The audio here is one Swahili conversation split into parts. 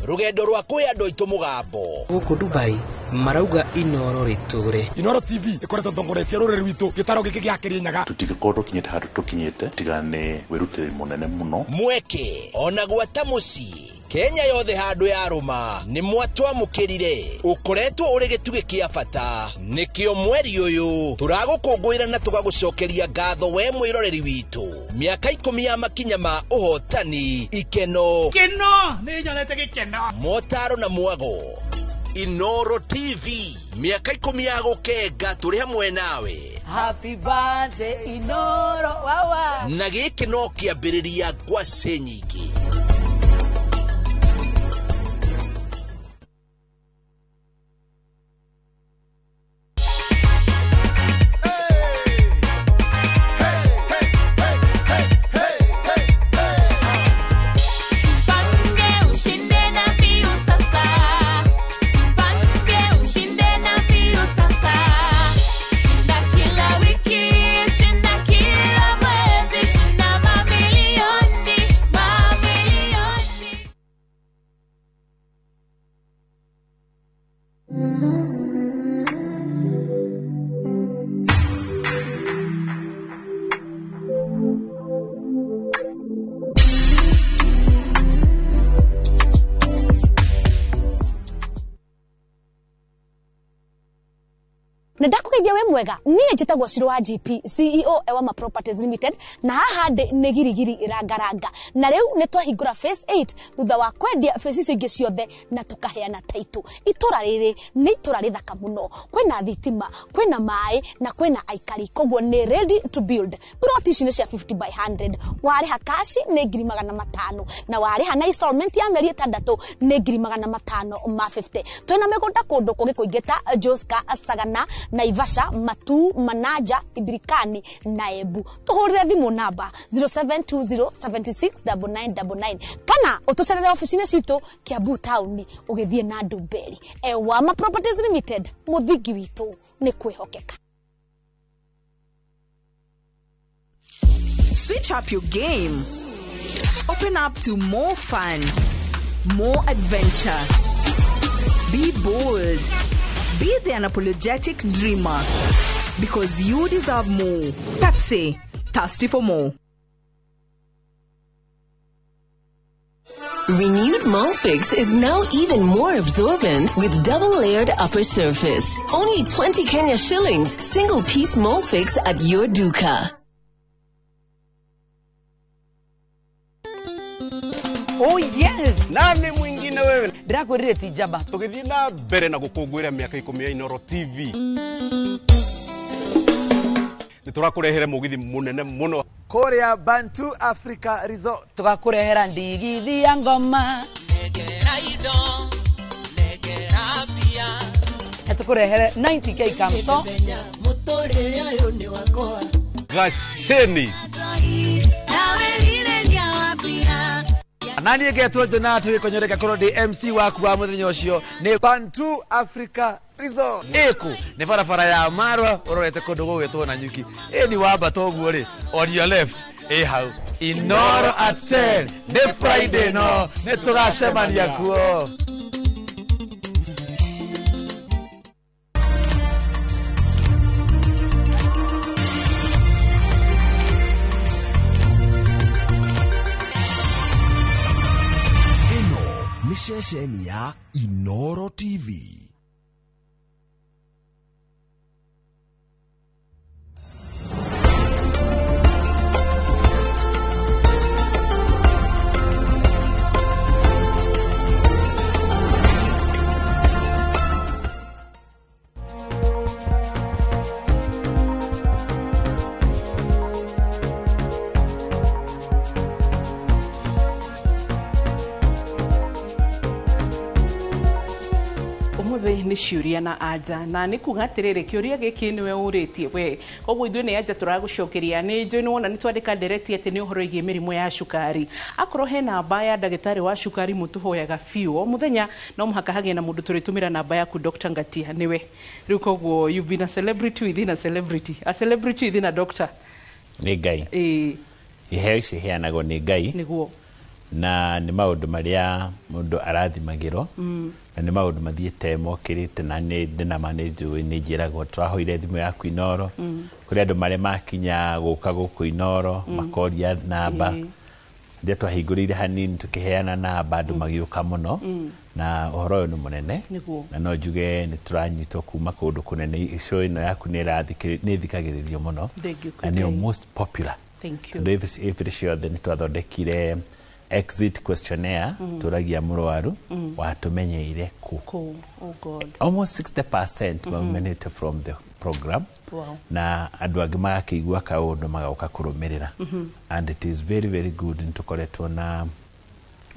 rugendo rwa kwiyandå aitå mugambo guku Dubai marauga Inoro riture. Inoro TV ikoretwo tongoretie rurä rwitå gitaro gä kä gä akä nyaga tutigikorwo tukinyite handu tukinyite tigane wirutire munene muno mweke ona gwata muci Kenya yothe handu ya ruma ni mwatwamukirire ukoretwo uri gituge kia bata nikio mweri uyu turagukungwira na tugagucokeria ngatho we mwiroreri witu miaka 10 ya makinya ma uhotani ikeno ni nyonete gikeno motaro na mwago Inoro TV miaka 10 ya gukenga turi hamwe nawe. Happy birthday Inoro wawa na giki no kiambiriria kwa senyiki. Ndakugeithia we mwega niĩ njĩtagwo Shiro wa GP CEO Ewama Properties Limited na haha ndĩ nĩ girigiri irangaranga na rĩu nĩ twahingũra phase 8 thutha wa kwendia phase icio ingĩ ciothe na tukaheana title. Itura rĩrĩ nĩ itura rĩthaka mũno, kwĩna thitima, kwĩna maĩ na kwĩna aikari, koguo nĩ ready to build. Plot ici nĩ cia 50 by 100, warĩha cash nĩ 500 na warĩha na installment ya mĩeri 6 nĩ 550. Twĩna mĩgũnda kũndũ kũngĩ kũingĩ ta Joska, Sagana, Naivasha, Matu, Manaja, Ibirikani na Ebu. Tuhurire thimu namba 0720769999 kana utucerere ofisine cito Kiambu town ugithie na Ndumberi. Ewama Properties Limited, muthingi witu ni kwihokeka. Switch up your game. Open up to more fun, more adventure. Be bold. Be the unapologetic dreamer, because you deserve more. Pepsi, thirsty for more. Renewed Molfix is now even more absorbent with double-layered upper surface. Only 20 Kenya shillings, single-piece Molfix at your duka. Oh yes, nani mwingine wewe Drakurire tijaba tugithii na mbere na gukungwira miaka 10 ya Inoro TV niturakurehere mugithi munene muno Korea Bantu Africa Resort tugakurehera ndigithi ya ngoma negera ido negera pia tukurehere 90k kamto mutorere ayo ni wakoa gasheni nani egetwo Jonathan konyoreka koro di MC waku wa muthenya ucio ni Bantu Africa Resort eku ni barabara ya Marwa urorete kundu gugwitwo na nyuki ni wamba toguo ri on your left hau Inoro at 10 ni Friday no ni tugacemania kuo. Shesheni ya Inoro TV. ni ciuria na aja na ni kuga atiriri kiuria giki niwe uritie we koguo ithuĩ nĩ aja tũragucokeria nĩ njũĩ nĩ wona nĩ twandĩka ndereti atĩ nĩ ũhoro wĩgiĩ mĩrimũ ya cukari akorwo he namba ya ndagĩtarĩ wa cukari mũtũhoyaga biũ o mũthenya no mũhaka hagĩe na mũndũ tũrĩtũmĩra namba yaku Dr. Ngatia niwe rĩu koguo you've been a celebrity within a celebrity within a doctor nĩ Ngai iheo ici heanagwo nĩ Ngai nĩguo na nĩ maũndũ marĩa mũndũ arathimagĩrwo na nĩ maũndũ mathiĩte mokĩrĩte na ndĩnama nĩ njĩragwo twahoire thimũ yaku Inoro kũrĩ andũ marĩa makinya gũka gũkũ Inoro makoria namba rĩrĩa twahingũrĩire hanini tũkĩheana namba andũ magĩũka mũno na ũhoro ũyũ nĩ mũnene na no njuge nĩ tũranyitwo kuma kũndũ kũnene show ĩno yaku nĩ ĩthikagĩrĩrio mũno na nĩyo most popular andũ ĩbĩrĩ ciothe nĩ twathondekire exit questionnaire tũragia mũrwaru watũmenyeire kũ almost 60% maumanĩte from the program na andũ angĩ magakĩigua kaũndũ magoka kũrũmĩrĩra and it is very very good nĩ tũkoretwo na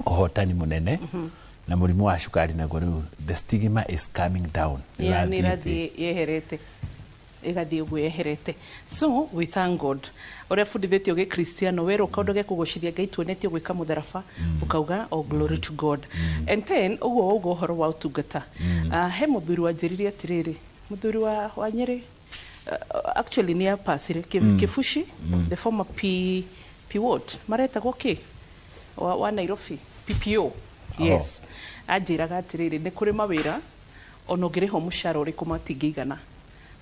ũhotani mũnene na mũrimũ wa cukari naguo rĩu the stigma is coming down ĩrathiĩ yeherete ĩgathiĩ ũguo yeherete so we thank God ũrĩa bundithĩtio gĩ Kristiano werũ kaũndũ gĩa kũgũcithia Ngai tuonetio gwĩka mũtharaba ũkauga all glory to God and then ũguo ũhoro wa ũtungata he mũthuri wanjĩrire atĩrĩrĩ mũthuri wa Nyĩrĩ actually nĩ apasire Kifushi the former P Ward maretagwo kĩ wa Nairobi PPO yes anjĩraga atĩrĩrĩ nĩ kũrĩ mawĩra ona ũngĩrĩho mũcara ũrĩkũ matingĩigana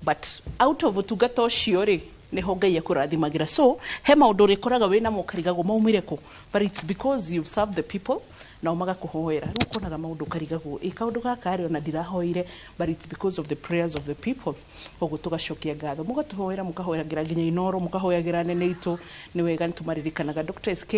but out of ũtungata ũcio rĩ niho Ngai akũrathimagĩra so he maũndũ ũrĩkoraga wĩna mũkarigagwo maumire kũ but it's because you've served the people nao magakũhoera rĩu ũkonaga maũndũ ũkarigagwo kaũndũ gaka rĩ ona ndirahoire but it's because of the prayers of the people ũguo tũgacokia ngatho mũgatũhoera mũkahoeragĩra nginya Inoro mũkahoyagĩra nene itũ nĩ wega nĩtũmaririkanaga Dr. SK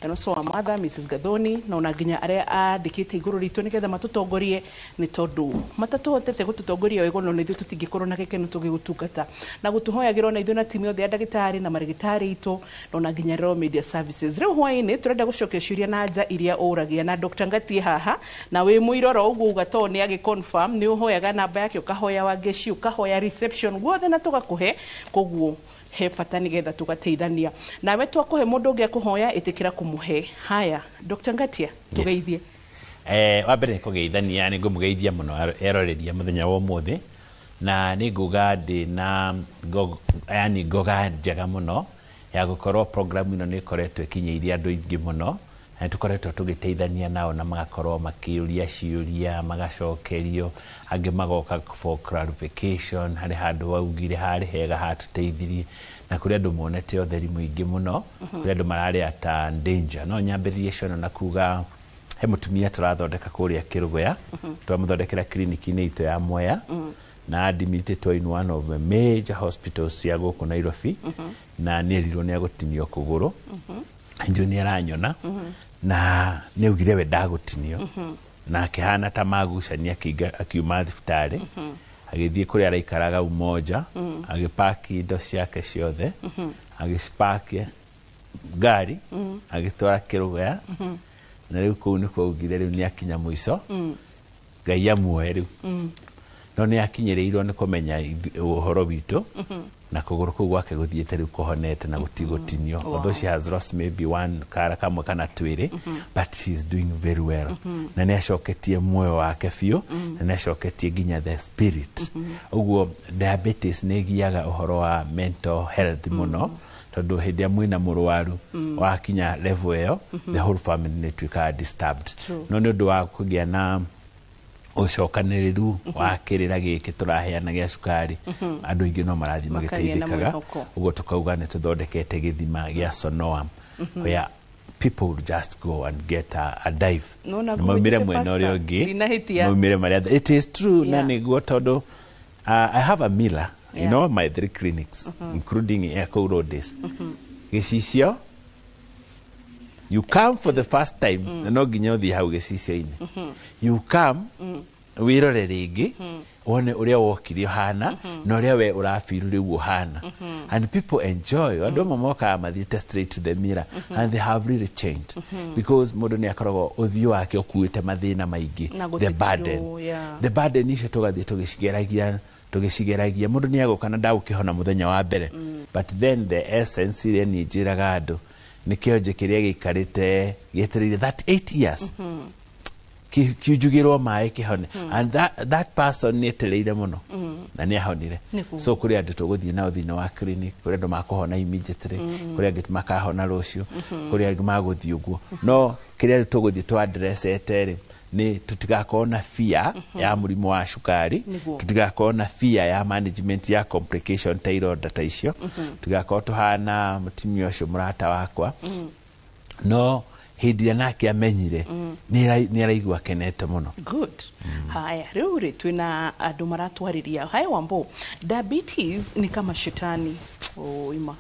and also our mother Mrs. Gathoni na ona nginya arĩa andĩkĩte igũrũ ritũ nĩgetha matũtongorie nĩ tondũ matatũhotete gũtũtongoria wega no nĩthuĩ tũtingĩkorwo na gĩkeno tũgĩgũtungata na gũtũhoyagĩra na ithuĩ na timu yothe ya ndagĩtarĩ na marigitari itũ na ona nginya Royal Media Services rĩu hwaĩ-inĩ tũrenda gũcokia ciũria na nja iria ũragia na Dr. Ngatie haha na wĩ mũiroro ũguo ugatoo nĩ agĩconfirm nĩ ũhoyaga namba yake ũkahoya Wangeci ũkahoya reception guothe na tũgakũhe koguo he bata nĩgetha tũgateithania nawe twakũhe mũndũ ũngĩ akũhoya ĩtĩkĩra kũmũhe haya Dr. Ngatie tũgeithie wa mbere nĩ kũgeithania nĩ ngũmũgeithia mũno eroreria mũthenya wa ũmũthĩ na nĩ nguga ndĩ na yani ngoga njega mũno ya gũkorwo program ĩno nĩ ĩkoretwo ĩkinyĩirie andũ aingĩ mũno na tukoretwo tugiteithania nao na magakorwo makiuria ciuria magacokerio angĩ magoka for clarification hari handu waugire hari hega hatuteithirie na kuri andu monete otheri muingi muno kuri andu marari ata danger no nyambiririe cono na kuga he mutumia turathondeka kuria Kirugoya twamuthondekera kliniki-ini itu ya Mwea na admitted in one of the major hospitals ya guku Nairobi na nirirwo ni agutinio kuguru njo ni aranyona na neugire we ndagutinio na akihana ta magucania akiuma thibitari agithie kuri araikaraga umoja agipaki indo ciake ciothe agispark gari agitwara Kirugoya na riu kuu ni kwaugire riu ni akinya muico Ngai amuoe riu no ni akinyereirwo ni kumenya uhoro witu na kuguru kuu gwake guthiete riu kuhonete na gutigotinio although she has lost maybe one kara kamwe kana twiri but she is doing very well na ni acoketie muoyo wake biu na ni acoketie ginya the spirit uguo diabetes ni giaga uhoro wa mental health muno tondu hindi amwina murwaru wakinya level eyo the whole family ni twika disturbed no ni undu wa kugia na ucokaniriru wa kirira giki turaheana gia cukari andu ingi no marathi magiteithikaga ugo tukauga ni tuthondekete githima gia Sonoam where people would just go and get a dive maumire mwena uria ungi maumire maria it is true na niguo tondu I have a miller you know my 3 clinics including Echo Roads gicicio you come for the first time no ginya uthi hau gicicio-ini you come wirore ringi one uria wokirio hana na uria we urafiru riu hana and people enjoy andu mamoka mathiete straight to the mirror and they have really changed because mundu ni akoragwo uthio wake ukuite mathina maingi the burden icio tugathie tugicigeragia mundu ni agoka na ndagukihona muthenya wa mbere but then the essence ile ni njiraga andu nikio njikiria gikarite gietereire that 8 years kiujugirwo mai kihone and that person netereire muno na nĩ ahonire. So kũrĩ andũ tũgũthiĩ nao thĩinĩ wa clinic, kũrĩ andũ makũhona immediately, kũrĩ angĩ makahona rũciũ, kũrĩ angĩ magũthiĩ ũguo. No kĩrĩa tũgũthiĩ twa address rĩ nĩ tũtigakorwo na fear ya mũrimũ wa cukari, tũtigakorwo na fear ya management ya complication ta ironda ta icio, tũtigakorwo tũhana mũtumia ũcio mũrata wakwa. No hindi ya nake amenyire ni araigua kenete muno. Good. Haya, riu ri twina andu maratwariria. Haya Wambo, diabetes ni kama shetani. Oh ima.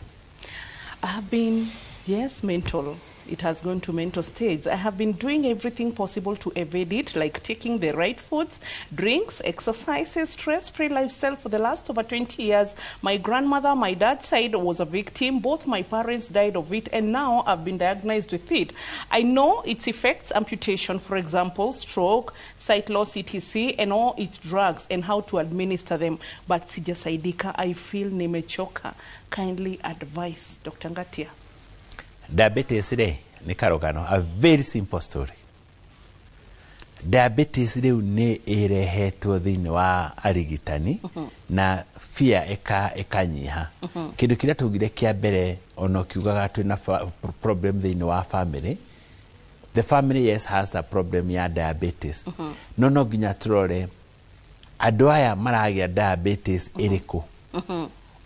I have been, yes, mental. It has gone to mental stage. I have been doing everything possible to evade it, like taking the right foods, drinks, exercises, stress-free lifestyle for the last over 20 years. My grandmother, my dad's side, was a victim. Both my parents died of it, and now I've been diagnosed with it. I know its effects, amputation, for example, stroke, sight loss, etc., and all its drugs, and how to administer them. But sijasaidika, I feel nimechoka. Kindly advise, Dr. Ngatia. Diabetes ni karogano, a very simple story. Diabetes ni irehetwo thĩinĩ wa arigitani na fear ekanyiha. Kĩndũ kĩrĩa tugire kĩa mbere ono kiugaga twĩna problem thĩinĩ wa family. The family, yes, has a problem ya diabetes. No nginya tũrore andũ aya maragĩa diabetes ĩrĩkũ.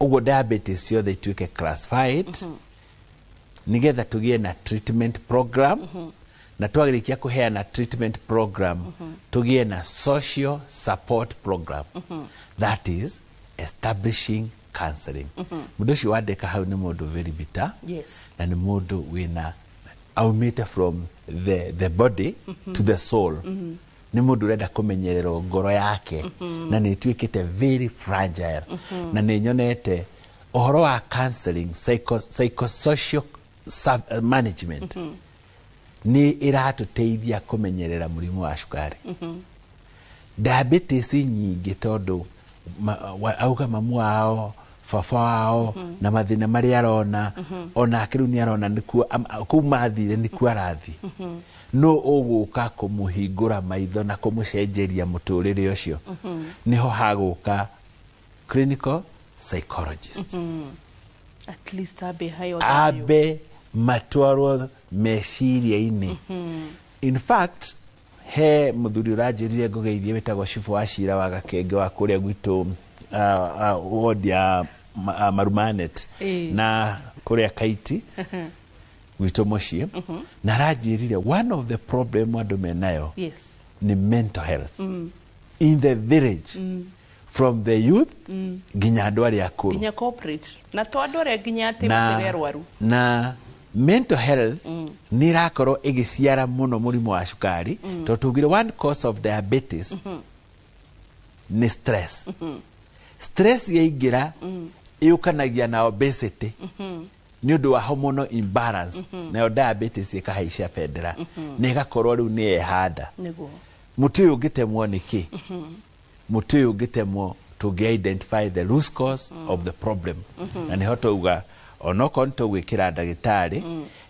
Ũguo diabetes ciothe ituĩke classified. Nigetha tugie na treatment program na twagirikia kuheana treatment program tugie na social support program that is establishing counseling. Mundu ucio wandika hau ni mundu very bitter. Yes. Na ni mundu wina aumite from the body to the soul. Ni mundu renda kumenyererwo ngoro yake na ni tuikite very fragile na ni nyonete ohoro wa counseling psychosocial management ni iratuteithia kumenyerera mũrimũ wa cukari. Diabetes nyingĩ tondu auga mamu wao baba wao na mathina marĩa arona ona akĩrũ ni arona nikuo kuma thire nikuo arathi no ũgũka kũmũhingũra maitho na kũmũcenjeria mũtũrĩre ũcio niho hagũka clinical psychologist. At least abe matwarwo meciria-inĩ. In fact, he mũthuri ũranjĩrire ngũgeithie wĩtagwo Cibu wa Cira wa Gakenge wa kũrĩa gwitũ ward ya Marumanet na kũrĩa Kaiti gwitũ mũciĩ na aranjĩrire one of the problem andũ menayo ni mental health in the village. From the youth nginya andũ arĩa akũrũ nginya corporate na to andũ arĩa nginya atĩ matererwaru na mental health ni rakorwo igiciara muno mũrimũ wa cukari to tugire one cause of diabetes ni stress. Stress yaingira yukanagia na obesity ni ũndũ wa hormonal imbalance na diabetes ikahaicia federa na igakorwo rĩu ni ehanda mũtu ũyũ ũngĩtemwo nĩkĩ mũtu ũyũ ũngĩtemwo tũngĩ-identify the root cause of the problem na nĩho tũuga onokorwo nĩtũgwĩkĩra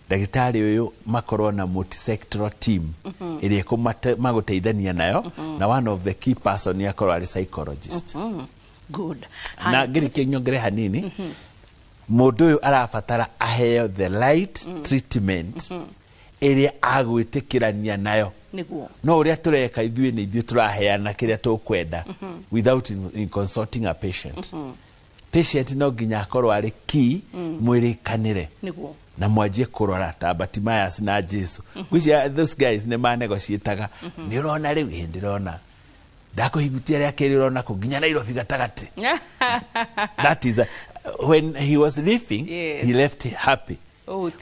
ndagĩtarĩ ũyũ makorwo na multisectoral team ĩrĩa magũteithania nayo na one of the key person ni akorwo arĩ psychologist. Good. Na ngĩrĩkia nyongere hanini mũndũ ũyũ arabatara aheo the right treatment ĩrĩa agwĩtĩkĩrania nayo. No ũrĩa tũreka ithuĩ nĩ ithuĩ tũraheana kĩrĩa tũkwenda without in consulting a patient. Patient no nginya akorwo arĩ key mwĩrĩkanĩre na mwanjie kũrora ta Bartimaeus na Jesu. Those guys nĩ manegotiataga nĩ ũrona rĩu hĩndĩ ũrona ndakũhigutia rĩa kerĩ ũrona kũ nginya Nairobi gatagatĩ. That is when he was living, he left happy.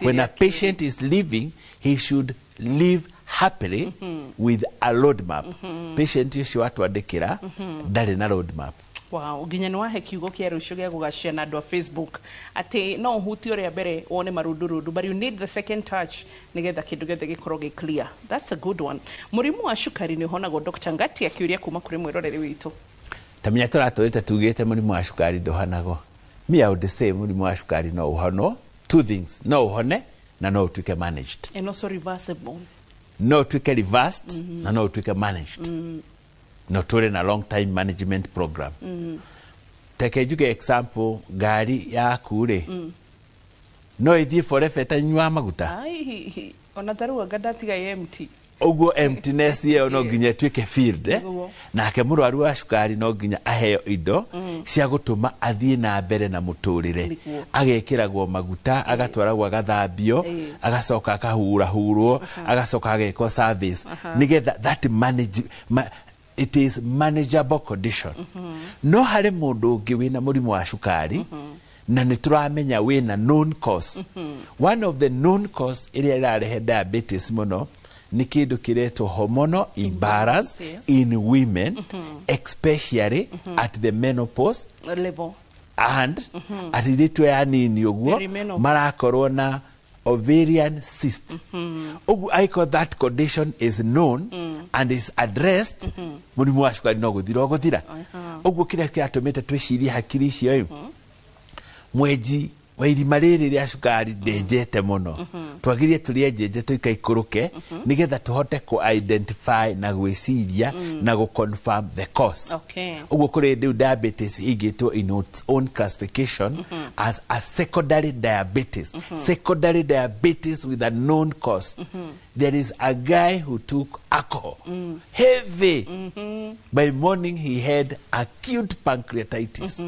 When a patient is living, he should live happily with a roadmap. Patient ũcio atwandĩkĩra ndarĩ na roadmap. Wow, nginya nĩ wahe kiugo kĩa rũciũ gĩa gũgacia na andũ a Facebook atĩ no ũhuti ũrĩa mbere wone marundurundu but you need the second touch nĩgetha kĩndũ gĩothe gĩkorwo gĩ clear. That's a good one. Mũrimũ wa cukari nĩ ũhonagwo Dr. Ngati akĩũria kuma kũrĩ mwĩroreri witũ. Tamenya tũratũrĩte tugĩte mũrimũ wa cukari ndũhanagwo. Me I would say mũrimũ wa cukari no ũhonwo. Two things, no ũhone na no ũtuĩke managed. And also reversible. No ũtuĩke reversed na no ũtuĩke managed. No tũrĩ na long time management program. teke njuge example ngari yaku ri no ithie forever tanywa maguta ai ona tarua ngandatiga empty uguo emptiness ye no nginya twike field nake murwaru wa cukari no nginya aheo indo cia gutuma athie na mbere na muturire agekiragwo maguta agatwaragwo agathambio agacoka akahura hurwo agacoka agekwo service nigetha that it is manageable condition no hari mundu ungi wina murimu wa cukari na nituramenya wina known cause one of the known cause iria irarehe diabetes muno ni kindu kiretwo hormonal imbalance in women especially at the menopause level and at iritu ya nini uguo marakorwo na ovarian cyst I call that condition is known and is addressed murimu wa cukari no guthira uguo kiria kiratumite twicirie hakiri icio mweji wa irima riri ria cukari ndenjete muno twagirie turie njenje tuikaikuruke nigetha tuhote ku identify na gwiciria na go confirm the cause uguo kuri diabetes igitwo in its own classification as a secondary diabetes secondary diabetes with a known cause there is a guy who took alcohol heavy by morning he had acute pancreatitis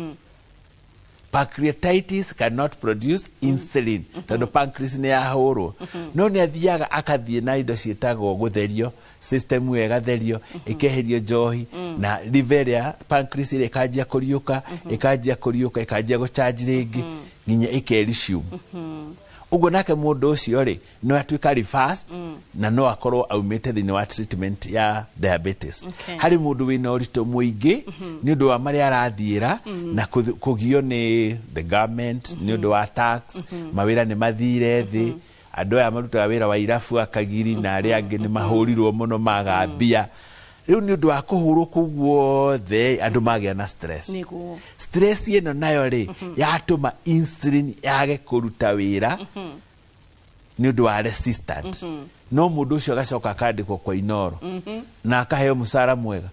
pancreatitis cannot produce insulin tondu pancreas ni yahurwo no ni athiaga akathie na indo cietagwo gutherio system we gatherio ikeherio njohi na liver ya pancreas ile ikajia kuriuka ikajia gucharge ringi nginya ikerisium ugo nake mundu ucio ri no atuika reversed na no akorwo aumite thini wa treatment ya diabetes hari mundu wina urito muingi ni undu wa mari arathiira na kugio ni the government ni undu wa tax mawira ni mathire thi andu aya marutaga wira wa irafu akagiri na ari angi ni mahurirwo muno magambia riu ni undu wa kuhurwo guothe andu magia na stress stress ino nayo ri yatuma insulin yage kuruta wira ni undu wa resistant no mundu ucio agacoka akandikwo kwa inoro na akaheo musara mwega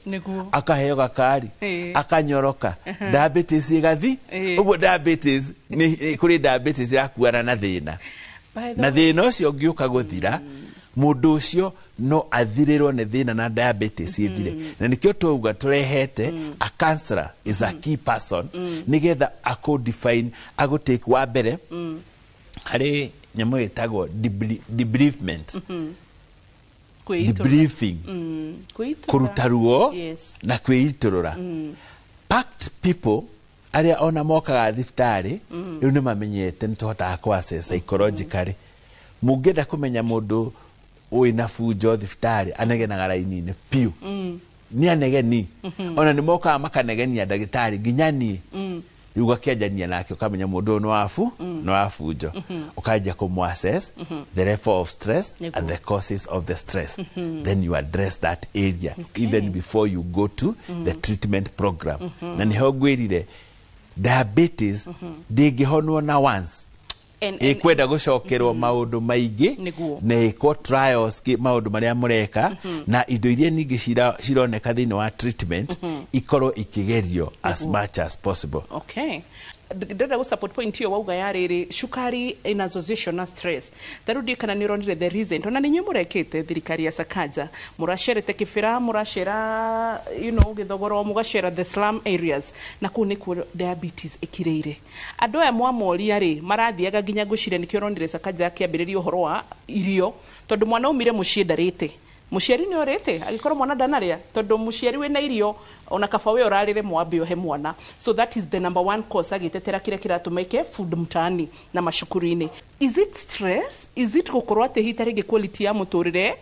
akaheo gakari akanyoroka diabetes igathi uguo diabetes ni kuri diabetes yakuana na thina na thina ucio ungiuka guthira mundu ucio no athirirwo ni thina na diabetes ithire na nikio tuuga turehete a counselor is a key person nigetha define take wa mbere hari nyamu itagwo debriefment debriefing kuruta ruo na kwiiturura packed people aria ona mokaga thibitari riu ni mamenyete nituhotaga ku assess psychologically mungenda kumenya mundu wina fujo thibitari anegenaga raini-ini piu ni anegeni ona ni mokaga makanegenia ndagitari nginya ni riu gakianjania nake ukamenya mundu no afujo ukajia ku assess the level of stress and the causes of the stress then you address that area even before you go to the treatment program na niho gwirire diabetes ndingihonwo na once ikwenda gucokerwo maundu maingi na iko trials maundu maria mureka na indo iria ningi cironeka thini wa treatment ikorwo ikigerio as much as possible. Ndenda go support point yo wauga yariri cukari in association na stress tarudi kana nironire the reason ona ninyu murekete thirikari ya Sakaja murasherete kifira murashera githogoro mugashera the slum areas na kuni ku diabetes ikireire andu aya mwamoria ri marathiaga ginya gucire nikio ronire Sakaja akiambiririo horo wa irio tondu mwana umire muciendarite muciari ni orete agikorwo mwana ndanaria tondu muciari we na irio ona kabawe orarire mwambe ohe mwana so that is the number one cause agitetera kire kiratumeke food mtani na mashukuru-ini. Is it stress? Is it gukorwo ate hitarege quality ya muturire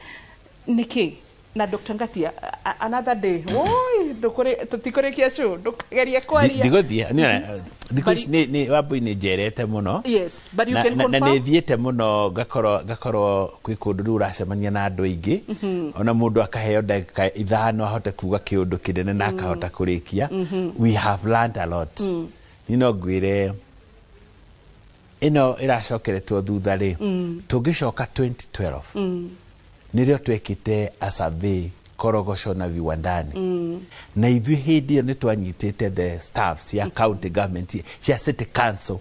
niki na Dr. Ngatia another day oi ndukore tutikore kiacu ndukageria kwaria digothia ni wabu ni jerete muno yes but you can confirm na ni thiete muno gakoro kwi kundu uracemania na andu aingi ona mundu akaheo ndagika ithano ahote kuga kiundu kinene na akahota kurikia we have learned a lot nino gwire ino iracokeretwo thutha ri tungicoka 2012 nirio twekite a survey korogosho na viwandani na ithuĩ hĩndĩ ĩyo nĩ twanyitĩte the staffs ya county government cia city council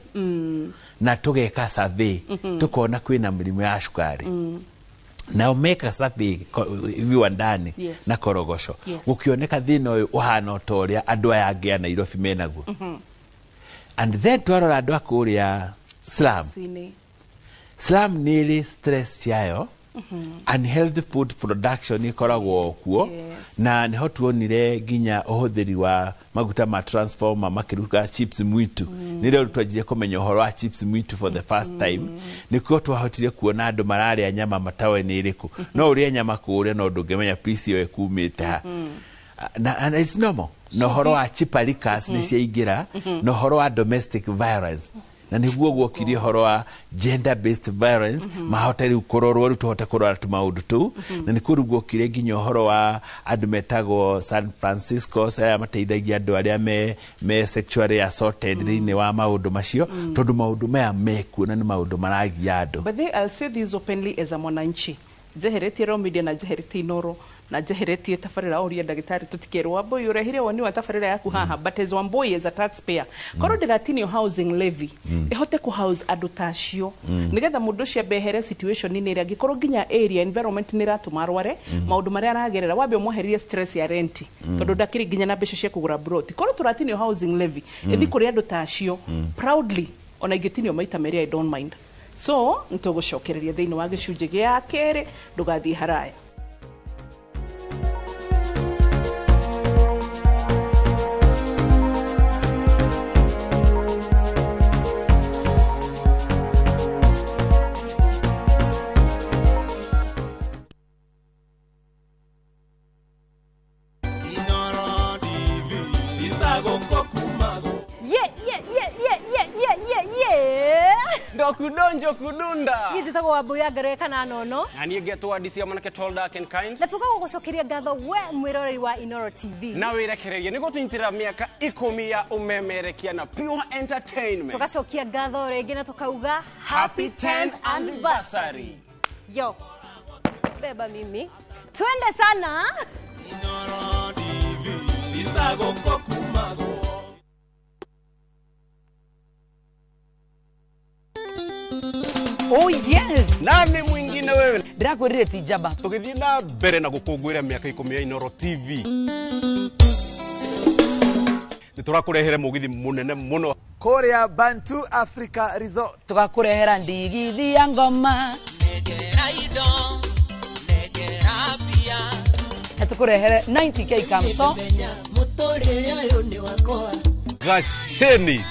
na tũgeka survey tukona kwĩna mĩrimũ ya cukari na umeka survey viwandani na korogosho gũkĩoneka thĩna ũyũ ũhana o ta ũrĩa andũ aya angĩ a Nairobi menaguo and then twarora andũ a kũrĩa slum nĩrĩ stress ciayo unhealthy food production ikoragwo kuo na nĩho tuonire nginya ũhũthĩri wa maguta ma transformer makĩruga chips mwitu nĩrĩo twanjire kũmenya ũhoro wa chips mwitu for the first time nĩkuo twahotire kuona andũ mararĩa nyama matawe-inĩ ĩrĩkũ no ũrĩa nyama kũrĩa no ndũngĩmenya piece ĩyo ĩkumĩte ha and it's normal no ũhoro wa cheaper liquors nĩ ciaingĩra no ũhoro wa domestic violence na nĩguo guokirie ũhoro wa gender based violence mahote rĩu kũrorwo rĩu tũhote kũrora tũmaũndũ tũu na nĩkuo rĩu guokirie nginya ũhoro wa andũ metagwo San Francisco aya mateithagia andũ arĩa me sexually assaulted thĩinĩ wa maũndũ macio tondũ maũndũ maya mekuo na nĩ maũndũ maragia andũ. But I'll say this openly as a mwananchi njeheretie Raw Media na njeheretie Inoro na njeheretie tabarĩra ũrĩa ndagĩtarĩ tũtikerwo Wambui ũrehire woni wa tabarĩra yaku haha but as Wambui as a taxpayer korwo ndĩratinio housing levy ihote ku house andũ tacio nigetha mũndũ ũcio behere situation inĩ ĩrĩa angĩkorwo nginya area environment nĩ ratũma arware maũndũ marĩa aragerera wambe ũmweherie stress ya rent tondũ ndakĩrĩ nginya na mbeca cia kũgũra broti korwo tũratinio housing levy ĩthi kũrĩ andũ tacio proudly ona ingĩtinio maita merĩ I don't mind so nĩtũgũcokereria thĩinĩ wa gĩcunjĩ gĩa kerĩ ndũgathiĩ haraya. Kudonjo kudunda. Hizi tako wabuya gareka na nono. Ani geto adisia manake tall dark and kind. Na tukao gushokeria gatho we mwiroreri wa Inoro TV. Na wirekereria nigo tuintira miaka 10 ya umemerekia na Pure Entertainment. Tukashokia gatho rege na tukauga Happy 10th anniversary. Yo. Beba mimi. Twende sana. Inoro TV. Itago kokumago. Oh yes. Nani mwingine wewe? Ndirakwirire ti Jaba. Tugithii na mbere na gukungwira miaka 10 ya Inoro TV. Niturakurehere mugithi munene muno Korea Bantu Africa Resort. Tugakurehera ndigithi ya ngoma. Negera ido. Negera pia. Tukurehere 90k kamso. Mutorere ayo ni wakoa. Gasheni.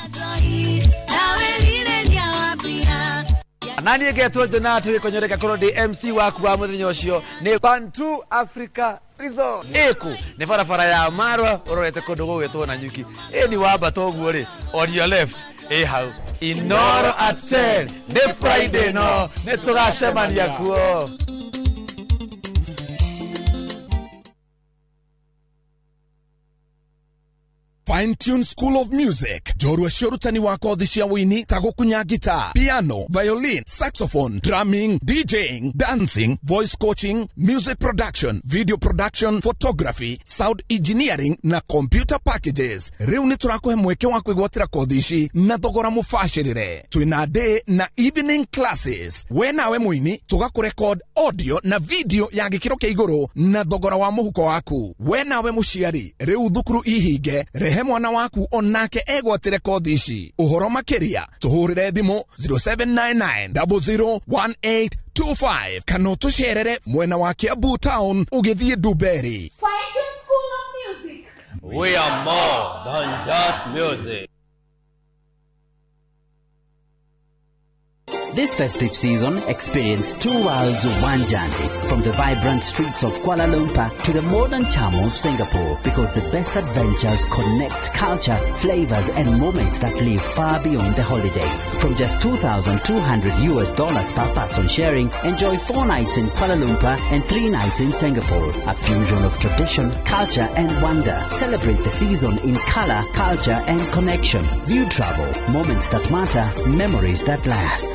Nani egetwo Jonah tugikonyoreka koro ndi MC waku wa muthenya ucio ni Bantu Africa Resort. Eku ni barabara ya Marwa urorete kundu gugwitwo na nyuki. Ni wamba toguo ri on your left hau Inoro at 10 ni Friday no ni tugacemania kuo. Fine Tune School of Music. Jorua shorutani wa kothi cia wini ta gukunya guitar, piano, violin, saxophone, drumming, DJing, dancing, voice coaching, music production, video production, photography, sound engineering na computer packages. Riu ni turakuhe mweke wa kwigwatira kothi ici na thogora mubashirire. Twina day na evening classes. We nawe muini tugakurecord audio na video ya gikiro kia iguru na thogora wa muhuko waku. We nawe muciari riu thukuru ihinge mwana waku onake egwatire kothi ici. Uhoro makiria tuhurire thimu 0799001825 kana tucerere mwena wa Kiambu Town ugithie Duberi. Fine School of Music. We are more than just music. This festive season, experience two worlds of one journey. From the vibrant streets of Kuala Lumpur to the modern charm of Singapore. Because the best adventures connect culture, flavors and moments that live far beyond the holiday. From just $2,200 per person sharing, enjoy 4 nights in Kuala Lumpur and 3 nights in Singapore. A fusion of tradition, culture and wonder. Celebrate the season in color, culture and connection. View travel. Moments that matter. Memories that last.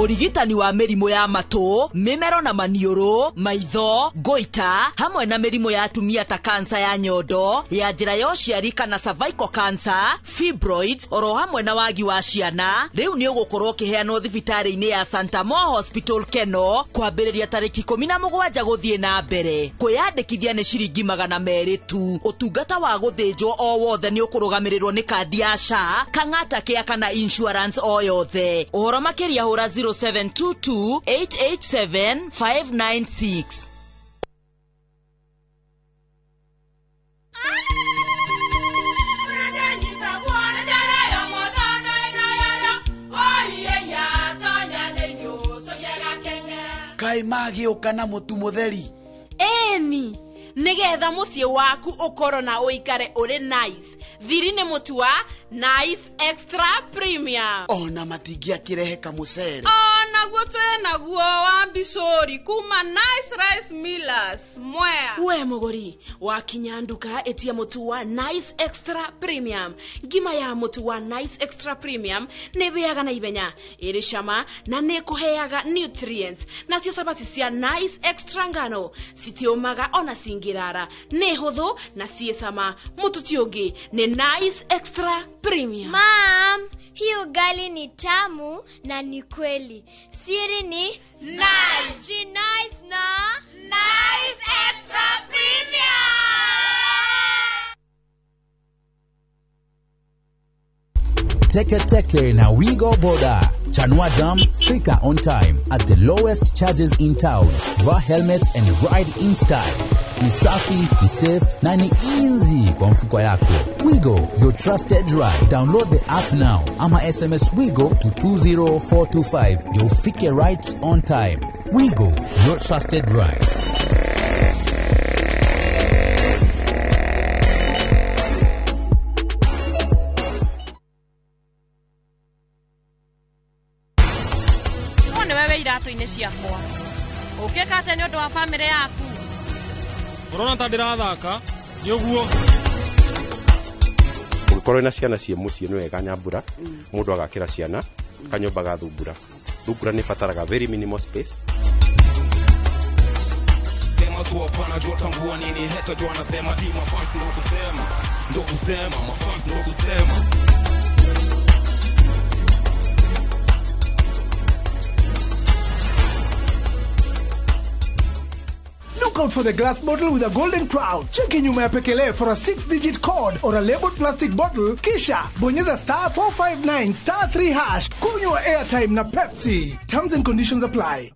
urigitani wa mĩrimũ ya matũ, mĩmero na maniũrũ, maitho, goita, hamwe na mĩrimũ ya atumia ta kansa ya nyondo, ya njĩra ya ũciari kana cervical cancer, fibroids, oro hamwe na wagi wa ciana. Rĩu nĩ ũgũkorwo ũkĩheanwo thibitarĩ-inĩ ya Santa Moa Hospital Keno kwambĩrĩria tarĩki 17 gũthiĩ na mbere. Kwĩyandĩkithia nĩ ciringi 200 tu. Ũtungata wa gũthĩnjwo o wothe nĩ ũkũrũgamĩrĩrwo nĩ kandi ya SHA, kang'ata kĩa kana insurance o yothe. Ũhoro makĩria hũra 0722 887 596. Kai magĩũka na mũtu mũtheri. Eni, nigetha mũciĩ waku ũkorwo na ũikare ũrĩ nice. Thiri nĩ mũtu wa Nice Extra Premium. Ona matingĩakĩrehe kamũcere. Naguo naguo wa Bishori kuma Nice Rice Millers Mwea. We mũgũri wakinya nduka etia mũtu wa Nice Extra Premium. Ngima ya mũtu wa Nice Extra Premium nĩ wĩaga na ibenya, ĩrĩ cama na nĩ kũheaga nutrients. Nacio sabati cia Nice Extra ngano citiũmaga ona cingĩrara, nĩ hũthũ na ciĩ cama. Mũtu ti ũngĩ nĩ Nice Extra Premium. Mom, hii ugali ni tamu na ni kweli. Siri ni Nice. Ji nice na Nice Extra Premium. Teke na Wigo Boda. Chanua Jam, fika on time at the lowest charges in town. Wear helmet and ride in style. Ni safi, ni safe, na ni easy kwa mfuko yako. Wigo, your trusted ride. Download the app now. Ama SMS Wigo to 20425. You'll fike right on time. Wigo, your trusted ride. Iratu-inĩ ciakwa ũkĩka atĩ nĩ ũndũ wa family yaku. Ũrona ta ndĩrathaka nĩ ũguo. Ũngĩkorwo na ciana cia mũciĩ nĩ wega nyambura mũndũ agakĩra ciana kanyũmba ga thumbura. Thumbura nĩ bataraga very minimal space. Look out for the glass bottle with a golden crown. Check in nyuma ya Pekele for a 6-digit code or a labeled plastic bottle. Kisha bonyeza *459 *3#. Kunywa airtime na Pepsi. Terms and conditions apply.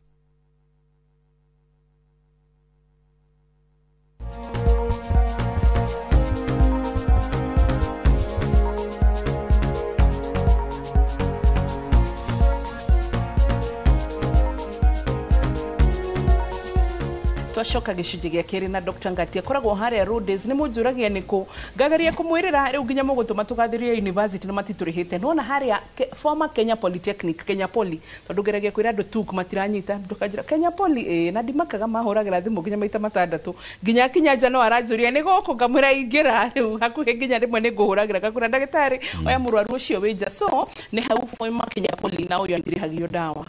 Twashoka gicunjĩ gĩa kerĩ na Dr. Ngati akoragwo harĩa Rhodes nĩ mũnjũragia nĩkũ ngagaria kũmwĩrĩra rĩu nginya mũgũtũma tũgathirie university na matitũrĩhĩte nona harĩa former Kenya Polytechnic Kenya Poly tondũ ngeragia kwĩra andũ tuk matiranyita ndũkanjĩra Kenya Poly na ndimakaga mahũragĩra thimũ nginya maita matandatũ nginya kinya nja no aranjũria nĩ gũkũ ngamwĩra ingĩra rĩu hakuhĩ nginya rĩmwe nĩ ngũhũragĩra ngakwĩra ndagĩtarĩ oya mũrwaru ũcio wĩ nja so nĩ hau former Kenya Poly na ũyũ angĩrĩhagio dawa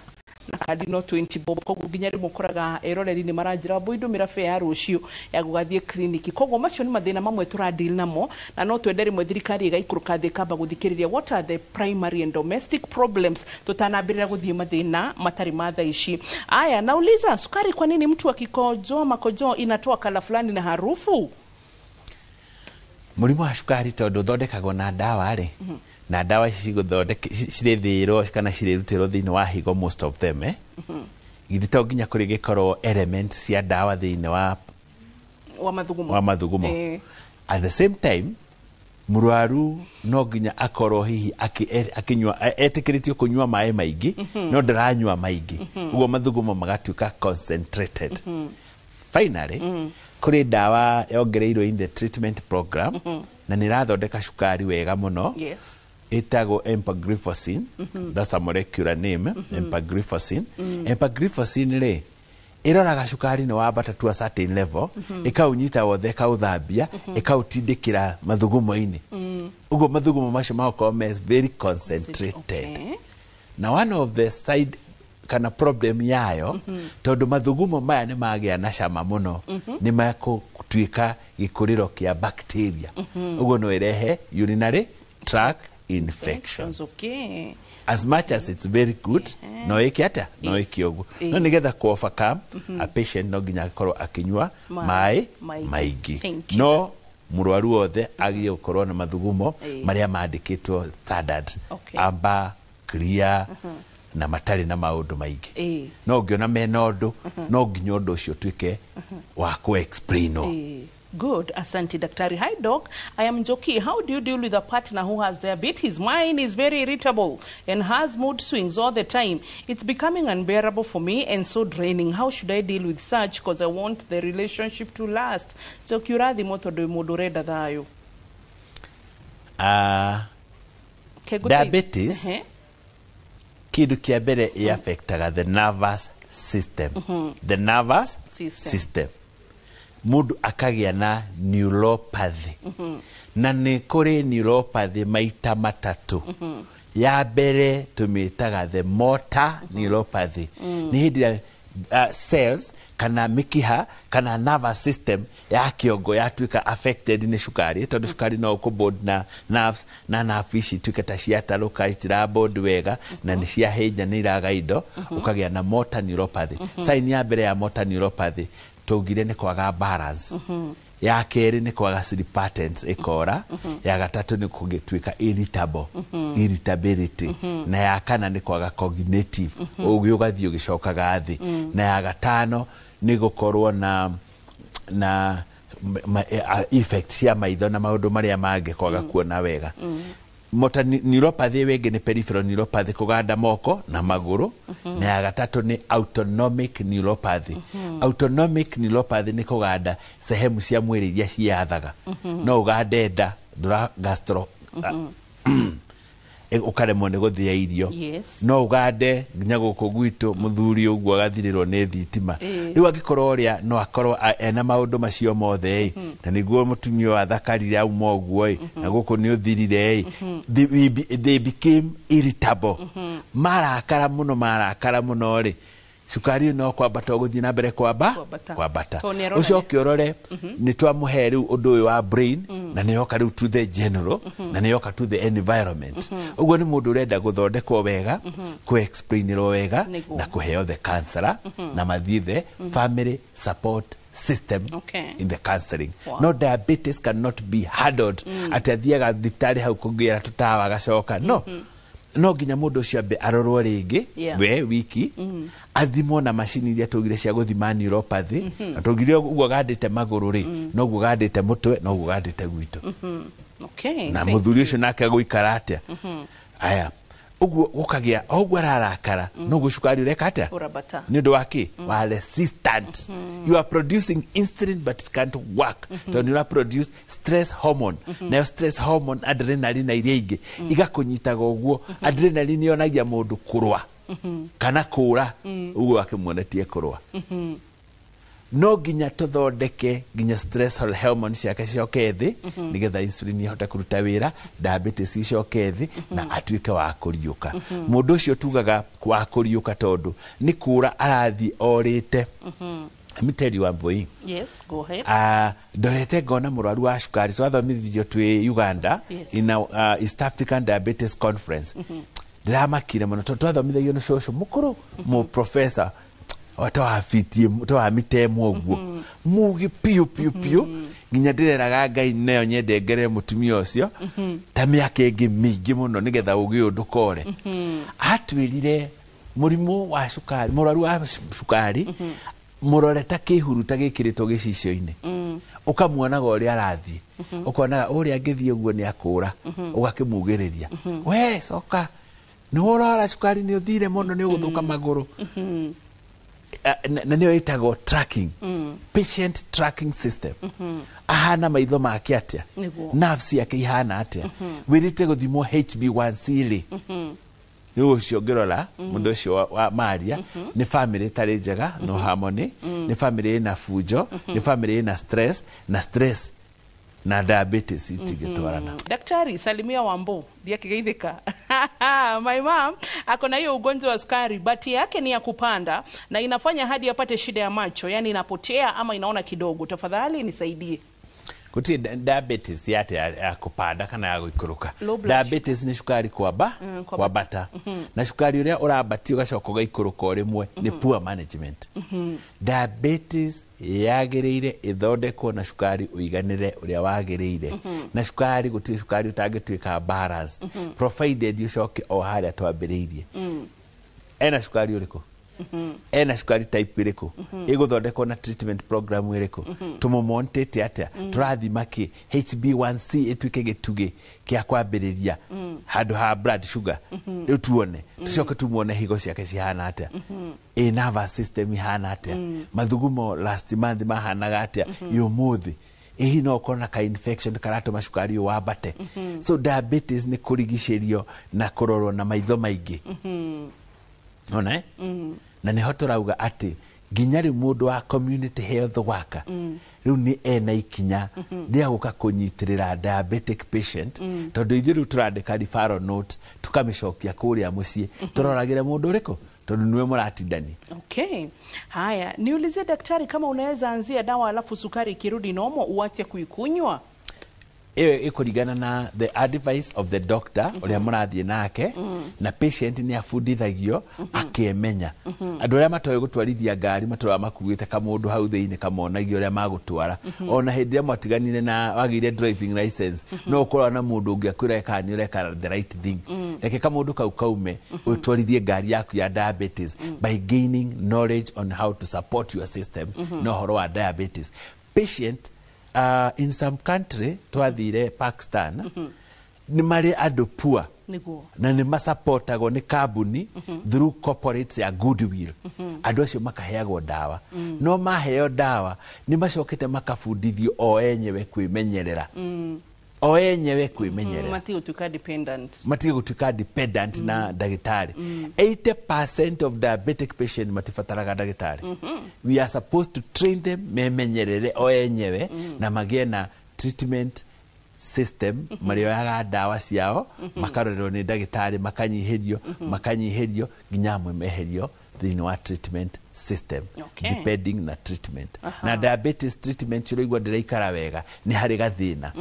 na kandi no 20 bob koguo nginya rĩmwe ũkoraga eroreri nĩ maranjĩra mbũi ndũmĩra fare ya rũciũ ya gũgathiĩ kliniki koguo macio nĩ mathĩna mamwe tũradeal namo na no twende rĩmwe thirikari ĩgaikũrũka thĩ kamba gũthikĩrĩria what are the primary and domestic problems tutanambĩrĩra gũthiĩ mathĩna matarĩ ma thaa ici. Aya nauliza sukari kwa nini mtu akikojoa makojoa inatoa kala fulani na harufu? Mũrimũ wa cukari tondũ thondekagwo na dawa rĩ na dawa ici cirĩthĩrwo kana cirĩrutĩrwo thĩinĩ wa higo most of them githĩ to nginya kũrĩ gĩkorwo elements cia dawa thĩinĩ wa mathugumo at the same time mũrwaru no nginya akorwo hihi akĩnyua etĩkĩrĩtio kũnyua maĩ maingĩ no ndaranyua maingĩ ũguo mathugumo magatuĩka concentrated finally kũrĩ dawa yongereirwo in the treatment program na nĩ ĩrathondeka cukari wega mũno ĩtagwo empagliflozin that's a molecular name empagliflozin empagliflozin rĩ ĩroraga cukari nĩ wambata to a certain level ĩkaunyita wothe ĩkaũthambia ĩkaũtindĩkĩra mathugumo-inĩ ũguo mathugumo macio magakorwo very concentrated na one of the side kana problem yayo tondu mathugumo maya ni magia na cama muno ni makutuika gikuriro kia bacteria uguo no irehe urinary tract infections. Okay. As much as it's very good, no ikiata, no ikiogu. No nigetha ku overcome a patient no ginya korwo akinywa mai maigi. No murwaru othe agie gukorwo na mathugumo maria mandikitwo standard. Amba, clear na matari na maundu maigi. No ngiona mena undu, no nginya undu ucio twike wa ku explain. Good, asante Daktari. Hi doc, I am Njoki. How do you deal with a partner who has diabetes? Mine is very irritable and has mood swings all the time. It's becoming unbearable for me and so draining. How should I deal with such? Because I want the relationship to last. Njoki urathi moto do mundu renda thayo. Diabetes kidu kia mbere affectaga the nervous system. The nervous system. Mundu akagia na neuropathy. Na ni kuri neuropathy maita matatu. Ya mbere tumitaga the motor neuropathy. Ni hindi cells kana mikiha kana nervous system ya kiongo yatuika affected ni shukari. Tondu shukari no kubod na nerves na nerve ici tuika ta ciataruka itirabod wega na ni cia heja ni iraga indo ukagia na motor neuropathy. Sign ya mbere ya motor neuropathy tugire ni kwaga balance. Ya keri ni kwaga sleep patterns ikora. Ya gatatu ni kugituika irritable, irritability. Na ya kana ni kwaga cognitive, ugi ugathi ugicokaga thi. Na ya gatano ni gukorwo na effects ya maitho na maundu maria mange kwaga kuona wega. Motor neuropathy wengi ni peripheral neuropathy kuganda moko na maguru. Na ya gatatu ni autonomic neuropathy. Autonomic neuropathy ni kuganda sehemu cia mwiri iria ciathaga. No ugande nda gastro ukaremwo ni guthia irio. No ugande nginya guku gwitu muthuri uguo agathirirwo ni thitima. Riu angikorwo ria no akorwo ena maundu macio mothe na niguo mutumia wa thakarire au moguo na guku ni uthirire they became irritable. Marakara muno ri sukari no kwambata guthii na mbere kwambata ucio kiorore ni twamuhe riu undu uyu wa brain na ni yoka riu to the general na ni yoka to the environment. Uguo ni mundu urenda guthondekwo wega ku explainirwo wega na kuheo the counselor na mathithe family support system in the counseling. No diabetes cannot be handled athiaga thibitari hau kungira tutawa gacoka no ginya mundu ucio ambe arorwo ringi we wiki athimwo na machine iria tugire cia guthima neuropathy na tugire uguo gandite maguru ri no uguo gandite mutwe no uguo gandite gwitu na muthuri ucio nake guikara atia aya uguo gukagia uguo ararakara no gucukari ureka atia ni ndu waki wa resistant. You are producing insulin but it can't work. So you produce stress hormone. Now stress hormone adrenaline iria ingi igakunyitaga uguo adrenaline yonagia mundu kurwa kana kura uguo akimuonetie kurwa. No ginya tuthondeke ginya stress hormone ciake cioke thi nigetha insulin ihote kuruta wira diabetes icoke thi na atuike wa kuriuka. Mundu ucio tugaga wa kuriuka tondu ni kura arathi orite. Let me tell you one boy. Yes, go ahead. Dorete ngona murwaru wa shukari twathomithio twi Uganda in East African Diabetes Conference. Ndiramakire muno twathomithio ni shosho mukuru mu professor watawafitie mwoguo mugi piu nginya ndireraga Ngai neyo nyende ngere mutumia ucio ta miaka ingi mingi muno nigetha ugi undukore atwirire murimu wa shukari murwaru wa shukari muroreta kihuruta gikiritwo gicicio-ini ukamuonaga uria arathi ukonaga uria angithie uguo ni akura ugakimugiriria we soka ni urora shukari ni uthire muno ni uguthuka maguru. Na niyo itago tracking patient tracking system. Ahana maitho make atia nerves yake ihana atia wirite guthimwo HB1C ri ni ucio ngirora mundu ucio wa Maria ni family tari njega no harmony ni family ina fujo ni family ina stress na diabetes itigitwarana. Daktari Salimia Wambo dia kigeithika. My mom ako na hiyo ugonjwa wa sukari, but yake ni ya kupanda na inafanya hadi apate shida ya macho, yani inapotea ama inaona kidogo. Tafadhali nisaidie. Kuti diabetes yate ya kupanda kana ya guikuruka. Diabetes ni shukari kwa bata. Na shukari uria urabati ugacoka ugaikuruka rimwe ni poor management. Diabetes yagereire ithondekwo na shukari uiganire uria wagereire. Na shukari guti shukari utagituika balance. Provided ucoke o haria twambiriirie. Ena shukari uriku? Ena shukari type iriku? Iguthondekwo na treatment program iriku? Tumumontete atia? Turathima ki HB1C ituike gitugi kia kwambiriria handu ha blood sugar. Tuone tucoke tumuone higo ciake cihana atia? Nervous system ihana atia? Mathugumo last month mahanaga atia? Yumuthi ihi no kona ka infection karatuma shukari wambate. So diabetes ni kurigishirio na kurorwo na maitho maingi. Ona na ni hotorauga ati nginya ri mundu wa community health worker riu ni ena ikinya dia guka kunyitirira diabetic patient tondu ithiru turandika referral note tukamishokia kuria mucii turoragire mundu uriko tondu niwe muratindani. Okay. Haya, niulizie daktari kama unaweza anzia dawa alafu sukari kirudi nomo uache kuikunywa. Ikurigana na the advice of the doctor uria murathie nake na patient ni afundithagio akemenya. Andu aria matoe gutwarithia ngari matura makuite kamundu hau thiini kamonagio uria magutwara. Ona hindi ya matiganire na wagire driving license no ukorwa na mundu ungiakwira kana ureka the right thing. Reke kamundu kau kaume utwarithie ngari yaku ya diabetes by gaining knowledge on how to support your system no horo wa diabetes. Patient in some country twathire Pakistan ni mari andu poor na ni masupportagwo ni kambuni through corporates ya goodwill. Andu acio makaheagwo dawa no maheo dawa ni macokete makabundithio o enyewe kwimenyerera o enyewe kwimenyerera matige gutuika dependent na dagitari. 80% of diabetic patient matifataraga dagitari. We are supposed to train them memenyerere o enyewe na magie na treatment system marioyaga dawa ciao makarorerwo ni dagitari makanyihirio nginya meherio thini wa treatment system depending na treatment. Na diabetes treatment chiroigwa ndiraikara wega ni hari gathina.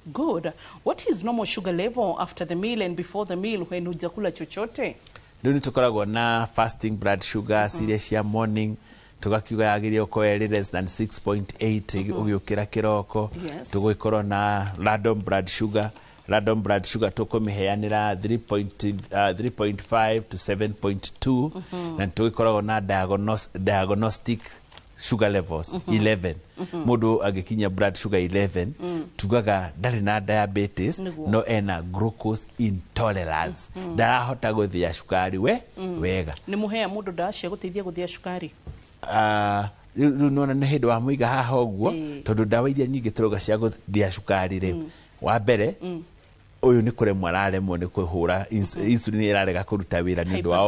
Good. What is normal sugar level after the meal and before the meal when hujakula chochote? Ndio tukoragwo na fasting blood sugar serious ya morning tugakiuga yagirio ko less than 6.8 ugiukira kiroko. Tugikorwo na random blood sugar tukumiheanira 3.5 to 7.2 na tugikoragwo na diagnostic sugar levels 11. Mundu agikinya blood sugar 11 tugaga ndari na diabetes no ena glucose intolerance ndarahota guthia shukari wega. Ni muhea mundu ndacia guteithia guthia shukari. Nona ne hindu wa muiga haha oguo tondu ndawa iria nyingi turoga cia guthia shukari ri wa mbere uyu ni kuremwo araremwo ni kuhura insulin irarega kuruta wira ni ndu wa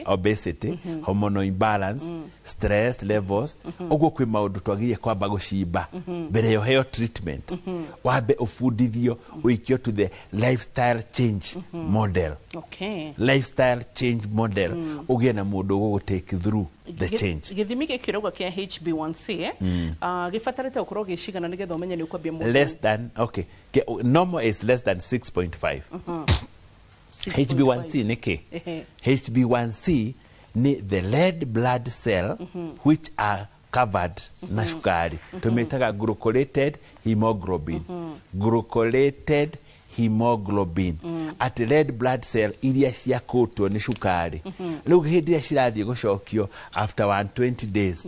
obesity hormonal imbalance stress levels uguo kwi maundu twagiye kwamba gucimba mbere yo heo treatment wambe ufundithio uikio to the lifestyle change model. Lifestyle change model ugie na mundu go take through the change. Githimi kiroga kia HB1C gifatarite ukorwo gicigana nigetha umenye ni ukwambia mundu less than normal is less than 6.5. HB1C ni ki? HB1C ni the red blood cell which are covered na shukari. Tumetaga glucolated hemoglobin. Glucolated hemoglobin at red blood cell iria cia kutwo ni shukari. Riu hindi ya cirathie gucokio after 120 days.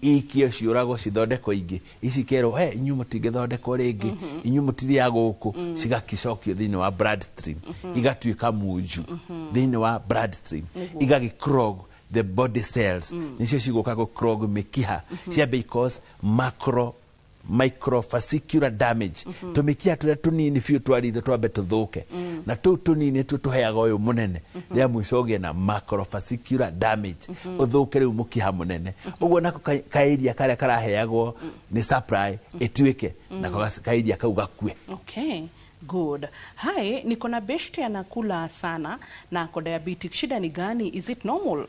Ikio ciurago cithondeko ingi icikero inyu mutingithondeko ringi inyu mutiria guku cigakicokio thini wa blood stream igatuika munju thini wa blood stream igagicrog the body cells nicio ciguka go crog mikiha cia because microvascular damage tumikia turia tunini fiu twarithe twambe tuthuke na tu tunini tuheaga uyu munene ria mwicoge na macrovascular damage uthuke riu mukiha munene uguo nako kairia karia karaheagwo ni supply ituike na kairia kau gakue. Okay, good. Hai, niko na beshte anakula sana na ako diabetic. Shida ni gani? Is it normal?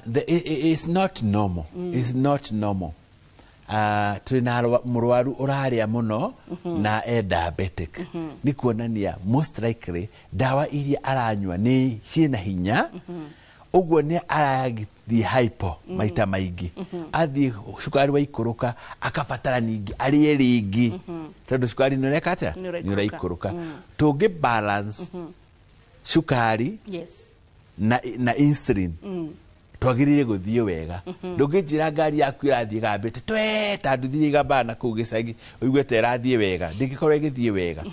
It's not normal. It's not normal. Tuna murwaru uraria muno na diabetic. Ni kuonania most likely dawa iria aranywa ni ciina hinya. Uguo ni aragithi hypo maita maigi. Athi cukari wa ikuruka akabatara ningi arie ringi. Tondu cukari ni rekata ni uraikuruka. Tungi balance cukari na insulin. Twagirire guthie wega ndungijira ngari yaku irathie gambite tweta nduthie gambana ku gicagi uigwete irathie wega ndingikorwo igithie wega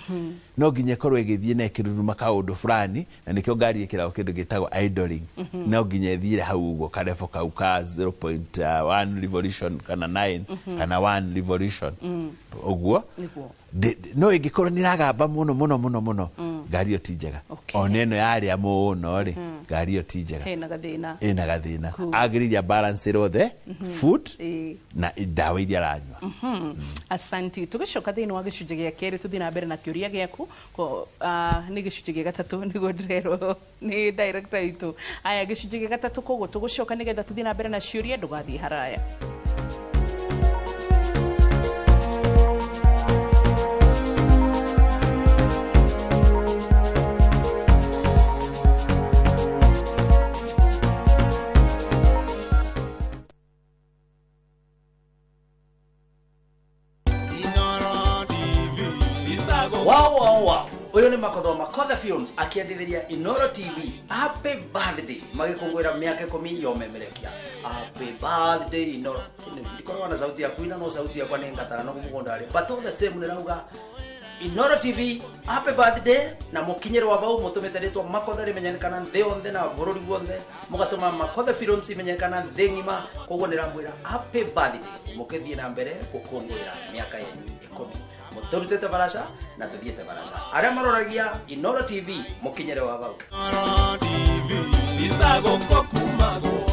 no nginya korwo igithie na kiruruma ka undu fulani na nikyo ngari ikirago kindu gitagwo idling no nginya ithire hau uguo karefo kau ka 0.1 revolution kana 9 kana 1 revolution uguo no ingikorwo niragamba muno ngari yo tijega oneno yaria muno ri ngari yo tijega ina gathina agiriria balance rothe food na dawa iria ranywa. Asanti. Tugicoka thiini wa gicunje gia keri tuthii na mbere na kiuria giaku ko ni gicunje gia gatatu nigo ndirero ni director itu. Aya gicunje gia gatatu koguo tugucoka nigetha tuthii na mbere na ciuria ndugathii haraya. Wow. Uyu ni Makotha Films akiendithiria Inoro TV. Happy birthday. Magikungwira miaka 10 yomemerekia. Happy birthday Inoro. Ndikorwa na sauti ya kuina no sauti ya kwa nengatana no kumugondari. But all the same nirauga Inoro TV happy birthday na mukinyero wa bau mutumete ritwa Makotha rimenyekana nthi onthe na bururi guothe mugatuma Makotha Films imenyekana nthi ngima koguo nirangwira happy birthday mukithie na mbere gukungwira miaka yenu 10 muturutete barasha na tuthiete barasha aria maroragia Inoro TV mukinyere wa bau Inoro TV itago kokumago.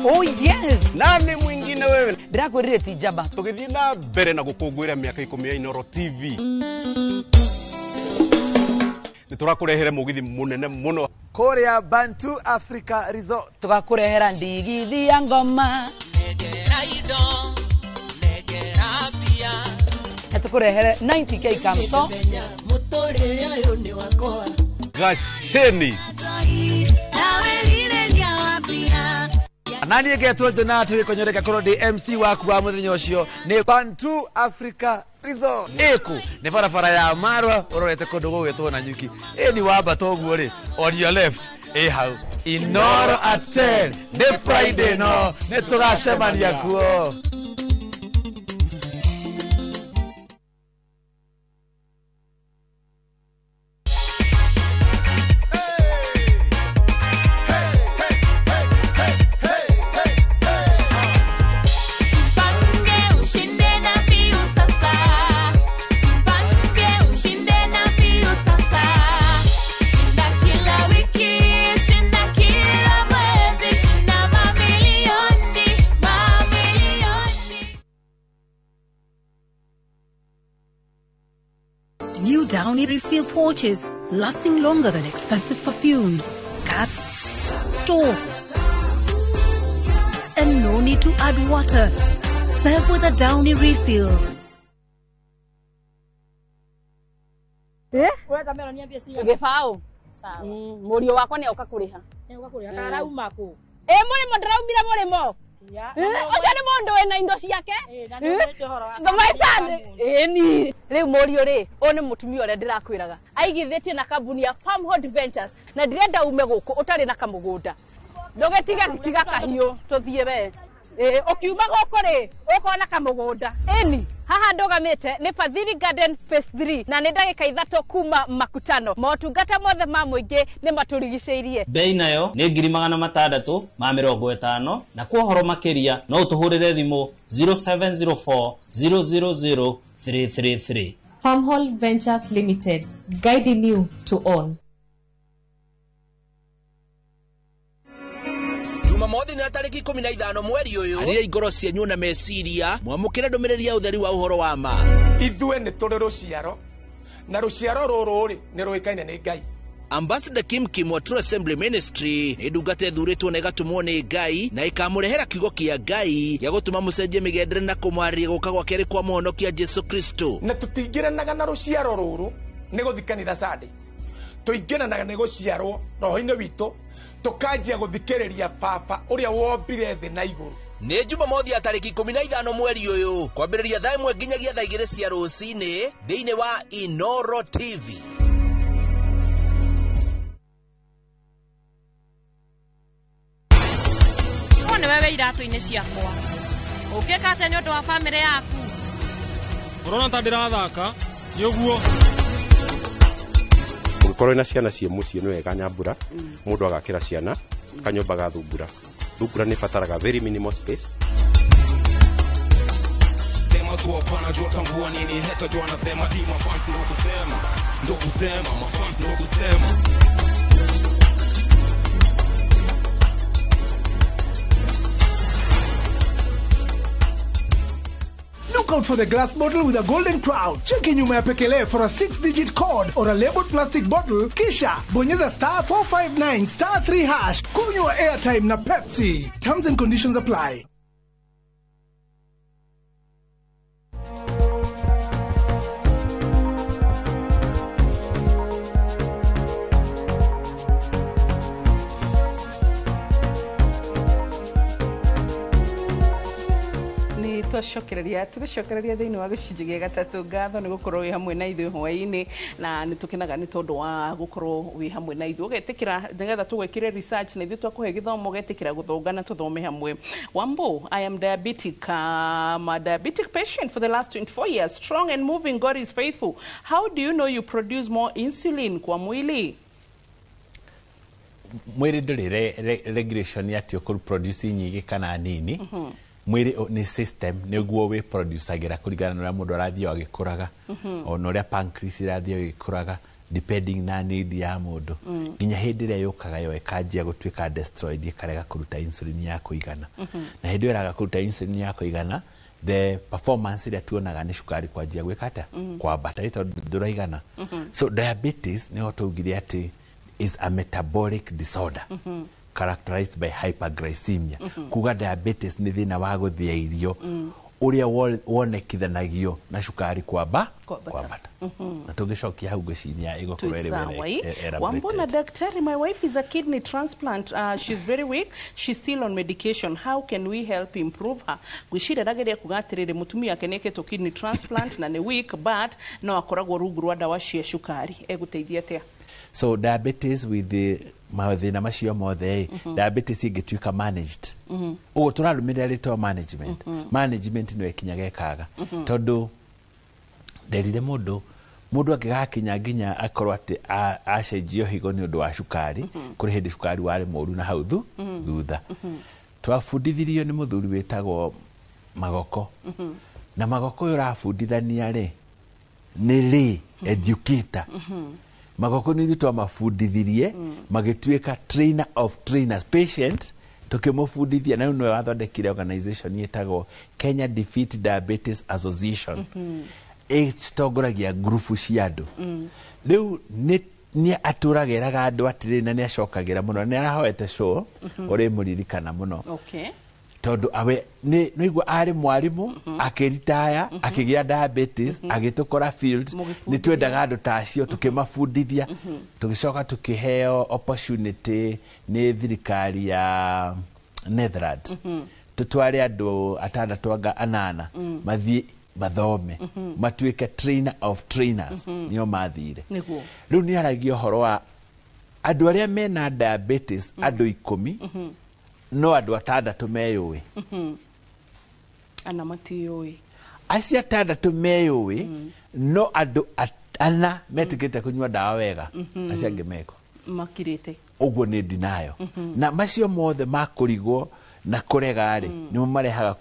Oh yes, nani mwingine wewe ndirakwirire ti Jaba tugithie na mbere na gukungwira miaka 10 ya Inoro TV niturakurehere mugithi munene muno Korea Bantu Africa Resort tugakurehera ndigithi ya ngoma tukurehere 90k kamso gasheni nani egetwo jona tugikonyoreka koro ndi MC waku wa muthenya ucio ni Bantu Africa Resort eku ni barabara ya Marwa urorete kundu gugitwo na nyuki ni wamba toguo ri on your left hau Inoro at 10 ni Friday no ni tugacemania kuo. New Downy refill pouches, lasting longer than expensive perfumes. Cut, store, and no need to add water. Serve with a Downy refill. Tugifau murio wakwa ni auka kuriha karauma ku murimo ndaraumira murimo oja ni mundu wena indo ciake ni riu murio ri o ni mutumia ore ndirakwiraga aigithitie na kambuni ya Farmhold Ventures na ndirenda ume guku utari na kamugunda ndugetiga kahiu tuthie we ukiuma guku ri ukona kamugunda ni haha ndogamite ni Fadhili Garden Phase 3 na nĩ ndagĩka ithatũ kuma makutano motungata mothe ma mũingĩ nĩ maturigicĩirie. Bei nayo nĩ 650 na kwa horo makĩria no ũtũhũrĩre thimũ 0704 000 333. Farmhold Ventures Limited, guiding you to own. Jumamothi na tariki 15 mweri uyu arĩa ingoro cianyu na meciria mwamũkĩra ndũmĩrĩri ya ũtheri wa ũhoro wa ma. Ithuĩ nĩ tũrĩ rũciaro na rũciaro rũrũ rĩ nĩ rũĩkaine nĩ Ngai. Ambassador Kim wa True Assembly Ministry nĩ ndungata ĩthurĩtwo na ĩgatũmwo nĩ Ngai na ĩkamũrehera kiugo kĩa Ngai gĩa gũtũma mũcenjie mĩgendere na kũmwarĩria gũka gwa kerĩ kwa mũhonokia Jesu Kristo. Na tũtingĩranaga na rũciaro rũrũ nĩ gũthikanĩra Sunday. Tũingĩranaga nĩ gũciarwo roho-inĩ witũ tukanjia guthikiriria baba uria wombire thĩ na igũrũ. Nĩ Jumamothi ya tariki 15 mweri uyu kwambĩrĩria thaa 1 nginyagia thaa 2 cia rũcinĩ thĩinĩ wa Inoro TV. Nĩ wewe iratũ-inĩ ciakwa ũngĩka atĩa nĩ ũndũ wa bamĩrĩ yaku? Ũrona ta ndĩrathaka nĩ ũguo. Ũngĩkorwo na ciana cie mũciĩ nĩ wega nyambura mũndũ agakĩra ciana kanyũmba ga thumbura. Thumbura nĩ bataraga very minimal space. Look out for the glass bottle with a golden crown. Cheki nyuma ya pekele for a 6-digit code or a labeled plastic bottle. Kisha bonyeza *459 *3#. Kunywa airtime na Pepsi. Terms and conditions apply. twacokereria thĩinĩ wa gĩcunjĩ gĩa gatatũ ngatho nĩ gũkorwo wĩ hamwe na ithuĩ hwaĩ-inĩ na nĩ tũkenaga nĩ tondũ wa gũkorwo wĩ hamwe na ithuĩ ũgetĩkĩra nĩgetha tũgwĩkĩre research na ithuĩ twakũhe gĩthomo ũgetĩkĩra gũthongana tũthome hamwe. Wambo, I am diabetic. I'm a diabetic patient for the last 24 years. Strong and moving, God is faithful. How do you know you produce more insulin kwa mwili? Mwĩrĩ ndũrĩ regulation ya atĩ ũkũproduce nyingĩ kana nini. Mwĩrĩ nĩ system nĩguo wĩ produceragĩra kũringana na ũrĩa mũndũ arathiĩ agĩkũraga ona ũrĩa pancreas irathiĩ agĩkũraga depending na need ya mũndũ nginya hĩndĩ ĩrĩa yũkaga yo ĩkanjia gũtuĩka destroyed ĩkarega kũruta insulin ya kũigana na hĩndĩ ĩyo ĩraga kũruta insulin ya kũigana the performance ĩrĩa tuonaga nĩ cukari kwanjia gwĩka atĩa kwambata tondũ ndũraigana. So diabetes nĩho tũugire atĩ is a metabolic disorder characterized by hyperglycemia. Kuga diabetes ni thina wa guthia irio uria wonekithanagio na cukari kwambata na tugicokia hau ngeciria igũkorwo ĩrĩ wega. Wambona daktari, my wife is a kidney transplant. She's very weak. She's still on medication. How can we help improve her? Gwĩciria ndageria kuga atĩrĩrĩ mũtumia ake nĩekĩtwo kidney transplant na nĩ weak but no akoragwo rungu rwa ndawa cia cukari. Egũteithia atĩa? So diabetes with the mathina macio mothe diabetes ingĩtuĩka managed ũguo tũrarũmĩrĩra rĩtwa management management nĩ ĩkinyaga ĩkaga tondũ nderire mũndũ angĩgakinya nginya akorwo atĩ acenjio higo nĩ ũndũ wa cukari kũrĩ hĩndĩ cukari warĩ mũru na hau thutha twabundithirio nĩ mũthuri wĩtagwo Magoko na Magoko ũyũ ũrabundithania rĩ nĩ educator Magoko nĩ twamabundithirie magĩtuĩka trainer of trainers patient tukĩmũbundithia na nĩwe wathondekire organization yĩtagwo Kenya Defeat Diabetes Association ĩtongoragia grupu cia andũ rĩu nĩ atũragĩraga andũ atĩrĩ na nĩ acokagĩra mũno nĩ arahoete show ũrĩ mũririkana mũno tondu awe nĩigua arĩ mwarimũ akĩritaya akĩgĩa diabetes agĩtũkora field nĩ twendaga andũ tacio tukĩmabundithia tũgĩcoka tukĩheo opportunity nĩ thirikari ya Netherlands tutware andũ 6 mathiĩ mathome matuĩke trainer of trainers nĩo mathire rĩu nĩ aragia ũhoro wa andũ arĩa mena diabetes andũ 10 no andũ 6 meyũĩ ana matiũĩ acio atandatũ meyũĩ no andũ ana metikĩte kũnyua ndawa wega acio angĩ meko makirĩte ũguo nĩ ndinayo na macio mothe makũrigwo na kũrega rĩ nĩmo marehaga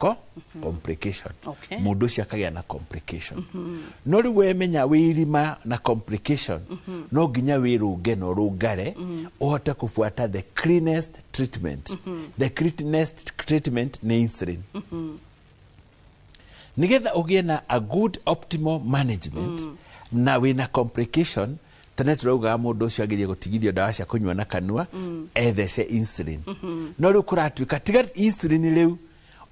complication mũndũ ũcio akagĩa na complication no rĩu wemenya wĩirima na complication no nginya wĩrũnge na ũrũngare ũhote kũbuata the cleanest treatment the cleanest treatment nĩ insulin nigetha ũgĩe na a good optimal management na wĩna complication tene turauga mũndũ ũcio agĩrĩire gũtigithio ndawa cia kũnyua na kanua ethece insulin no rĩu kũratuĩka tiga insulin rĩu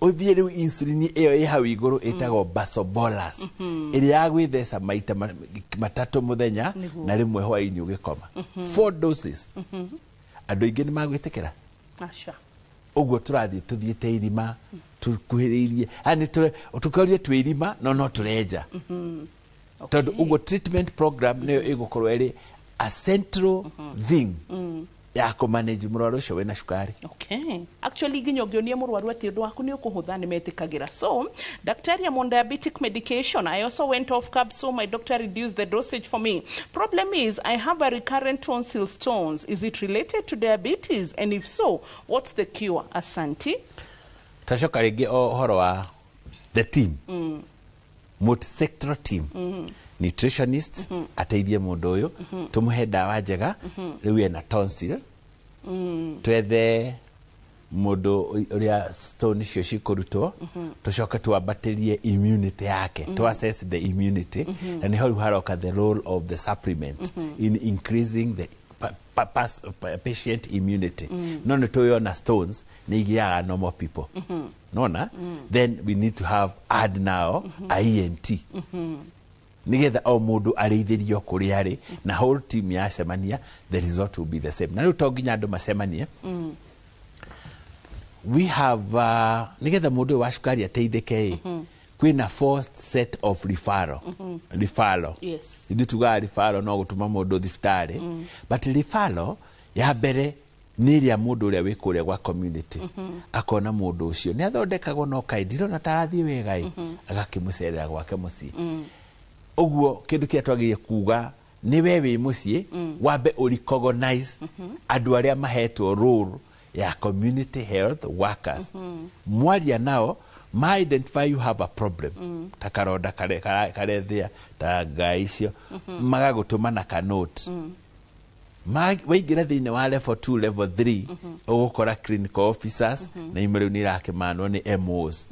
ũthiĩ rĩu insulin ĩyo ĩ hau igũrũ ĩtagwo basobolus ĩrĩa ya gwĩtheca maita matatũ mũthenya na rĩmwe hwaĩ-inĩ ũgĩkoma 4 doses andũ aingĩ nĩ magwĩtĩkĩra ũguo tũrathiĩ tũthiĩte irima tũkuhĩrĩirie tũkorie twĩ irima no tũrenja tondũ ũguo treatment program nĩyo ĩgũkorwo ĩrĩ a central thing ya kũmanage mũrwaru ũcio wĩna cukari. Actually nginya ũngĩonia mũrwaru atĩ ũndũ waku nĩ ũkũhũtha nĩ metĩkagĩra. So daktari, I'm on diabetic medication. I also went off carb, so my doctor reduced the dosage for me. Problem is I have a recurrent tonsil stones. Is it related to diabetes? And if so, what's the cure? Asanti. Tacoka rĩngĩ ũhoro wa the team. Multi-sectoral team. Nutritionist ateithie mũndũ ũyũ tũmũhe ndawa njega rĩu ena tonsil twethe mũndũ ũrĩa stone icio cikũrutwo tũcoke twambatĩrie immunity yake to assess the immunity na nĩho rĩu haroka the role of the supplement in increasing the patient immunity no nĩ tũyona stones nĩ igĩaga normal people nona then we need to have add now a ENT nigetha o mũndũ arĩithĩrio kũrĩa arĩ na whole team yacemania the result will be the same na rĩu to nginya andũ macemanie we have nigetha mũndũ ũyũ wa cukari ateithĩke kwĩna 4 set of referral ithuĩ tugaga referral no gũtũma mũndũ thibitarĩ but referral ya mbere nĩ ĩrĩa mũndũ ũrĩa wĩ kũrĩa gwa community akona mũndũ ũcio nĩ athondekagwo no kaĩ ndirona tarathiĩ wega agakĩmũcerera gwake mũciĩ ũguo kĩndũ kĩrĩa twagĩrĩire kuga nĩ we wĩ mũciĩ wambe ũrecognize andũ arĩa mahetwo role ya community health workers mwaria nao ma identify you have a problem ta karonda karethia ta ngai icio magagũtũma na kanote waingĩra thĩinĩ wa level 2 level 3 ũgũkora clinical officers na imwe rĩu nĩ irakĩmanwo nĩ MOs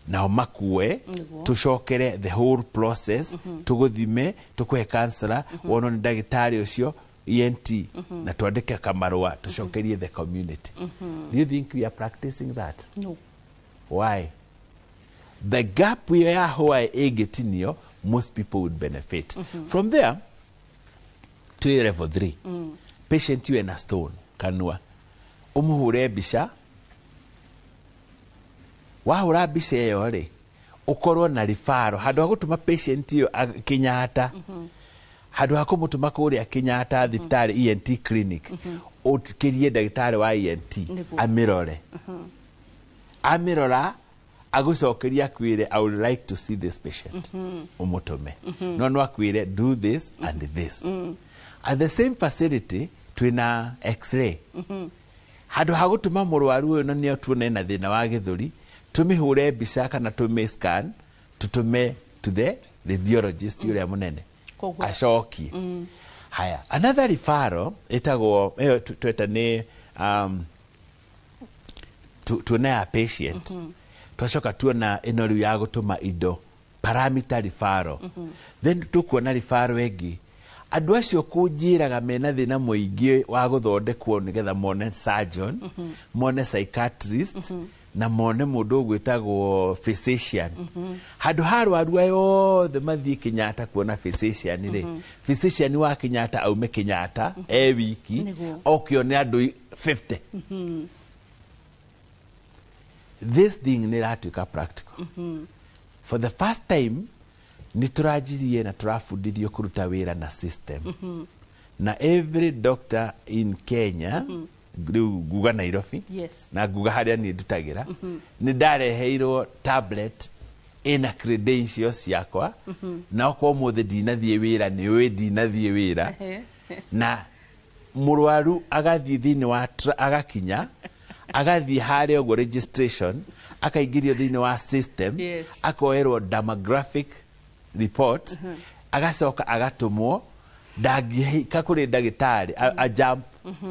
nao makue tucokere the whole process tũgũthime tũkũhe counselor wonwo nĩ ndagĩtarĩ ũcio ENT na twandĩke kamarũa tucokerie the community. Do you think we are practicing that? No. Why? The gap we are where ĩngĩtinio most people would benefit from there to level 3 patient you na stone kanua ũmũhũre mbica wahũra mbica ĩyo rĩ ũkorwo na referral handũ ha gũtũma patient ĩyo Kenyatta handũ ha kũmũtũma kũrĩa Kenyatta thibitarĩ ENT clinic ũkĩrie ndagĩtarĩ wa ENT amĩrore amĩrora agũcokeria akwĩre I would like to see this patient ũmũtũme no akwĩre do this and this at the same facility twĩna x-ray handũ ha gũtũma mũrwaru ũyũ na nĩo tuone na thĩna wa gĩthũri tumĩhũre mbica kana tũmĩ scan tũtũme to the radiologist ũrĩa mũnene acokie haya another referral ĩtagwo ĩyo tweta nĩ tuone ya patient twacoka tuona ĩno rĩu ya gũtũma indo parameter referral then tũkuona referral ĩngĩ andũ acio kũnjĩraga mena thĩna mũingĩ wa gũthondekwo nĩgetha mone surgeon mone psychiatrist na mone mũndũ ũgwĩtagwo physician handũ ha arwaru othe mathiĩ Kenyatta kuona physician rĩ physician wa Kenyatta aume Kenyatta wiki okĩone andũ 50 this thing nĩ ratuĩka practical for the first time nĩ tũranjirie na tũrabundithio kũruta wĩra na system na every doctor in Kenya rĩu nguga Nairobi na nguga harĩa niĩ ndutagĩra nĩ ndareheirwo tablet ena credentials yakwa na okorwo mothe ndinathie wira ni we ndinathie wira na murwaru agathie thini wa agakinya agathie hare ogwo registration akaingĩrio thini wa system akoerwo demographic report agacoka agatumwo ndangĩhika kũrĩ ndagĩtarĩ a jump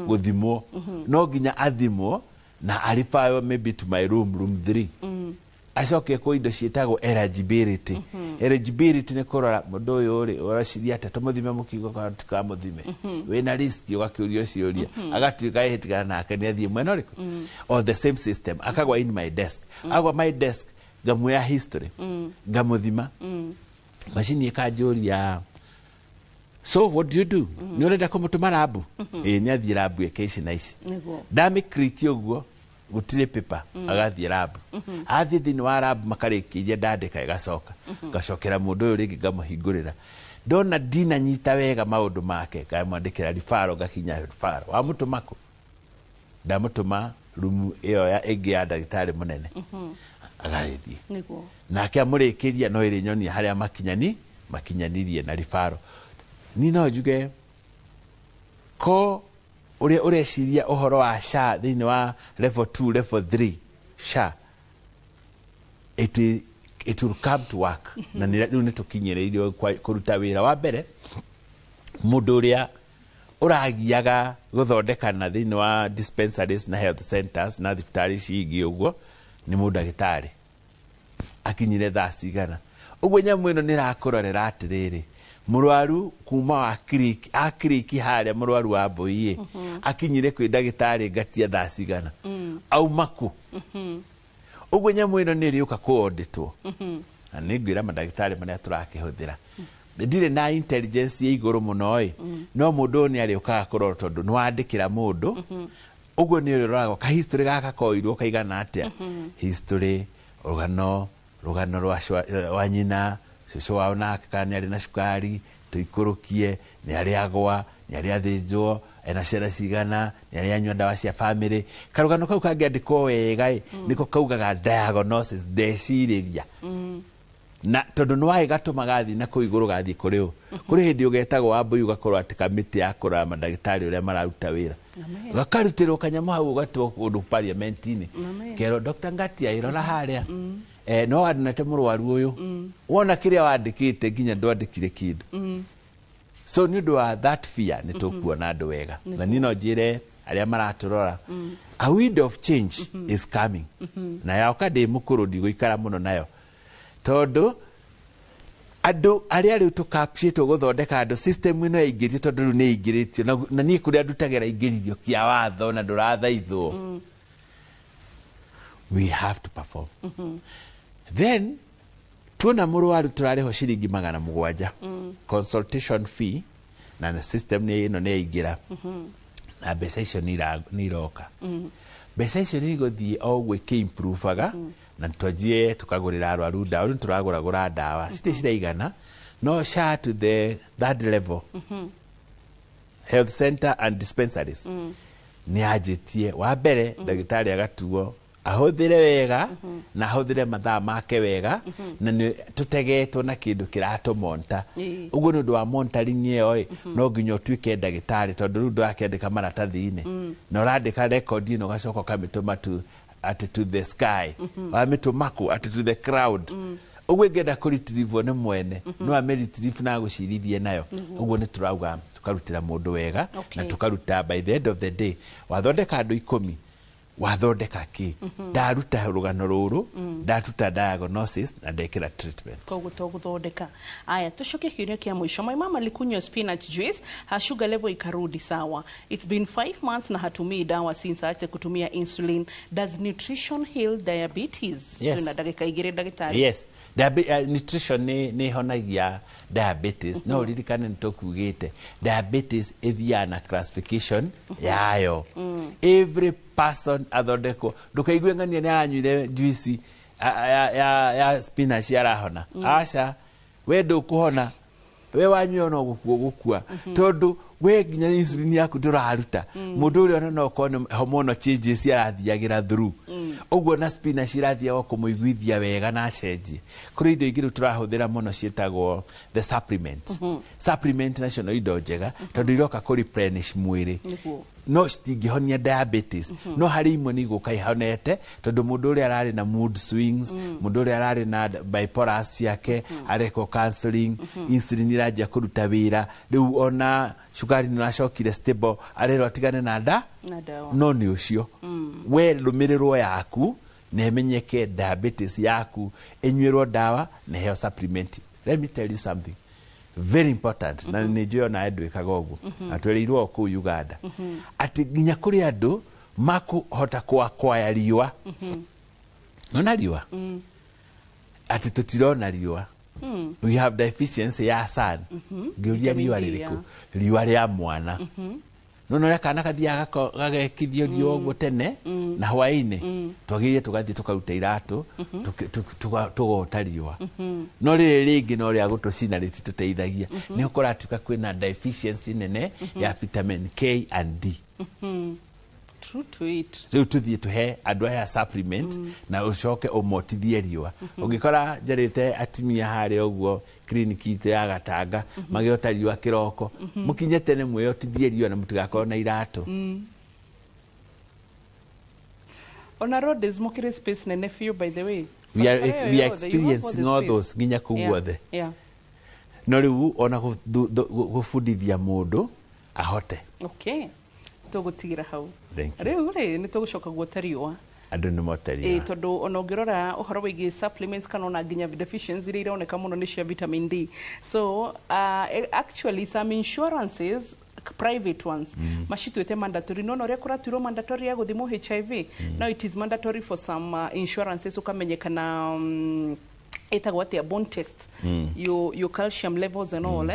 guthimwo no nginya athimwo na arifayo maybe to my room 3 acoke kwa indo cietagwo eligibility eligibility ni kurora mundu uyu ri uraciri ate tumuthime mukigo ka muthime wena risk ugakiurio ciuria agatuika ehitikana nake ni athie mwena riku or the same system akagwa in my desk agwa my desk ngamuya history ngamuthima machine ikajuria so what do you do ni urenda kumutuma labu ni athie labu ekeici na ici ndami create uguo gutire paper agathie labu athie thini wa labu makarikirie ndandika igacoka gacokera mundu uyu ringi ngamuhingurira ndona dina nyita wega maundu make ngamwandikira rifaro gakinya rifaro wa mutumako ndamutuma rumu iyo ya egi ya ndagitari munene agathie nake amurikiria no iri nyoni haria makinyanirie na rifaro ni no njuge ko ureciria uhoro wa SHA thini wa level 2 level 3 SHA it will come to work na ni tukinyereirio kuruta wira wa mbere mundu uria uragiaga guthondekana thini wa dispensaries na health centers na thibitarĩ ciingi uguo ni mundu ndagĩtarĩ akinyire thaa cigana uguo nyamu ĩno nĩ rakurorera atiriri murwaru kuma wa akiriki haria murwaru wa boiye akinyire kwi ndagĩtarĩ ngatia thaa cigana aumaku uguo nyamu ĩno nĩ riuka kuonditwo na nĩ ngwĩra mandagĩtarĩ maria turakĩhũthĩra ndire na intelligence ya iguru muno no mundu ni ariukaga kurora tondu nĩ wandĩkĩra mundu uguo nĩ ũroragwo ka history gaka koirwo kaigana atia history rugano rwa nyina cucu wao nake kana nĩ arĩ na cukari tuikurukie nĩ arĩ agwa nĩ arĩ athĩnjwo ena ciana cigana nĩ arĩ anyua ndawa cia family karugano kau kangĩandĩkwo wega nĩko kaugaga diagnosis ndecirĩria na tondu nĩ waĩ gatũmaga athi na kũu igũrũ gathi kũrĩ hĩndĩ ũgetagwo wambui ũgakorwo atĩ kamĩtĩ ya kũrora mandagĩtarĩ ũrĩa mararuta wĩra gakarutĩrwo kanyamũ hau ũgatwo kũndũ parliament-inĩ kerwo Dr. Ngatia irora harĩa no andĩnate mũrwaru ũyũ wona kĩrĩa wandĩkĩte nginya ndwandĩkire kĩndũ so nĩ ũndũ wa that fear nĩ tũkuona andũ wega na niĩ no njĩre arĩa maratũrora a wind of change is coming na yaoka ndĩ mũkũrũ ndigũikara mũno nayo tondu andu aria riu tukapcitwo guthondeka andu system ino yaingĩrio tondu riu nĩ ingĩrĩtio na niĩ kũrĩa ndutagĩra ingĩririo kĩa watho na ndũrathaithwo we have to perform then tuona mũrwaru tũrarĩho ciringi 700 consultation fee na system ino nĩ yaingĩra na mbeca icio nĩ iroka mbeca icio nĩ igũthiĩ o ũguo ikĩimprovaga na twanjie tukagurira arwaru ndawa riu turagura ndawa citi ciraigana no SHA to the third level health center and dispensaries ni ajitie wa mbere ndagĩtarĩ agatuo ahũthĩre wega na ahũthĩre mathaa make wega na tutegetwo na kĩndũ kĩratũmonta ũguo nĩ ũndũ wa monitoring ĩyo no nginya ũtuĩke ndagĩtarĩ tondu riu ndũrakĩandĩka maratathi-inĩ na ũrandĩka record ĩno ũgacoka ũkamĩtũma to the sky wamitũmaku to the crowd uguo ngenda kũritirivwo nĩ mwene no ameritirivu na gũcirithie nayo uguo nĩ turauga tukarutĩra mũndũ wega na tukaruta by the end of the day wathondeka andũ 10 wathondeka ki ndaruta rugano ruru ndatuta diagnosis na ndekira treatment koguo tũgũthondeka aya tucoke kiuria kia mwisho my mama alikunywa spinach juice her sugar level ikarudi sawa it's been 5 months na hatumii dawa since aache kutumia insulin does nutrition heal diabetes tuna dakika 2 daktari yes nutrition ni honagia diabetes no ririkane nitokugite diabetes ithiana classification yayo every person athondeko ndukaigue ngania ni aranyuire juice ya spinach yarahona aca we ndukuhona we wanyua no gukua tondu we nginya insulin yaku nduraruta mundu uri ona no kono hormonal changes yarathiagira through Uguo na spinach irathia o kumuiguithia wega na cenji. Kuri indo ingĩ turahuthira muno cietagwo the supplement. Supplement nacio no indo njega tondu iroka ku replenish mwiri. No citingĩhonia diabetes. No harĩ imwe nĩ igũka ihonete tondu mundu uria arari na mood swings, mundu uria arari na bipolar ciake, areko counseling, insulin iranjia kuruta wira, riu ona cukari nĩ uracokire stable, arero atigane na dawa. No nĩ ucio we rumirirwo yaku na emenyeke diabetes yaku enywerwo dawa na heo supplement. Let me tell you something very important. Na nĩ njũĩ ona andũ ĩkaga ũguo atwereirwo kũu Uganda atĩ nginya kũrĩ andũ makũhota kwaya riũa. Nona riũa atĩ tũtirona riũa. We have deficiency ya sun. Ngĩũria riũa rĩrĩkũ? Riũa rĩa mwana. Nona rĩa kana kathiaga gagekithio riũa ũguo tene na hwaĩ-inĩ twagĩrĩire tũgathiĩ tũkaruta iratũ tũgota riũa. No rĩrĩ rĩngĩ no rĩa gũtũcina rĩtitũteithagia. Nĩ ũkora tuka kwĩna deficiency nene ya vitamin K and D. True to it. Rĩu tũthiĩ tũhe andũ aya supplement na ũcoke ũmotithie riũa. Ũngĩkora njarĩte atumia harĩa ũguo kliniki itũ ya Gatanga magĩota riũa kĩroko, mũkinye tene mwĩyotithie riũa na mũtigakorwo na iratũ. On a road is mokire space nene few, by the way. We are experiencing all those nginya kũu guothe. No rĩu ona gũbundithia mũndũ ahote. Okay. Tũgũtigira hau. Rĩu nĩ tũgũcoka guota riũa. Andũ nĩ motaria. Tondũ ona ũngĩrora ũhoro wĩgiĩ supplements kana ona nginya deficiencies iria ironeka mũno nĩ cia vitamin D. So actually some insurances private ones macituĩte mandatory. No ũrĩa kũratuirwo mandatory ya gũthimwo HIV, now it is mandatory for some insurances ũkamenyekana etagwo atia bone test, your calcium levels and all.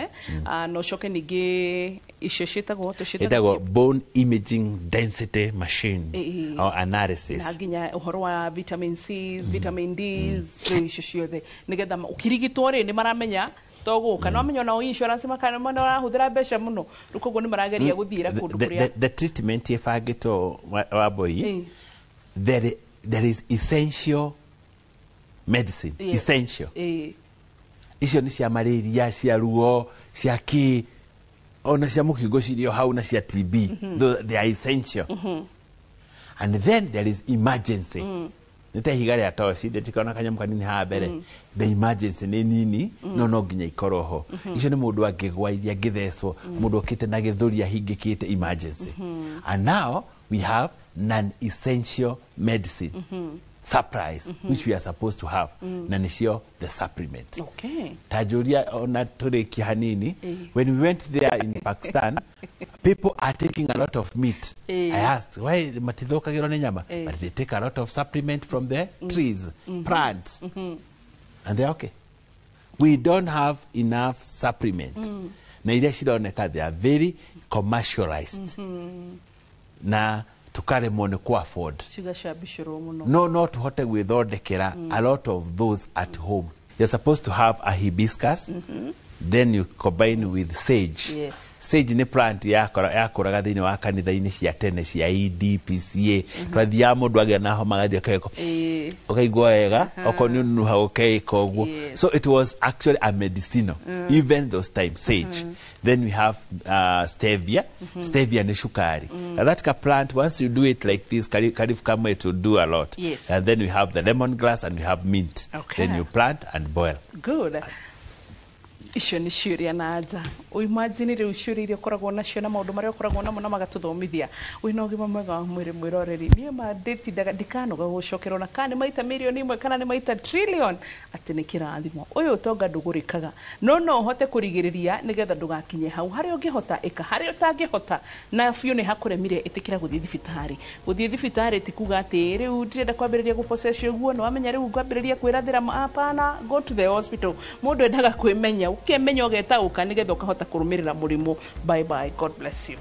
No coke ningĩ icio ciĩtagwo bone imaging density machine or analysis, na nginya ũhoro wa vitamin C's, vitamin D's, icio ciothe nigetha ũkirigitwo rĩ nĩ maramenya toguka no amenyo na insurance makana mũno arahũthĩra mbeca mũno rũkũguo nĩ marageria gũthiĩra kũndũ kũrĩa the treatment ifangĩtwo wa boy there is essential medicine. Essential. Icio nĩ cia malaria, cia ruo, cia ki, ona cia mũkingo cirio hau na cia TB. They are essential. And then there is emergency. Nĩta ihiga rĩa toci ndĩtikona kanyamũ kanini haha mbere. The emergency nĩ nini no nginya ikorwo ho. Icio nĩ mũndũ angĩgwa iria angĩthecwo, mũndũ okĩte na gĩthũri ahingĩkĩte emergency. And now we have non-essential medicine. Supplies which we are supposed to have. Na nicio the supplement. Okay. Tajuria ona tureki hanini. When we went there in Pakistan, people are taking a lot of meat. I asked, why matithoka gero ne nyama? But they take a lot of supplement from the trees, plants. And they're okay. We don't have enough supplement. Na iria cironeka they are very commercialized. Na tukaremwo nĩ ku afford. No tuhote gwĩthondekera a lot of those at home. You're supposed to have a hibiscus, then you combine with sage. Yes. Sage ni plant yakũraga thĩinĩ wa kanitha-inĩ cia tene cia EDPCA. Twathiaga mũndũ agĩa na homa gathĩ akaiko ũkaigua wega okorwo nĩ ũnunuha ũkeika ũguo. So it was actually a medicinal even those times, sage. Then we have stevia. Stevia ni shukari. That plant, once you do it like this, karifu kama it will do a lot. And then we have the lemongrass and we have mint. Then you plant and boil. Good. Icio nĩ ciũria na nja. Imagine rĩu ciũria iria ũkoragwo nacio na maũndũ marĩa ũkoragwo namo na magatũthomithia. Wĩna ũgima mwega wa mwĩrĩ mwĩroreri. Niĩ mandĩtindaga ndikanoga gũcokerwo na kana nĩ maita mirioni ĩmwe kana nĩ maita trillion atĩ nĩ kĩrathimo. Ũyũ ũtonga ndũgũrĩkaga. No ũhote kũrigĩrĩria nĩgetha ndũgakinye hau. Harĩa ũngĩhota ĩka, harĩa ũtangĩhota na biũ nĩ hakũremire ĩtĩkĩra gũthiĩ thibitarĩ. Gũthiĩ thibitarĩ ti kuga atĩ rĩu ndirenda kwambĩrĩria gũpocecio guo no wamenya rĩu kwambĩrĩria kwĩrathĩra hapana, go to the hospital. Mũndũ endaga kwĩmenya, ũkĩmenya ũgetaũka nĩgetha ũkahota kũrũmĩrĩra mũrimũ. Bye bye. God bless you.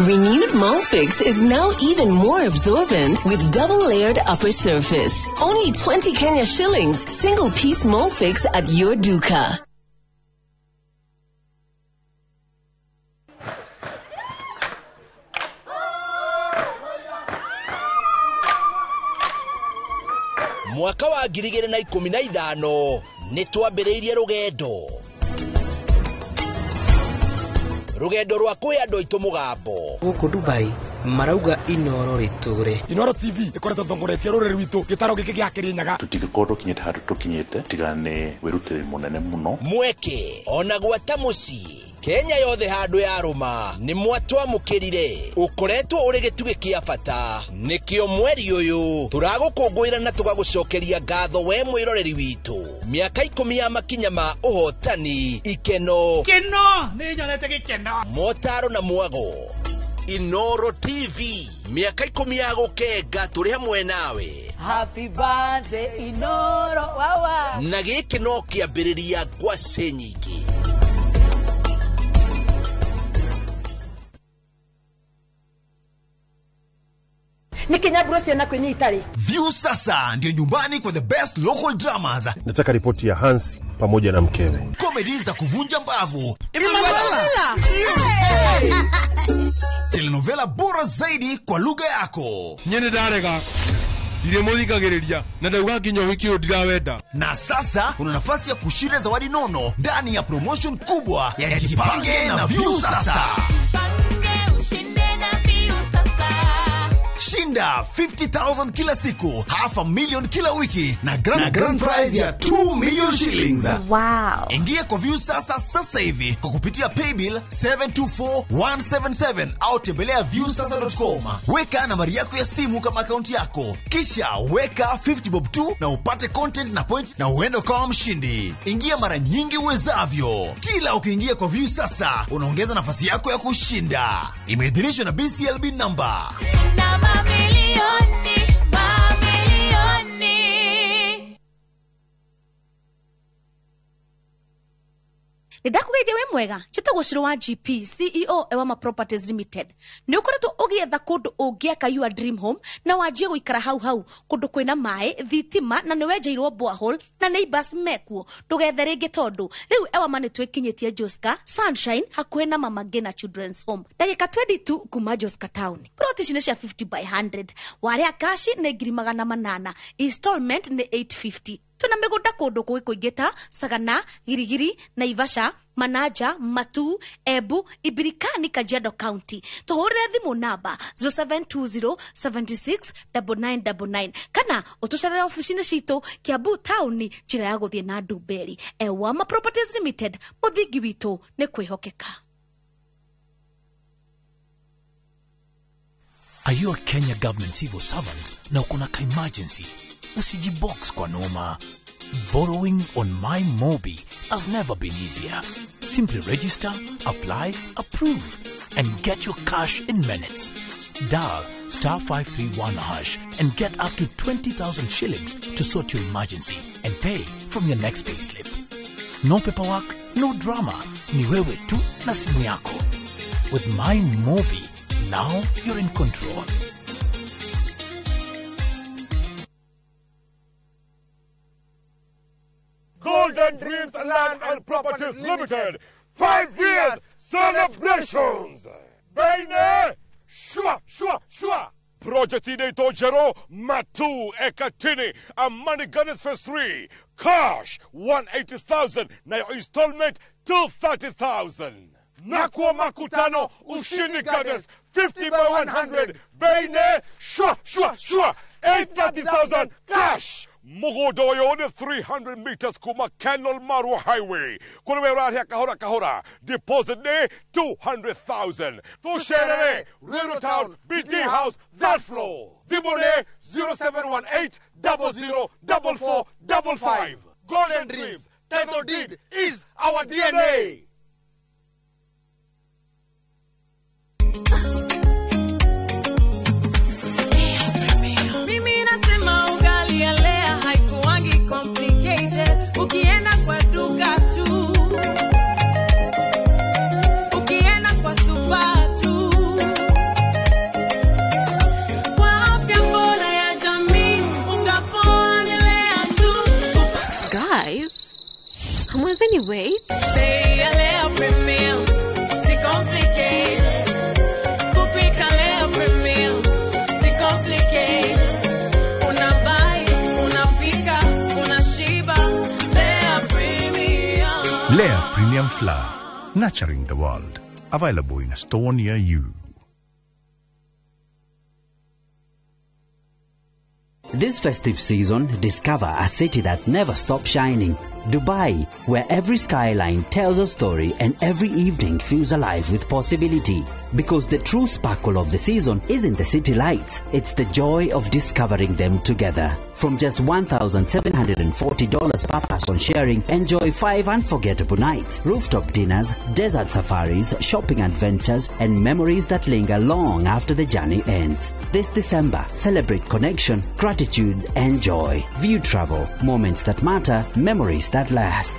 Renewed Molfix is now even more absorbent with double-layered upper surface. Only 20 Kenya shillings, single-piece Molfix at your duka. Mwaka wa 2015 nitwambiriirie rugendo rwa kwiyandå aitå må gambo guku Dubai marauga Inoro riture. Inoro TV ikoretwo thongoretie ruriri rwitu gitaro giki gia Kirinyaga. Tutigikorwo kinyete handu tukinyete tigane wirutire munene muno mweke ona gwata muci Kenya yothe handu ya ruma ni mwatwamukirire ukoretwo uri gituge kia bata nikio mweri uyu turagukungwira na tugagucokeria ngatho we mwiroreri witu miaka 10 ya makinya ma uhotani ikeno ni nyonete gikeno motaro na mwago. Inoro TV miaka 10 ya gukenga turi hamwe nawe. Happy birthday Inoro wawa na giki no kiambiriria ngwaci nyingi. View sasa ndio nyumbani kwa the best local dramas. Nataka ripoti ya Hansi pamoja na mkewe. Comedy za kuvunja mbavu. Telenovela bora zaidi kwa lugha yako. Nyene darega. Ile muthikagiriria na ndauga nginya wiki ndirawenda. Na sasa una nafasi ya kushinda zawadi nono ndani ya promotion kubwa ya Jipange na View sasa. Shinda 50,000 kila siku, $500,000 kila wiki na grand prize ya 2 million shillings. Wow. Ingia kwa View sasa hivi kwa kupitia paybill 724177 au tembelea viewsasa.com. Weka nambari yako ya simu kama akaunti yako, kisha weka 50 bob tu na upate content na point na uende kama mshindi. Ingia mara nyingi uwezavyo. Kila ukiingia kwa View sasa unaongeza nafasi yako ya kushinda. Imeidhinishwa na BCLB number. Nidakugeithia we mwega chitagwo Shiro wa GP CEO Ewama Properties Limited. Ni ukoretwo ugietha kundu ungiaka your dream home na wajie guikara hau kundu kwina mai thitima na niwenjeirwo borehole na neighbors mekuo tugethe ringi tondu riu Ewama ni twekinyitie Joska Sunshine hakuhe na Mama Ngina Children's Home ndagika 22 kuma Joska Town. Plot ici ni cia 50 by 100 waria cash ni 800 installment ni 850. Tuna migunda kundu kuingita Sagana, Girigiri, Naivasha, Manaja, Matu, Ebu, Ibirikani, Kajiado County. Tuhurire thimu namba 0720769999 kana utucarire ofisini citu Kiambu Town njira ya guthie na Ndumberi. Ewama Properties Limited, muthingi witu ni kwihokeka. Are you a Kenya government civil servant na ukona ka emergency? Usijibox kwa noma. Borrowing on MyMobi has never been easier. Simply register, apply, approve, and get your cash in minutes. Dial *531# and get up to 20,000 shillings to sort your emergency and pay from your next payslip. No paperwork, no drama. Ni wewe tu na simu yako. With MyMobi, now you're in control. Golden Dreams Land and Properties Limited, 5 years celebrations. Baine, shua. Project Ineto Jero, Matu, Ekatini, and Money Gunners Phase 3. Cash, 180,000. Now installment, 230,000. Nakwa Makutano, Ushini Gunners, 50 by 100. Baine, shua. 830,000 cash. Mogodoyo 300 meters kuma Canal Marwa Highway. Kuna around here kahora. Deposit ne 200,000. To share Railroad Town, BD House, that floor. Vibone 0718 004455. Golden Dreams. Title deed is our DNA. Complicated, ukienda kwa duka tu, ukienda kwa supa tu, wait. Pay a Lea Premium, c'est complicated. Kupika Lea Premium, c'est complicated. Una buy, una pika, una shiba. Lea Premium. Lea Premium Flour, nurturing the world. Available in a store near you. This festive season, discover a city that never stops shining. Dubai, where every skyline tells a story and every evening feels alive with possibility. Because the true sparkle of the season isn't the city lights, it's the joy of discovering them together. From just $1,740 per person sharing, enjoy 5 unforgettable nights, rooftop dinners, desert safaris, shopping adventures, and memories that linger long after the journey ends. This December, celebrate connection, gratitude, and joy. View Travel, moments that matter, memories that last.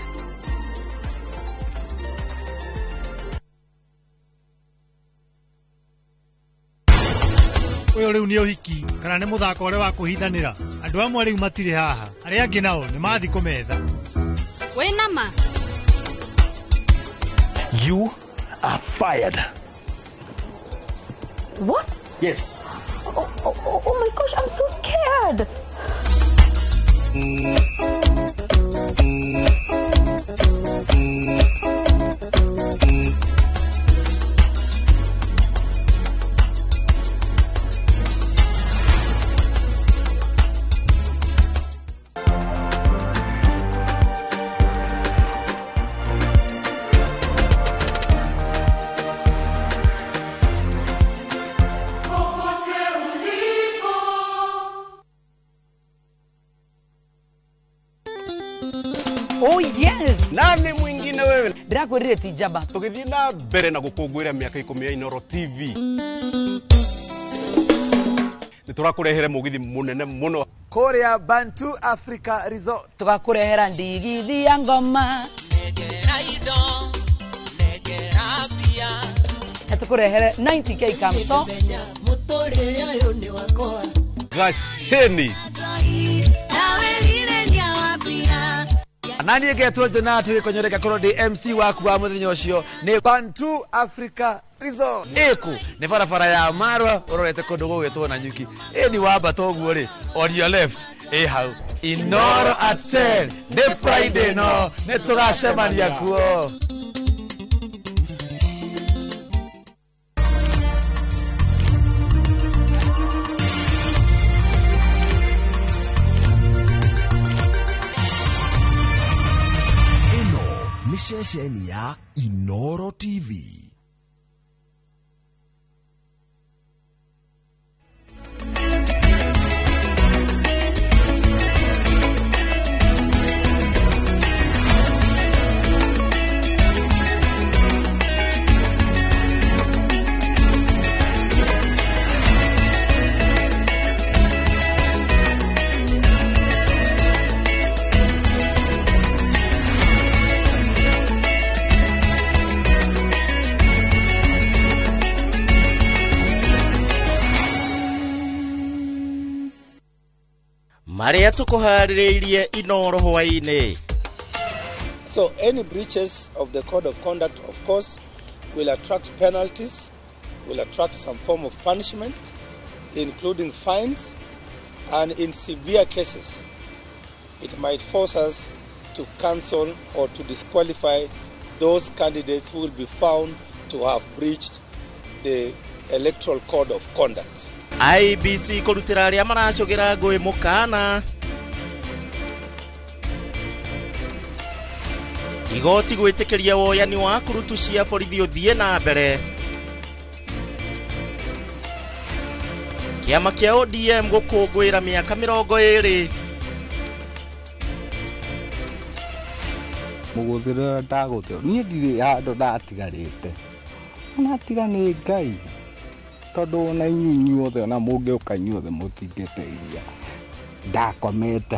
Uyu riu ni uhiki kana ni muthako uri wa kuhithanira andu amwe riu matire haha aria angi nao ni mathi kumetha we nama You are fired. What? Yes. Oh my gosh, I'm so scared. Oh yes. Nani mwingine wewe? Ndirakwirire ti njamba. Tugithii na mbere na gukungwira miaka 10 ya Inoro TV. Niturakurehere mugithi munene muno. Korea Bantu Africa Resort. Tugakurehera ndigithi ya ngoma. Tukurehere 90k kamso. Gasheni. Nani egetwo Jonathan wikonyoreka koro ndi MC waku wa muthenya ucio ni Bantu Africa Resort. Eku ni barabara ya Marwa urorete kundu gugitwo na nyuki. Ni wamba toguo ri on your left. Hau Inoro at 10 ni Friday no ni tugacemania kuo. Shesheni ya Inoro TV. Maria tukuhaririirie Inoro hwaini. So any breaches of the code of conduct, of course, will attract penalties, will attract some form of punishment, including fines, and in severe cases, it might force us to cancel or to disqualify those candidates who will be found to have breached the electoral code of conduct. IBC kurutira aria maracogira ngui mukana. Igoti gwitikiria woyani wa kurutu cia borithi uthie na mbere. Kiama kia ODM gukungwira miaka 20. Muguthira ndaguteo nie ndiri handu ndatigarite ona tigani Ngai tondu na inyuĩ othe na mũngĩũka inyuothe mũtingĩteithia ndakomete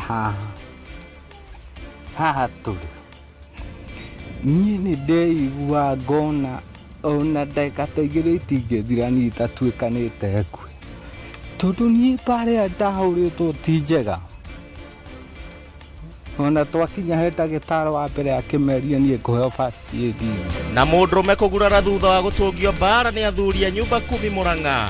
haha tũrĩ niĩ nĩ ndeigua ngona ona ndagĩka ta igĩrĩ itingĩthira niĩ itatuĩkanĩte ngui tondũ niĩ mbarĩa ndahũrĩtwo ti njega ona twakinya heta gitaro wa mbere akimeria nie kuheo first aid na mundrume kugurara thutha wa gutungio bara ni athuri a nyumba 10 Murang'a.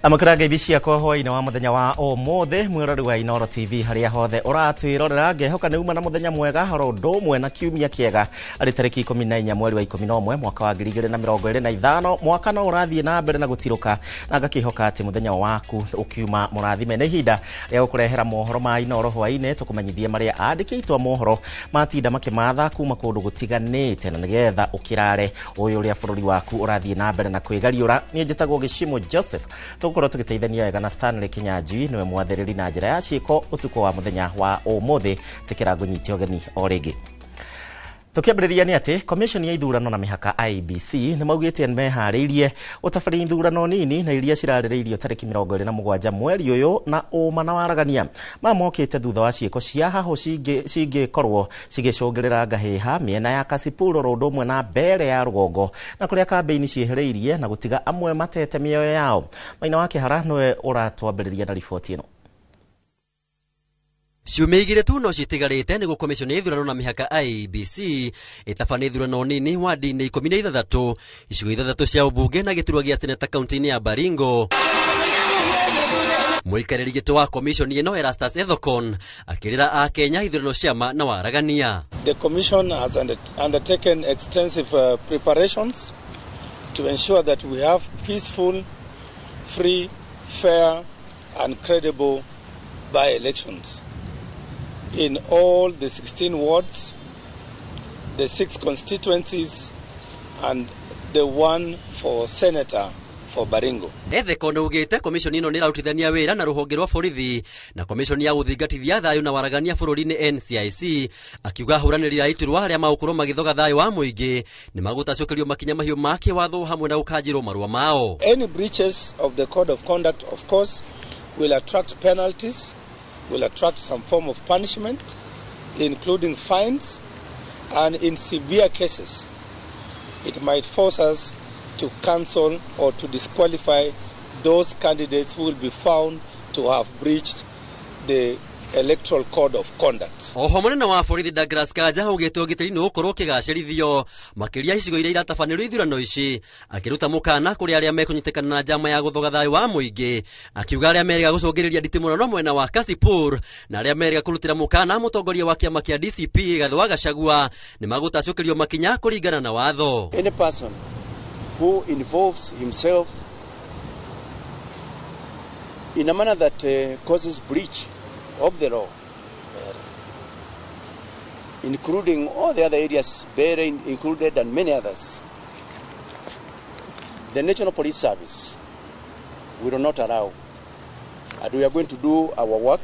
Amakira ngeithia ciakwa hwainĩ wa muthenya wa ũmũthĩ mwĩrori wa Inooro TV harĩa hothe ũratwĩrorera ngehoka nĩ uma na muthenya mwega haro ũndũ ũmwe na kiumia kĩega arĩ tarĩki 14 mweri wa 11 mwaka wa 2025 mwaka no ũrathiĩ na mbere na gũtirũka na ngakĩhoka atĩ muthenya waku ũkiuma mũrathime nĩ ihinda rĩa gũkũrehera mohoro ma Inooro hwainĩ tũkũmenyithie marĩa andĩkĩtwo a mohoro matinda makĩmatha kuma kũndũ gũtiganĩte na nĩgetha ũkĩrare ũyũ ũrĩa bũrũri waku ũrathiĩ na mbere na kwĩgariũra. Niĩ njĩtagwo Gĩcimo Joseph tũgũkorwo tũgĩteithania wega na Stanley Kinyanjui niwe mwathĩrĩri na njĩra ya ciĩko ũtukũ wa muthenya wa ũmũthĩ tĩkĩra ngũnyitia ũgeni o rĩngĩ. Tukiambĩrĩria nĩ atĩ commission ya ithurano na mĩhaka IEBC nĩ maugĩte meharĩirie ũtabari ithurano nini na iria cirarĩrĩirio tarĩki 27 mweri ũyũ na ũma na waragania mamokĩte thutha wa ciĩko cia haho cingĩkorwo cigĩcũngĩrĩra ngahĩha mĩena ya Kasipul ũndũ ũmwe na mbere ya rũgongo na kũrĩa kambĩini ciĩhĩrĩirie na gũtiga amwe matete mĩoyo yao. Maina wa Kĩhara nĩwe ũratwambĩrĩria na riboti ĩno. Ciumia igĩrĩ tu no citigarĩte nĩguo commission ya ithurano na mĩhaka IEBC ĩtabane ithurano nini wadi-inĩ 16 icigo 3 cia ũmbunge na gĩturwa gĩa seneta kaunti-inĩ ya Baringo. Mũikarĩri gĩtĩ wa commission ĩno Erastus Ethekon akĩrĩra a Kenya ithurano ciama na waragania. The commission has undertaken extensive preparations to ensure that we have peaceful, free, fair and credible by-elections in all the 16 wards, the 6 constituencies and the one for senator for Baringo. Ethekon ugĩte commission ĩno nĩ ĩrarutithania wĩra na rũhonge rwa borithi na commission ya gũthingatithia thayũ na waragania bũrũri-inĩ NCIC akiuga ahũranĩri a iturwa arĩa magũkorwo magĩthoga thayũ wa mũingĩ nĩ magũtacũkĩrio makinya mahiũ ma kĩwatho hamwe na gũkanjĩrwo marũa mao. Any breaches of the code of conduct of course will attract penalties, will attract some form of punishment, including fines, and in severe cases, it might force us to cancel or to disqualify those candidates who will be found to have breached the electoral code of conduct. Oho munene wa borithi Douglas Kanja ugĩte ũgitĩri nĩ ũkorwo kĩgacĩrithio makĩria icigo iria iratabanĩrwo ithurano ici akĩruta mũkana kũrĩ arĩa mekũnyitĩkana na njama ya gũthoga thayũ wa mũingĩ akiuga arĩa meriga gũcũngĩrĩria nditimũrano mwena wa Kasipul na arĩa meriga kũrutĩra mũkana mũtongoria wa kĩama kĩa DCP Rigathĩ wa Gachagua nĩ magũtacũkĩrio makinya kũringana na watho. Any person who involves himself in a manner that causes breach of the law, including all the other areas, Bahrain included and many others, the National Police Service will not allow, and we are going to do our work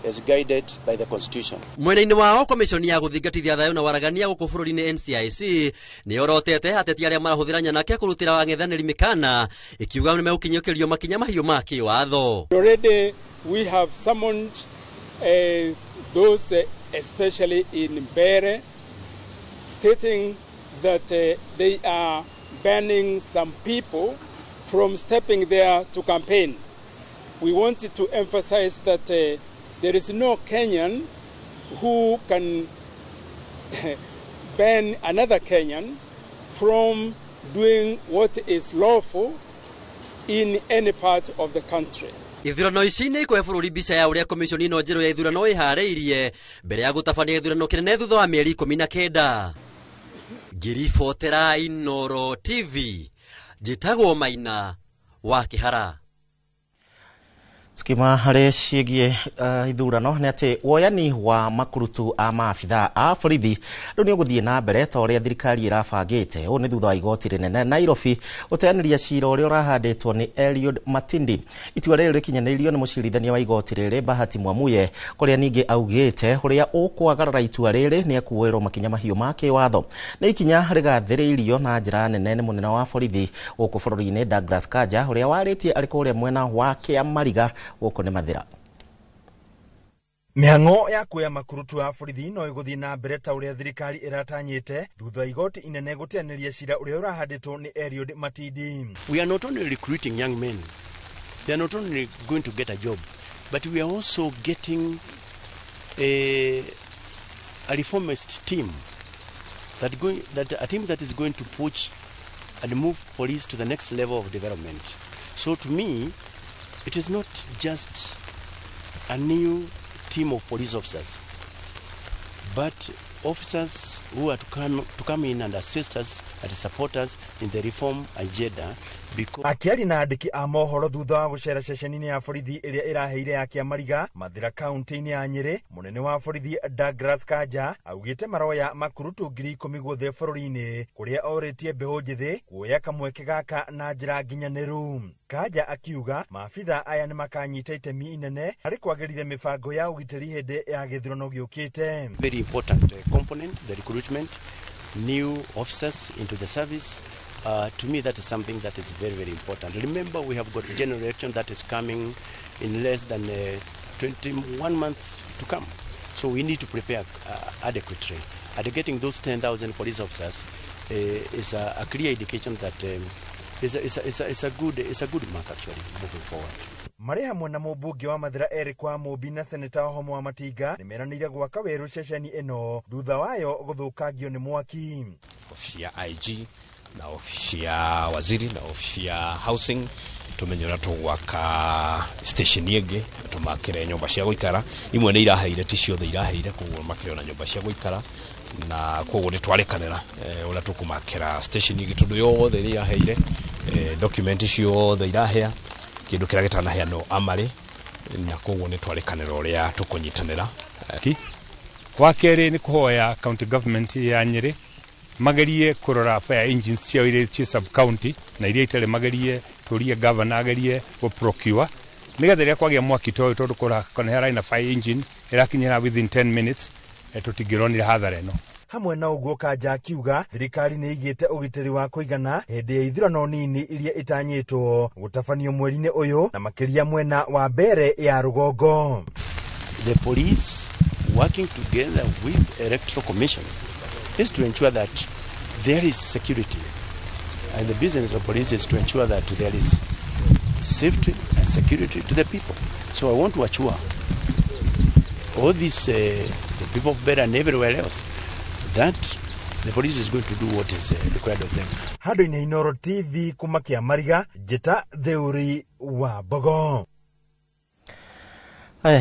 as guided by the Constitution. Mwena-inĩ wao komishoni ya gũthingatithia thayũ na waragania gũkũ bũrũri-inĩ NCIC nĩ orotete ateti arĩa marahũthĩra nyanake kũrutĩra ang'ethanĩri mĩkana ikiuga nĩ megũkinyũkĩrio makinya mahiũ ma kĩwatho. Already we have summoned those especially in Bere stating that they are banning some people from stepping there to campaign. We wanted to emphasize that there is no Kenyan who can ban another Kenyan from doing what is lawful in any part of the country. Ithurano ici nĩ ikũhe bũrũri mbica ya ũrĩa komishoni ĩno njerũ ya ithurano ĩharĩirie mbere ya gũtabania ithurano kĩnene thutha wa mĩeri 19. Ngiribotera Inooro TV, njĩtagwo Maina wa Kĩhara. Skima hare ciĩgiĩ ithurano nĩ atĩ woyani wa makurutu a maabitha a borithi rĩu nĩ ũgũthiĩ na mbere ta ũrĩa thirikari ĩrabangĩte. Ũũ nĩ thutha wa igoti rĩnene Nairobi gũteanĩria cira ũrĩa ũrahandĩtwo nĩ Eliud Matindi. Itua rĩrĩ rĩkinyanĩirio nĩ mũcirithania wa igoti rĩrĩ Bahati Mwamuye, kũrĩa ningĩ augĩte ũrĩa ũkwagarara itua rĩrĩ nĩ ekuoerwo makinya mahiũ ma kĩwatho. Nĩ ikinya rĩgathĩrĩirio na njĩra nene nĩ mũnene wa borithi gũkũ bũrũri-inĩ Douglas Kanja, ũrĩa warĩtie arĩ kũrĩa mwena wa Kĩamariga gũkũ nĩ Mathira. Mĩhang'o ya kuoya makurutu a borithi no ĩgũthiĩ na mbere ta ũrĩa thirikari ĩratanyĩte thutha igoti inene gũteanĩria cira ũrĩa ũrahandĩtwo nĩ Eliud Matindi. We are not only recruiting young men, they are not only going to get a job, but we are also getting a reformist team a team that is going to push and move police to the next level of development. So to me, it is not just a new team of police officers, but officers who are to come in and assist us and support us in the reform agenda. Akiari na andiki a mohoro thutha wa gũcera ceceni-inĩ ya borithi ĩrĩa ĩraheire ya Kĩamariga Mathira kaunti-inĩ ya Nyĩrĩ, mũnene wa borithi Douglas Kanja augĩte maroya makurutu 10,000 guothe bũrũri-inĩ, kũrĩa orĩtie mbeũ njĩthĩ kuoya kamweke gaka na njĩra nginyanĩru. Kanja akiuga maabitha aya nĩ makanyita itemi inene harĩ kwagĩrithia mĩbango ya ũgitĩri hĩndĩ ya gĩthurano gĩũkĩte. Very important component, the recruitment, new officers into the service. To me, that is something that is very, very important. Remember, we have got a general election that is coming in less than 21 months to come. So we need to prepare adequately. And getting those 10,000 police officers is a clear indication that it's a good mark actually moving forward. Marĩ hamwe na mũmbunge wa Mathira Eric Wamũmbi na seneta Homo wa Matinga nĩmeranĩire gwaka werũ ceceni ĩno thutha wayo gũthũkangio nĩ mwaki. Ofisi ya IG na ofisi ya waziri na ofisi ya housing tumenyora tugwaka station ĩngĩ tumakire nyumba cia gũikara imwe nĩ iraheire ti ciothe iraheire koguo makire na nyumba cia gũikara na koguo nĩ twarekanĩra ũrĩa tũkũmakĩra station ĩngĩ tondũ yothe nĩ iraheire document ciothe irahea kĩndũ kĩrĩa gĩtanaheanwo amarĩ na koguo nĩ twarekanĩra ũrĩa tũkũnyitanĩra. Wa kerĩ nĩ kũhoya county government ya Nyĩrĩ magerie kurora fire engines cia iria ci sub county na iria itarĩ magerie turie governor agerie go procure nigetha rĩa kwagĩa mwaki tondu kũra na fire engine irakinyira within 10 minutes tutingĩronire hathara ĩno. Hamwe na ũguo Kanja akiuga thirikari nĩ igĩte ũgitĩri wa kũigana hĩndĩ ya ithurano nini iria itanyĩtwo gũtabanio mweri-inĩ ũyũ na makĩria mwena wa mbere ya rũgongo. The police working together with Electoral Commission is to ensure that there is security, and the business of police is to ensure that there is safety and security to the people. So I want to assure all these the people of Beira and everywhere else that the police is going to do what is required of them. Handũ-inĩ Inooro TV kuma Kĩamariga, Njĩta Theuri wa Bogo.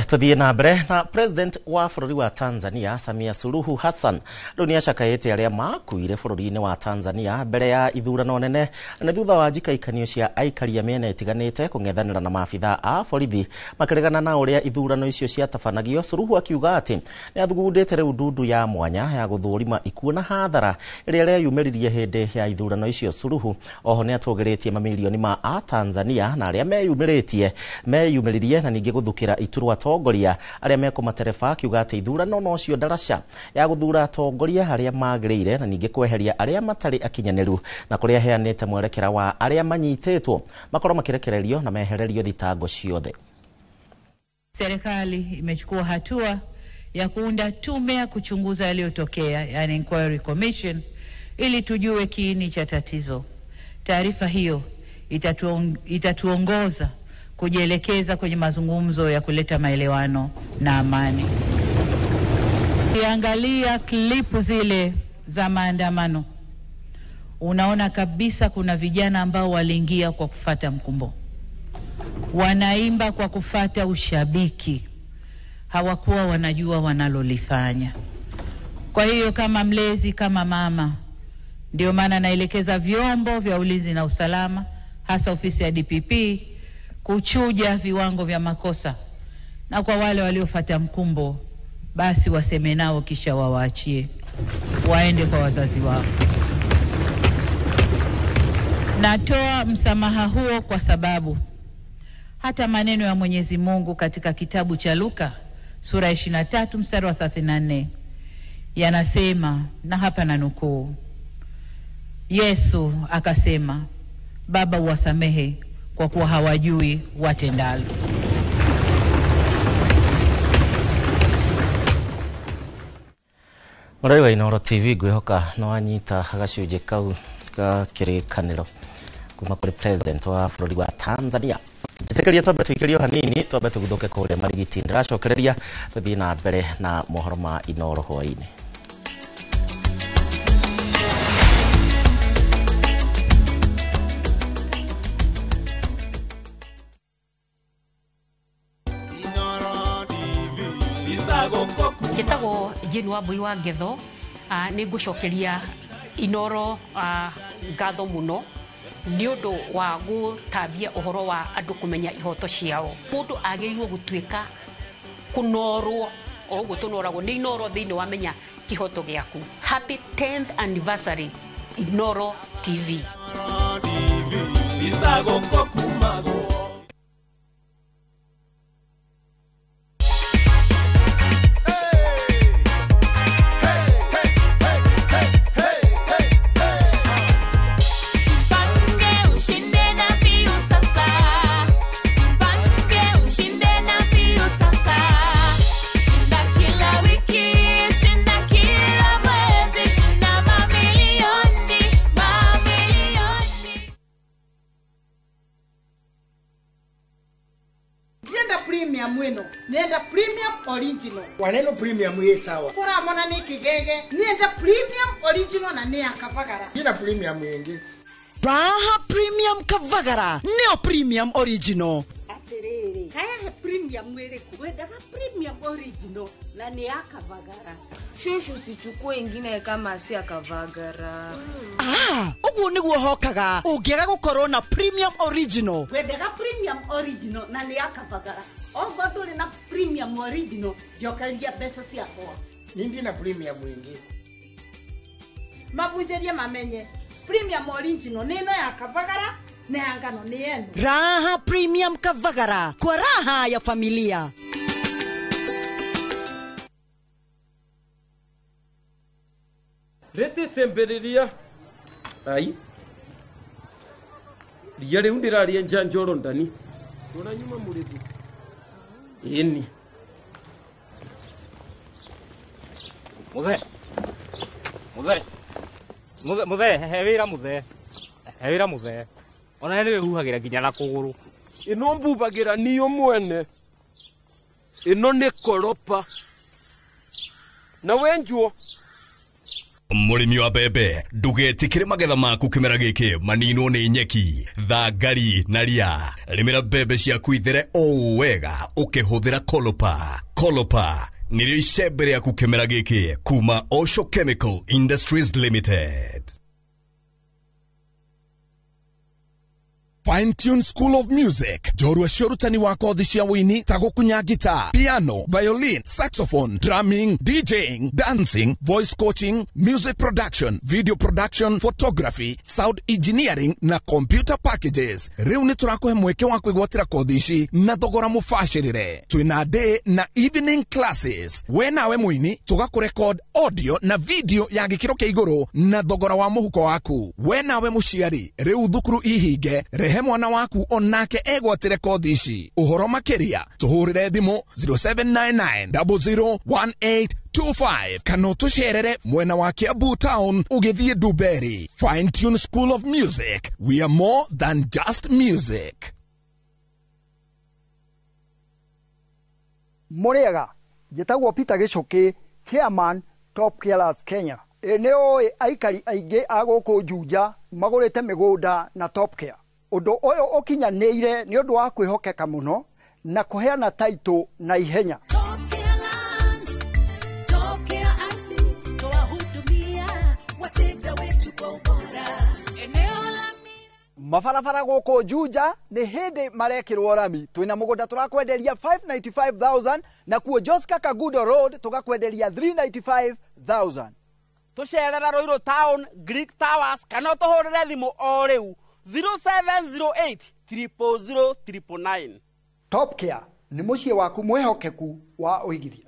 Tuthiĩ na mbere na president wa bũrũri wa Tanzania Samia Suluhu Hassan rĩu nĩ acakaĩte arĩa makuire bũrũri-inĩ wa Tanzania mbere ya ithurano nene na thutha wa njikaikanio cia aikaria mĩena ĩtiganĩte kũng'ethanĩra na maabitha a borithi makĩregana na ũrĩa ithurano icio ciatabanagio. Suluhu akiuga atĩ nĩ athugundĩte rĩu ndundu ya mwanya ya gũthũrima ikuũ na hathara ĩrĩa reyumĩririe hĩndĩ ya ithurano icio. Suluhu oho nĩ atũgĩrĩtie mamilioni ma a Tanzania na arĩa meyumĩririe na ningĩ gũthukĩra iturwa atongoria arĩa mekũmatereba, akiuga atĩ ithurano nocio ndaraca ya gũthura atongoria arĩa magĩrĩire na ningĩ kweheria arĩa matarĩ akinyanĩru na kũrĩa heanĩte mwerekera wa arĩa manyitĩtwo makorwo makirekererio na mehererio thitango ciothe. Serikali imechukua hatua ya kuunda tume ya kuchunguza yaliyotokea, yani inquiry commission, ili tujue kiini cha tatizo. Taarifa hiyo itatuongoza kujielekeza kwenye mazungumzo ya kuleta maelewano na amani. Ukiangalia klipu zile za maandamano, unaona kabisa kuna vijana ambao waliingia kwa kufata mkumbo, wanaimba kwa kufata ushabiki, hawakuwa wanajua wanalolifanya. Kwa hiyo kama mlezi, kama mama, ndio maana naelekeza vyombo vya ulinzi na usalama, hasa ofisi ya DPP, kuchuja viwango vya makosa, na kwa wale waliofuata mkumbo basi waseme nao kisha wawaachie waende kwa wazazi wao. Natoa msamaha huo kwa sababu hata maneno ya Mwenyezi Mungu katika kitabu cha Luka sura 23 mstari wa 34 yanasema, na hapa nanukuu, Yesu akasema, Baba uwasamehe kwa kuwa hawajui watendalo. Mũrari wa Inooro TV ngwĩhoka no wanyita gacunjĩ kau ga kĩrĩkanĩro kuma kũrĩ president wa bũrũri wa Tanzania. Njĩtĩkĩria twambe tũikĩrio hanini, twambe tũguthũke kũrĩa marigiti. Ndĩracokereria tũthiĩ na mbere na mohoro ma Inooro hwaĩ-inĩ. Njĩtagwo Jane Wambui wa Ngetho. Nĩ ngũcokeria Inooro ngatho mũno nĩ ũndũ wa gũtambia ũhoro wa andũ kũmenya ihoto ciao. Mũndũ agĩrĩirwo gũtuĩka kũnorwo o ũguo tũnoragwo nĩ Inooro thĩinĩ wa menya kĩhoto gĩaku. Happy 10th anniversary Inooro TV. Nienda premium original. Waneno premium ye sawa. Kura mona ni kigege. Nienda premium original na ni akavagara. Ina premium yengi. Raha premium kavagara. Neo premium original. Aterere. Kaya he premium mwere kuweda premium original na ni akavagara. Shushu sichukue ingine kama si akavagara. Ugu niguo hokaga. Ugiaga gukorwo na premium original. Weda premium original na ni akavagara. Ogodole na premium original jokalia pesa siako. Nindi na premium wingi. Mabunjeria mamenye. Premium original neno ya kavagara na hangano ni yenu. Raha premium kavagara kwa raha ya familia. Rete semberiria. Ai. Riyare undiraria njanjoro ndani. Tuna nyuma muredu. Ini. Muthe, hewira muthe. Ona niwe huhagira nginya na kuguru. Ino mbubagira niyo mwene. Ino ni koropa. Na wenjuo. Mũrĩmi wa mbembe ndũgetikĩre magetha maku kĩmera gĩkĩ maninwo nĩ nyeki, thangari na ria. Rĩmĩra mbembe ciaku ithere o wega ũkĩhũthĩra Colopa. Colopa nĩrĩo icembe rĩaku kĩmera gĩkĩ kuma Osho Chemical Industries Limited. Fine Tune School of Music. Jorua shorutani wa kothi cia wini ta gukunya guitar, piano, violin, saxophone, drumming, DJing, dancing, voice coaching, music production, video production, photography, sound engineering na computer packages. Riu ni turakuhe mweke wa kwigwatira kothi ici na thogora mubashirire. Twina day na evening classes. We nawe mwini tugakurecord audio na video ya gikiro kia iguru na thogora wa muhuko waku. We nawe muciari riu thukuru ihinge mwana waku onake egwatire kothi ici. Uhoro makiria tuhurire thimu 0799001825 kana tucerere mwena wa Kiambu Town ugithie Duberi. Fine Tune School of Music, we are more than just music. Muriega njitagwo Peter Gicuki, chairman Top Carers Kenya. Eneo aikari aingĩ a gũkũ Juja magũrĩte mĩgũnda na Top Care. Ũndũ ũyũ ũkinyanĩire nĩ ũndũ wa kwĩhokeka mũno na kũheana taitũ na ihenya. mabarabara gũkũ Juja nĩ hĩndĩ marekĩrwo rami. Twĩna mũgũnda tũrakwenderia 595,000 na kuo Joska Kagudo Road tũgakwenderia 395,000. Tũcerera Ruiru Town, Greek Towers, kana tũhũrĩre thimũ o rĩu 0708 000 999. Top Care nĩ mũciĩ waku mwehokeku wa ũigithia.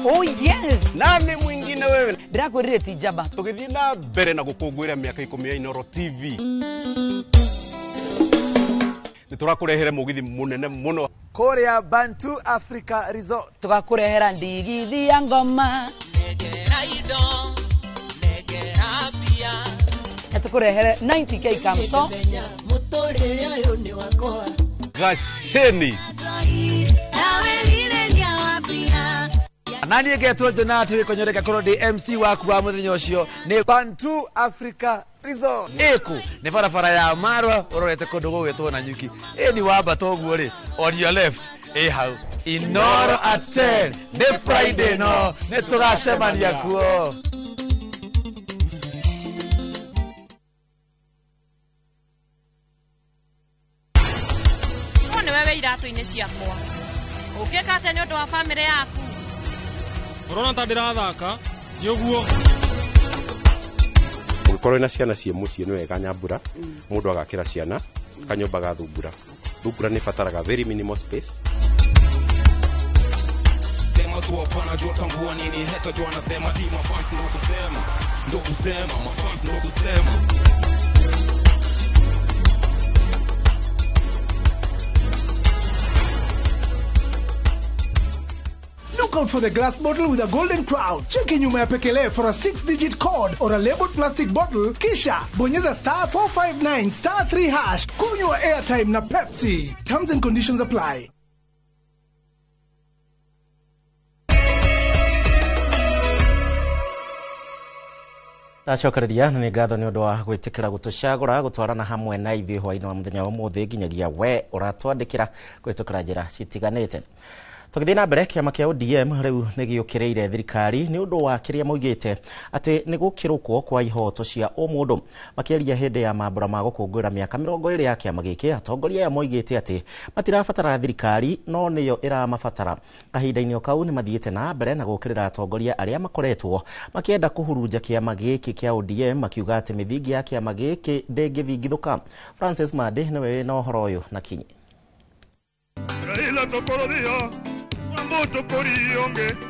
Oh yes. Nani mwingine wewe? Ndirakwĩrire ti njamba. Tũgĩthiĩ na mbere na gũkũngũĩra mĩaka 10 ya Inooro TV. Nĩtũrakũrehere mũgithi mũnene mũno kũrĩa Bantu Africa Resort. Tũgakũrehera ndigithia ya ngoma. Negera indo, negera pia. Tũkũrehere 90k kamto. Mũtũrĩre ũyũ nĩ wakwa. Gasheni. Nani ngetwo Jonathan Konyoreka koro ndi MC waku wa muthenya ucio ni Bantu Africa Resort. Eku ni barabara ya Marwa urorete kundu gugwitwo na nyuki. Ni wamba toguo ri on your left. Hau Inooro at 10 ni Friday no ni tugacemania kuo. Mone wewe iratu-inĩ ciakwa. Ũngĩkate nĩ ũndũ wa family yaku. Urona ta ndirathaka yoguo Ũkorwo na ciana cie mũciĩ nĩ wega nyambura mũndũ agakĩra ciana kanyũmba ga thumbura. Thumbura nĩ fataraga very minimal space. Tema tu hapana jua tambua nini hata jua nasema di mafans ndo kusema mafans ndo kusema. Look out for the glass bottle with a golden crown. Check in nyuma ya Pekele for a 6-digit code or a labeled plastic bottle. Kisha bonyeza *459 *3#. Kunywa airtime na Pepsi. Terms and conditions apply. Tacokereria nĩ ngatho nĩ ũndũ wa gwĩtĩkĩra gũtũcagũra gũtwarana hamwe na ithuĩ hwaĩ-inĩ wa mũthenya wa ũmũthĩ nginyagia we ũratwandĩkĩra kũhĩtũkĩra njĩra citiganĩte. Tũgĩthiĩ na mbere kĩama kĩa ODM rĩu nĩ gĩũkĩrĩire thirikari nĩ ũndũ wa kĩrĩa moigĩte atĩ nĩ gũkĩrũkwo kwa ihoto cia ũmũndũ. Makĩaria hĩndĩ ya mambũra ma gũkũngũĩra mĩaka 20 ya kĩama gĩkĩ, atongoria aya moigĩte atĩ matirabatara thirikari no nĩyo ĩramabatara. Kahinda-inĩ o kau nĩ mathiĩte na mbere na gũkĩrĩra atongoria arĩa makoretwo makĩenda kũhurunja kĩama gĩkĩ kĩa ODM, makiuga atĩ mĩthingi ya kĩama gĩkĩ ndĩngĩthingithũka. Francis Mande nĩwe na ũhoro ũyũ na kinyi.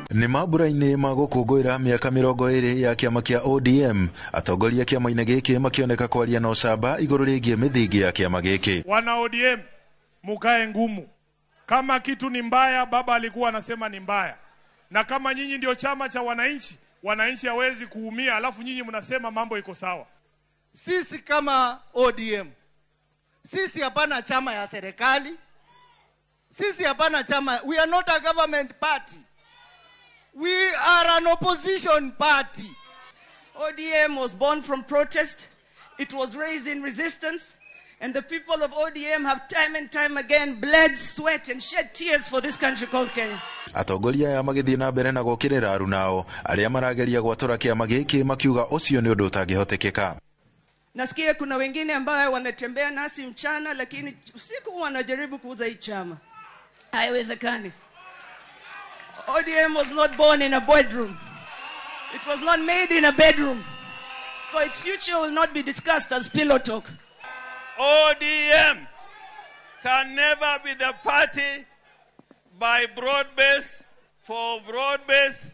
Nĩ mambũra-inĩ ma gũkũngũĩra mĩaka 20 ya kĩama kĩa ODM, atongoria kĩama-inĩ gĩkĩ makĩoneka kwaria na ũcamba igũrũ rĩgiĩ mĩthingi ya kĩama gĩkĩ. Wana ODM mukae ngumu. Kama kitu ni mbaya, baba alikuwa anasema ni mbaya. Na kama nyinyi ndio chama cha wananchi, wananchi hawezi kuumia alafu nyinyi mnasema mambo iko sawa. Sisi kama ODM, sisi hapana chama ya serikali. Sisi hapana chama. We are not a government party. We are an opposition party. ODM was born from protest. It was raised in resistance. And the people of ODM have time and time again bled, sweat and shed tears for this country called Kenya. Atongoria aya magĩthiĩ na mbere na gũkĩrĩra arunao arĩa marageria gwatũra kĩama gĩkĩ, makiuga ũcio nĩ ũndũ ũtangĩhotekeka. Nasikia kuna wengine ambao wanatembea nasi mchana lakini usiku wanajaribu kuuza hii chama. Haiwezekani. ODM was not born in a bedroom. It was not made in a bedroom. So its future will not be discussed as pillow talk. ODM can never be the party by broad base, for broad base,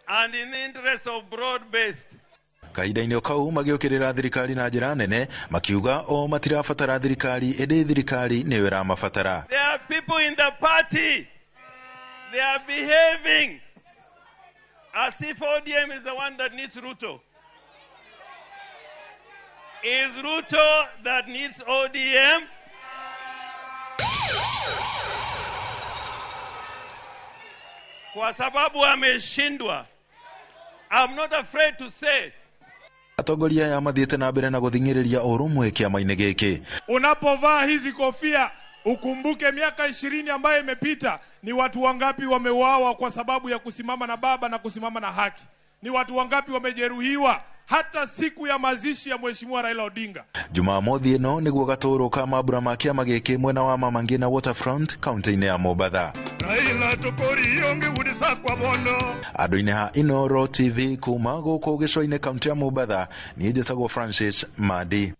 and in the interest of broad based. Kahinda-inĩ kau magĩũkĩrĩra thirikari na njĩra nene, makiuga o matirabatara thirikari, ĩndĩ thirikari nĩyo ĩramabatara. There are people in the party, they are behaving as if ODM is the one that needs Ruto. Is Ruto that needs ODM? Kwa sababu ameshindwa. I'm not afraid to say. Atongoria aya mathiĩte na mbere na gũthing'ĩrĩria ũrũmwe kĩama-inĩ gĩkĩ. Unapovaa hizi kofia ukumbuke miaka 20 ambayo imepita ni watu wangapi wameuawa kwa sababu ya kusimama na baba na kusimama na haki. Ni watu wangapi wamejeruhiwa hata siku ya mazishi ya Mheshimiwa Raila Odinga. Jumamothi ino niguo gatoro ka mabura ma kiama giki mwena wa Mama Ngina Waterfront kaunti-ini ya Mombasa. Raila tokori onge budisa kwa bondo. Ado-ini ha Inoro TV kuma guku gicua-ini kaunti ya Mombasa ni njitagwo Francis Madi.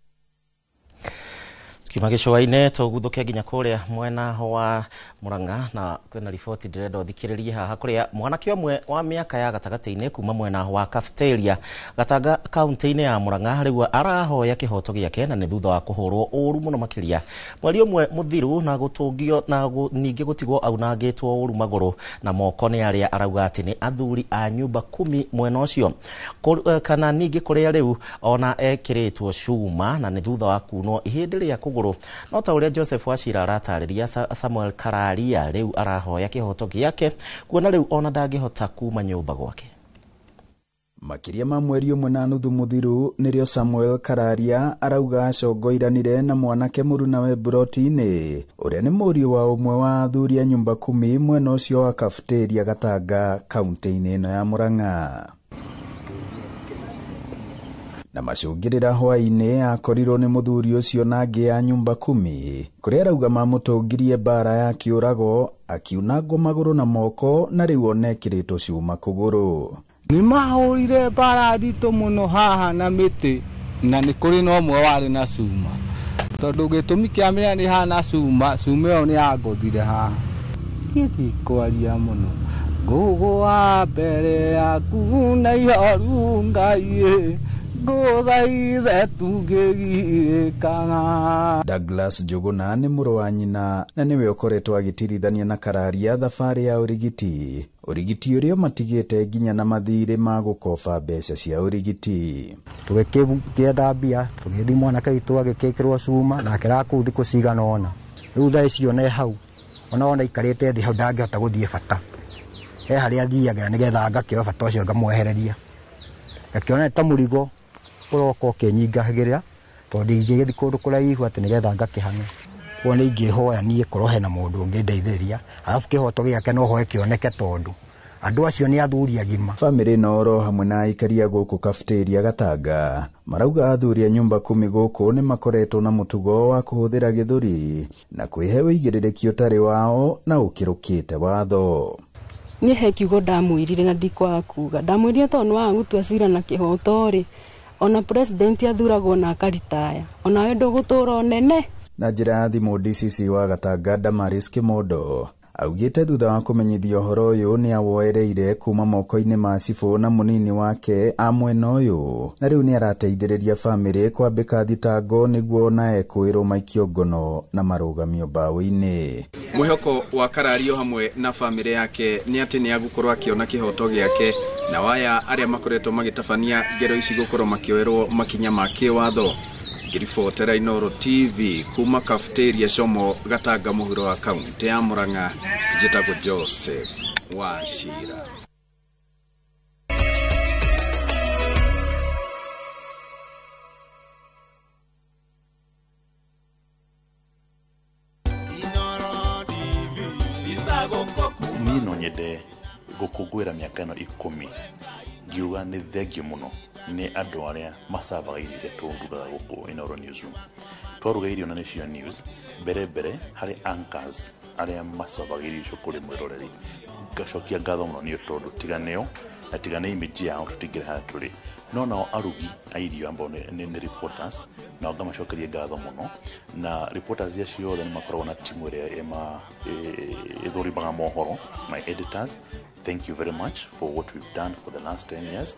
Kiuma gicua-ini tuguthukia nginya kuria mwena wa Murang'a na kwina riboti ndirenda uthikiririe haha kuria mwanake omwe wa miaka ya gatagati-ini kuma mwena wa Cafeteria Gatanga kaunti-ini ya Murang'a riu arahoya kihoto giake na ni thutha wa kuhurwo uru muno makiria mweri omwe muthiru na gutungio na ningi gutigwo aunangitwo uru maguru na moko ni aria arauga ati ni athuri a nyumba 10 mwena ucio kana ningi kuria riu ona ekiritwo cuma na ni thutha wa kunwo ihindi ria kuguru no ta uria Joseph Wachira aratariria Samuel Kararia riu arahoya kihoto giake kuona riu ona ndangihota kuma nyumba gwake. Makiria ma mweri umwe na nuthu muthiru nirio Samuel Kararia arauga acongoiranire na mwanake muruna we Buroti-ini uria ni murio wa umwe wa athuri a nyumba 10 mwena ucio wa Cafeteria Gatanga kaunti-ini ino ya Murang'a. Na macungirira hwa-ini akorirwo ni muthuri ucio na angi a nyumba 10 kuria arauga mamutungirie bara ya kiurago akiunangwo maguru na moko na riu onekiritwo cuma kuguru. Ni mahurire bara ndito muno haha na miti na ni kuri no mwe wari na cuma tondu gitumi kiamenya ni hana cuma yo ni agothire haha giti kwaria muno gugu wa mbere yaku na ihoru Ngai guthaithe tungigirikana. Douglas Juguna ni muru wa nyina na niwe ukoretwo agitirithania na Kararia thabari ya urigiti uria matigite nginya na mathiri ma gukoba mbeca cia urigiti. Tugikietha mbia tugithi mwanake witu agikikirwo cuma na kirakuthi kucigana ona riu thaa icio ne hau ona ikarite thi hau ndangihota guthie bata he haria athiagira nigetha ngakioya bata ucio ngamwehereria ngakiona ta murigo uroko kenyingahagirira tondu ingithi kundu kuraihu ati nigetha ngakihana wona ingihoya nie korohe na mundu ngindeithiria alafu kihoto giake no hoye kioneke tondu andu acio ni athuri agima. Family noro hamwe na ikaria guku Cafeteria Gatanga marauga athuri a nyumba 10 guku ni makoretwo na mutugo wa kuhuthira githuri na kwihe wigiririki utari wao na ukirukite watho. Ni hekiugo ndamwirire na ndikwa kuga ndamwirire tondu wa gutua cira na kihoto ri ona president athuragwo na akaritaya ona wendo gutura nene. Na njira ya thimu DCC wa Gatanga Damaris Kimondo augite thutha wa kumenyithio horo uyu ni awoereire kuma moko-ini ma cibũ na munini wake a mwena uyu na riu ni arateithĩrĩria family kwambika thitango niguo na ekwirwo maikio ngono na marugamio mbaũ-ini. Mwihoko wa Karario hamwe na family yake ni ati ni agukorwo akiona kihoto giake na waya aria makoretwo magitabania ngero ici gukorwo makioerwo makinya ma kiwatho. Ngiribotera Inoro TV kuma Cafeteria Shomo Gatanga muhuro wa kaunti ya Murang'a njitagwo Joseph Wachira. Ni no nyende gukungwira miaka ino 10 ngiuga ni thengio muno ni andu aria masabaga irio turugaga guku Inoro Newsroom. Twaruga irio na Nation News mbere hari anchors aria masabaga irio kuri mwiroreri ngacokia ngatho muno ni tondu tiganeo na tigane image yao tutigire ha turi no nao arugi a irio ambao ni reporters na ngamacokeria ngatho muno na reporters acio ni makoragwo na timu iria ithurimaga mohoro my editors. Thank you very much for what we've done for the last 10 years.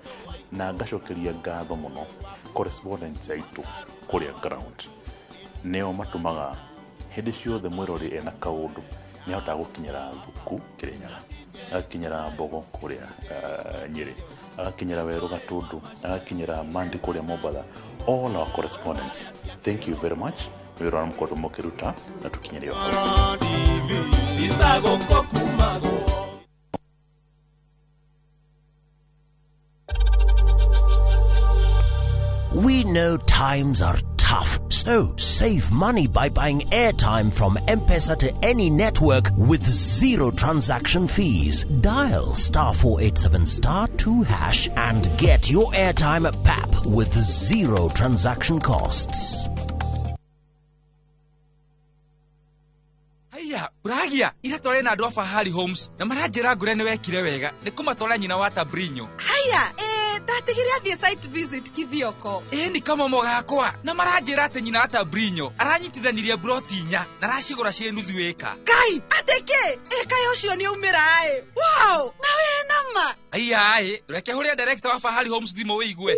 Na ngacokeria ngatho muno correspondents aitu kuria ground. Neo matumaga hindi ciothe mwirori ena kaundu ni hota gukinyira thuku Kirinyaga, akinyira Mbogo kuria Nyeri, akinyira Weru Gatundu, akinyira Mandi kuria Mombasa. All our correspondents, thank you very much. Wira mkoto mokiruta na tukinyirio. We know times are tough. So, save money by buying airtime from M-Pesa to any network with zero transaction fees. Dial *487*2# and get your airtime PAP with zero transaction costs. Haya, uragia ira tore na andu a Fahari Homes na maranjira ngure ni wekire wega ni kumatwara nyina wa Tabrinyo. Haya, ndatigire athie site visit kithioko. Ni kama mogakwa na maranjira ati nyina wa Tabrinyo aranyitithanirie broti nya na racigura cie nuthu eka. Kai, ateke, eka yocio ni umira Wow, na we nama. Haya, reke huria director wa Fahari Homes thimo wigwe.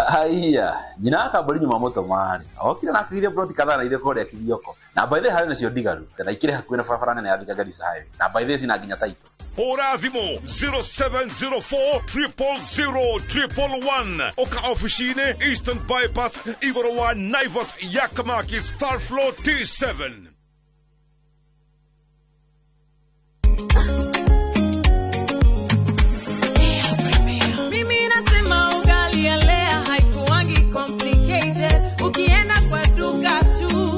Haya, nyina akambori nyuma moto mari. Okira na akirire broti kadhaa na ile kore kithioko. Na by the hari nacio digaru. Tena ikire hakuina barabara nene ya Thika Garissa Highway. Na by the sina nginya title. Ora vimo 0704 000 Oka officine Eastern Bypass Igorowa Naivas Yakamakis Third Floor T7. Mimi nasema ugali ya lea haikuwangi complicated. Ukienda kwa duka tu,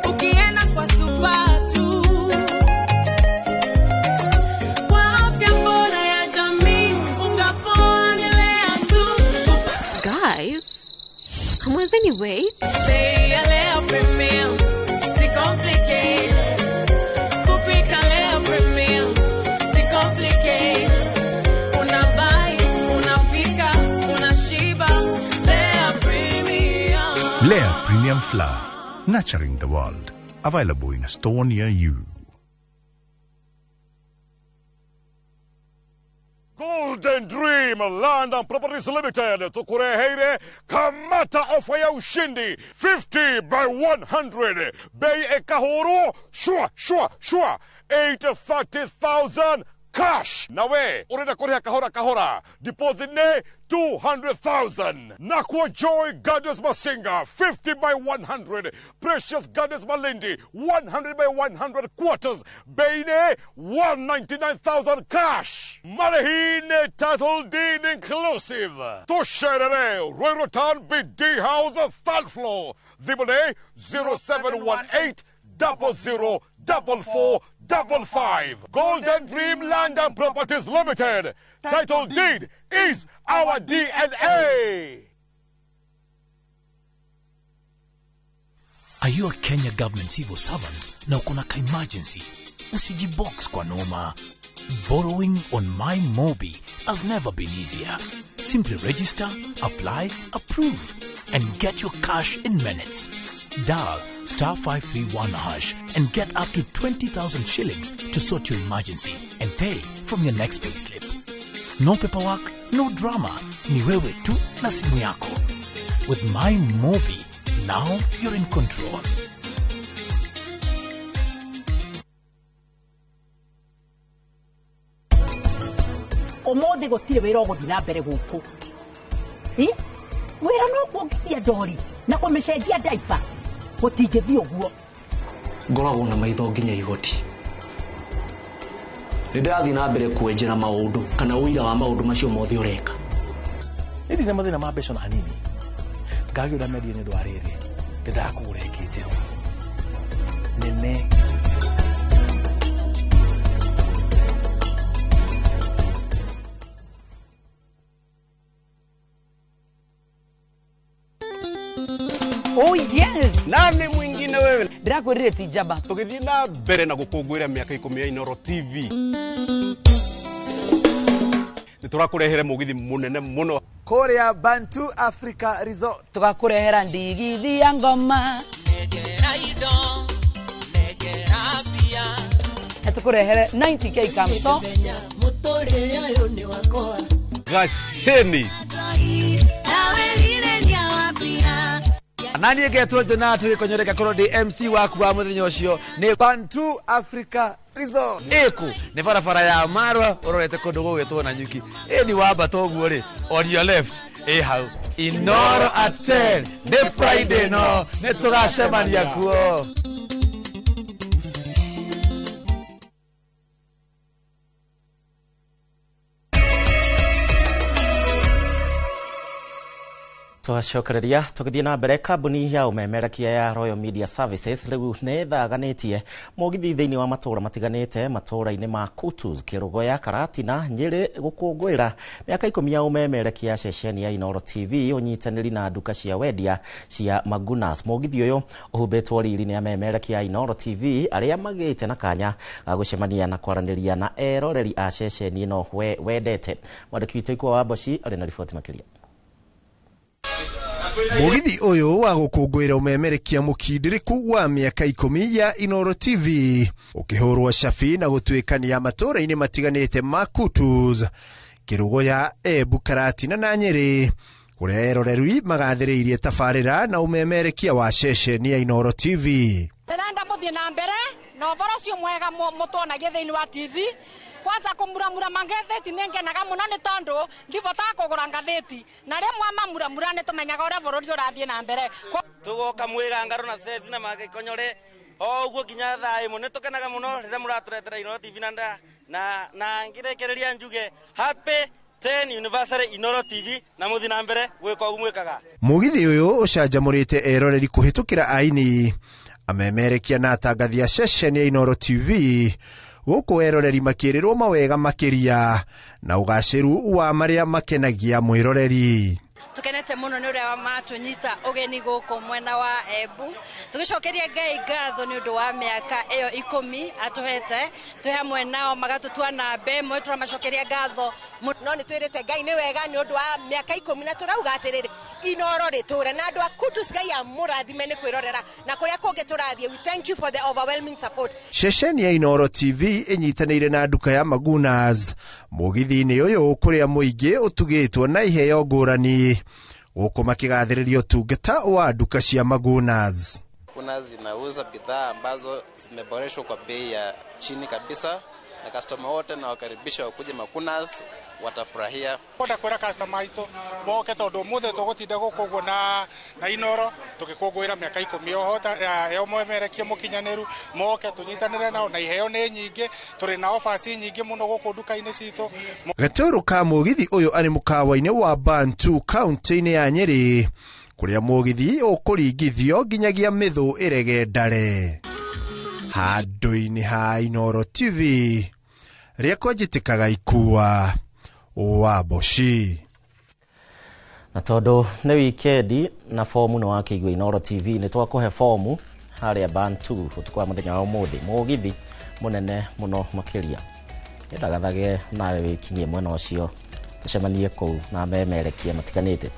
ukienda kwa super tu, kwa afya bora ya jamii ungapoa ni lea tu. Guys, hamwezeni wait? Bei ya lea premium, si complicated. Kupika lea premium, si complicated. Unabai, unapika, unashiba. Lea premium. Lea Premium Flour, nurturing the world. Available in a store near you. Golden Dream Land and Properties Limited tukureheire kamata ofa ya ushindi 50 by 100 bei ekahoro shwa 830,000 cash. Nawe urenda kuriha kahora deposit ne 200,000. Nakwa Joy Gardens Masinga 50 by 100. Precious Gardens Malindi 100 by 100 quarters. Beine 199,000 cash. Marahine title deed inclusive. Tosherere Roy Rotan BD House 3rd floor. Zibone 0718 004455. Golden Dream Land and Properties Limited. Title deed is our DNA. Are you a Kenya government civil servant na uko na emergency? Usijibox kwa noma. Borrowing on MyMobi has never been easier. Simply register, apply, approve, and get your cash in minutes. Dial *531# and get up to 20,000 shillings to sort your emergency and pay from your next payslip. No paperwork, no drama. Ni wewe tu na simu yako. With MyMobi, now you're in control. Omode gotire wera ogothira mbere guku. Wera no kuongia ndori na kumeshenjia diaper. Gotingethi uguo. Ngoragwo na maitho nginya igoti. Nĩndathi na mbere kwenjera maundu kana uira wa maundu macio mothe ureka. Nĩ ndina mathina ma mbeca na hanini. Ngagio na media nĩ ndwarĩrie. Ndĩrakũgũra ĩngĩ njerũ. Nene. Oh yes! Nani mwingine wewe? Ndirakwirire ti Jaba. Tugithii na mbere na gukungwira miaka 10 ya Inoro TV. Niturakurehere mugithi munene muno. Korea Bantu Africa Resort. Tugakurehera ndigithi ya ngoma. Tukurehere 90k kamto. Gasheni. Nani egetwo Jonathan gikonyoreka koro MC waku wa muthenya ucio ni Bantu Africa Resort. Eku ni barabara ya Marwa urorete kundu gugwitwo na nyuki. Ni wamba toguo ri on your left. Hau Inoro at 10 ni Friday no ni tugacemania kuo. Twacokereria tugithie na mbere kambuni ya umemerekia ya Royal Media Services riu nethaganitie mugithi thiini wa matura matiganite matura-ini ma Kutus, Kirugoya, Karatina, Nyeri gukungwira miaka 10 ya umemerekia ya ceceni ya Inoro TV unyitaniri na nduka cia wendia cia Magunas. Mugithi uyu uhubetwo riri ni amemerekia ya Inoro TV aria magite na kanya gucemania na kwaraniria na eroreri a ceceni ino wendete. Mwandiki witũ Ikwa Wamboci ari na riboti makiria. Mugithi uyu wa gukungwira umemerekia mukindiriku wa miaka 10 ya Inoro TV ukihurwo shafi na gutwikania matura-ini matiganite ma Kutus, Kirugoya, Embu, Karatina na Nyeri kuria eroreri magathiriirie tabarira na umemerekia wa ceceni ya Inoro TV. Nenda muthie na mbere na uvoro cio mwega mutonagie thiini wa TV. Kwanza kumuramura mangatheti nengenaga muno ni tondu ndivota kugura ngatheti na ria mwamamuramura ni tumenyaga uria bururi urathie na mbere tugoka mwiga ngaro na ceci na magikonyore oguo kinya thaimu ni tukenaga muno riria muraturetera Inoro TV na ngirekereria njuge happy 10 anniversary Inoro TV na muthi na mbere gwika umwikaga. Mugithi uyu ucanjamurite eroreri kuhitukira aini amemerekia na atangathia ceceni ya Inoro TV guku eroreri makirirwo mawega makiria na ugaciru wa maria makenagia mwiroreri. Tukenete muno ni uria matunyita ugeni guku mwena wa Embu. Tugicokeria Ngai ngatho ni undu wa miaka iyo 10 atuhete twi hamwe nao magatutua na mbe mwe turamacokeria ngatho no ni twirite Ngai ni wega ni undu wa miaka 10 na turauga atiriri Inoro riture na andu a Kutus Ngai amurathime ni kwirorera na kuria kungi turathie. We thank you for the overwhelming support. Ceceni ya Inoro TV inyitanire na nduka ya Magunas mugithi-ini uyu kuria muingi utugitwo na iheo ngurani guku makigathiriria utungata wa nduka cia Magunas. Magunas zinauza bidhaa ambazo zimeboreshwa kwa bei ya chini kabisa na customer wote na wakaribisha wakuje Magunas watafurahia. Kwenda kwera customer ito boke tondu muthe tugutinda gukugwo na Inoro tukikungwira miaka 10 ohota ya mwemerekia mukinyaniru moke tunyitanire nao na iheo ni nyingi turi na offers nyingi muno guku nduka-ini citu. Gaturu ka mugithi uyu ari mukawa-ini wa Bantu county-ini ya Nyeri kuria mugithi ukuringithio nginyagia mithu iregendare handu-ini ha Inoro TV riakwa njitikaga Ikua Wamboci. Na tondu ni weekend na fomu no wakiigwa Inoro TV ni twakuhe fomu haria Bantu utukwa muthenya wa umuthi mugithi munene muno makiria ndagathage nawe wikinyie mwena ucio tucemanie kuu na memerekia matiganite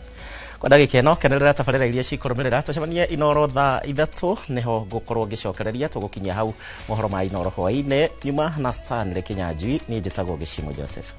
kwa ndagika ino kenerera tabarira iria cikurumirira tucemanie Inoro thaa 3 niho ngukorwo ngicokereria tugukinyia hau mohoro ma Inoro hwaine nyuma na Stanley Kinyanjui ni njitagwo Gicimo Joseph.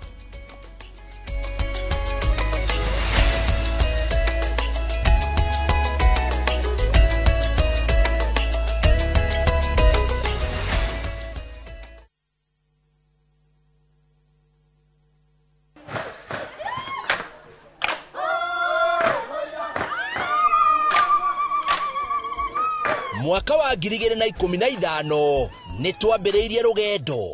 Mwaka wa 2015 ni twambiriirie rugendo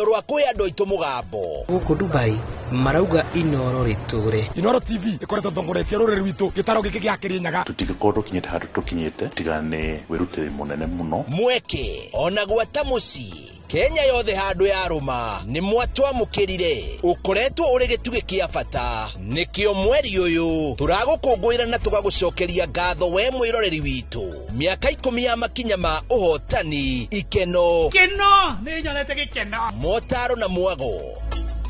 rwa kuya andu aitu mugambo guku Dubai marauga Inoro riture. Inoro TV ikoretwo tongoretie ruriri witu gitaro giki gia Kirinyaga tutigikorwo tukinyite handu tukinyite tigane wirutire munene muno mweke ona gwata muci Kenya yothe handu ya ruma ni mwatwamukirire ukoretwo uri gitugi kia bata nikio mweri uyu turagukungwira na tugagucokeria ngatho we mwiroreri witu miaka 10 ya makinya ma uhotani ikeno ni nyonete gikeno motaro na mwago.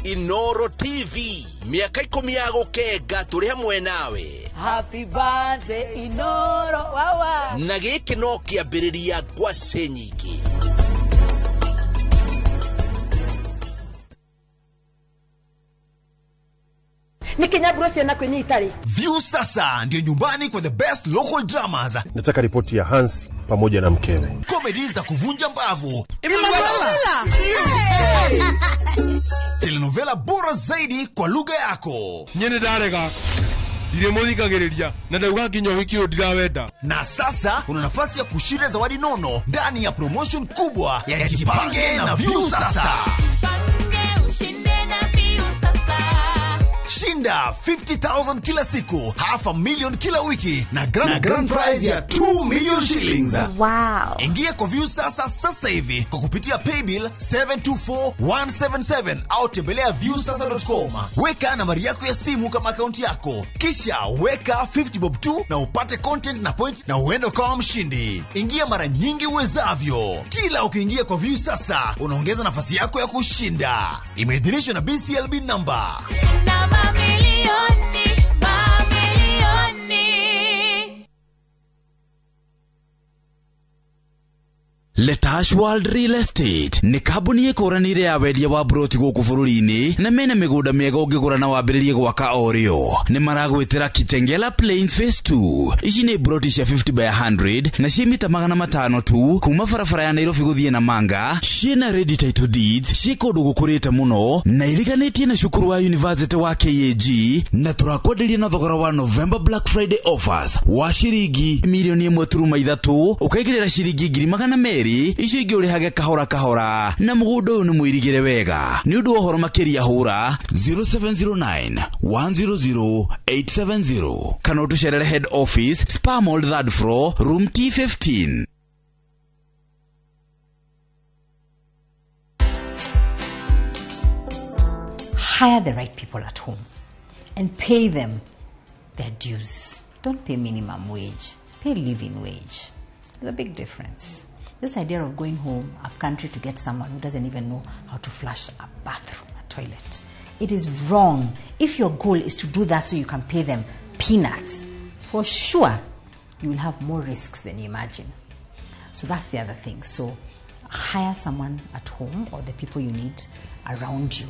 Inoro TV miaka 10 ya gukenga turi hamwe nawe. Happy birthday Inoro wawa na giki no kiambiriria ngwaci nyingi. Nikinyaburo na kwenye itali. View sasa ndio nyumbani kwa the best local dramas. Nataka ripoti ya Hansi pamoja na mkewe. Comedy za kuvunja mbavu. Telenovela bora zaidi kwa lugha yako. Nyene darega. Dire muthikagiriria na ndauga nginya wiki ndirawenda. Na sasa una nafasi ya kushinda zawadi nono ndani ya promotion kubwa ya Jipange na View sasa. Jipange ushinde na View sasa. Shinda 50,000 kila siku, $500,000 kila wiki na grand prize ya 2 million shillings. Wow. Ingia kwa Viusasa sasa hivi kwa kupitia paybill 724177 au tembelea viusasa.com. Weka nambari yako ya simu kama akaunti yako, kisha weka 50 bob tu na upate content na point na uende kwa mshindi. Ingia mara nyingi uwezavyo. Kila ukiingia kwa Viusasa unaongeza nafasi yako ya kushinda. Imeidhinishwa na BCLB number. Shinda mamilioni. Letash World Real Estate ni kabuni ikoranire ya wendia wa broti guku bururi-ini na mena migunda miega ungigura na wambiririe gwaka orio. Ni maragwitira Kitengela Plains Phase 2. Ici ni broti cia 50 by 100 na cia mita 500 tu kuma barabara ya Nairobi guthie Namanga. Ciina ready title deeds, cia kundu gukurite muno na iriganitie na cukuru wa University wa KAG, na turakwenderia na thogora wa November Black Friday offers wa ciringi milioni 1.3 ukaigirira ciringi 200,000 icio ingĩ ũrĩhage kahora na mũgũnda ũyũ nĩ mũirigĩre wega. Nĩ ũndũ ũhoro makĩria hũra 0709 100 870 kana ũtũcerere head office Spa Mall 3rd floor room T15. Hire the right people at home and pay them their dues. Don't pay minimum wage, pay living wage. There's a big difference. This idea of going home up country to get someone who doesn't even know how to flush a bathroom, a toilet, it is wrong. If your goal is to do that so you can pay them peanuts, for sure you will have more risks than you imagine. So that's the other thing. So hire someone at home or the people you need around you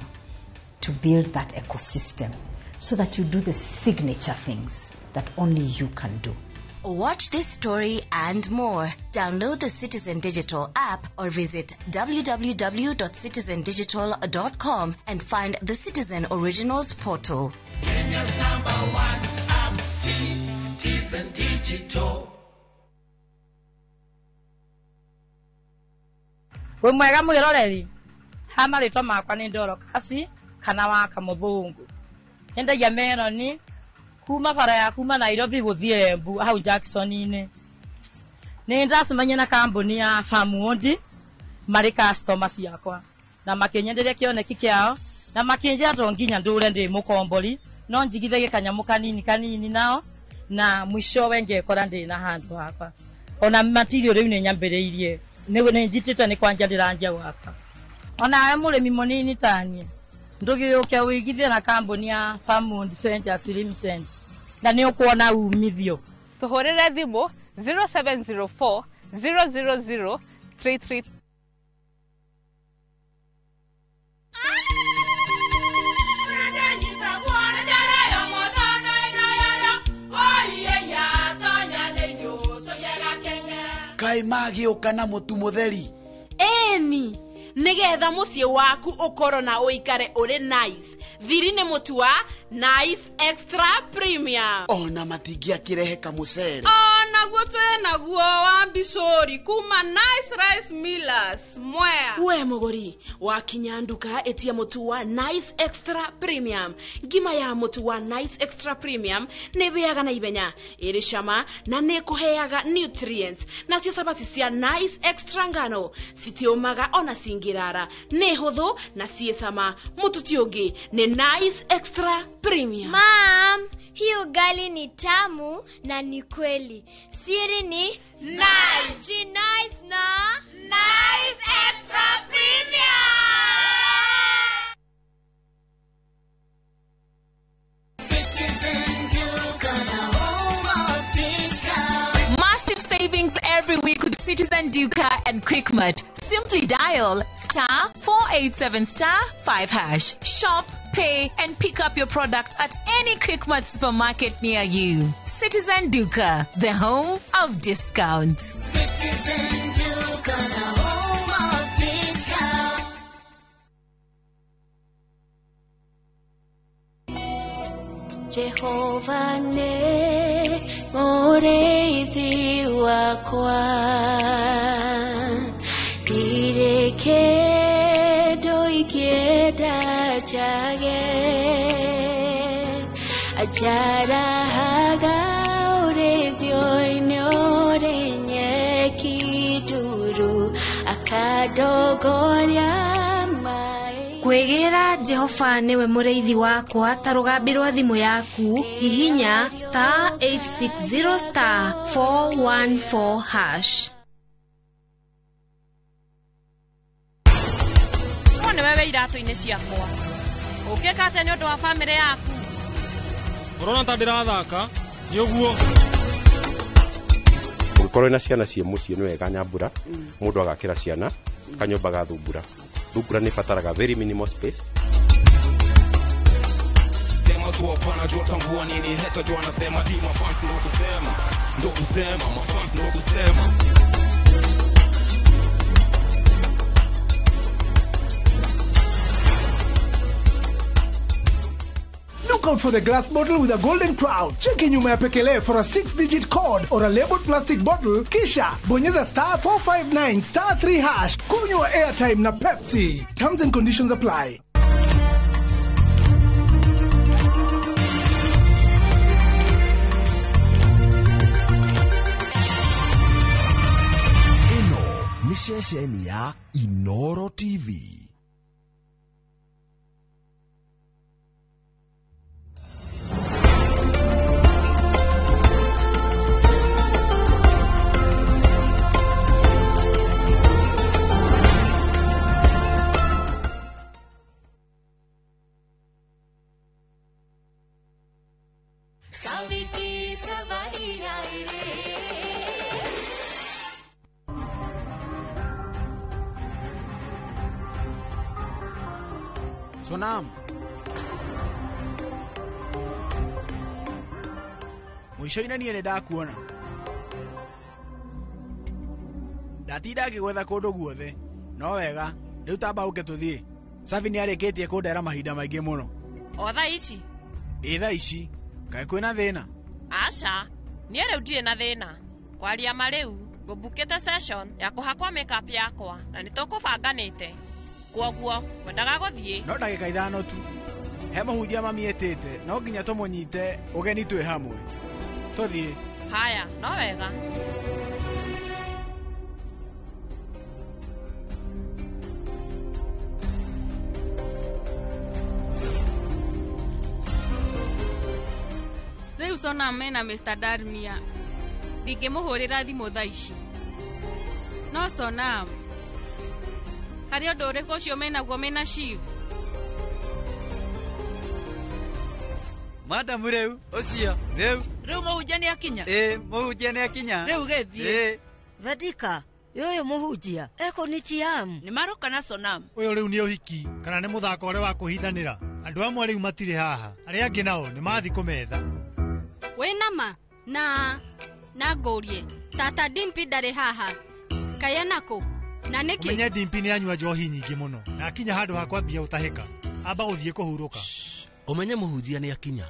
to build that ecosystem so that you do the signature things that only you can do. Watch this story and more. Download the Citizen Digital app or visit www.citizendigital.com and find the Citizen Originals portal. Kenya's #1 app, Citizen Digital. We mwega mwiroreri. Hama ritwa makwa ni Ndoro Kasi kana wa Kamuthungu. Endagia meroni kuma bara ya kuma Nairobi guthie Embu hau Jackson-ini. Ni ndacemania na kambuni ya Farmwood mari customers yakwa na makinyenderia kioneki kiao na makinjia to nginya ndure ndi mukombori no njigithagie kanyamu kanini nao na mwisho wenge kora ndi na handu hakwa ona material riu ni nyambiriirie ni njitite ni kwanja ndiranjia gwaka ona murimi munini tani ndugiukia wigithia na kambuni ya Farmwood Ventures Limited na ni ukuona umithio tuhorere thimu 0704 000 33. Kai magi ukana mutu mutheri eni nigetha mucie waku ukoro na uikare uri nice thiri ni mutu wa Nice Extra Premium ona matingia kirehe kamucere ona gutu naguo wa Bishori kuma Nice Rice Millers mwea we muguri wa kinyanduka etia mutu wa Nice Extra Premium ngima ya mutu wa Nice Extra Premium ne beaga na ibenya iri shama na ne kuheaga nutrients na cio sabati cia Nice Extra ngano sitiomaga ona singirara ne huthu na ciesama mutu tiongi ne Nice Extra Premium. Mom, hii ugali ni tamu na ni kweli. Siri ni nice. Ji nice na Nice Extra Premium. Citizen Duka, the home of discount. Massive savings every week with Citizen Duka and Quickmart. Simply dial *487*5#. Shop, pay, and pick up your product at any Quickmart supermarket near you. Citizen Duka, the home of discounts. Citizen Duka, the home of discount. Jehovah ne murithi wakwa direke doikeda chage ajarahaga urithio-inĩ ũrĩ nyeki nduru akadogoria kwĩgĩra Jehova nĩwe mũrĩithi wakwa ta rũgambi rwa thimũ yaku hihinya *860*414#. Nĩ wewe iratũ-inĩ ciakwa ũngĩka atĩa nĩ ũndũ wa bamĩrĩ yaku? Ũrona ta ndĩrathaka nĩ ũguo. Ũngĩkorwo na ciana ciĩ mũciĩ nĩ wega nyambura mũndũ agakĩra ciana kanyũmba ga thumbura. Thumbura nĩ bataraga very minimal space. Look out for the glass bottle with a golden crown. Check in nyuma ya Pekele for a 6-digit code or a labeled plastic bottle. Kisha bonyeza *459 *3#. Kunywa airtime na Pepsi. Terms and conditions apply. Ino ni ceceni ya Inoro TV. Sonam. Mwisho-inĩ niĩ nĩndakuona. Ndatinda ngĩgwetha kũndũ guothe. No wega, rĩu tamba ũke tũthiĩ. Savi nĩarĩkĩtie kũndera mahinda maingĩ mũno. O thaa ici? Thaa ici. Kaĩ kwĩna thĩna? Aca, niĩ rĩu ndirĩ na thĩna. Kwaria ma rĩu, ngũbukĩte session ya kũhakwa makeup yakwa na nĩtũkũbanganĩte. Kwoguo, wendaga gũthiĩ? No ndagĩka 5 tu. He mũhunjia mamiĩtĩte, no nginya tũmũnyite ũgeni twĩ hamwe. Tũthiĩ. Haya, no wega. Rĩu Sonam mena Mr. Darmia. Ndingĩmũhũrĩra thimũ thaa ici. No Sonam, harĩ ũndũ ũrĩkũ ũcio menaguo mena Shiv? Madam rĩu, ũcio, rĩu. Rĩu mũhunjia nĩ akinya? Mũhunjia nĩ akinya. Rĩu gĩthiĩ. Vadika, yoyo mũhunjia, eko ni Chiam. Nĩ maroka na Sonam. Ũyũ rĩu nĩ ũhiki, kana nĩ mũthako ũrĩa wa kũhithanĩra. Andũ amwe rĩu matirĩ haha, arĩa angĩ nao nĩ mathi kũmetha. Wĩna ma, na ngũrie, tata Dimpi ndarĩ haha. Kaĩ nako? Na nĩkĩ? Ũmenye Dimpi nĩ anyua njohi nyingĩ mũno, na akinya handũ ha kwambia ũtahĩka, amba gũthiĩ kũhurũka. Ũmenye mũhunjia nĩ akinya.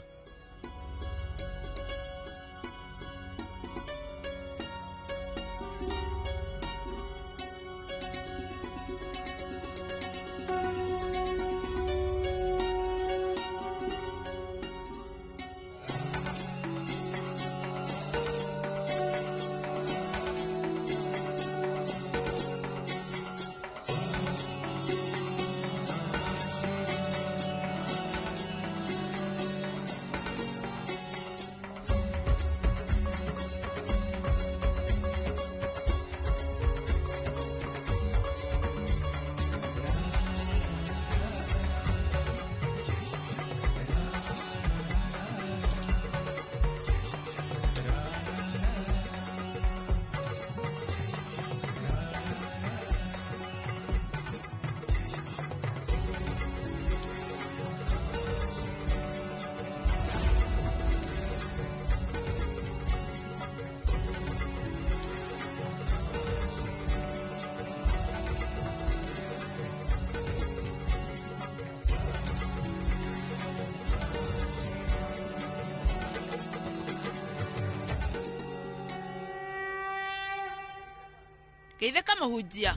Geithĩka mũhunjia.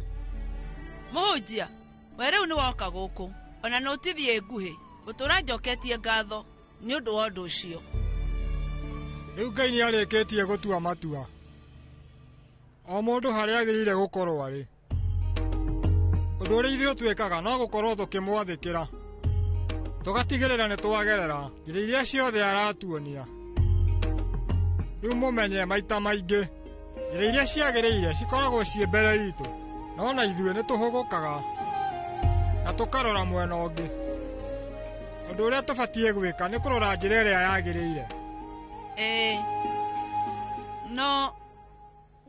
Mũhunjia, we rĩu nĩ woka gũkũ. Ona no TV nguhĩ. Gũtũra njoketie ngatho. nĩ ũndũ wa ũndũ ũcio. Rĩu Ngai nĩarĩkĩtie gũtua matua. O mũndũ harĩa agĩrĩire gũkorwo arĩ. Ũndũ ũrĩa ithuĩ twĩkaga no gũkorwo tũkĩmwathĩkĩra. Tũgatigĩrĩra nĩtwagerera njĩra iria ciothe aratuonia. Rĩu mũmenye maita maingĩ njĩra iria ciagĩrĩire cikoragwo ciĩ mbere itũ, no na ithuĩ nĩtũhũgũkaga na tũkarora mwena ũngĩ. Ũndũ ũrĩa tũbatiĩ gwĩka nĩ kũrora njĩra ĩrĩa yagĩrĩire. No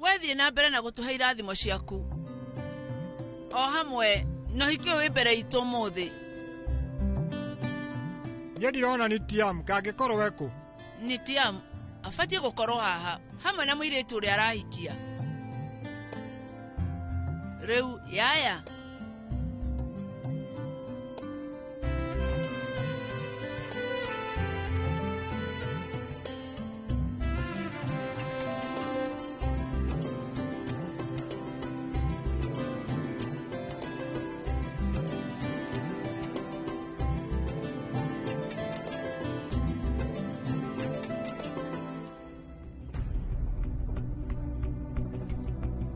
wethiĩ na mbere na gũtũhe irathimo ciaku o hamwe na ũhiki ũyũ wĩ mbere itũ ũmũthĩ. Niĩ ndirona Nitiam kangĩkorwo wekũ. Nitiam abatiĩ gũkorwo haha hamwe na mũirĩtu ũrĩa arahikia. Rĩu yaya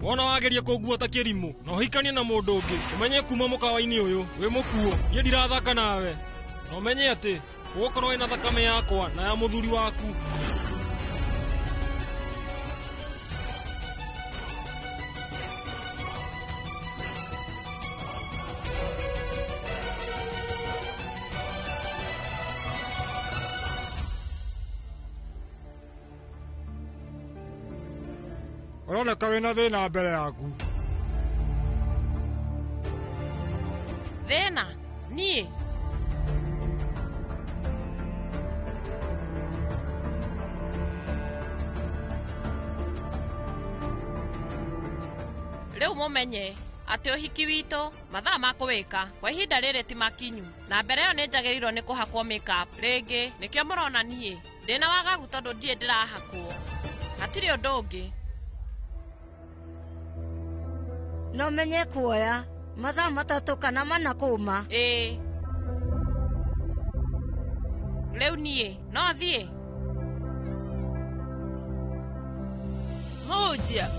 Wona wageria kũnguota kĩrimũ na ũhikanie na mũndũ ũngĩ, ũmenye kuma mũkawa-inĩ ũyũ wĩ mũkuo. Niĩ ndirathaka nawe, na ũmenye atĩ ũgũkorwo wĩna thakame yakwa na ya mũthuri waku. Ũroneka wĩna thĩna mbere yaku. Thĩna? Niĩ? Rĩu mũmenye atĩ ũhiki witũ mathaa ma kũwĩka kwa ihinda rĩrĩ ti makinyu, na mbere ĩyo nĩnjagĩrĩirwo nĩ kũhakwo make-up. Rĩngĩ nĩkĩo mũrona niĩ ndĩna wagagu tondũ ndirĩ ndĩrahakwo. Hatirĩ ũndũ ũngĩ. No menye kuoya mathaa 3 kana 4 kuma. Rĩu niĩ no thiĩ? Mũhunjia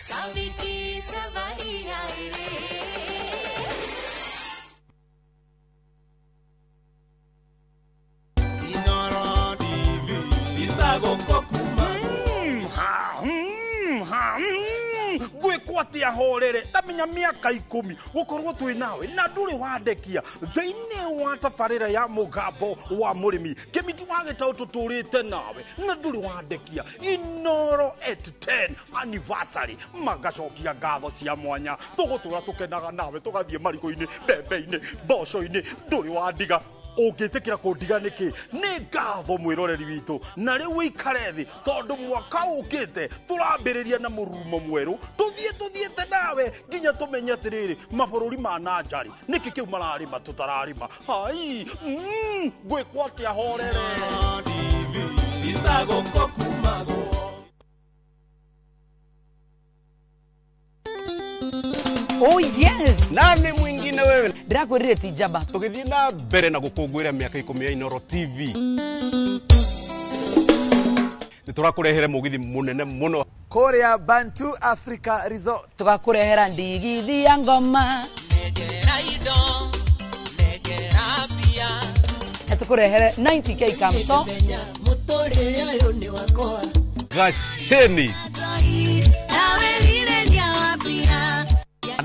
Saviti Savahia Inara TV Itago Kokuma Gwikwatia horere tamenya miaka 10 gukorwo twi nawe na nduri wandekia thiini wa tafarira ya mugambo wa murimi kimiti wa gitau tuturite nawe na nduri wandekia Inoro at 10 anniversary magacokia ngatho cia mwanya tugutura tukenaga nawe tugathie mariko-ini mbembe-ini mboco-ini nduri wandiga ũngĩtĩkĩra kũndiga nĩkĩ nĩ ngatho mwĩroreri witũ na rĩu wĩikare thĩ tondũ mwaka ũkĩte tũrambĩrĩria na mũrurumo mwerũ tũthiĩte nawe nginya tũmenye atĩrĩrĩ mabũrũri ma nanjarĩ nĩkĩ kĩu mararĩma tũtararĩma hai gwĩkwo atĩa horere itagũko kumago. Oh yes! Nani mwingine wewe? Ndirakwĩrire ti njamba. Tũgĩthiĩ na mbere na gũkũngũĩra mĩaka 10 ya Inoro TV. Nĩtũrakũrehere mũgithi mũnene mũno kũrĩa Bantu Africa Resort. Tũgakũrehera ndigithia ya ngoma. Negera indo, negera pia. Tũkũrehere 90k kamso. Mũtũrĩre ũyũ nĩ wakwa. Gasheni.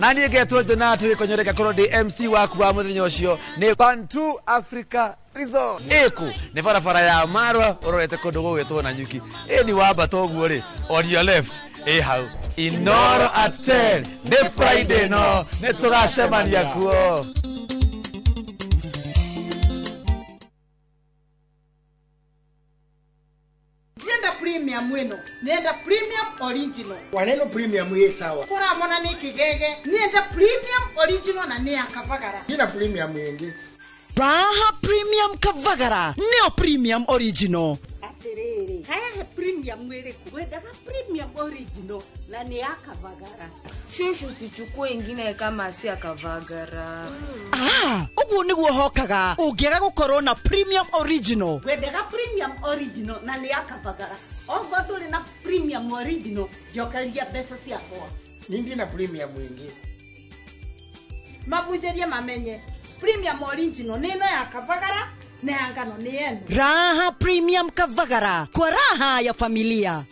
Nani ngetwo Jonathan gikonyoreka koro ndi MC waku wa muthenya ucio ni Bantu Africa Resort. Eku ni barabara ya Marwa urorete kundu gugitwo na nyuki. Ni wamba toguo ri on your left. Hau Inoro at 10 ni Friday no ni tugacemania kuo. Nenda premium weno. Nenda premium original. Waneno premium ye sawa. Kora mona ni kigege. Nenda premium original na ni akavagara. Kina premium yengi. Raha premium kavagara. Neo premium original. Aterere. Kaya premium wele kuwenda premium original na ni akavagara. Shushu sichukue ingine kama si akavagara. Ugu niguo hokaga. Ungiaga gukorwo na premium original. Wenda premium original na ni akavagara. Ogo na premium original jokalia pesa ciakwa. Nindi na premium yengi. Mabujeria mamenye. Premium original neno ya kavagara na yangano ni yenu. Raha premium kavagara. Kwa raha ya familia.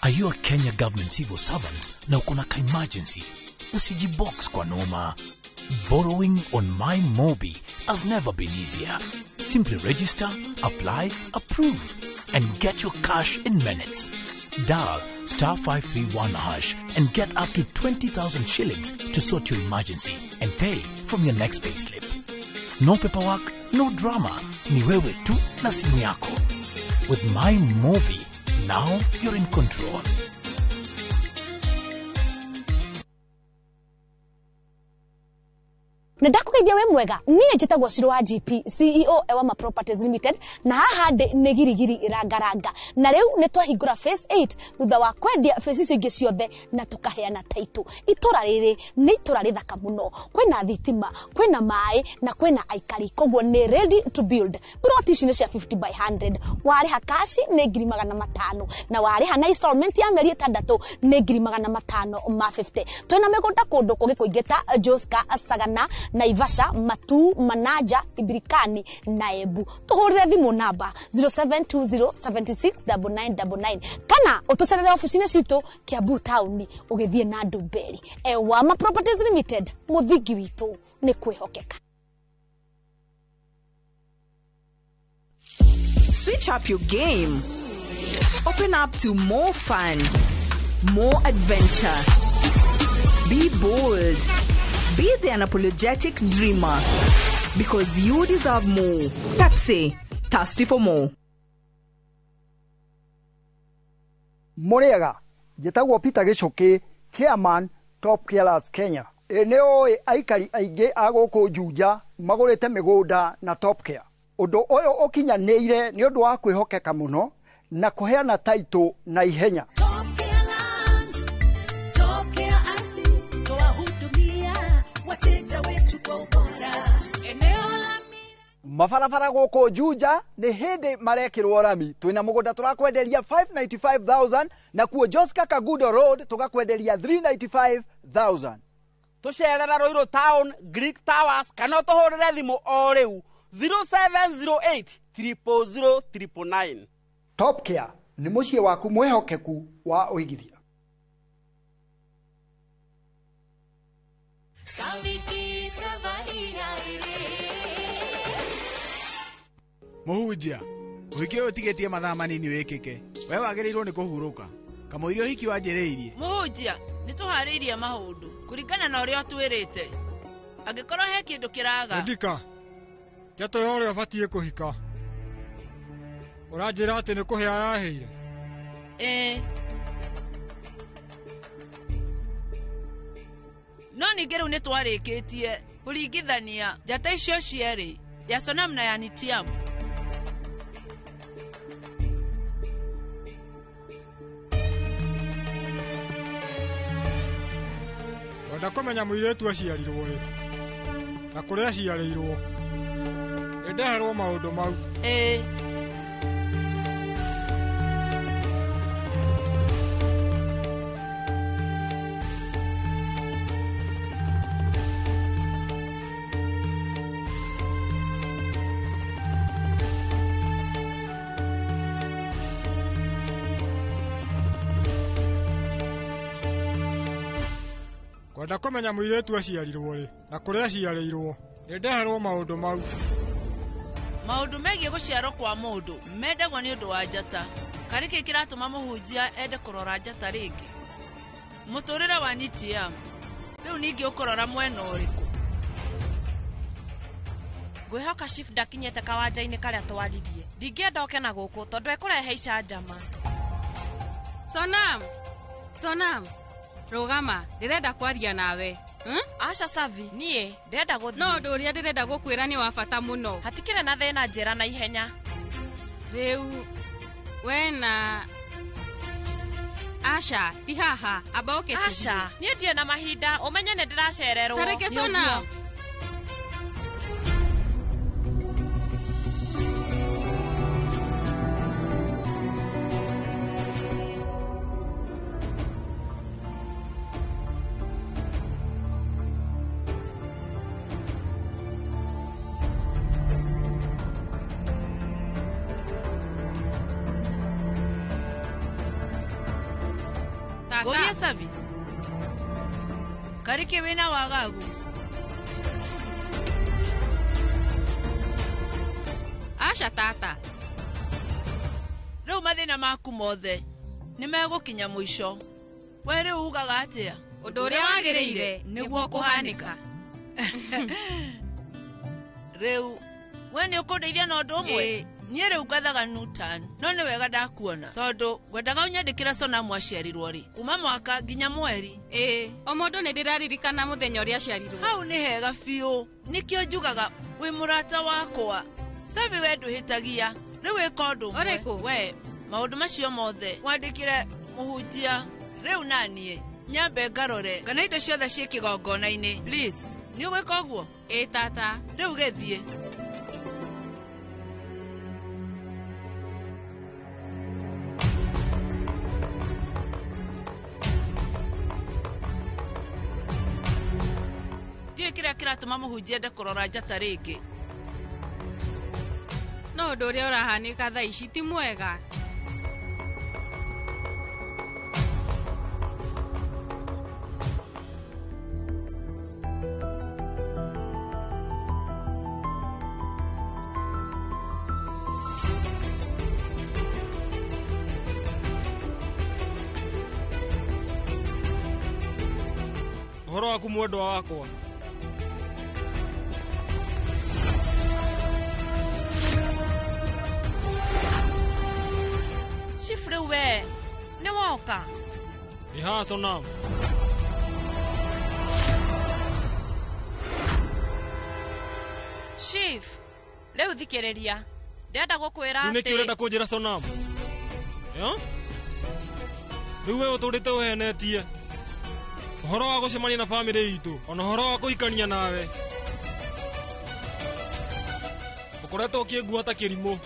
Are you a Kenya government civil servant na uko na emergency? Usijibox kwa noma. Borrowing on MyMobi has never been easier. Simply register, apply, approve, and get your cash in minutes. Dial *531# and get up to 20,000 shillings to sort your emergency and pay from your next payslip. No paperwork, no drama. Ni wewe tu na simu yako. With MyMobi, now you're in control. Ndakugeithia we mwega nie njitagwo Shiro wa GP CEO Ewama Properties Limited na haha ndi ni girigiri irangaranga na riu ni twahingura phase 8 thutha wa kwendia phase icio ingi ciothe na tukaheana title. Itura riri ni itura rithaka muno, kwina thitima, kwina mai na kwina aikari, koguo ni ready to build. Plot ici ni cia 50 by 100, wariha kashi ni 500 na wariha na installment ya meri 6 ni 550. Twina migunda kundu kungi kuingita Joska, Sagana, Naivasha, Matu, Manaja, Ibirikani na Ebu. Tuhurire thimu namba 0720769999 kana utucerere ofisini citu Kiambu town ugithie na Ndumberi. Ewama Properties Limited, muthingi witu ni kwihokeka. Switch up your game. Open up to more fun, more adventure. Be bold. Be the unapologetic dreamer. Because you deserve more. Pepsi, thirsty for more. Moriaga, jetagwo Peter Gichoki, Chairman, Top Carers Kenya. Eneo aikari aige agoko Juja, magorete migunda na Top Care. Undo oyo okinyaneire ni undu wa kwihokeka muno na kuheana title na ihenya. Mafarafara goko Juja ni hindi marekirwo rami. Twina mugunda turakwenderia 595,000 na kuo Joska Kagudo Road tugakwenderia 395,000. Tucerera Roiro Town, Greek Towers, kana tuhurire thimu o riu 0708 000 999. Top Care ni mucie waku mwehokeku wa uigithia. Muhunjia, uhiki utigetie mathaa manini wikike. We wagirirwo ni kuhuruka. Kamuirio hiki wanjiriirie. Muhunjia, ni tuhariirie mahundu kuringana na uria twirite. Angikorwo he kindu kiraga. Ndika. Teto yore abatie kuhika. Uranjira ati ni kuhia yaheire. No ningi riu ni twarikitie kuringithania njata icio cieri ya Sonam na ya Nitiam. Wenda kumenya muiretu aciarirwo ri na kuria aciarirwo ndeherwo maundu mau. Ngwenda kũmenya mũirĩtu aciarirwo rĩ na kũrĩa aciarĩirwo. Nĩndeherwo maũndũ mau. Maũndũ megiĩ gũciarwo kwa mũndũ mendagwo nĩ ũndũ wa njata. Karĩ kĩĩ kĩratũma mũhunjia ende kũrora njata rĩngĩ? Mũtũrĩre wa Nitiam rĩu ningĩ ũkũrora mwena ũrĩkũ? Ngwĩhoka Chief ndakinyĩte kawanja-inĩ karĩa twaririe. Ndingĩenda oke na gũkũ tondũ ekũrehe icanjama. Sonam, rũgama, ndĩrenda kwaria nawe. Aca Savi, niĩ ndĩrenda gũthiĩ. No ũndũ ũrĩa ndĩrenda gũkwĩra nĩ wa bata mũno. Hatikĩrĩ na thĩna, njĩra na ihenya. Rĩu we na Asha ti haha, amba oke tũthiĩ. Asha, niĩ ndirĩ na mahinda, ũmenye nĩ ndĩracererwo. Tareke Sonam. Goria Savi. Karike wena wagagu. Asha tata. Rĩu mathĩna maku mothe nĩmegũkinya mũico. We rĩu ugaga atĩa? Ũndũ ũrĩa wagĩrĩire nĩguo kũhanĩka. Rĩu we nĩ ũkũndeithia na ũndũ ũmwe? Niĩ rĩu ngathaga Nutan, no nĩ wega ndakuona tondũ ngwendaga ũnyandĩkĩre Sonam aciarirwo rĩ kuma mwaka nginya mweri. O mũndũ nĩ ndĩraririkana mũthenya ũrĩa aciarirwo. Hau nĩ hega biũ, nĩkĩo njugaga wĩ mũrata wakwa. Savi we ndũhĩtagia, rĩu wĩka ũndũ ũmwe we maũndũ macio mothe wandĩkĩre mũhunjia. Rĩu naniĩ nyambe ngarore kana indo ciothe ciĩ kĩgongona-inĩ. Please, nĩ ũgwĩka ũguo? Tata. Rĩu gĩthiĩ. Kĩrĩa kĩratũma mũhunjia ende kũrora njata rĩngĩ? No ũndũ ũrĩa ũrahanĩka thaa ici ti mwega. Ũhoro waku mwendwa wakwa? Chief rĩu we nĩ woka? Nĩ haha Sonam. Chief, rĩu thikĩrĩria. Ndĩrenda gũkwĩra atĩ... Nĩkĩ ũrenda kũnjĩra Sonam? Rĩu we ũtũrĩte ũhenetie. Ũhoro wa gũcemania na bamĩrĩ itũ, ona ũhoro wa kũhikania nawe. Ũkoretwo ũkĩngua ta kĩrimũ.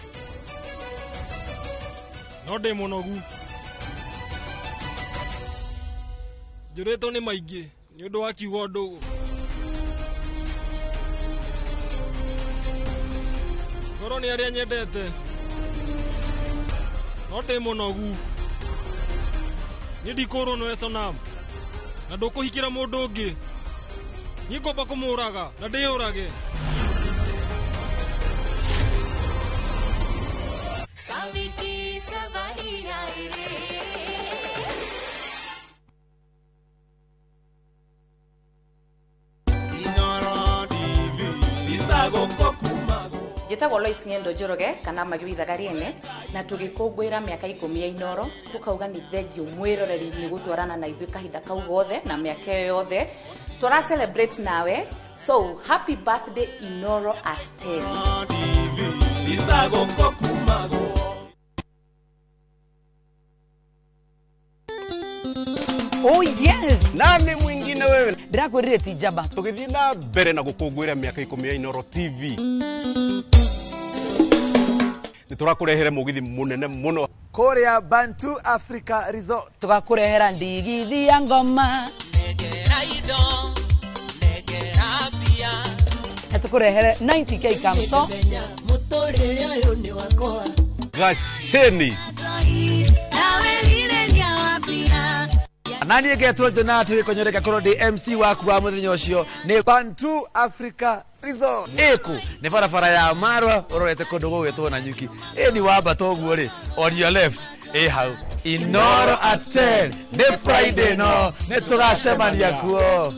No ndĩ mũnogu. Njũrĩtwo nĩ maingĩ nĩ ũndũ wa kiugo ndũgũ. Ngoro nĩ arĩa nyendete. No ndĩ mũnogu. Niĩ ndikũrwo nĩwe Sonam. Na ndũkũhikĩra mũndũ ũngĩ. Niĩ ngomba kũmũraga na ndĩyũrage. Saviti Savahira Njĩtagwo Lois Ng'endo Njoroge kana Magi Thagariene na tũgĩkũngũĩra mĩaka 10 ya Inoro tukauga nĩ thengiũ mwĩroreri nĩ gũtwarana na ithuĩ kahinda kau gothe na mĩaka ĩyo yothe tũra celebrate nawe, so happy birthday Inoro at 10. Oh yes. Nani mwingine wewe? Ndirakwĩrire ti njamba. Tũgĩthiĩ na mbere na gũkũngũĩra mĩaka 10 ya Inoro TV. Nĩtũrakũrehere mũgithi mũnene mũno kũrĩa Bantu Africa Resort. Tũgakũrehera ndigithia ya ngoma. Na tũkũrehere 90k kamso. Mũtũrĩre ũyũ nĩ wakwa. Gasheni. nani getwo Jonathan konyoreka korodi MC waku wa muthinyo ucio ni Bantu Africa Resort eku ni barabara ya Marwa urorete kundu gugwitwo na nyuki ni wamba toguo ri on your left hau Inoro at 10 ni Friday no ni tugacemania kuo.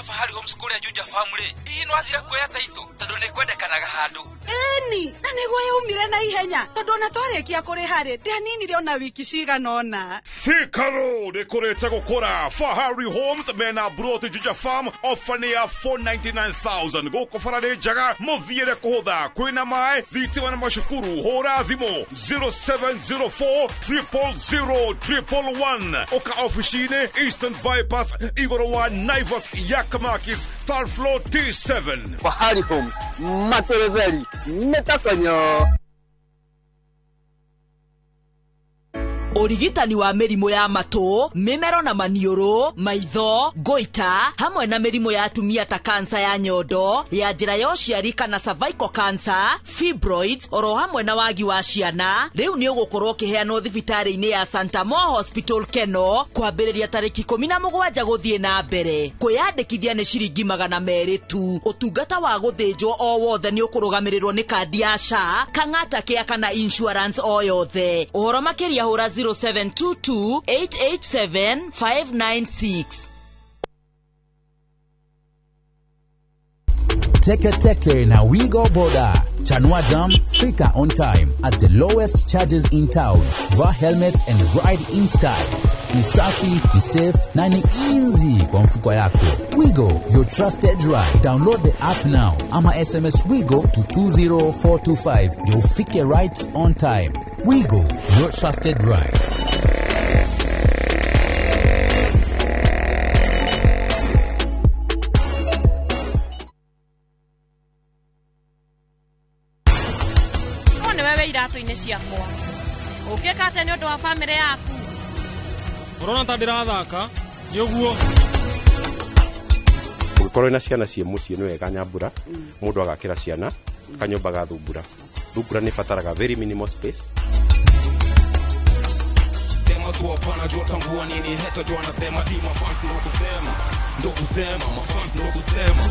Fahari homeschool ya Juja family ino athira kuya taito tondu ni kwendekanaga handu eni na niguo yumire na ihenya tondu na twarekia kuri hari ndanini rio na wiki ciganona Sikaro de kurete gukora Fahari Homes mena brought Juja farm ofania 499,000 goko farade jaga muthiire kuhutha kwina mai thitima na mashukuru hora thimo 0704 000 oka officine Eastern Bypass igoro wa Naivas Yakamakis third floor T7 Fahari Homes Matereveri Metakanyo Origitani wa mĩrimũ ya matũ, mĩmero na maniũrũ, maitho, goita, hamwe na mĩrimũ ya atumia ta kansa ya nyondo, ya njĩra ya ũciari kana cervical cancer, fibroids, oro hamwe na wagi wa ciana, rĩu nĩ ũgũkorwo ũkĩheanwo thibitarĩ-inĩ ya Santa Moa Hospital Keno, kwambĩrĩria tarĩki 17 gũthiĩ na mbere. Kwĩyandĩkithia nĩ ciringi 200 tu. Ũtungata wa gũthĩnjwo o wothe nĩ ũkũrũgamĩrĩrwo nĩ kandi ya SHA, kang'ata kĩa kana insurance o yothe. Ũhoro makĩria hũra 0722-887-596. Teke na Wigo Boda. Chanua Jam, fika on time at the lowest charges in town. Va helmet and ride in style. Ni safi, ni safe, na ni easy kwa mfuko yako. Wigo, your trusted ride. Download the app now. Ama SMS Wigo to 20425. You'll fike right on time. Wigo, your trusted ride. Iratu-inĩ ciakwa ũngĩka atĩ nĩ ũndũ wa family yaku ũrona ta ndĩrathaka nĩ ũguo ũngĩkorwo na ciana cie mũciĩ nĩ wega nyambura mũndũ agakĩra ciana kanyũmba ga thumbura nĩ bataraga very minimal space Pana jua tambua nini heta jua nasema ti mafansi ndo kusema mafansi ndo kusema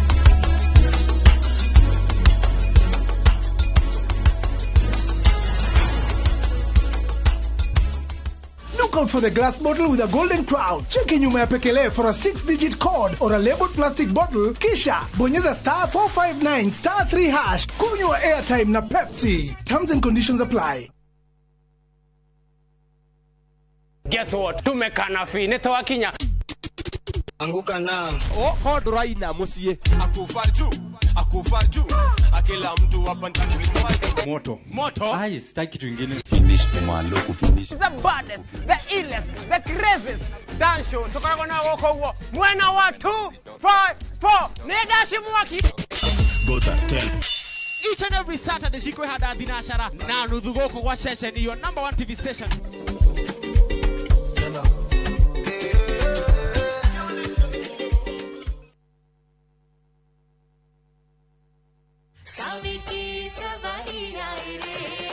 Look out for the glass bottle with a golden crown. Cheki nyuma ya pekele for a 6-digit code or a labeled plastic bottle. Kisha bonyeza *459 *3#. Kunywa airtime na Pepsi. Terms and conditions apply. Guess what? Tumekana fi nitawakinya. Anguka na. Hoduraina musie. Akufarju. Akila mtu hapa ndani. Moto. Ai, sitaki kitu kingine. Finished malo kufinish. The baddest, the illest, the craziest dance show. Tukako na woko huo. Mwena wa 254. Negashi mwaki. Go that tell. Each and every Saturday shikwe hada dinashara. Na nudhugoko kwa session your number 1 TV station. Saviki savai aire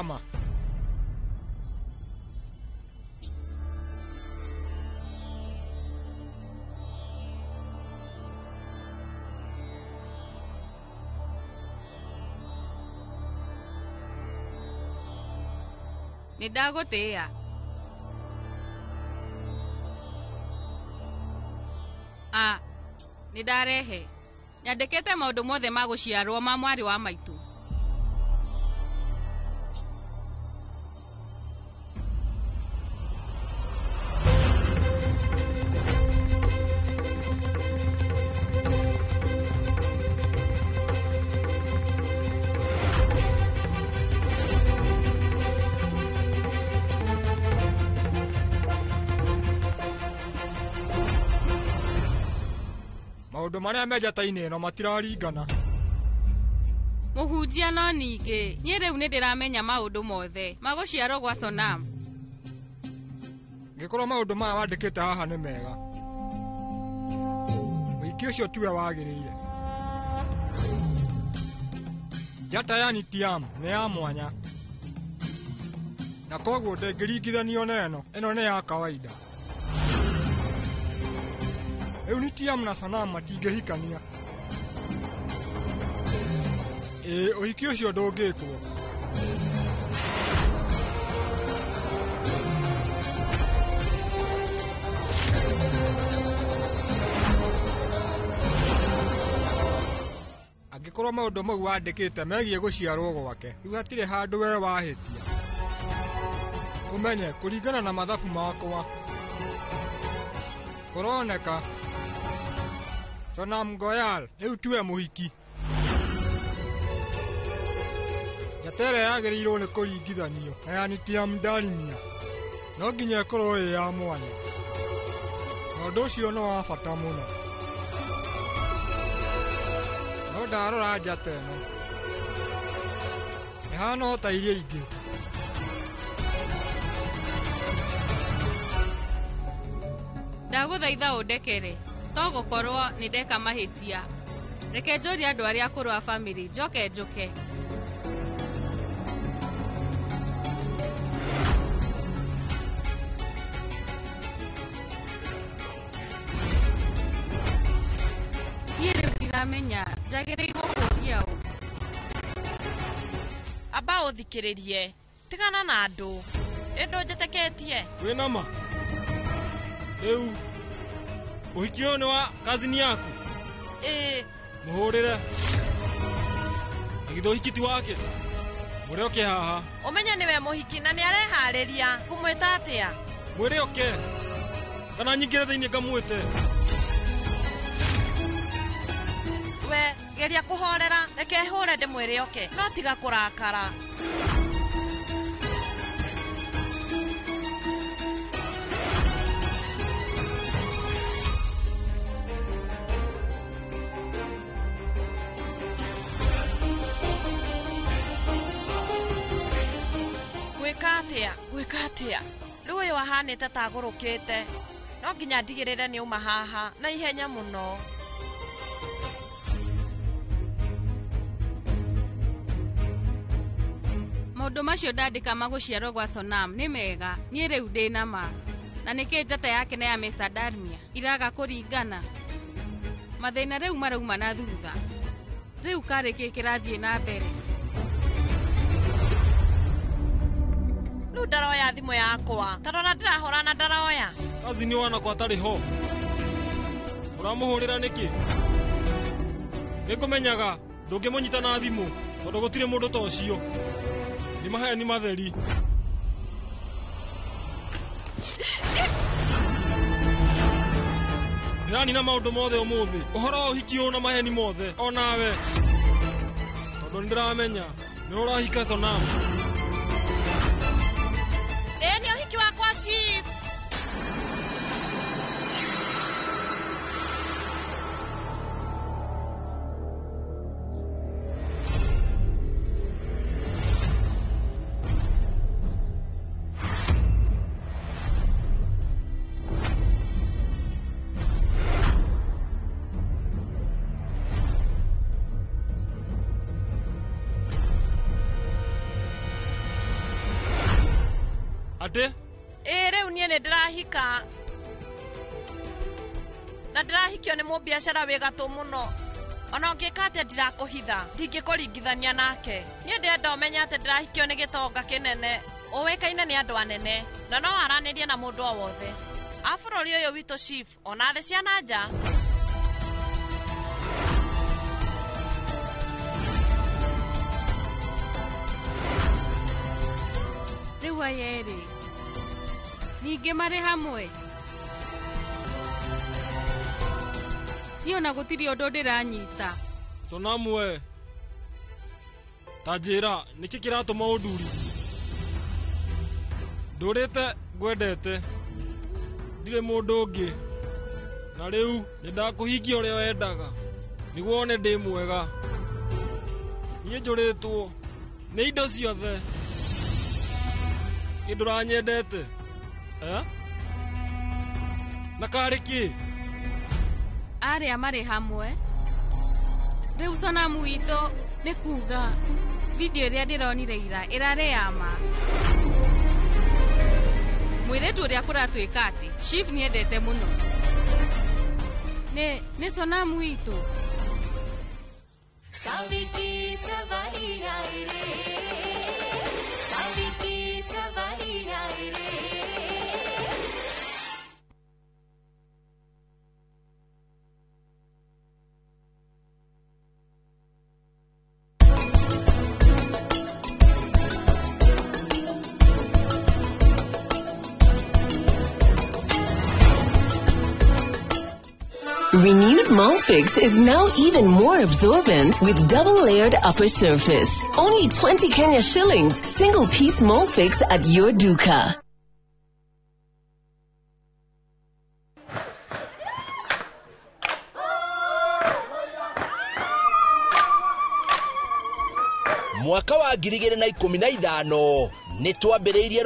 kama. Nĩndagũtĩĩa. Nĩndarehe. Nyandĩkĩte maũndũ mothe ma gũciarwo ma mwarĩ wa maitũ. Maũndũ marĩa me njata-inĩ ĩno matiraringana. Mũhunjia no ningĩ, niĩ rĩu nĩndĩramenya maũndũ mothe ma gũciarwo gwa Sonam. Ngĩkorwo maũndũ maya wandĩkĩte haha nĩ mega, ũhiki ũcio tiwe wagĩrĩire. Njata ya Nitiam nĩ ya mwanya, na koguo ndĩngĩringithanio na ĩno nĩ ya kawaida. Rĩu Nitiam na Sonam matingĩhikania. Ũhiki ũcio ndũngĩkwo. Angĩkorwo maũndũ mau wandĩkĩte megiĩ gũciarwo gwake, rĩu hatirĩ handũ we wahĩtia. Ũmenye kũringana na mathabu makwa, kũroneka Sonam Goyal rĩu tiwe mũhiki. Njata ĩrĩa yagĩrĩirwo nĩ kũringithanio na ya Nitiam Darmia no nginya ĩkorwo ĩ ya mwanya, na ũndũ ũcio nĩ wa bata mũno. No ndarora njata ĩno ĩhana o ta iria ingĩ. Ndagũthaitha ũndekere, to gũkorwo nĩndeka mahĩtia. Reke njũrie andũ arĩa akũrũ a bamĩrĩ njoke njũke. Niĩ rĩu ndiramenya njagĩrĩirwo kũria ũ. Amba ũthikĩrĩrie, tigana na andũ. Ĩndũ njĩtĩkĩtie. Wĩna ma? Rĩu ũhiki ũyũ nĩ wa kazini yaku? Mũhũrĩre. Githĩ ũhiki ti wake? Mwĩre oke haha. Ũmenye nĩwe mũhiki na nĩareharĩria. Ngũmwĩta atĩa? Mwĩre oke. Kana nyingĩre thĩinĩ ngamwĩte. We geria kũhorera, reke hũre ndĩmwĩre oke, no tiga kũrakara. Gwĩka atĩa? Rĩu ũyũ ahanĩte ta agũrũkĩte. No nginya ndigĩrĩre nĩ uma haha na ihenya mũno. Maũndũ macio ndandĩka ma gũciarwo gwa Sonam nĩ mega. Niĩ rĩu ndĩna ma. Na nĩkĩ njata yake na ya Mr. Darmia iraga kũringana? Mathĩna rĩu marauma na thutha. Rĩu karĩ kĩ kĩrathiĩ na mbere? Rĩu ndaroya thimũ yakwa. Tarora ndĩrahũra na ndaroya. Kazini wanakwa atarĩ ho. Ũramũhũrĩra nĩkĩ? Nĩngũmenyaga ndũngĩmũnyita na thimũ tondũ gũtirĩ mũndũ ta ũcio. Nĩ maheni matheri. Ndĩranina maũndũ mothe ũmũthĩ. Ũhoro wa ũhiki ũyũ na maheni mothe. O nawe. Tondũ nĩndĩramenya nĩ ũrahika Sonam. Nĩ ũhiki wakwa Chief. ate rĩu niĩ nĩ ndĩrahika na ndĩrahikio nĩ mũbiacara wĩ gatũ mũno. Ona ũngĩka atĩa ndirakũhitha, ndingĩkũringithania nake. Niĩ ndĩrenda ũmenye atĩ ndĩrahikio nĩ gĩtonga kĩnene, ũĩkaine nĩ andũ anene, na no aranĩrie na mũndũ o wothe a bũrũri ũyũ witũ chief, ona thĩ cia na nja. Rĩu aya erĩ ningĩ marĩ hamwe. Niĩ ona gũtirĩ ũndũ ndĩranyita. Sonamu we, ta njĩra nĩkĩ kĩratũma ũnduri? Ndũrĩte ngwendete, ndirĩ mũndũ ũngĩ, na rĩu nĩndakũhingia ũrĩa wendaga nĩguo one ndĩ mwega. Niĩ njũrĩtwo nĩ indo ciothe. Nĩ ndũranyendete na karĩ kĩ? Arĩa marĩ hamwe. Rĩu Sonamu witũ nĩ kuga video ĩrĩa ndĩronire ira ĩrarĩ ya ma. Mwĩrĩtu ũrĩa kũratuĩka atĩ chief nĩendete mũno nĩ Sonamu witũ. Saviti Savaira Saviti Savaira. Renewed Molfix is now even more absorbent with double-layered upper surface. Only 20 Kenya shillings, single-piece Molfix at your duka. Mwaka wa 2015 nĩtwambĩrĩirie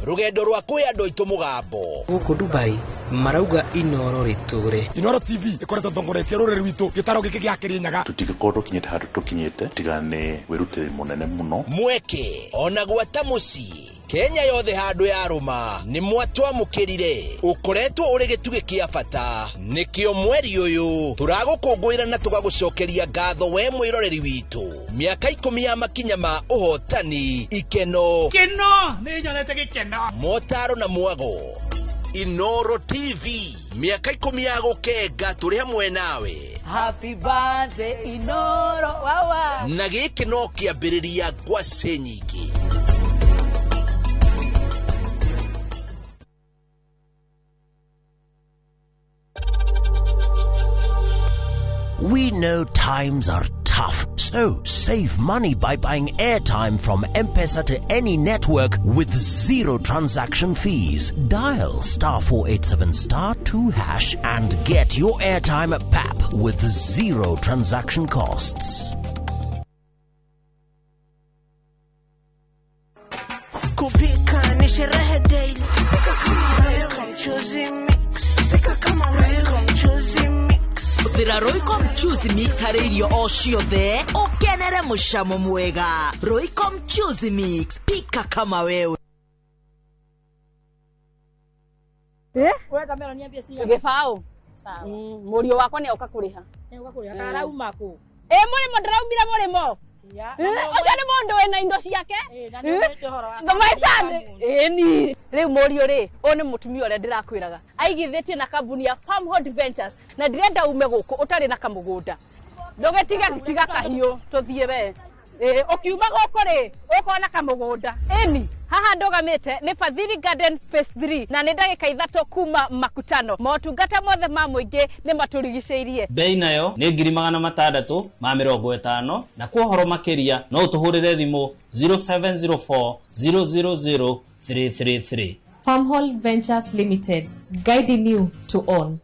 rugendo rwa kũhe andũ aitũ mũgambo gũkũ Dubai marauga Inoro rĩtũre. Inoro TV ĩkoretwo thongoretie rũrĩrĩ rwitũ gĩtaro gĩkĩ gĩa Kĩrĩnyaga. Tũtingĩkorwo tũkinyĩte handũ tũkinyĩte tiga nĩ wĩrutĩri mũnene mũno. Mweke ona gwata mũciĩ Kenya yothe handũ ya rũma nĩ mwatwamũkĩrire ũkoretwo ũrĩ gĩtugĩ kĩa bata. Nĩkĩo mweri ũyũ tũragũkũngũĩra na tũgagũcokeria ngatho we mwĩroreri witũ. Mĩaka 10 ya makinya ma ũhotani, ikeno nĩ nyonete gĩkeno, motaro na mwago. Inoro TV, miaka 10 ya gũkenga tũrĩ hamwe nawe. Happy birthday Inoro wawa. Na gĩkĩ no kĩambĩrĩria ngwacĩ nyingĩ. We know times are tough, so save money by buying airtime from M-Pesa to any network with zero transaction fees. Dial *487*2# and get your airtime PAP with zero transaction costs. Kupika ni sherehe daily. Pika kama Roycom Choosy Mix. Pika kama Roycom Choosy Mix. Thira Roycom Choosy Mix harĩ irio o ciothe ũkenere mũcamo mwega. Roycom Choosy Mix, pika kama wewe. Urenda mero niambie cio. Gĩbaũ. Sawa. Mũriũ wakwa nĩ oka kũrĩha. Nĩ oka kũrĩha karauma kũ? Mũrĩmo ndĩraumire mũrĩmo. Oca nĩ mũndũ wĩna indo ciake. Ngomaicane. Ni. Rĩu mũriũ rĩ, ũyũ nĩ mũtumia ũrĩa ndĩrakwĩraga. Aigithĩtie na kambuni ya Farmhold Ventures na ndirenda ume gũkũ ũtarĩ na kamũgũnda. Ndũgĩtige tiga kahiũ tũthiĩ we. Ũkiuma gũkũ rĩ, ũkona kamũgũnda. Ni. Haha ndogamite ni Fadhili Garden Phase 3 na nĩ ndagĩka 3 kuma Makutano. Motungata mothe ma mũingĩ nĩ maturigicĩirie. Bei nayo nĩ 650 na kwa ũhoro makĩria no ũtũhũrĩre thimũ 0704 000 333. Farmhold Ventures Limited, guiding you to own.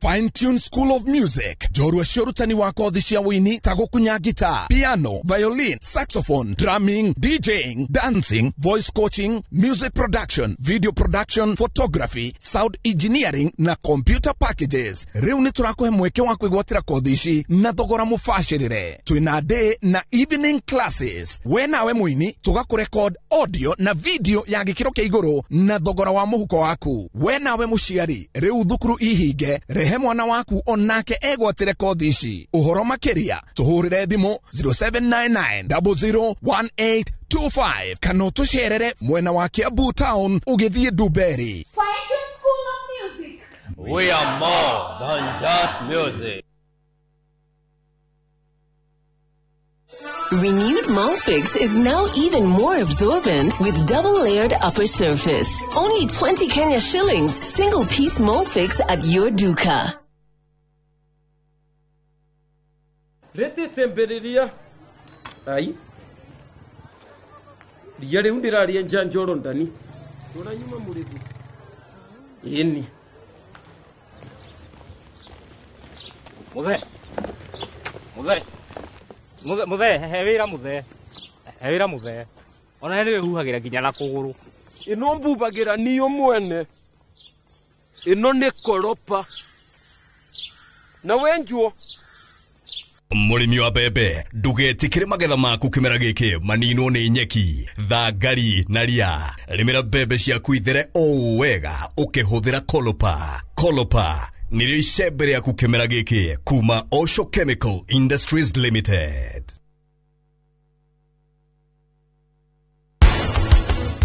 Fine Tune School of Music. Jorua shorutani wa kothi cia wini ta gukunya guitar, piano, violin, saxophone, drumming, DJing, dancing, voice coaching, music production, video production, photography, sound engineering na computer packages. Riu ni turakuhe mweke wa kwigwatira kothi ici na thogora mufashirire. Twina day na evening classes. We nawe mwini tugakurecord audio na video ya gikiro kia iguru na thogora wa muhuko waku. We nawe muciari riu thukuru ihinge rehe mwana waku onake egwatire kothi ici. Uhoro makiria tuhurire thimu 0799001825 kana utusherere mwena wa Kiambu Town ugithie Duberi. We are more than just music. Renewed Molfix is now even more absorbent with double-layered upper surface. Only 20 Kenya shillings, single-piece Molfix at your duka. Lete semberiria. Ai. Diare undiraria njanjoro ndani. Turanyuma muribu. Yeni. Muthe hewira muthe ona niwe huhagira nginya na kuguru ino mbubagira niyo mwene ino ni koropa na wenjuo Murimi wa bebe ndugetikire magetha maku kimera giki manino ni nyeki thangari na ria rimira bebe ciaku ithere o wega ukihuthira Kolopa nirio icembe riaku kimera giki kuma Osho Chemical Industries Limited.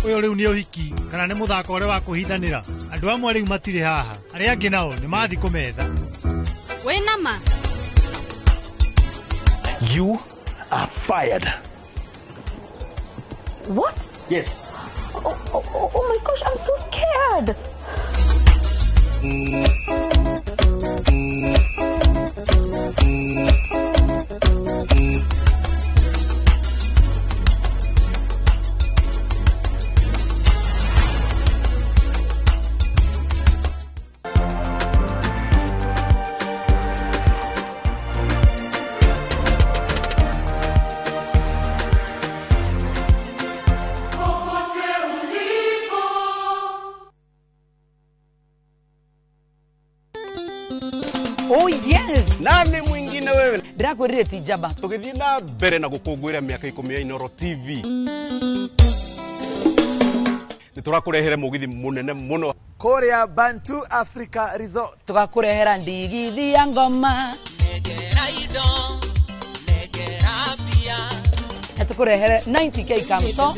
Uyo riu ni uhiki kana ni muthako ore wa kuhithanira andu amwe riu matire haha aria angi nao ni mathi kumetha we nama. You are fired. What? Yes. Oh my gosh, I'm so scared. Oh yes. Nani mwingine wewe? Ndirakwirire ti jaba. Tugithie na mbere na gukungwira miaka 10 ya Inoro TV. Niturakurehere mugithi munene muno Korea Bantu Africa Resort. Tugakurehera ndigithi ya ngoma. Tukurehere 90k kamso.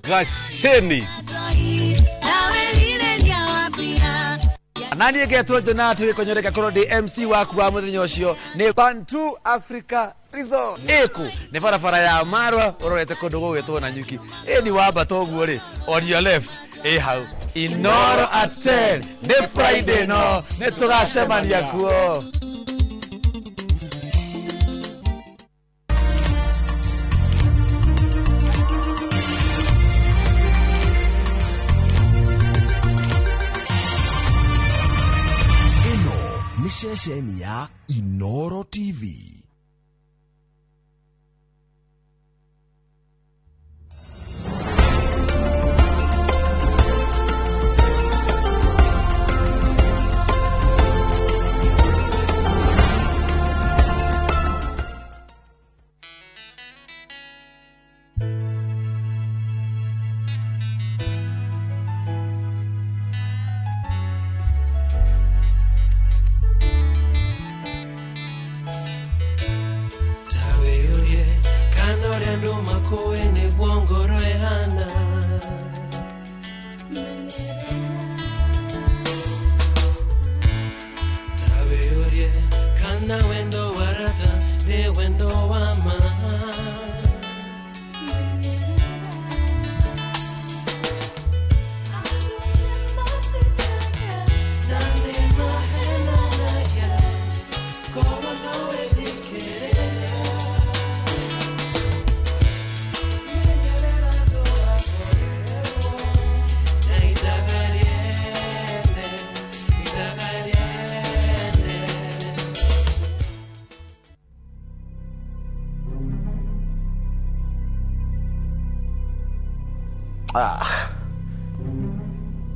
Gasheni. Nani egetwo Jonathan wikonyoreka koro MC waku wa muthinyo ucio ni Bantu Africa Resort. Eku ni barabara ya Marwa urorete kundu gugitwo na nyuki. Ni wamba toguo ri on your left. Hau Inoro at 10 ni Friday no ni turacemania kuo. Shesheni ya Inoro TV.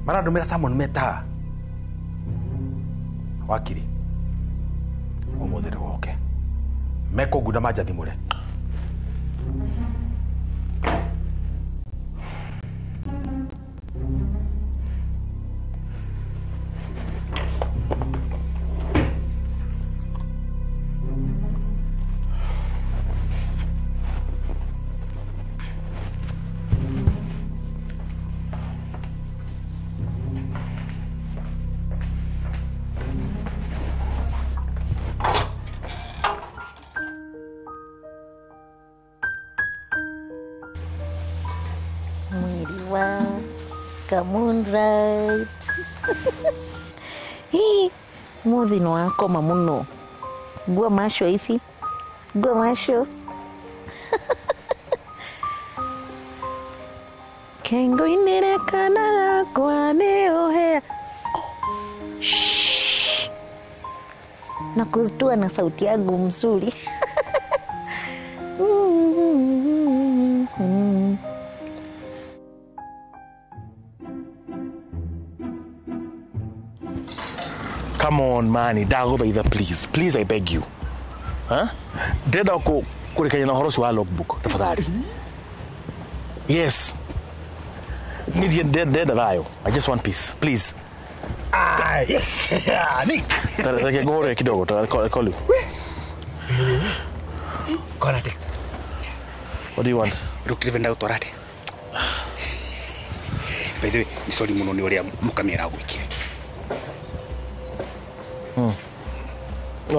Maradumira Simon Meta. Wakiri. Omodere woke. Meko guda maja dimule. Moonlight. Hii muthi no akoma muno. Gua masho ifi. Gua masho. Kengo inere kana kwa neo hea. Na kuzitua na sauti yangu mzuri. Come on, man. Dagobitha, please. Please, I beg you. Huh? Deda ko kurekanya na horosi wa logbook. Tafadhali. Yes. Need deda dayo. I just want peace. Please. Yes. Nick. Tara go re kidogo. I'll call you. Konate. What do you want? Rukivenda utorate. By the way, isoli muno ni oria mukamera gwikire.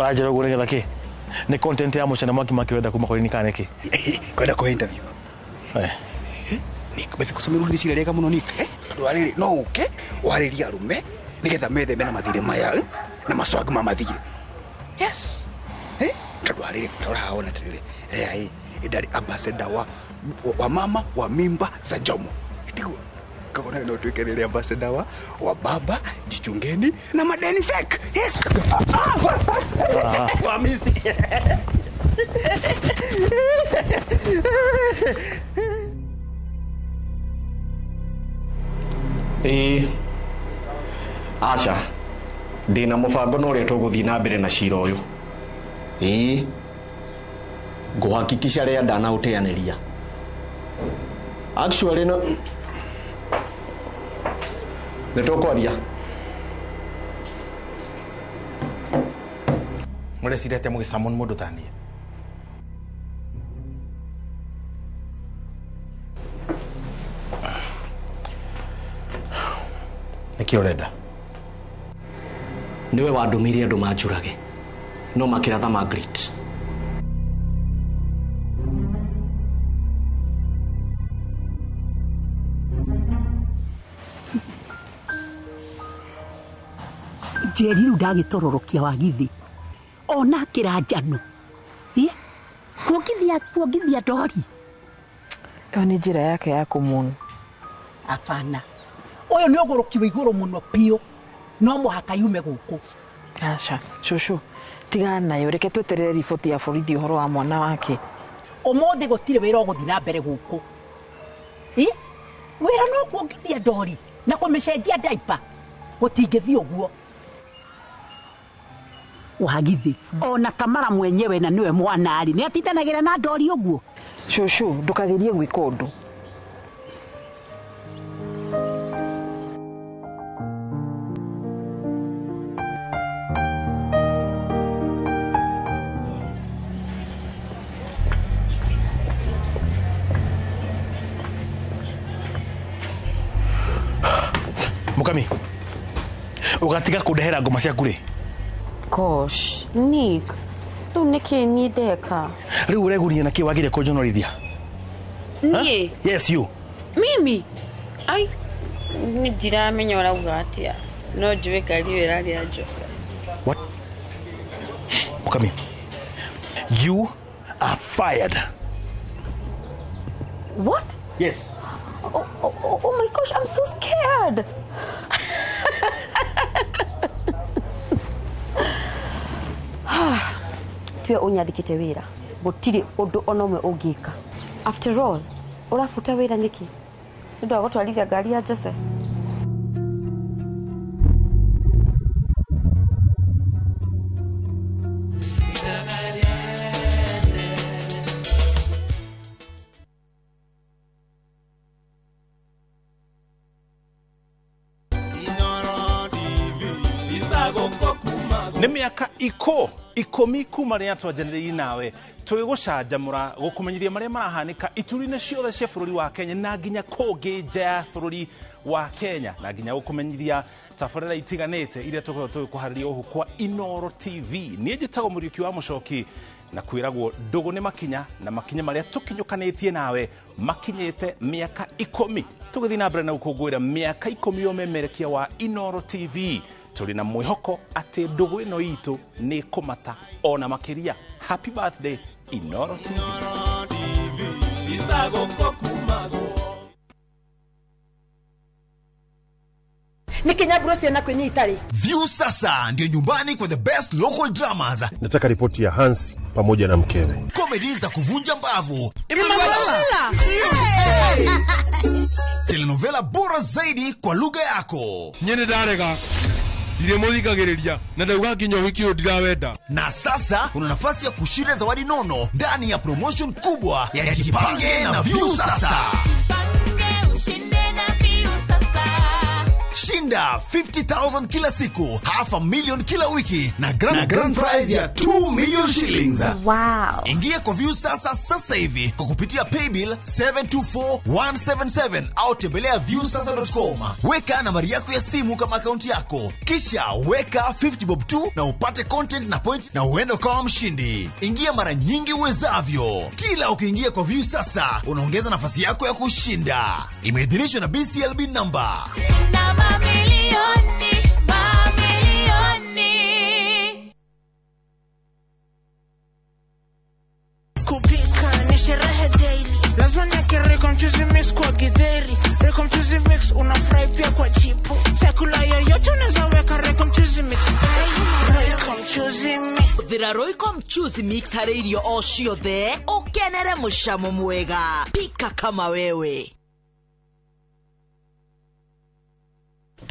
Ajira guregera ki ni content ya muchana mwaki makiwenda kuma kwa nikane ki kwenda kwa interview Nick bethe kusomera ni sire rega muno Nick ndwariri no uke wariria rume nigetha methe mena mathire maya na maswag mathire yes ndwariri uraona tirire rea idari ambassador wa mama wa mimba za Jomo itigo kakona no tuikerere ambassador wa baba jichungeni na madeni fake yes wa misi Asha ndina mubango no ri tuguthi na mbere na cira uyu nguhakikisha ria ndana uteaneria actually no Netokoria. Mule sirete mo samon modo tani. Nikioreda. Niwe wadumirie andu manjurage. No makiratha Margaret. Jeri udagitororokia wagithi ona kiranjano kuongithia ndori yo ni njira yake ya kumunu afana uyu ni ugurukiwa iguru muno pio no muhaka yume guku acha shushu tigana nayo reke tweterere riboti ya borithi uhoro wa mwana wake umuthi gutire wira uguthi na mbere guku wira no kuongithia ndori na kumicenjia diaper gutingithia uguo wagithi ona Tamara mwenyewe na niwe mwana ali ni atitanagira na ndori uguo shushu ndukagirie gwika undu Mukami ugatiga kudehera ngoma cia kure Gosh, Nick, tu niki ni deka. Riu ureguria na ki wagire kujonorithia? Nie? Yes you. Mimi? Ai, ni ndiramenya urauga atia. No njue kari wira ria Jose. What? Mukami. You are fired. What? Yes. Oh my gosh, I'm so scared. Tiwe unyandikite wira gutiri undu onomwe ungika. After all, urafuta wira niki? Ndio agotwarithia ngari ya Jose. nä mä aka ikå kuma rä a twanjanä nawe twä gå canjamå gå kå menyithia marä a marahanä ka ituri-inä ciothe cia bå rå ri wa Kenya na nginya kå ngä nja ya bå rå ri wa Kenya na nginya gå kå menyithia tabarä itiganä te iria tå tå kå harä ria å kwa Inoro TV niä njä tagwo må riå ki wa må coki na kwä ragwo ndå gå nä makinya na makinya marä a tå kinyå kanä tie nawe makinyä te mä aka 10 tå gä thiä na mbere na gå kå ngå ä ra mä aka 10 o memerekia wa Inoro TV tuli na mwihoko ati ndugu ino itu ni kumata ona makiria. Happy birthday Inoro TV. Ni Kenya Bros na kwenye Itali. View sasa ndio nyumbani kwa the best local dramas. Nataka ripoti ya Hansi pamoja na mkewe. Comedy za kuvunja mbavu. Telenovela bora zaidi kwa lugha yako. Nyene darega. Dire muthikagiriria na ndauga nginya wiki ndirawenda. Na sasa una nafasi ya kushinda zawadi nono ndani ya promotion kubwa ya Jipange na View sasa. Shinda 50,000 kila siku, $500,000 kila wiki na grand prize ya 2 million shillings. Wow. Ingia kwa View sasa hivi kwa kupitia paybill 724177 au tembelea viewsasa.com. Weka nambari yako ya simu kama akaunti yako. Kisha weka 50 bob tu na upate content na point na uende kama mshindi. Ingia mara nyingi uwezavyo. Kila ukiingia kwa View sasa unaongeza nafasi yako ya kushinda. Imeidhinishwa na BCLB number. Kupika ni sherehe daily, lazima niweke Recom Choosy Mix kwa githeri. Recom Choosy Mix unafurahi pia kwa chipo. Chakula yoyote unaweza weka Recom Choosy Mix. Recom Choosy Mix. Thira Roycom Choosy Mix harĩ irio o ciothe ukenere mucamo mwega. Pika kama wewe.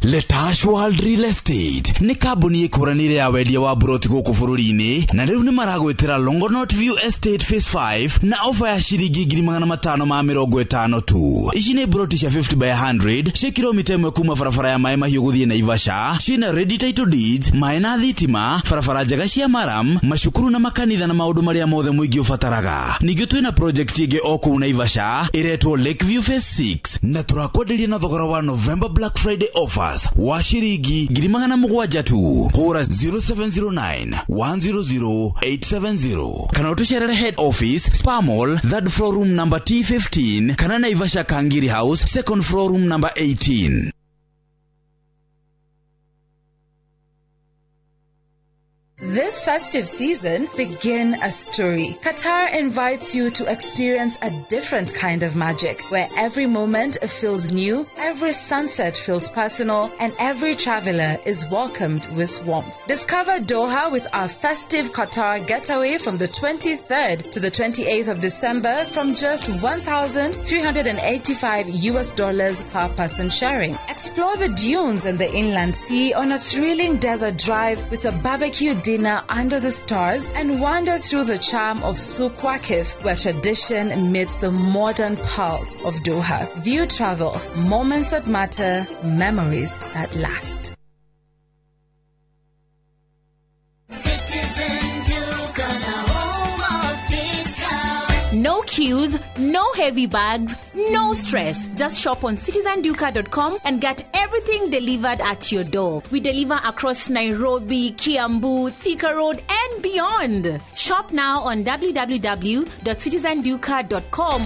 Letash World Real Estate ni kambuni ikuranire ya wendia wa buroti guku bururi-ini na riu ni maragwitira Longonot View Estate Phase 5 na ofa ya shiringi 550 tu. Ici ni buroti cia 50 by 100 cia kilomita 1 kuma barabara ya Mai Mahiu guthie Naivasha, cina ready title deeds, mai na thitima, barabara njega cia maram, macukuru na makanitha na maundu maria mothe muingi ubataraga. Ningi twina project ingi o kuu Naivasha iretwo Lakeview Phase 6 na turakwenderia na thogora wa November Black Friday offer wa shiringi 700 tu. Hura 0709 100 870 kana utusherere head office Spa Mall, third floor room number T15 kana Naivasha Kangiri House, second floor room number 18. This festive season, begin a story. Qatar invites you to experience a different kind of magic, where every moment feels new, every sunset feels personal, and every traveler is welcomed with warmth. Discover Doha with our festive Qatar getaway from the 23rd to the 28th of December from just $1,385 per person sharing. Explore the dunes and the inland sea on a thrilling desert drive with a barbecue dinner under the stars and wander through the charm of Souq Waqif, where tradition meets the modern pearls of Doha. View travel, moments that matter, memories that last. No queues, no heavy bags, no stress. Just shop on citizenduka.com and get everything delivered at your door. We deliver across Nairobi, Kiambu, Thika Road, and beyond. Shop now on www.citizenduka.com.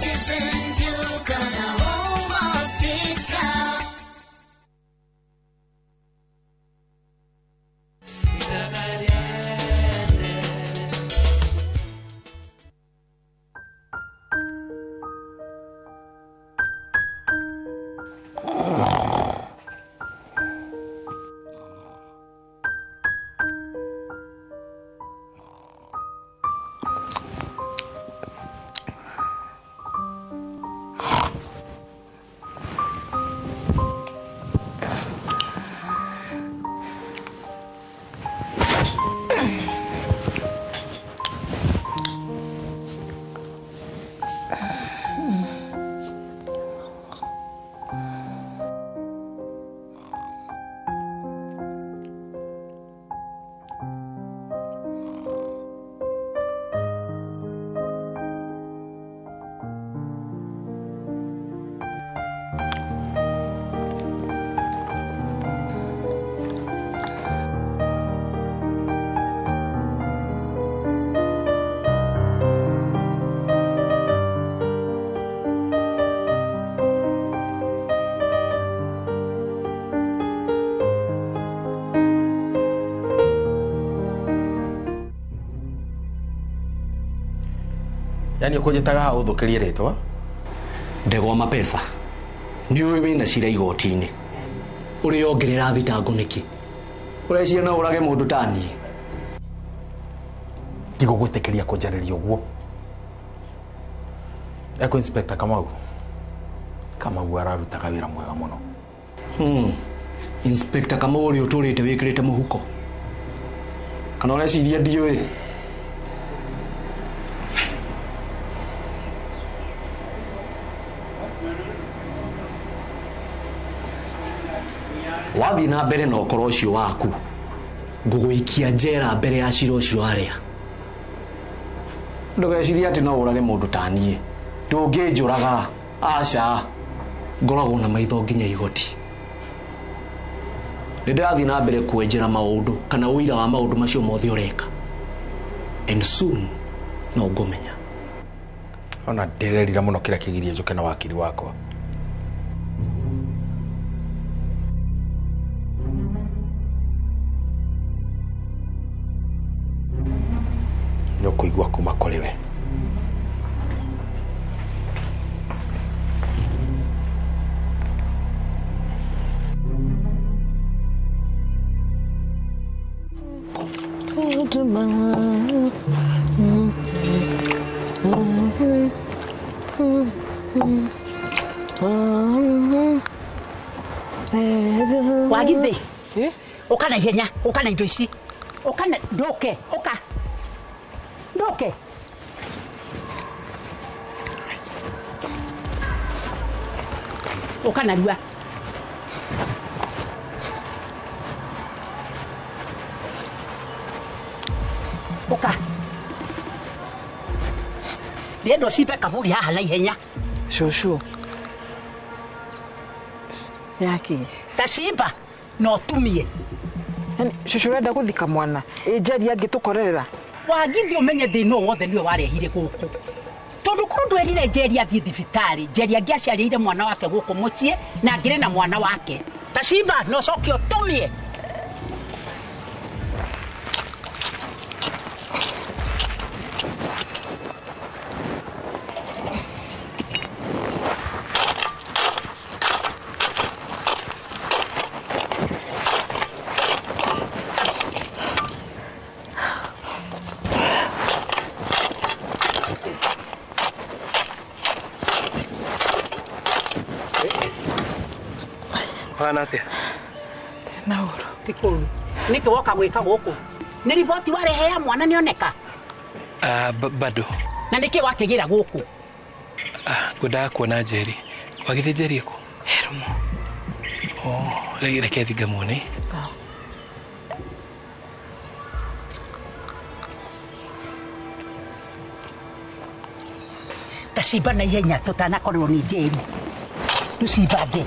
Yani ukujitaga ha uthukirie ritwa Ndegwa mapesa ni uwe wina cira igoti-ini uri ongerera thitango niki urecia no urage mundu tani ndigugwitikiria kunjariria uguo Eko Inspector Kamau ararutaga wira mwega muno Inspector Kamau uri uturite wikirite muhuko kana ureciria ndiwe wathi na mbere na ukoro ucio waku nguguikia njera mbere ya cira ucio aria ndugeciria ati no urage mundu tanie ndungijuraga aca ngoragwo na maitho nginya igoti ndirathi na mbere kwenjera maundu kana uira wa maundu macio mothe ureka and soon no ngumenya ona ndirerira muno kira kigirie njuke na wakiri wakwa no kuigwa kuma kuri we Wagithi ukana ihenya ukana indo ici ukana ndoke ndoke ukana rua uka ndiendo cipe kaburi haha na ihenya Shosho yaki tacimba no tumie yani Shosho renda guthika mwana njeri angitukorerera Wagithi umenye thina wothe niwe warehire guku tondu kuru ndwerire njeri athie thibitari njeri angiaciarire mwana wake guku mucie na ngire na mwana wake tacimba no coke utumie Hanate. Nauro. Tikuru. Niki woka gwika guku. Ni ripoti warehe ya mwana nioneka. Bado. Na niki wakigira guku. Ngwendaga kuona Njeri. Wagithi Njeri iko? Herumo. Reke thiga muone. Tacimba na ihenya tutanakorwo ni Njeri. Tucimbange.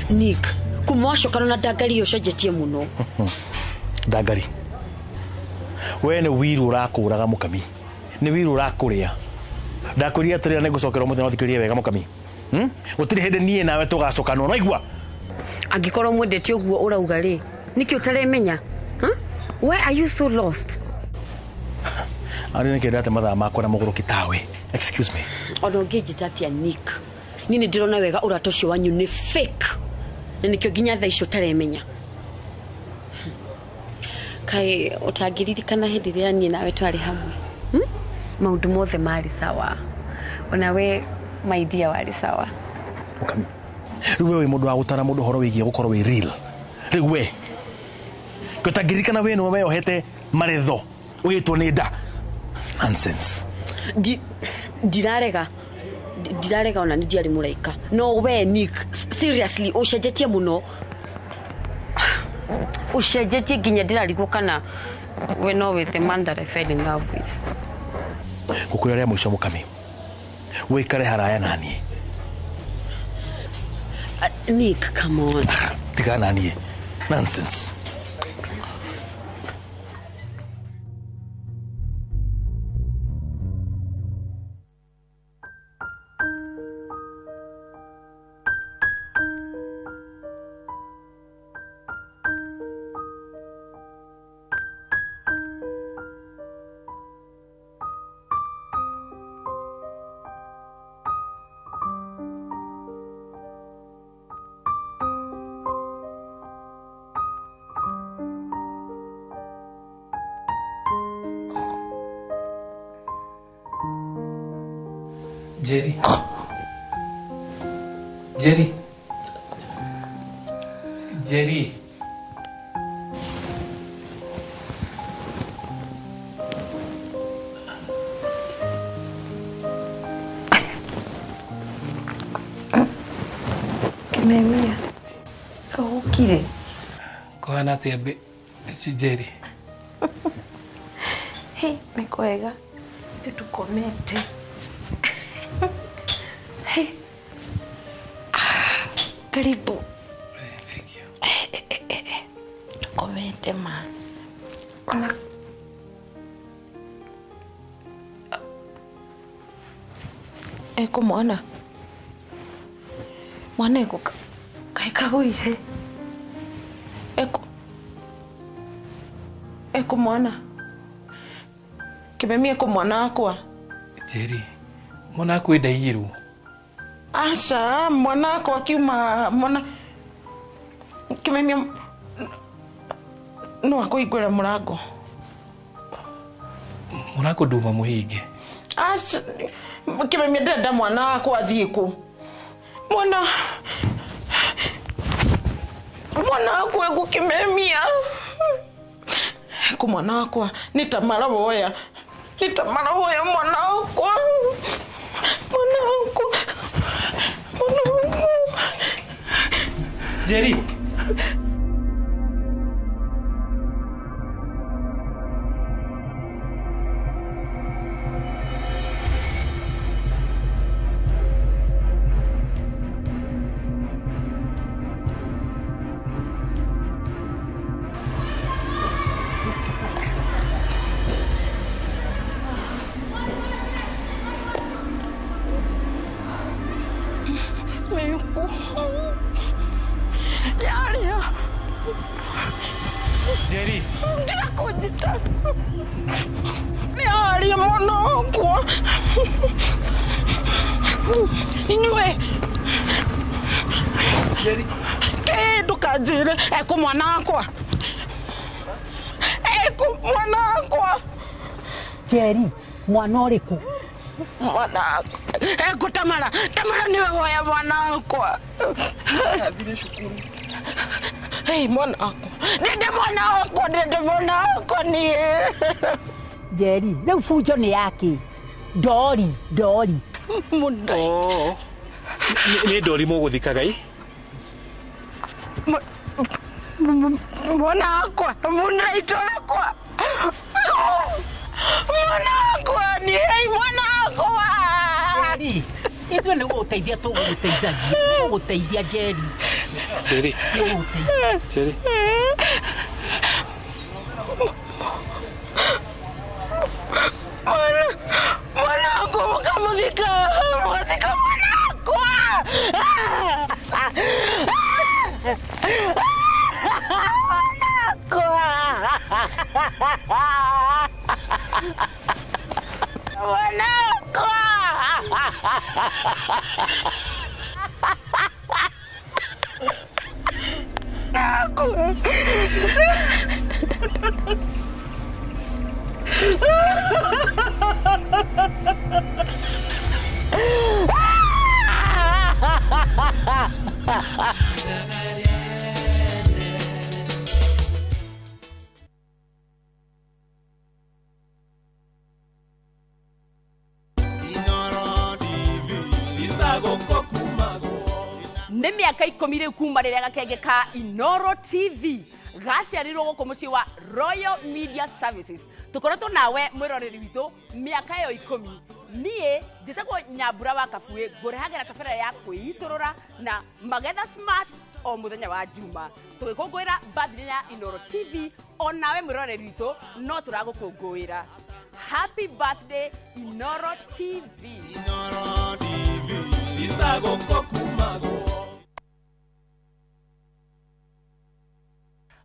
Nick, kumwashokana na Dagari yocenjetie muno. Dagari. We ni wiru urakuraga Mukami. Ni wiru urakuria. Ndakuria atiri na ngucokera muthenya uthikirie wega Mukami. Gutiri hinde nie nawe tugacokana no igwa. Angikorwo mwendete uguo urauga ri. Niki utaremenya? Why are you so lost? Ari niki ndate mathaa makwa na muguru kitawe. Excuse me. Ona ngijitatia Nick. Nini ndirona wega uratocio wanyu ni fake. Na nikio ginya tha icio taremenya. Kai utagiririkana hindi ria nie nawe twari hamwe. Maundu mothe mari sawa. Ona we my dear wari sawa. Mukami. Riwe we mundu wa gutara mundu horo wigie gukorwo wi real. Riwe. Kutagirikana we no ohete maretho. Uyitwo ni nda. Nonsense. Dirarega ona ni diari muraika. No we Nick, seriously ucenjetie muno. Ucenjetie ginya ndirarigukana we no with the man that I fell in love with. Kukuria mwisho Mukami. We kare haraya nani? Nick, come on. Tiga nani? Nonsense. Jerry. Jerry. Jerry. Kimemia. Kaukire. Kohana atia Jerry? Hey, ni kwega. Tukomete. Hey. Karibu. Thank you. Tukomete ma. Ona Eko mwana. Mwana eko kaikaguire. Eko mwana. Kimemia eko mwana wakwa. Jerry, mwana wakwa ndaiyirwo. Asha, mwana wakwa kiuma mwana Kimemia no akuigwira murango. Murango nduma muhinge. Asha, Kimemia ndenda mwana wakwa athie ku. Mwana wakwa eko Kimemia. Eko mwana wakwa nitamara boya. Nitamara boya mwana wakwa. Mwana wakwa. Jerry. Jerry. Ndakujita. Yari mwana wakwa. Inywe. Jerry. Tukajire eko mwana wakwa. Eko mwana wakwa. Jerry, mwana uriku? Mwana wakwa. Eko Tamara. Tamara niwe hoya mwana wakwa. Adire shukuru. Hey, mwana wako. Dede mwana wako ni. Jerry, leo fujo ni yake. Dori. Munda. Oh. Ni Dori muguthikaga i? Mwana wako, munda ito wako. Mwana wako ni mwana wako. Jerry, itwe ni guteithia tuguteithagia. Guteithia Jerry. Jerry. Jerry. Mwana wako mukamuzika. Muzika mwana wako. nä mä aka 10 rä u kuma rä rä a gakenge ka Inoro TV gaciarirwo gå kå må ciä wa Royal Media Services tå koretwo nawe mwä roreri witå mä aka ä yo 10 niä njä tagwo Nyambura wa Kabuä ngå rehagä ra kabera ya kwä itå rå ra na Magetha Smart o må thenya wa Juma tå gä kå ngå ä ra birthday ya Inoro TV o nawe mwä roreri witå no tå ragå kå ngå ä ra happy birthday Inoro TV Inoro TV itagå kå kumagwo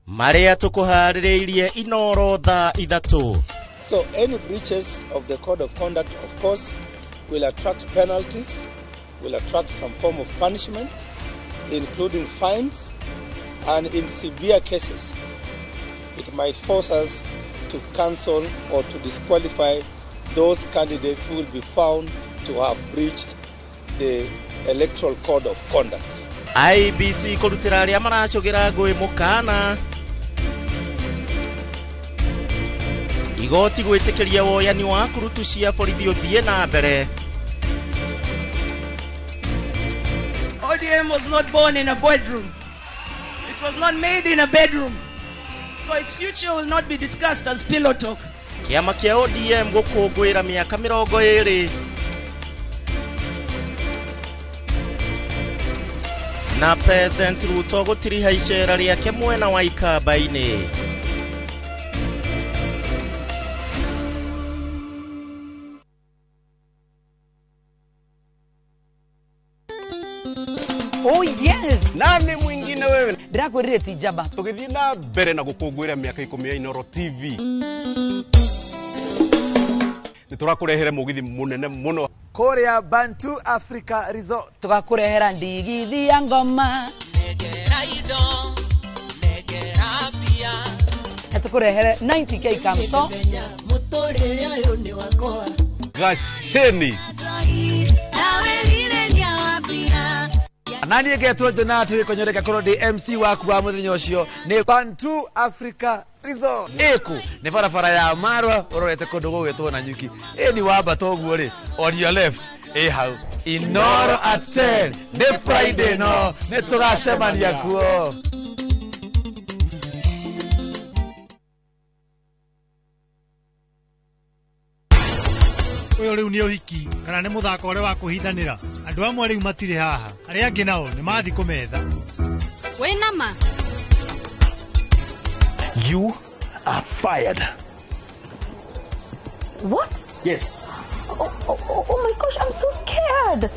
Maria tukuharireirie Inoro thaa ithatu. So any breaches of the code of conduct, of course, will attract penalties, will attract some form of punishment, including fines, and in severe cases, it might force us to cancel or to disqualify those candidates who will be found to have breached the Electoral Code of Conduct. IBC kurutira aria maracogera ngui mukana igoti gwitikiria woyani wa kurutu cia borithi uthie na mbere. ODM was not born in a bedroom. It was not made in a bedroom. So its future will not be discussed as pillow talk. Kiama kia ODM gukungwira miaka 20 na President Ruto gutiriha icera riake mwena wa Ikamba-ini. Oh yes. Nani mwingine wewe? Ndirakwirire ti Jaba. Tugithii na mbere na gukungwira miaka 10 ya Inoro TV. Niturakurehere mugithi munene muno Korea Bantu Africa Resort. Tugakurehera ndigithi ya ngoma. Tukurehere 90k kamso. Gasheni. Nani egetwo Jonathan konyoreka korodi MC waku wa muthenya ucio ni Bantu Africa Resort. Eku ni barabara ya Marwa urorete kundu gugitwo na nyuki. Ni wamba toguo ri on your left. Hau Inoro at 10 ni Friday no ni turacemania kuo. Uyo riu ni uhiki kana ni muthako ore wa kuhithanira andu amwe riu matire haha aria angi nao ni mathi kumetha we nama. You are fired. What? Yes. Oh my gosh, I'm so scared.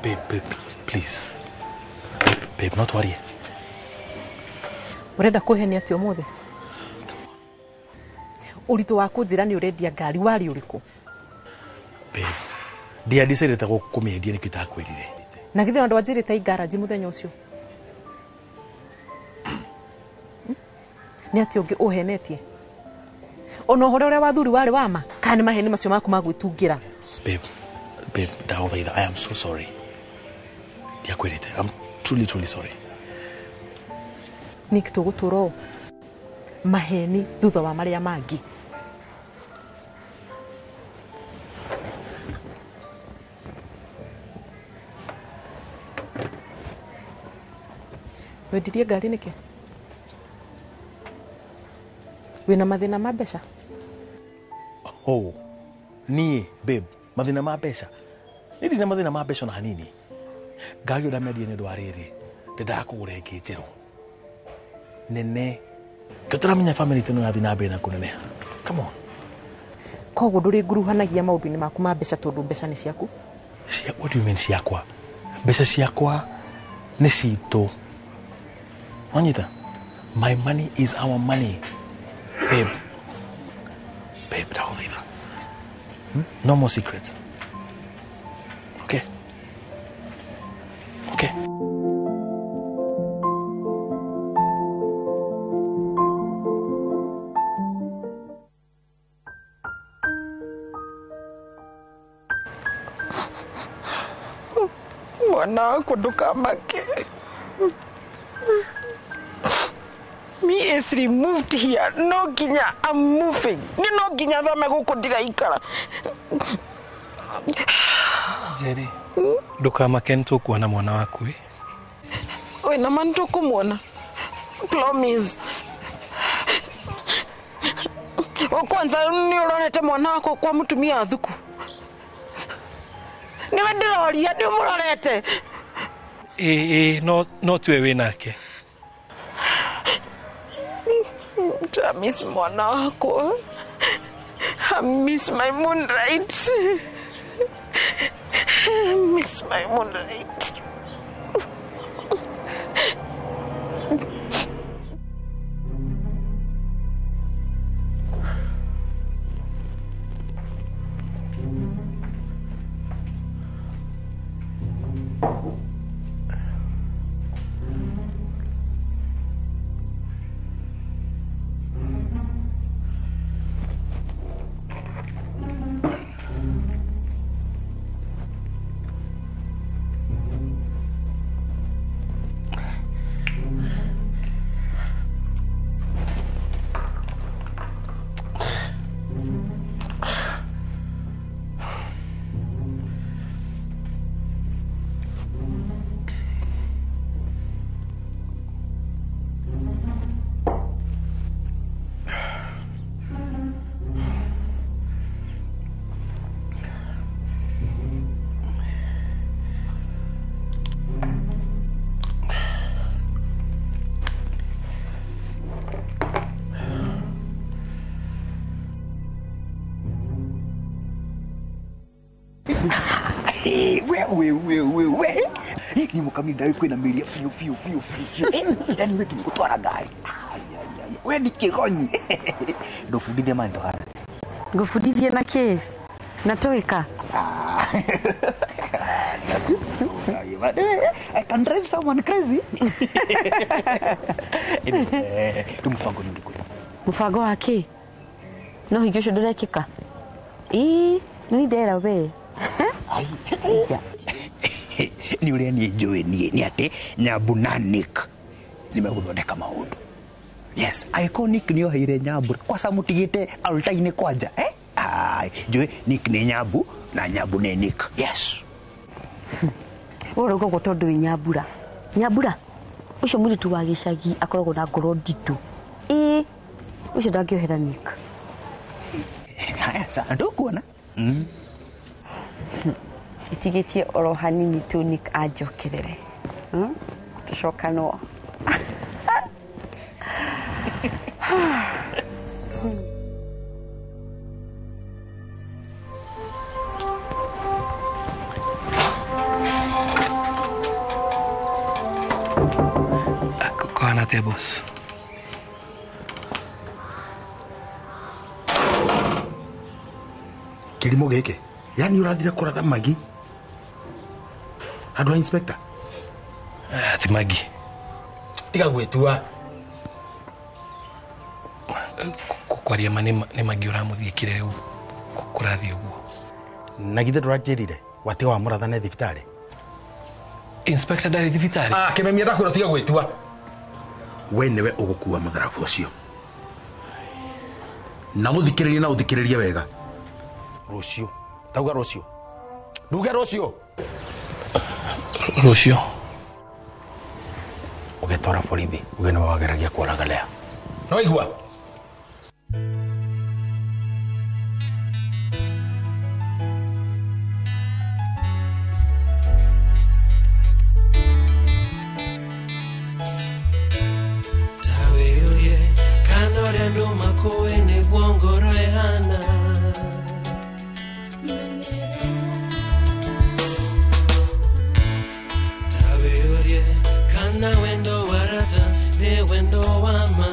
Babe, please. Babe, not worry. Urenda kuhenia ati omothe? Uritu waku njira ni urendia ngari wari uriku? Babe, dia decided to kumendia ni kitakwirire. Na githe ndo wajirite igaraji muthenya ucio. Ni ati ungi uhenetie. Ono hore ore wathuri wari wama kana maheni macio maku magwitungira. Babe, Daovaida, I am so sorry. I'm truly sorry. Nikituguturo maheni thutha wa maria mangi. Wendirie ngari niki? Wina mathina ma mbeca? Oh, ni babe, mathina ma mbeca. Nidi na mathina ma mbeca na hanini. Ngari ndamendia ni ndwariri. Ndakugure ngijiru. Nene. Gaturamenya family tunu na thina mbere na kuneneha. Come on. Koguo nduri nguruhanagia maundu-ini maku ma mbeca tondu mbeca ni ciaku? What do you mean ciakwa? Mbeca ciakwa ni citu. Wanyita, my money is our money. Babe, don't leave her. No more secrets. Okay? Okay. Mwanangu ndukamake. Me is removed here. No ginya, I'm moving. Ni no ginya thame guku ndiraikara. Jerry, ndukamake nitukuona mwana waku. We na man tukumwona. Promise. Kwanza ni urorete mwana wako kwa mutumia thuku. Ni wendiroria ni umurorete. No tuwe winake. I miss mwana wako. I miss my moonlight. I miss my moonlight. we hiki mukamida yuko na milia fiu yani wewe tukutwara gari wewe ni kigonyi ndo fundithia mando haya ngufundithie na ki natoweka I can drive someone crazy tumfango ni ndiko mfago wake no higisho ndekeka ni ndera we ni ule ni enjoy ni ate Nyambu na Nick nimeguthondeka maundu yes iconic niyo haire Nyambu kwa sababu mutigite altaine kwanja joy Nick ni Nyambu na Nyambu ni Nick yes urugo gotondu Nyambura ucio muri tu wa gicagi akoragwo na ngoro nditu ucio ndangiohera Nick sasa ndukuona itigitie oro hanini tu Nick ajokerere tucoka no Kohana te boss. Kilimo geke yani urathire kuratha magi Adwa inspector ati magi tiga gwetua kwaria ni magi uramuthikire riu kurathi uguo nagithe ndurajirire wate wa murathane thibitari inspector ndari thibitari kimemia ndakwira tiga gwetua we niwe ugukua mutharafu ucio na muthikiririe na uthikiririe wega rucio tauga rucio nduga rucio Rocio ugetora borithi ugene wageragia kuraga Lea no igua tawe kanore ndo makoe ne gwongoro ehana na wendo warata ne wendo wama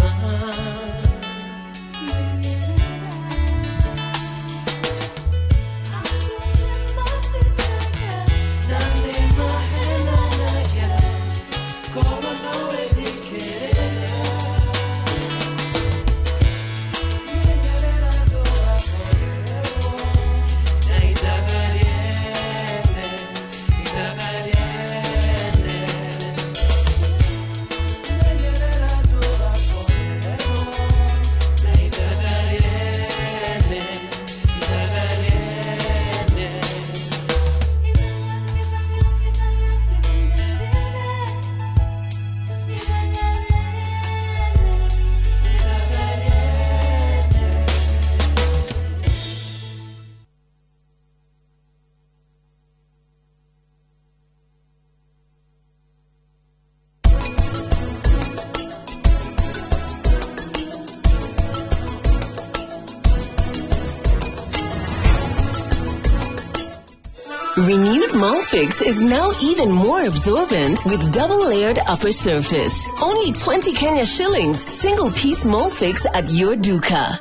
Renewed Molfix is now even more absorbent with double-layered upper surface. Only 20 Kenya shillings, single-piece Molfix at your duka.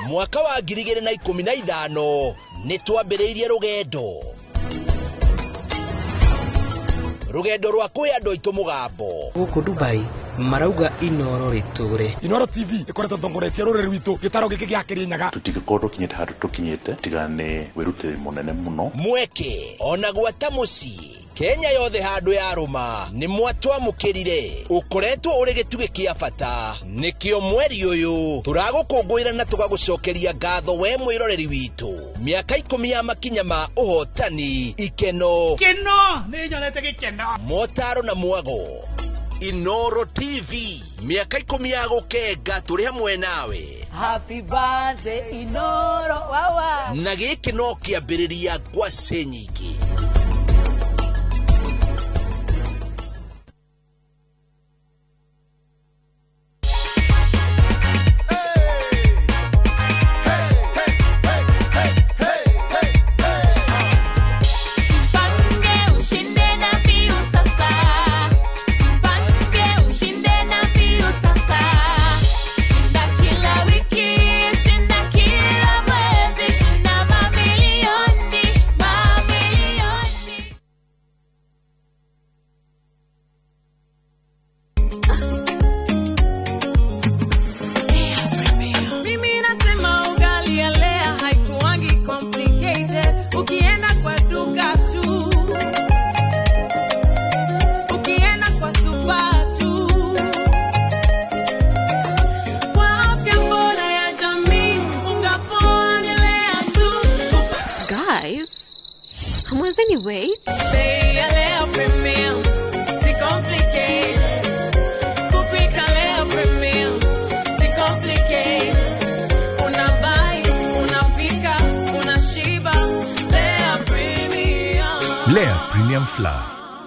Mwaka wa 2015 nitwambiriirie rugendo rwa kwi andu aitu mugambo guku Dubai marauga Inoro riture. Inoro TV ikorete thongoretie rureri witu gitaro giki gia Kirinyaga. Tutigikorwo tukinyete handu tukinyete tigane wirutire munene muno mweke ona gwata muci Kenya yothe handu ya ruma ni mwatwamukirire ukoretwo uri gituge kia bata nikio mweri uyu turagukungwira na tugagucokeria ngatho we mwiroreri witu miaka 10 ya makinya ma uhotani ikeno ni nyonete gikeno motaro na mwago. Inoro TV miaka 10 ya gukenga turi hamwe nawe. Happy birthday Inoro wawa na giki no kiambiriria kwa senyiki.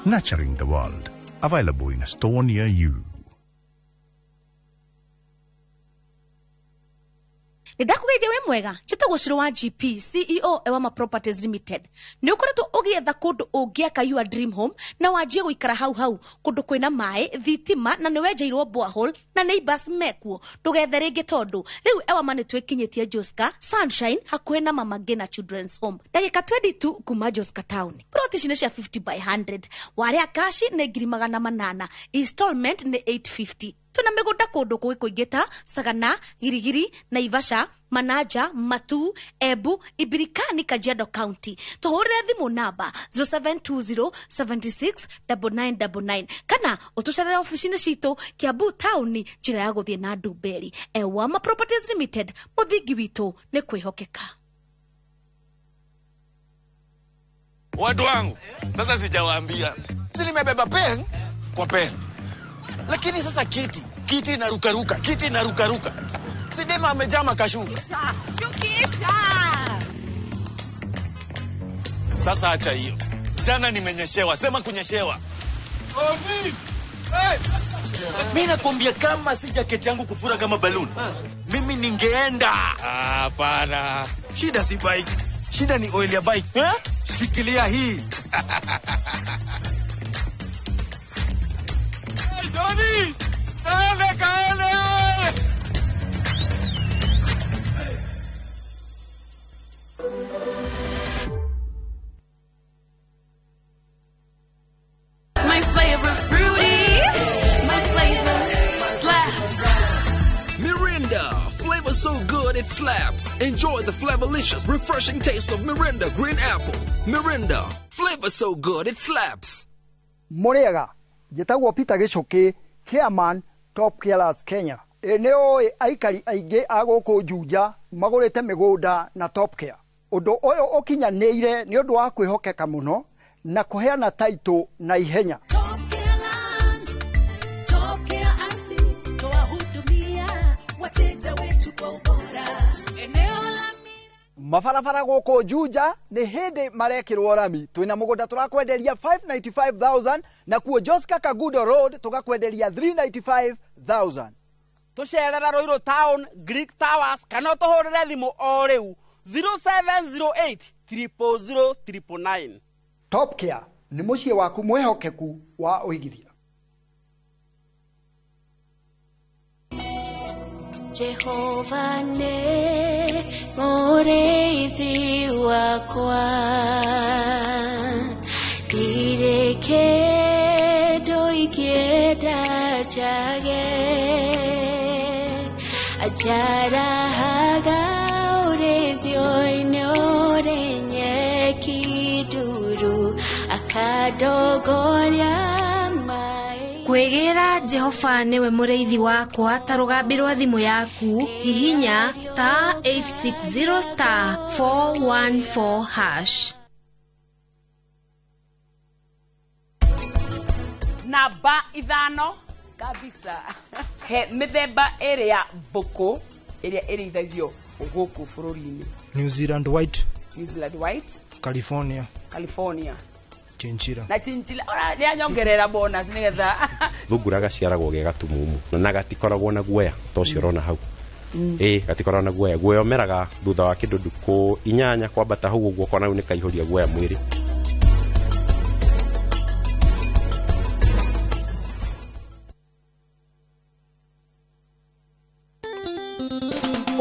Nurturing the world. Available in a store near you. Nidakugeithia we mwega chitagwo Shiro wa GP CEO Ewama Properties Limited ni ukoretwo ugietha kundu ungiaka your dream home na wajie guikara hau kundu kwina mai thitima na niwenjeirwo borehole na neighbors mekuo tugethe ringi tondu riu Ewama ni twekinyitie Joska Sunshine hakuhe na Mama Ngina Children's Home ndagika 22 kuma Joska Town. Plot cine cia 50 by 100 waria kashi ni 800 installment ni 850. Tuna migunda kundu kuingita Sagana, Girigiri, Naivasha, Manaja, Matu, Ebu, Ibirikani, Kajiado County. Tuhurire thimu namba 0720769999 kana utucerere ofisini citu Kiambu Town njira ya guthie na Ndumberi. Ewama Properties Limited, muthingi witu ni kwihokeka. Watu wangu, sasa sijawaambia. Si nimebeba pen kwa pen. Lakini sasa kiti inarukaruka, kiti inarukaruka. Sidema amejaa makashu. Shukisha. Sasa acha hiyo. Jana nimenyeshewa, sema kunyeshewa. Omi! Hey! Mimi nakwambia kama si jaketi yangu kufura kama balloon. Mimi ningeenda. Hapana. Shida si bike. Shida ni oil ya bike. Eh? Shikilia hii. Johnny! Kaele! My favorite fruity, my flavor slaps. Mirinda, flavor so good it slaps. Enjoy the flavorlicious, refreshing taste of Mirinda Green Apple. Mirinda, flavor so good it slaps. Moriega, jetagwo Peter Gichuki, Chairman, Top Carers Kenya. Eneo aikari aige agoko Juja, magorete migunda na Top Care. Undu oyo ukinyaneire ni undu wa kwihokeka muno na kuheana title na ihenya. mabarabara gũkũ Juja nĩ hĩndĩ marekĩrwo rami. Twĩna mũgũnda tũrakwenderia 595,000 na kuo Joska Kagudo Road tũgakwenderia 395,000. Tũcerera Ruiru Town, Greek Towers, kana tũhũrĩre thimũ o rĩu 0708 000 999. Top Care nĩ mũciĩ waku mwĩhokeku wa ũigithia. Jehova ne mũrĩithi wakwa, ndirĩ kĩndũ ingĩenda njage, ajarahaga ũrĩithio-inĩ ũrĩ nyeki nduru, akadogoria kwĩgĩra Jehova nĩwe mũrĩithi wakwa. Ta rũgambi rwa thimũ yaku hihinya *860*414#. Namba 5 kabisa. He mĩthemba ĩrĩ ya mbũkũ ĩrĩa ĩrĩithagio gũkũ bũrũri-inĩ. New Zealand White, California, Chinchilla. Na chinchilla ora nĩ anyongerera bonus nĩgetha thungura gaciaragwo ge gatumumu na gatikoragwo na guoya tocio urona hau. Gatikoragwo na guoya. Guoya umeraga thutha wa kĩndũ ndukũ 8 kwambata hau ũguo kona nĩ kaihũria guoya mwĩrĩ.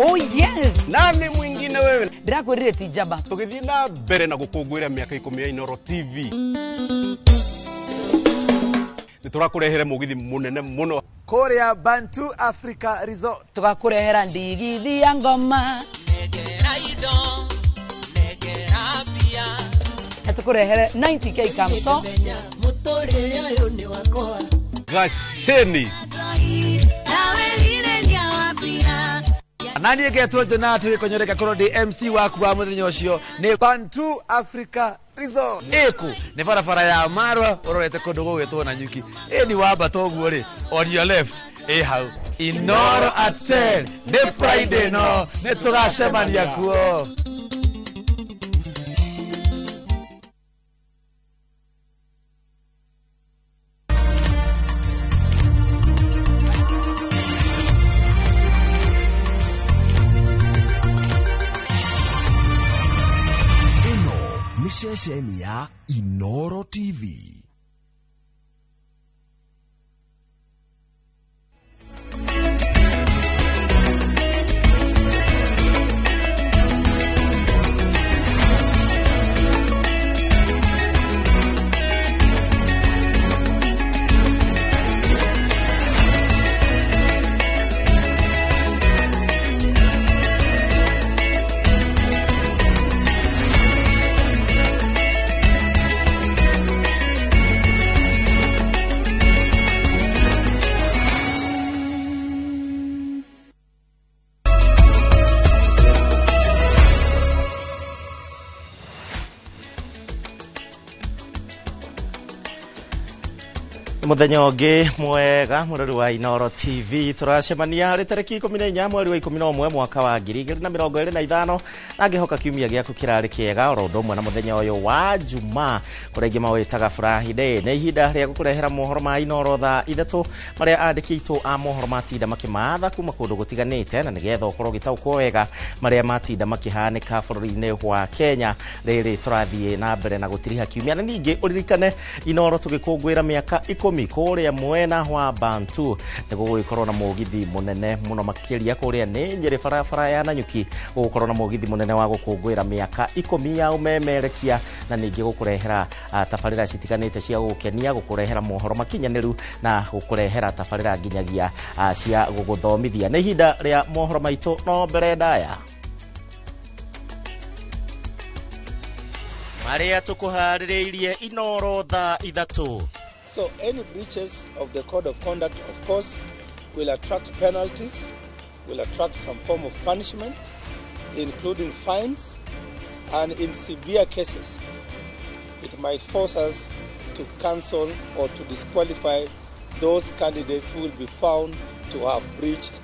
Oh yes. Nani mwingine wewe? Ndirakwĩrire ti njamba. Tũgĩthiĩ na mbere na gũkũngũĩra mĩaka 10 ya Inooro TV. Nĩtũrakũrehere mũgithi mũnene mũno Korea Bantu Africa Resort. Tũgakũrehera ndigithia ya ngoma. Negera ido, negera pia. Tũkũrehere 90k kamso. Mũtũrĩre ũyũ nĩ wakwa. Gasheni. Nani egetwo Jonathan konyoreka koro di MC waku wa mũthenya ũcio nĩ Bantu Africa Resort. Eku nĩ barabara ya Marwa urorete kũndũ gũgwĩtwo na nyuki. Ni wamba toguo ri on your left hau Inooro at 10 nĩ Friday no nĩ tũgacemania kuo. Shesheni ya Inooro TV. Muthenya ũngĩ mwega mũrori wa Inooro TV turacemania harĩ tarĩki 14 mweri wa 11 mwaka wa 2025 na ngĩhoka kiumia gĩaku kĩrarĩ kĩega oro ũndũ ũmwe na mũthenya ũyũ wa Juma kũrĩa ingĩ mawĩtaga Friday nĩ ihinda rĩa gũkũrehera mohoro ma Inooro thaa 3 marĩa andĩki aitũ a mohoro matinda makĩmatha kuma kũndũ gũtiganĩte na nĩgetha ũkorwo gĩtaũkwo wega marĩa matinda makĩhanĩka bũrũri-inĩ wa Kenya. Rĩrĩ tũrathiĩ na mbere na gũtiriha kiumia na ningĩ ũririkane Inooro tũgĩkũngũĩra mĩaka 10 kũrĩa mwena wa Bantu nĩgũgũkorwo na mũgithi mũnene mũno makĩria kũrĩa nĩ Nyeri barabara ya Nanyuki gũgũkorwo na mũgithi mũnene wa gũkũngũĩra mĩaka 10 ya ũmemerekia na ningĩ gũkũrehera tabarĩra citiganĩte cia gũkenia gũkũrehera mohoro makinyanĩru na gũkũrehera tabarĩra nginyagia cia gũgũthomithia. Nĩ ihinda rĩa mohoro maitũ no mbere ndaya marĩa tũkũharĩrĩirie Inooro thaa 3. So any breaches of the code of conduct, of course, will attract penalties, will attract some form of punishment, including fines, and in severe cases, it might force us to cancel or to disqualify those candidates who will be found to have breached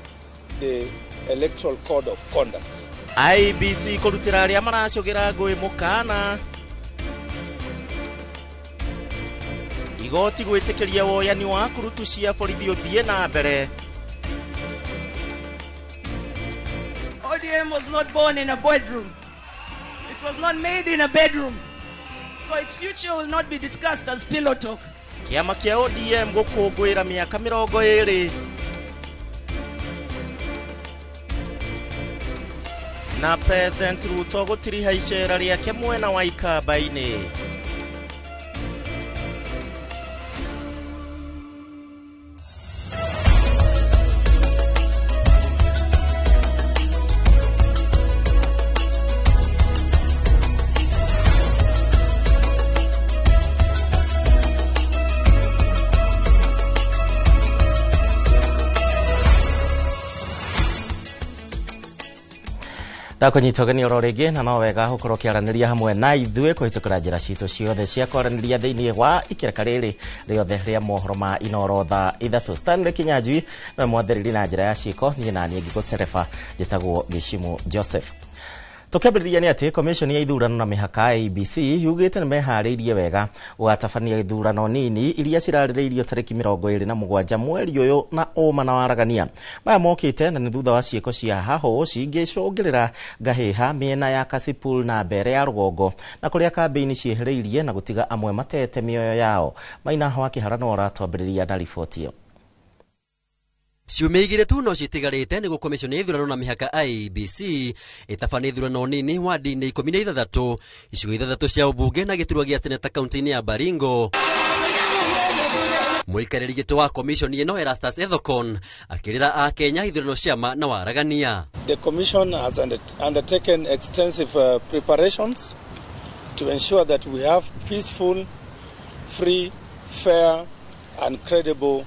the electoral code of conduct. IBC kurutira aria maracogera ngui mukana igoti gwitikiria woyani wa kurutu cia borithi uthie na mbere. ODM was not born in a bedroom. It was not made in a bedroom. So its future will not be discussed as pillow talk. Kiama kia ODM gukungwira miaka 20 na President Ruto gutiriha icera riake mwena wa Ikamba-ini. Ndakonyitogani ororege na no wega gukorwo kiaraniria hamwe na ithue kuhitukira njira citu ciothe cia kwaraniria thiini wa ikiraka riri riothe ria mohoro ma Inoro thaa 3. Stanley Kinyanjui na mwathiriri na njira ya ciko ni nani ngiguterefa njitagwo Gishimu Joseph. Tukambiriria ni ati commission ya ithurano na mihaka IBC yugite ni mehariirie wega gwatabania ithurano nini iria ciraririirio tariki 27 mweri uyu na oma na waragania maya mokite na ni thutha wa ciiko cia haho cingicungirira ngahiha miena ya Kasipul na mbere ya Rugongo na kuria kambeini ciehereirie na gutiga amwe matete mioyo yao. Maina Hawa Kiharano aratwambiriria na riboti iyo. Ciumia tu no citigarite ni gukomishoni ya ithurano na mihaka IBC itabania ithurano nini wadi-ini 13 icigo 3 cia ubunge na giturwa gia seneta kaunti-ini ya Baringo. Muikariri gito wa komishoni ino Erastus Ethekon akirira a Kenya ithurano ciama na waragania. The commission has undertaken extensive preparations to ensure that we have peaceful, free, fair and credible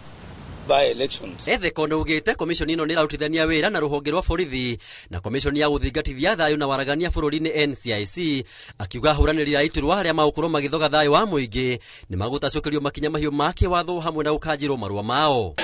by elections. Ethekon ugite komishoni ino nirarutithania wira na ruhonge rwa borithi na komishoni ya guthingatithia thayu na waragania bururi-ini NCIC akiuga huranirira iturwa aria maukuru magithoga thayu wa muingi ni magutacukirio makinya mahiu make watho hamwe na ukajirwo marua mao.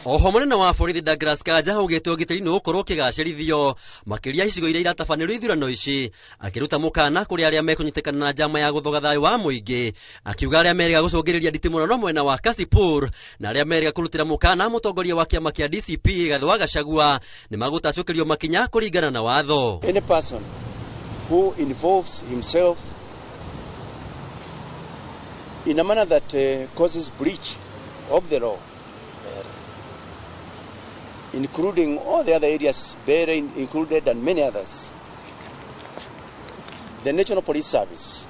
Oho munene wa borithi Douglas Kanja ugite ugitiri ni ukorwo kigacirithio makiria icigo iria iratabanirwo ithurano ici akiruta mukana kuri aria mekunyitikana na njama ya guthoga thayu wa muingi akiuga aria meriga gucungiriria nditimuno no mwena wa Kasipul na aria meriga kurutira mukana mutongoria wa kiama kia DCP Gathwa Gachagua ni magutacukirio makinya kuringana na watho. Any person who involves himself in a manner that causes breach of the law, including all the other areas, Bere included and many others, the National Police Service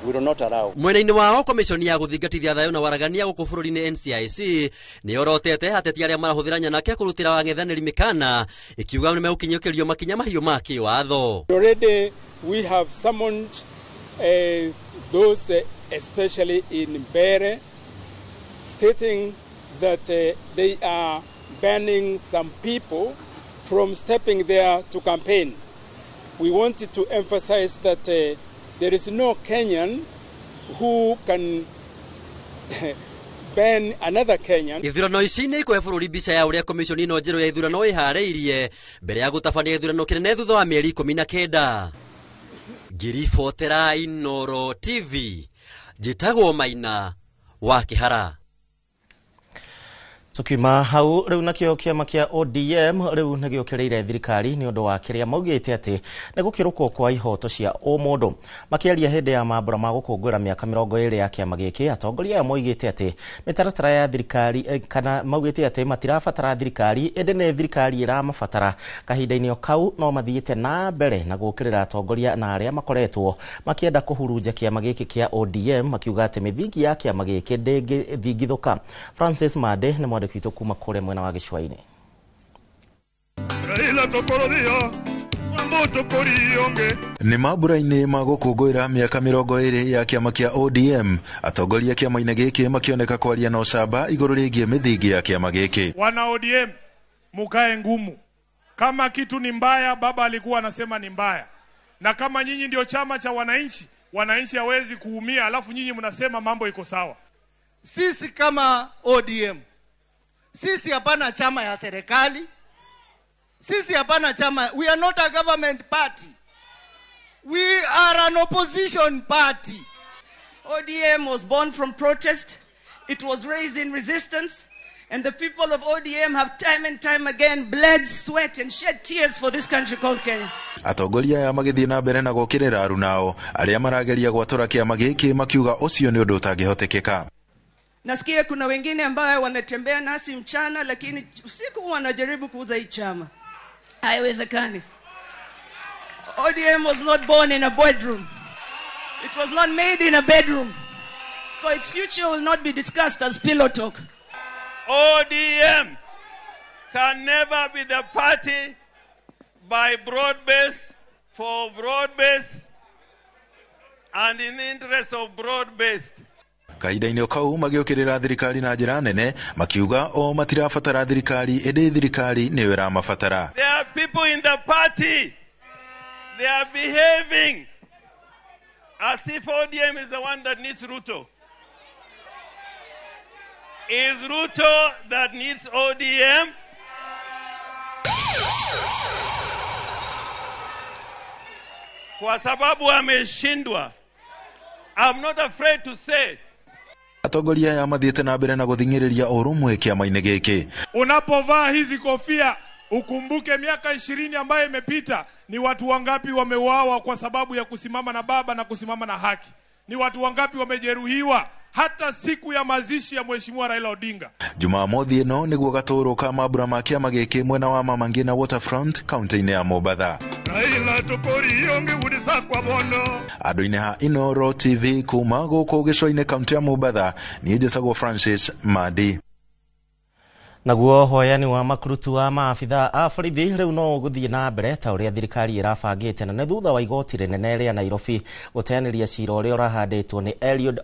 will not allow. Mwena-ini wao komishoni ya guthingatithia thayu na waragania guku bururi-ini NCIC ni orotete ateti aria marahuthira nyanake kurutira wang'ethaniri mikana ikiuga ni meukinyokerio makinya mahiu ma kiwatho. Already we have summoned those especially in Bere, stating that they are banning some people from stepping there to campaign. We wanted to emphasize that there is no Kenyan who can ban another Kenyan. Ithurano ici ni ikwe bururi bica ya uria komishoni ino njeru ya ithurano ihariirie mbere ya gutabania ithurano kinene thutha wa mieri 19. Ngiribotera Inoro TV njitagwo Maina wa Kihara. Tukima hau riu nakio kiama kia ODM riu nagiokereire thirikari ni undu wa kiria maugite ati ni gukirukwo kwa ihoto cia umundu makiaria hindi ya mambura ma gukungwira miaka 20 ya kiama giki atongoria ya moigite ati mitaratara ya thirikari kana maugite ati matirabatara thirikari ende ne thirikari iramabatara kahinda-ini o kau no mathiite na mbere na gukirira atongoria na aria makoretwo makienda kuhurunja kiama giki kia ODM makiuga ati mithingi ya kiama giki ndingithithuka. Francis Made ni mwandiki kuma kure mwena wa Gicwaini. Ni mambura-ini ma gukungwira miaka 20 ya kiama kia ODM atongoria kiama-ini giki makioneka kwaria na ucamba iguru rigie mithingi ya kiama giki. Wana ODM mukae ngumu. Kama kitu ni mbaya, baba alikuwa anasema ni mbaya. Na kama nyinyi ndio chama cha wananchi, wananchi hawezi kuumia alafu nyinyi mnasema mambo iko sawa. Sisi kama ODM, sisi hapana chama ya serikali Sisi hapana chama. We are not a government party. We are an opposition party. ODM was born from protest. It was raised in resistance. And the people of ODM have time and time again bled, sweat, and shed tears for this country called Kenya. Atongoria ya magithii na mbere na gukirira arunao aria marageria gwatora kiama giki makiuga ucio ni undu utangihotekeka. Nasikia kuna wengine ambao wanatembea nasi mchana lakini usiku wanajaribu kuuza hii chama. Haiwezekani. ODM was not born in a bedroom. It was not made in a bedroom. So its future will not be discussed as pillow talk. ODM can never be the party by broad-based, for broad-based, and in the interest of broad-based. Kahinda-inĩ kau magiukirira thirikari na njira nene makiuga o matirabatara thirikari indi thirikari niyo iramabatara. There are people in the party, they are behaving as if ODM is the one that needs Ruto. Is Ruto that needs ODM? Kwa sababu ameshindwa. I'm not afraid to say. Atongoria ya mathiete na mbere na guthingiriria urumwe kiama-ini giki. Unapovaa hizi kofia ukumbuke miaka 20 ambayo imepita ni watu wangapi wameuawa kwa sababu ya kusimama na baba na kusimama na haki. Ni watu wangapi wamejeruhiwa hata siku ya mazishi ya Mheshimiwa Raila Odinga. Jumamothi ino niguo gaturo ka mabura ma kiama giki mwena wa Mama Ngina Waterfront kaunti-ini ya Mombasa. Raila tukori yonge udisa kwa bono. Andu-ini ha Inoro TV kuma guku gicua-ini kaunti ya Mombasa ni njitagwo Francis Madi. Naguo hoyani wa makurutu wa maabitha a borithi riu no guthii na mbere ta uria thirikari irabangite na thutha wa igoti rinene ria Nairobi guteaniria cira uria urahanditwo ni Eliud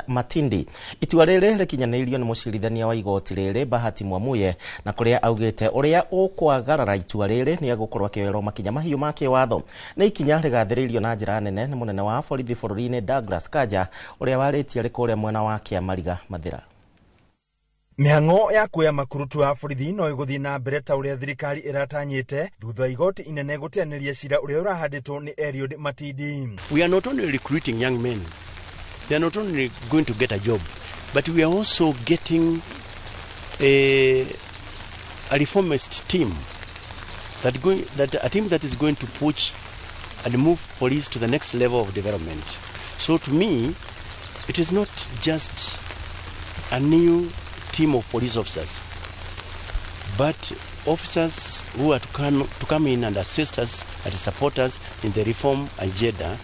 Matindi. Itua riri rikinyanirio ni mucirithania wa igoti riri Bahati Mwamuye na kuria augite uria ukwagarara itua riri ni agukorwo akioerwo makinya mahiu ma kiwatho. Ni ikinya rigathiririo na njira nene ni munene wa borithi bururi-ini Douglas Kanja uria waritie ri kuria mwena wa Kiamariga Mathira. Mihango ya kuya makurutu wa borithi no iguthii na mbere ta uria thirikari iratanyite thutha igoti inene guteaniria cira uria urahanditwo ni Eliud Matindi. We are not only recruiting young men, they are not only going to get a job, but we are also getting a reformist team a team that is going to push and move police to the next level of development. So to me, it is not just a new team of police officers, but officers who are to come in and assist us and support us in the reform agenda.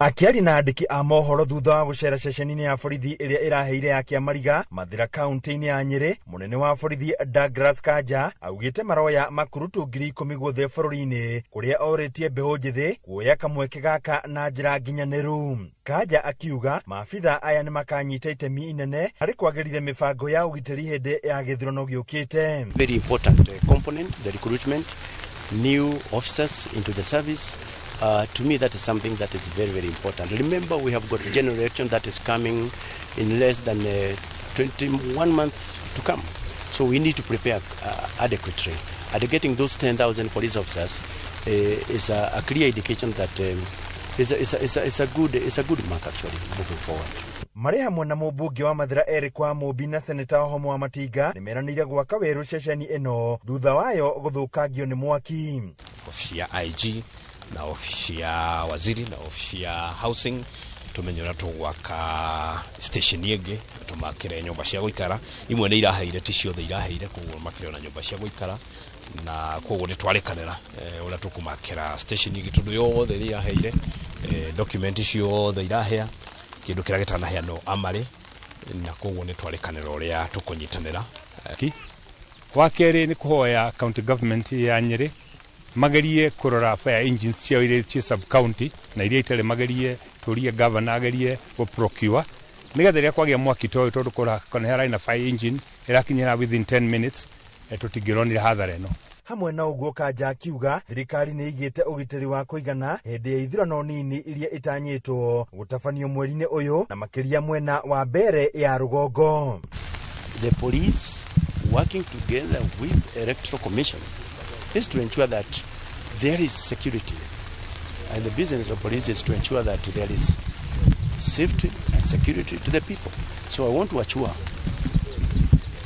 Akiari na andiki a mohoro thutha wa gucera ceceni-ini ya borithi iria iraheire ya Kiamariga Mathira kaunti-ini ya Nyeri, munene wa borithi Douglas Kanja augite maroya makurutu 10,000 guothe bururi-ini kuria oritie mbeũ njithi kuoya kamweke gaka na njira nginyaniru. Kanja akiuga maabitha aya ni makanyita itemi inene hari kwagĩrithia mibango ya ugitĩri hindi ya gĩthurano gĩũkĩte. Very important component, the recruitment, new officers into the service. To me, that is something that is very, very important. Remember, we have got a general election that is coming in less than 21 months to come. So we need to prepare adequately. And getting those 10,000 police officers is a clear indication that it's a good mark actually moving forward. Mari hamwe na mubunge wa Mathira Eric Wamũmbi na seneta Homo wa Matinga ni meranĩire gwaka werũ ceceni ĩno thutha wayo guthũkangio ni mwaki. Ofisi ya IG na ofisi ya waziri na ofisi ya housing tumenyora tugwaka station yenge tumakire nyumba cia guikara imwe ni iraheire ti ciothe iraheire kuguo makire na nyumba cia guikara na koguo ni twarikanira ula tukumakira station yenge tundu yothe ri iraheire document ciothe irahea kindu kira gitanahea no amari na koguo ni twarikanira uria tukunyitanira wakeri ni kuhoya county government ya Nyeri magarie kurora fire engines cia ire cia sub county na iria itare magarie turie governor agarie go procure nigetha ria kwagia mwaki toyo tondu kora kana na fire engine irakinyira within 10 minutes tutingironira hathara eno. Hamwe na uguo Kanja akiuga thirikari ni igite ugitiri wa kuigana hindi ya ithurano nini iria itanyitwo gutafanio mweri-ini uyu na makiria mwena wa mbere ya rugongo. The police working together with electoral commission is to ensure that there is security. And the business of police is to ensure that there is safety and security to the people. So I want to assure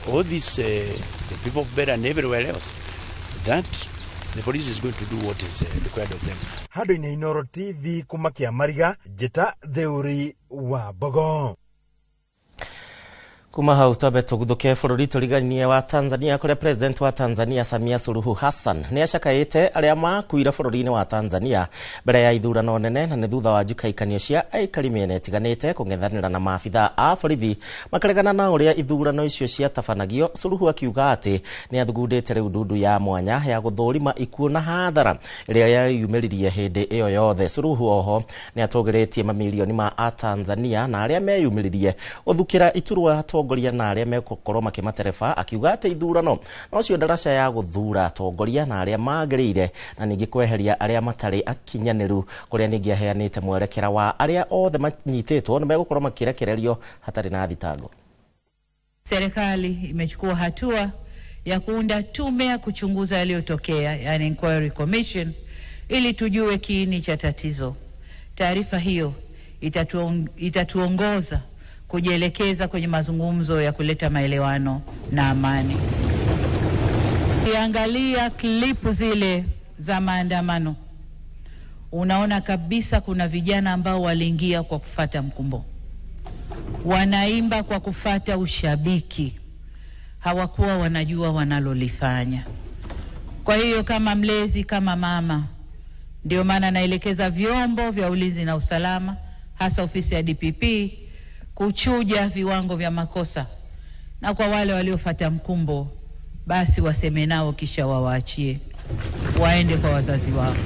all these the people of Bera and everywhere else that the police is going to do what is required of them. Handũ-inĩ Inoro TV kumakia Mariga, Njĩta Theuri wa Bogo. Kuma hau twabe tũguthũke bũrũri tũrigainie wa Tanzania kũrĩa president wa Tanzania Samia Suluhu Hassan nĩ acakaĩte arĩa makuire bũrũri-inĩ wa Tanzania mbere ya ithurano nene na nĩ thutha wa njukaikanio cia aikari mĩena ĩtiganĩte kũng'ethanĩra na maabithaa a borithi makaregana na ũrĩa ithurano icio ciatabanagio. Suluhu akiuga atĩ nĩ athugundĩte rĩu ndundu ya mwanya ya gũthũrima ikuũ na hathara ĩrĩa yayumĩririe hĩndĩ ĩyo yothe. Suluhu oho nĩ atũgĩrĩtie mamilioni ma a Tanzania na arĩa meyumĩririe ũthukĩra iturwa atongoria na arĩa megũkorwo makĩmatereba, akiuga atĩ ithurano nocio ndaraca ya gũthura atongoria na arĩa magĩrĩire na ningĩ kweheria arĩa matarĩ akinyanĩru, kũrĩa ningĩ aheanĩte mwerekera wa arĩa othe manyitĩtwo nĩ megũkorwo makĩrekererio hatarĩ na thitango. Serikali imechukua hatua ya kuunda tume ya kuchunguza yaliyotokea, yani inquiry commission, ili tujue kiini cha tatizo. Taarifa hiyo itatuongoza kujielekeza kwenye mazungumzo ya kuleta maelewano na amani. Ukiangalia klipu zile za maandamano, unaona kabisa kuna vijana ambao waliingia kwa kufata mkumbo, wanaimba kwa kufata ushabiki, hawakuwa wanajua wanalolifanya. Kwa hiyo kama mlezi, kama mama, ndio maana naelekeza vyombo vya ulinzi na usalama, hasa ofisi ya DPP, kuchuja viwango vya makosa, na kwa wale waliofata mkumbo basi waseme nao kisha wawaachie waende kwa wazazi wao.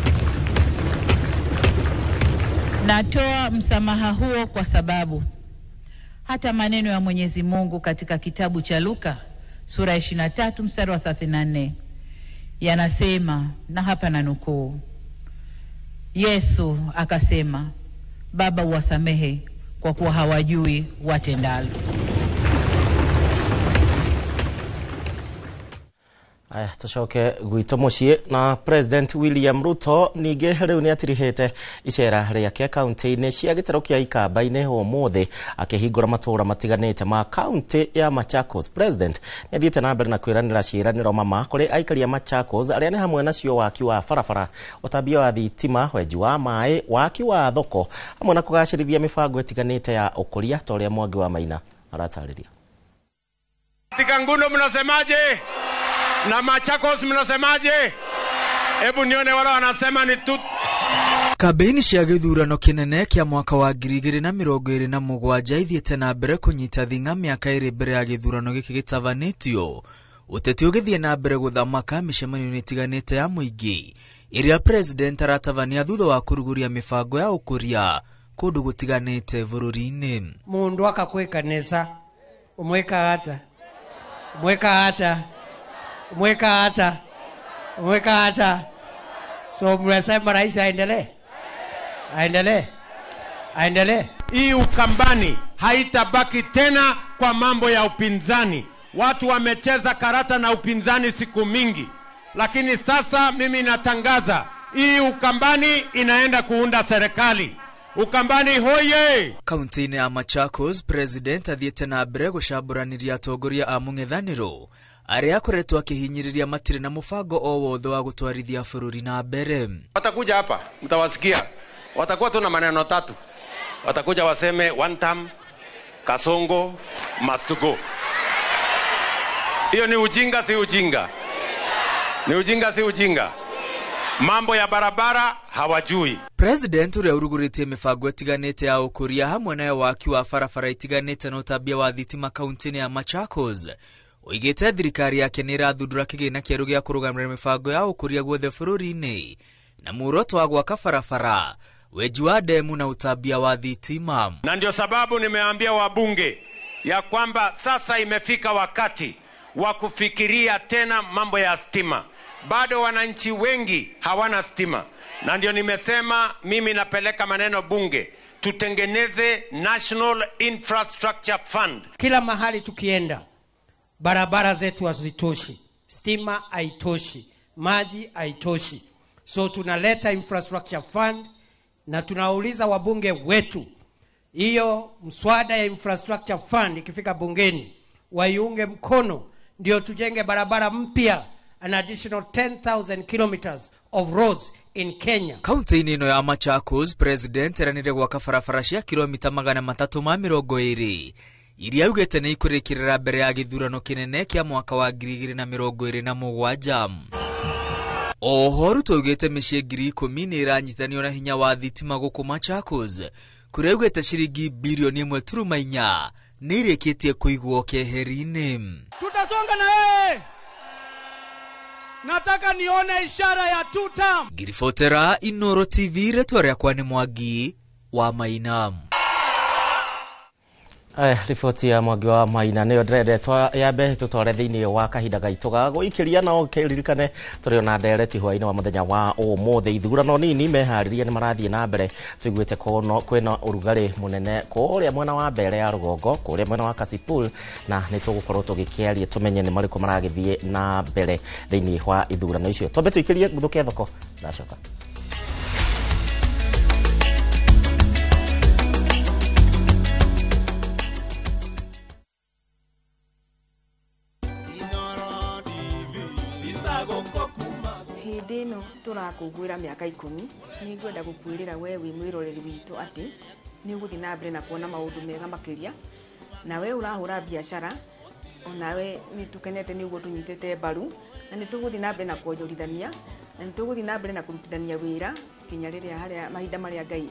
Natoa msamaha huo kwa sababu hata maneno ya Mwenyezi Mungu katika kitabu cha Luka sura 23 mstari wa 34 yanasema, na hapa nanukuu, Yesu akasema, Baba uwasamehe kwa kuwa hawajui watendalo. Aya, tucoke gwitũ mũciĩ. Na President William Ruto ningĩ rĩu nĩ atirihĩte icera rĩake kaunti-inĩ cia gĩtarũ kĩa Ikamba-inĩ ũmũthĩ akĩhingũra matũũra matiganĩte ma kaunti ya Machakos. President nĩ athiĩte na mbere na kwĩranĩra ciĩranĩro mama kũrĩ aikari a Machakos arĩa nĩ hamwe nacio waki wa barabara, ũtambia wa thitima, wenji wa maĩ, waki wa thoko, hamwe na kũgacĩrithia mĩbango ĩtiganĩte ya ũkũria ta ũrĩa Mwangi wa Maina aratarĩria. Katika Ngundo mnasemaje? Na Machakos mnasemaje? Hebu nione wale wanasema ni tu. Kampeni cia gĩthurano kĩnene kĩa mwaka wa 2027 ithiĩte na mbere kũnyita thing'a mĩaka ĩrĩ mbere ya gĩthurano gĩkĩ gĩtabanĩtio. Ũteti ũgĩthiĩ na mbere gũthamaka mĩcemanio ĩtiganĩte ya mũingĩ ĩrĩa president aratabania thutha wa kũrugũria mĩbango ya ũkũria kũndũ gũtiganĩte bũrũri-inĩ. Mundu akakwĩ kanisa umweka hata so mnasema rais aendelee. Hii Ukambani haitabaki tena kwa mambo ya upinzani. Watu wamecheza karata na upinzani siku mingi, lakini sasa mimi natangaza hii Ukambani inaenda kuunda serikali. Ukambani hoye! Kaunti-inĩ ya Machakos, president athiĩte na mbere gũcambũranĩria atongoria a mũng'ethanĩro arĩa akoretwo akĩhinyĩrĩria matirĩ na mũbango o wothe wa gũtwarithia bũrũri na mbere. Watakuja hapa, mtawasikia. Watakuwa tu na maneno tatu. Watakuja waseme one term, Kasongo, must go. Hiyo ni ujinga si ujinga. Ni ujinga si ujinga. Mambo ya barabara hawajui. President ũrĩa ũrugũrĩtie mĩbango ĩtiganĩte ya ũkũria hamwe na waki wa barabara itiganĩte na ũtambia wa thitima kaunti-inĩ ya Machakos, oigĩte thirikari yake nĩ ĩrathundũra kĩgĩna kĩerũ gĩa kũrũgamĩrĩra mĩbango ya ũkũria guothe bũrũri-inĩ na muoroto wa gwaka barabara, wenji wa demu na utambia wa thitima. Na ndio sababu nimeambia wabunge ya kwamba sasa imefika wakati wa kufikiria tena mambo ya stima. Bado wananchi wengi hawana stima, na ndio nimesema mimi napeleka maneno bunge tutengeneze National Infrastructure Fund. Kila mahali tukienda barabara zetu hazitoshi, stima haitoshi, maji haitoshi. So tunaleta infrastructure fund na tunauliza wabunge wetu, hiyo mswada ya infrastructure fund ikifika bungeni waiunge mkono, ndio tujenge barabara mpya, an additional 10,000 kilometers of roads in Kenya. Kaunti-ini ino ya Machakos, President eranire gwaka barabara cia kilomita 320 iria augite ni ikurikirira mbere ya githurano kinene kia mwaka wa 2027. Oho Ruto augite mĩciĩ 10,000 ni iranyitanio na hinya wa thitima guku Machakos, kuria augite ciringi bilioni 1.4 ni irikitie kuigwo keheri-ini. Tutasonga na yeye. Nataka nione ishara ya tutam. Girifotera Inoro TV, retore kwa ni Mwangi wa Maina. Riboti ya Mwangi wa Maina nä yo ndĩrendetwo yambe tũtware thĩinĩ wa kahinda gaitũ ga gũikĩria no kĩririkane tũrĩ na ndereti hwaĩ-inĩ wa mũthenya wa ũmũthĩ. Ithurano nini meharĩria nĩ marathiĩ na mbere, tũiguĩte kwĩna ũrugarĩ mũnene kũrĩa mwena wa mbere ya rũgongo, kũrĩa mwena wa Kasipul, na nĩ tũgũkorwo tũgĩkĩaria tũmenye nĩ marĩkũ maragĩthiĩ na mbere thĩinĩ wa ithurano icio. Twambe tũikĩrie gũthũkia thoko, ndacoka. Hindino turakugwira miaka 10 ni ngwenda gukwirira we wi mwiroreri witu ati ni uguthi na mbere na kuona maundu mega makiria, na we urahura biashara onawe ni tukenete ni uguo tunyitete mbaru, na ni tuguthi na mbere na kuonjorithania, na ni tuguthi na mbere na kurutithania wira kinya riria haria mahinda maria Ngai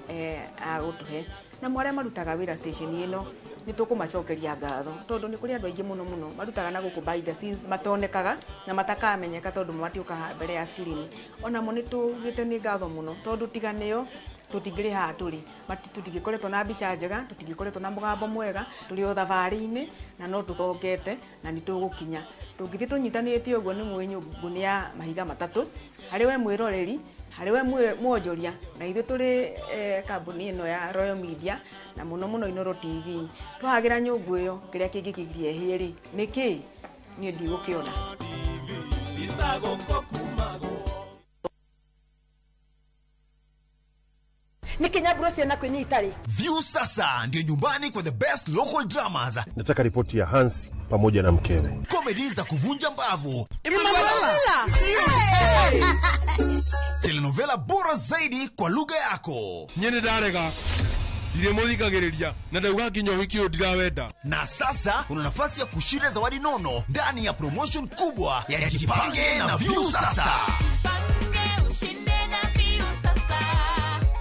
agutuhe, na mwaria marutaga wira station ino ni tukumacokeria ngatho tondu ni kuri andu aingi muno marutaga na guku by the scenes matonekaga na matakamenyeka tondu matiuka mbere ya screen. Ona mo ni tugite ni ngatho muno tondu tiganio tutingiri ha turi tutingikoretwo na mbica njega, tutingikoretwo na mugambo mwega, turi o thabari-ini na no tuthongete na ni tugukinya. Tungithi tunyitanite uguo ni mwinyungu ni ya mahiga matatu, hari we mwiroreri, hari we mwonjoria, na ithu turi kambuni ino ya Royal Media na muno Inoro TV. Twahagira nyungu iyo kiria kingikigirie hiri niki ni ndigukiona. Ni Kenya Bros na kwenye Itali. View sasa ndio nyumbani kwa the best local dramas. Nataka ripoti ya Hansi pamoja na mkewe. Comedy za kuvunja mbavu. Telenovela bora zaidi kwa lugha yako. Nyene darega. Ile muthikagiriria na ndauga kinyo wiki ndirawenda. Na sasa una nafasi ya kushinda zawadi nono ndani ya promotion kubwa ya Jipange na View sasa.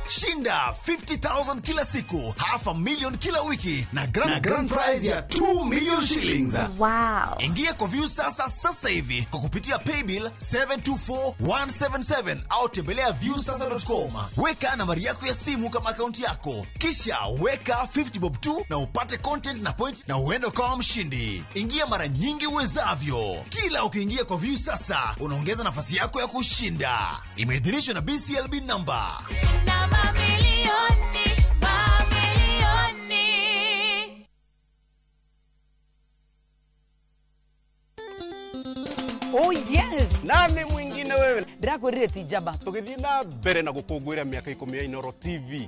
Shinda 50,000 kila siku, $500,000 kila wiki na grand prize ya 2 million shillings. Wow. Ingia kwa View sasa hivi kwa kupitia paybill 724177 au tembelea viewsasa.com. Weka nambari yako ya simu kama akaunti yako, kisha weka 50 bob tu na upate content na point na uende kama mshindi. Ingia mara nyingi uwezavyo. Kila ukiingia kwa View sasa unaongeza nafasi yako ya kushinda. Imeidhinishwa na BCLB number. Oh yes, nani mwingine wewe? Ndirakwirire tijaba. Tugithii na mbere na gukungwira miaka 10 ya Inoro TV.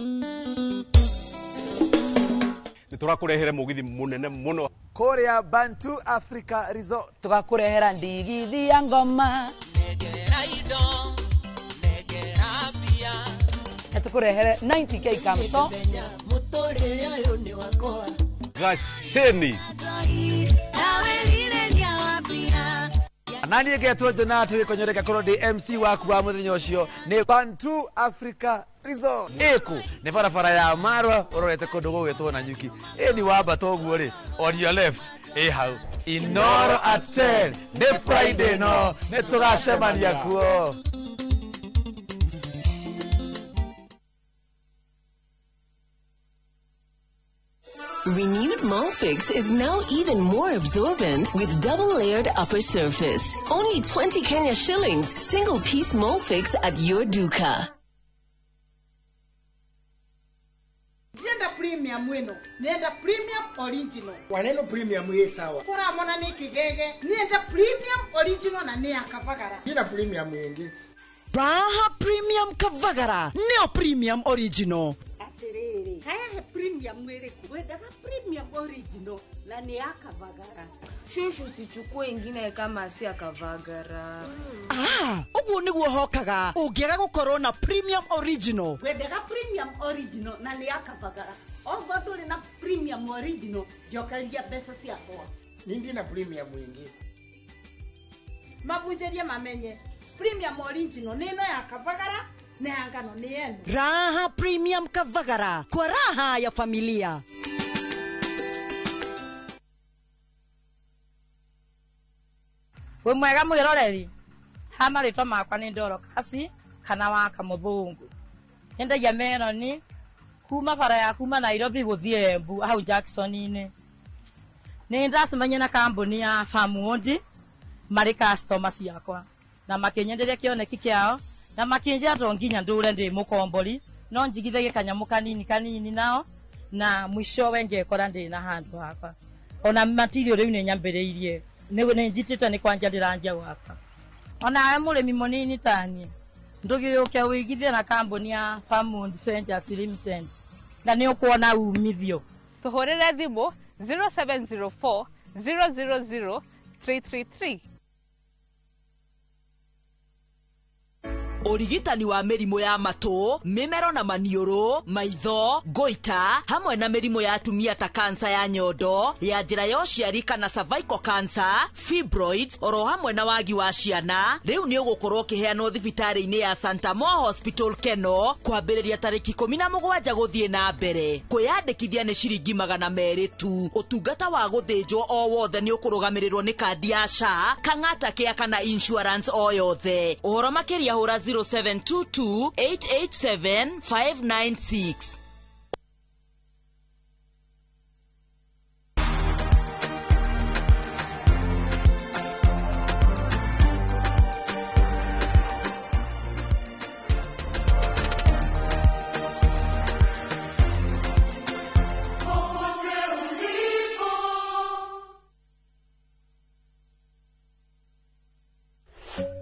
Niturakurehere mugithi munene muno Korea Bantu Africa Resort. Tugakurehera ndigithi ya ngoma. Tukurehere 90k kamto. Gasheni. Nani egetwo Jonathan konyoreka korodi MC waku wa muthenya ucio ni Bantu Africa Resort. Eku ni barabara ya Marwa urorete kundu gugitwo na nyuki. Ni wamba toguo ri on your left. Hau Inoro at 10 ni Friday no ni tugacemania kuo. Renewed Molfix is now even more absorbent with double-layered upper surface. Only 20 Kenya shillings, single-piece Molfix at your duka. Nenda premium weno. Nenda premium premium original. Waneno premium ye sawa. Kora mona ni kigege. Nienda premium original na ni akavagara. Ina premium yengi. Raha Premium Kavagara. Neo Premium Original. Aterere. Kaya premium mwere kuweda premium original na ni akavagara. Shushu sichukue ingine kama si akavagara. Ugu niguo hokaga. Ugiaga gukorwo na Premium Original. Wedega premium original na ni akavagara. Ogo dole na premium original. Jokalia pesa si akoa. Nindi na premium wingi. Mabunjeria mamenye. Premium original neno ya kavagara na yangano ni yenu. Raha Premium Kavagara. Kwa raha ya familia. We mwega mwiroreri. Hama rito makwa ni Ndoro Kasi kana wa Kamuthungu. Nyendagia meroni kuma bara ya kuma Nairobi guthie Embu hau Jackson-ini. Ni ndacemania na kambuni ya Farmwood mari customers yakwa. Na makinyenderia kioneki kiao na makinjia tonginya ndure ndi mukombori no njigithege kanyamu kanini nao na mwisho wenge kora ndi na handu hapa ona material riu ni nyambiriirie ni njitite ni kwanja ndiranja gwaka ona ae murimi munini tani ndugiyuke wigithie na kambuni ya Farmwood Ventures Limited na ni ukuona umithio tuhorere thimu 0704 000 333. Origitani wa mĩrimũ ya matũ, mĩmero na maniũrũ, maitho, goita, hamwe na mĩrimũ ya atumia ta kansa ya nyondo, ya njĩra ya ũciari kana cervical cancer, fibroids, oro hamwe na wagi wa ciana, rĩu nĩ ũgũkorwo ũkĩheanwo thibitarĩ-inĩ ya Santa Moa Hospital Keno, kwambĩrĩria tarĩki 17 gũthiĩ na mbere. Kwĩyandĩkithia nĩ ciringi 200 tu. Ũtungata wa gũthĩnjwo o wothe nĩ ũkũrũgamĩrĩrwo nĩ kandi ya SHA, kang'ata kĩa kana insurance o yothe. Ũhoro makĩria hũra 0722-887-596.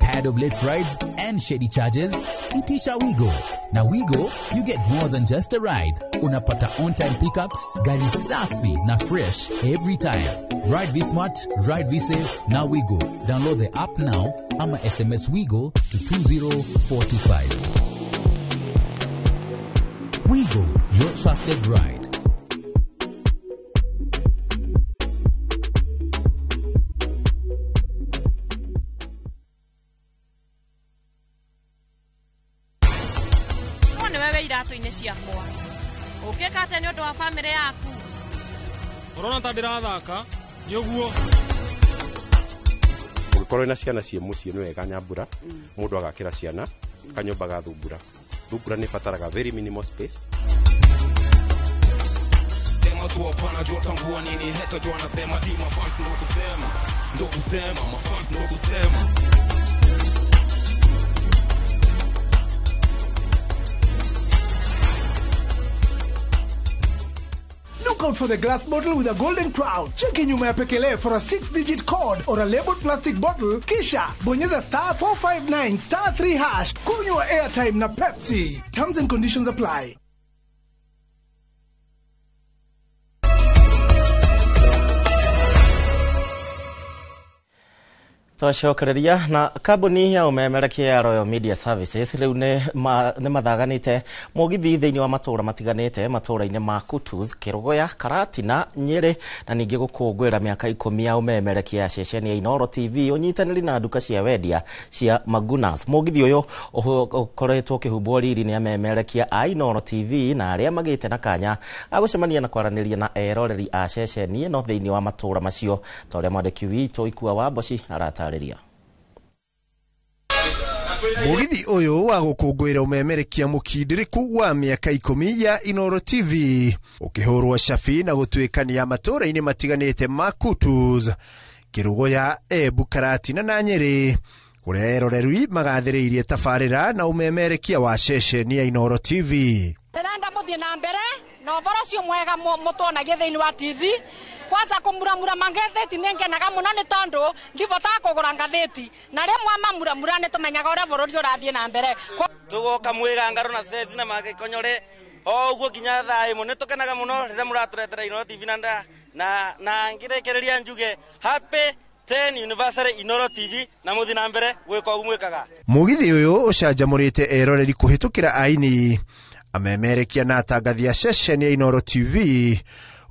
Tired of late rides and shady charges? Itisha Wigo. Na Wigo, you get more than just a ride. Unapata on-time pickups, gari safi na fresh every time. Ride V-Smart, ride V-Safe, na Wigo. Download the app now, ama SMS Wigo to 2045. Wigo, your trusted ride. Iratu-inĩ ciakwa ũkĩka atĩ nĩ ũndũ wa family yaku ũrona ta ndĩrathaka nĩguo ũgĩkorwo na ciana ciĩ mũciĩ nĩ wega nyambura mũndũ agakĩra ciana kanyũmba ga thumbura thumbura nĩ bataraga very minimal space tema tu hapana jua tambua nini hata jua nasema di mafans ndo kusema mafans ndo kusema. Look out for the glass bottle with a golden crown. Check in nyuma ya pekele for a 6-digit code or a labeled plastic bottle. Kisha bonyeza *459 *3#. Kunywa airtime na Pepsi. Terms and conditions apply. Twacokereria na kambuni ya umemerekia ya Royal Media Services riu nĩ mathaganĩte mũgithi thĩinĩ wa matũũra matiganĩte matũũra-inĩ ma Kutus, Kĩrũgũya, Karatina, Nyĩrĩ na ningĩ gũkũngũĩra mĩaka 10 ya umemerekia ya ceceni ya Inooro TV ũnyitanĩri na nduka cia wendia cia Magunas. Mũgithi ũyũ ũkoretwo ũkĩhumbwo riri nĩ amemerekia a Inooro TV na arĩa magĩte na kanya agũcemania na kwaranĩria na eroreri a ceceni ĩno thĩinĩ wa matũũra macio ta ũrĩa mwandĩki witũ Ikua wa Mboci arata Mũgithi ũyũ wa gũkũngũĩra umemerekia mũkindĩrĩku wa mĩaka 10 ya Inooro TV ũkĩhũrwo cabi na gũtuĩkania matũũra-inĩ matiganĩte ma Kutus, Kĩrũgũya, Embu, Karatina na Nyĩrĩ kũrĩa eroreri magathĩrĩirie tabarĩra na umemerekia wa ceceni ya Inooro TV. Tũrenda mũthiĩ na mbere no voro cio mwega mutonagie thiini wa TV kwanza kumuramura mangatheti nengenaga muno ni tondu ngivota kugura ngatheti na rimwe mamuramura ni tumenyaga uria bururi urathie na mbere tugoka mwiga ngaro na sesi na magikonyore oguo kinya thaa imwe ni tukenaga muno riria muraturetera Inoro TV na ngirekereria njuge happy 10 Anniversary Inoro TV na muthi na mbere gwika ugu mwikaga. Mugithi uyu ucanjamurite eroreri kuhitukira aini amemerekia na atangathia session ya Inoro TV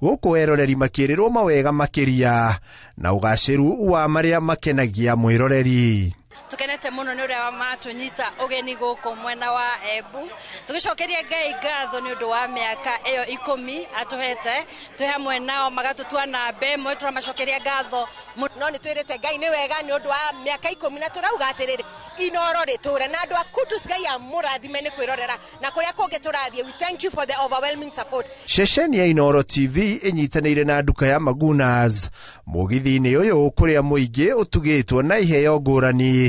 guku eroreri makirirwo mawega makiria na ugaciru wa maria makenagia mwiroreri. Tukenete muno ni uria matunyita ugeni guku mwena wa Embu tugicokeria Ngai ngatho ni undu wa miaka iyo 10 atuhete twi hamwe nao magatutua na mbemwe turamacokeria ngatho no ni twirite Ngai ni wega ni undu wa miaka 10 na turauga atiriri Inoro riture na andu akutus Ngai amurathime ni kwirorera na kuria kungi turathie. We thank you for the overwhelming support. Session ya Inoro TV inyitanire na nduka ya Magunas mugithi-ini uyu kuria muingi utugitwo na iheo ngurani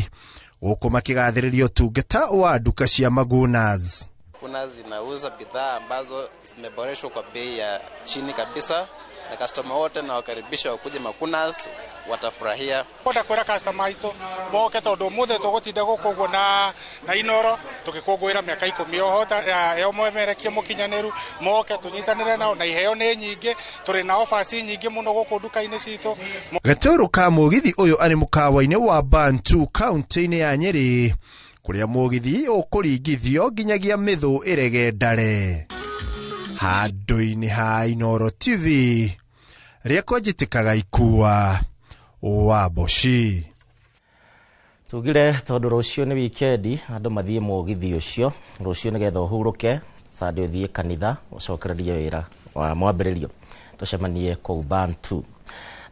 huku makigathiririo tungeta wa duka cia Magunas. Magunas zinauza bidhaa ambazo zimeboreshwa kwa bei ya chini kabisa na customer wote na wakaribisha wakuje Magunas watafurahia. Kwenda kwera customer ito moke tondu muthe tugutinda gukuguo na Inoro tukikungwira miaka 10 ohota yo mwemerekie mukinyaniru moke tunyitanire nao na iheo ni nyingi turi na offers nyingi muno guku duka-ini citu. Gaturu ka mugithi uyu ari mukawa-ini wa Bantu county-ini ya Nyeri kuria mugithi ukuringithio nginyagia mithu iregendare handu-ini ha Inoro TV riakwa njitikaga ikua wa Boshi. Tugire tondu rucio ni weekend andu mathie mugithi ucio rucio ni getha uhuruke sadi uthie kanitha ucokererie wira wa mwambiririo tucemanie ku Bantu.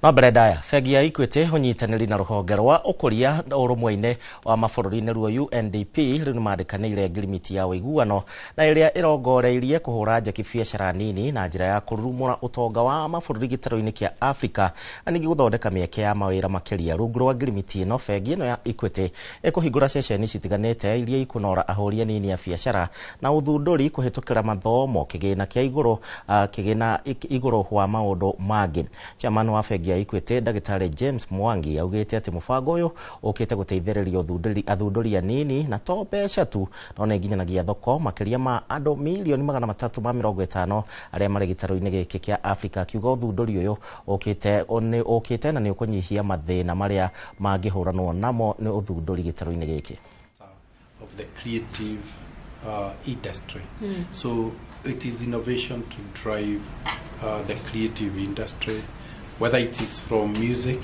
No mbere ndaya bengi ya Equity unyitaniri na ruhonge rwa ukuria urumwe-ini wa mabururi-ini ruo UNDP riu nimandikanire ngirimiti ya wiguano na iria irongoreirie kuhura njeki biacara nini na njira ya kurumura utonga wa mabururi gitaro-ini kia Africa na ningi guthondeka mieke ya mawira makiria rungu rwa ngirimiti ino. Bengi ino ya Equity ikuhingura ceceni citiganite iria ikunora ahuri anini ya biacara na uthunduri kuhitukira mathomo kigina kia iguru kigina iguru wa maundu mangi. Chairman wa bengi ya Equity Dagitari James Mwangi augite ati mubango uyu ukite guteithiriria athunduri anini na to mbeca tu no ne nginyanagia thoko makiria ma andu milioni 350 aria mari gitaro-ini giki kia Africa kiuga uthunduri uyu ukite na ni ukunyihia mathina maria mangihuranwo namo ni uthunduri gitaro-ini giki of the creative industry. So it is innovation to drive the creative industry, whether it is from music,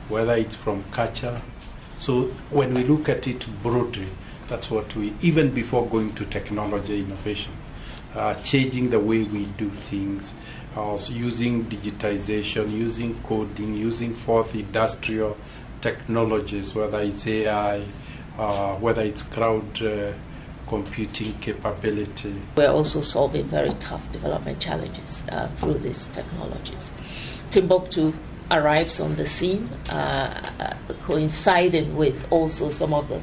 whether it's from culture. So when we look at it broadly, that's what we, even before going to technology innovation, changing the way we do things, using digitization, using coding, using fourth industrial technologies, whether it's AI, whether it's cloud computing capability. We're also solving very tough development challenges through these technologies. Timbuktu arrives on the scene, coinciding with also some of the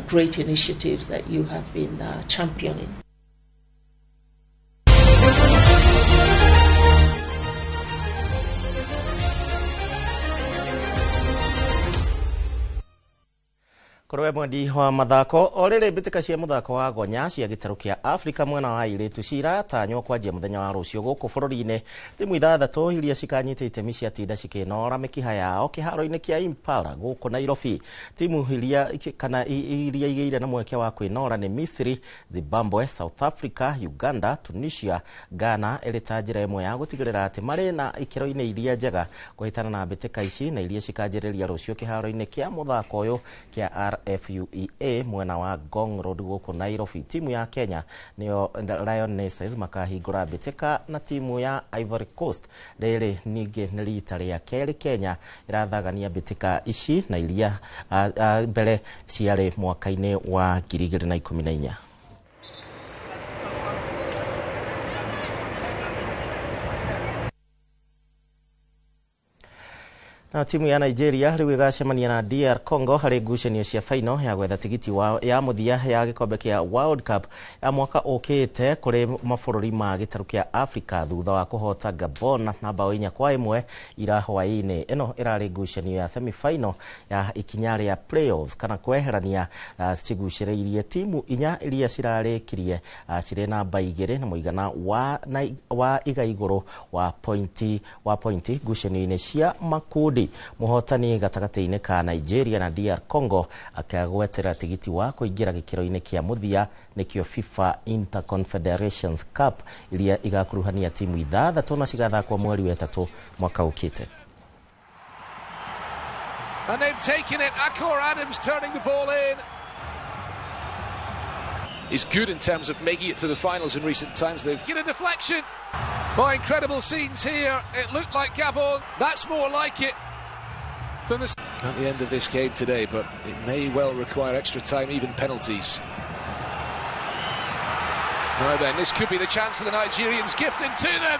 great initiatives that you have been championing. Korwe mwendi wa mathako orere bitika cia muthako wa gonya cia gitaro kia Africa mwena wa iritu cira tanywo kwanjia muthenya wa rucio guku bururi-ini timu ithathatu iria cikanyite itemi cia tinda cikinora mikiha yao kiharo-ini kia Impala guku Nairobi. Timu iria igeire na mweke wa kwinora ni Misri, Zimbabwe, South Africa, Uganda, Tunisia, Ghana irita njira imwe ya gutigirira ati mari na ikiro-ini iria njega kuhitana na bitika ici na iria cikanjiriria rucio kiharo-ini kia muthako uyu kia FUEA mwena wa Ngong Road guku Nairobi. Timu ya Kenya niyo Lionesses makahingura bitika na timu ya Ivory Coast. Riri ningi ni rita ria keri Kenya irathagania bitika ici na iria mbere ciari mwaka-ini wa 2014. Na timu ya Nigeria riu igacemania na DR Congo hari ngucanio cia final ya gwetha tigiti ya muthia ya gikombe kia World Cup ya mwaka ukite kuri mabũrũri ma gĩtarũ kia Africa thutha wa kuhota Gabon na bao 4-1 ira hwaĩ-inĩ. Ĩno ĩrarĩ ngucanio ya semi final ya ikinya rĩa playoffs kana kweherania cigucĩrĩirie timu inya iria cirarĩkirie cirĩ namba 2 na mũigana wa iga igũrũ wa pointi ngucanio-inĩ cia makundi. Muhotani gatagati-inĩ ka Nigeria na DR Congo akagwetera tigiti wa kuingira gikiro-inĩ kia muthia nikio FIFA Interconfederations Cup iria igakuruhania timu ithathatũ na cigathakwo mweri wa 3 mwaka ukite. And they've taken it. Akor Adams turning the ball in. Is good in terms of making it to the finals in recent times. They've hit a deflection. Oh, incredible scenes here. It looked like Gabon. That's more like it. At the end of this game today, but it may well require extra time, even penalties. Now then, this could be the chance for the Nigerians, gifted to them.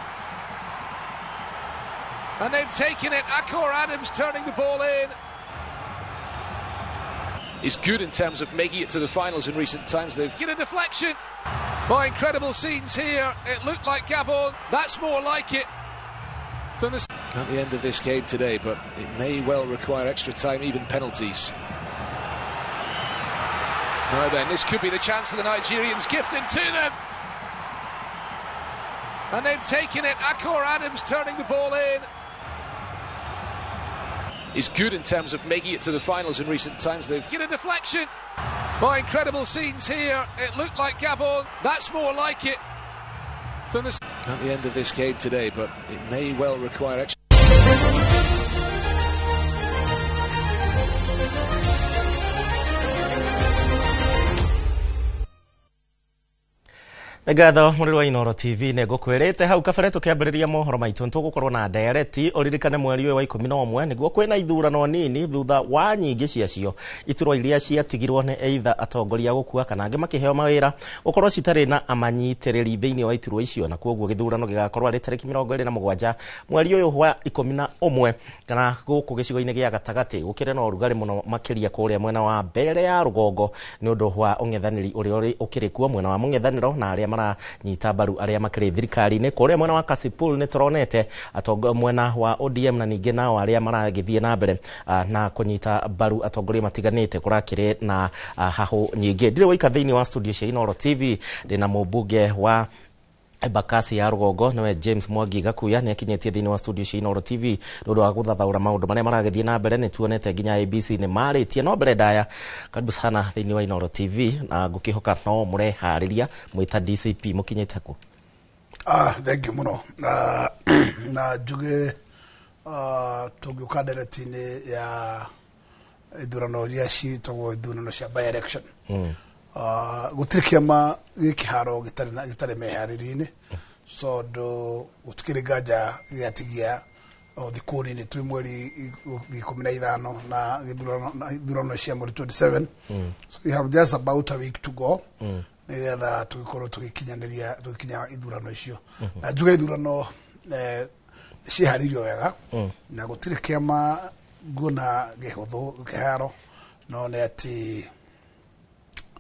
And they've taken it. Akor Adams turning the ball in. Is good in terms of making it to the finals in recent times. They've hit a deflection. Oh, incredible scenes here. It looked like Gabon. That's more like it. At the end of this game today, but it may well require extra time, even penalties. Now then, this could be the chance for the Nigerians, gifted to them. And they've taken it. Akor Adams turning the ball in. Is good in terms of making it to the finals in recent times. They've hit a deflection. Oh, incredible scenes here. It looked like Gabon. That's more like it. At the end of this game today, but it may well require extra. Ngatho mũrĩrĩ wa Inooro TV nĩ ngũkwĩrĩte hau kabere tũkĩambĩrĩria mohoro maitũ nĩtũgũkorwo na ndereti ũririkane mweri ũyũ wa 11 nĩguo kwĩna ithurano nini thutha wa nyingĩ ciacio iturwa iria ciatigirwo nĩ either atongoria gũkua kana angĩ makĩheo mawĩra ũkorwo citarĩ na amanyitĩrĩri thĩinĩ wa iturwa icio na kuoguo gĩthurano gĩgakorwo arĩ tarĩki 27 mweri ũyũ wa 11 kana gũkũ gĩcigo-inĩ gĩa gatagatĩ gũkĩrĩ na ũrugarĩ mũno makĩria kũrĩa mwena wa mbere ya rũgongo nĩ ũndũ wa ũng'ethanĩri ũrĩa ũkĩrĩ kuo mwena wa mũng'ethanĩro na arĩa nyita mbaru arĩa makĩrĩ thirikari-inĩ kũrĩa mwena wa Kasipul nĩ tũronete atongoria mwena wa ODM na ningĩ nao arĩa maragĩthiĩ na mbere na kũnyita mbaru atongoria matiganĩte kũrakĩrĩ na hahũ nyingĩ. Ndirĩ waika thĩinĩ wa studio cia Inooro TV ndĩna mũmbunge wa Embakasi ya rũgongo nĩwe James Mwangi Gakuya nĩ akinyĩtie thĩinĩ wa studio cia Inooro TV nĩũndũ wa gũthathaũra maũndũ marĩa maragĩthiĩ na mbere nĩ tuonete nginya ABC nĩ marĩtie no mbere ndaya karibu sana thĩinĩ wa Inooro TV na ngũkĩhoka no mũreharĩria mwĩta DCP mũkinyĩte kũ? Thank you muno na njuge tũngĩũka ndereti-inĩ ya ithurano iria ciĩtagwo ithurano cia by election gũtirĩ kĩama gĩkĩharo gĩtarĩ meharĩria-inĩ so gũtikĩrĩ nganja gĩatigia thikũ nini twĩ mweri 15 na ithurano cia mweri 27 so we have just about a week to go nĩgetha tũgĩkorwo tũgĩkinya ithurano icio na njuge ithurano ciĩharĩirio wega na gũtirĩ kĩama nguona gĩhũthũ kĩharo no nĩ atĩ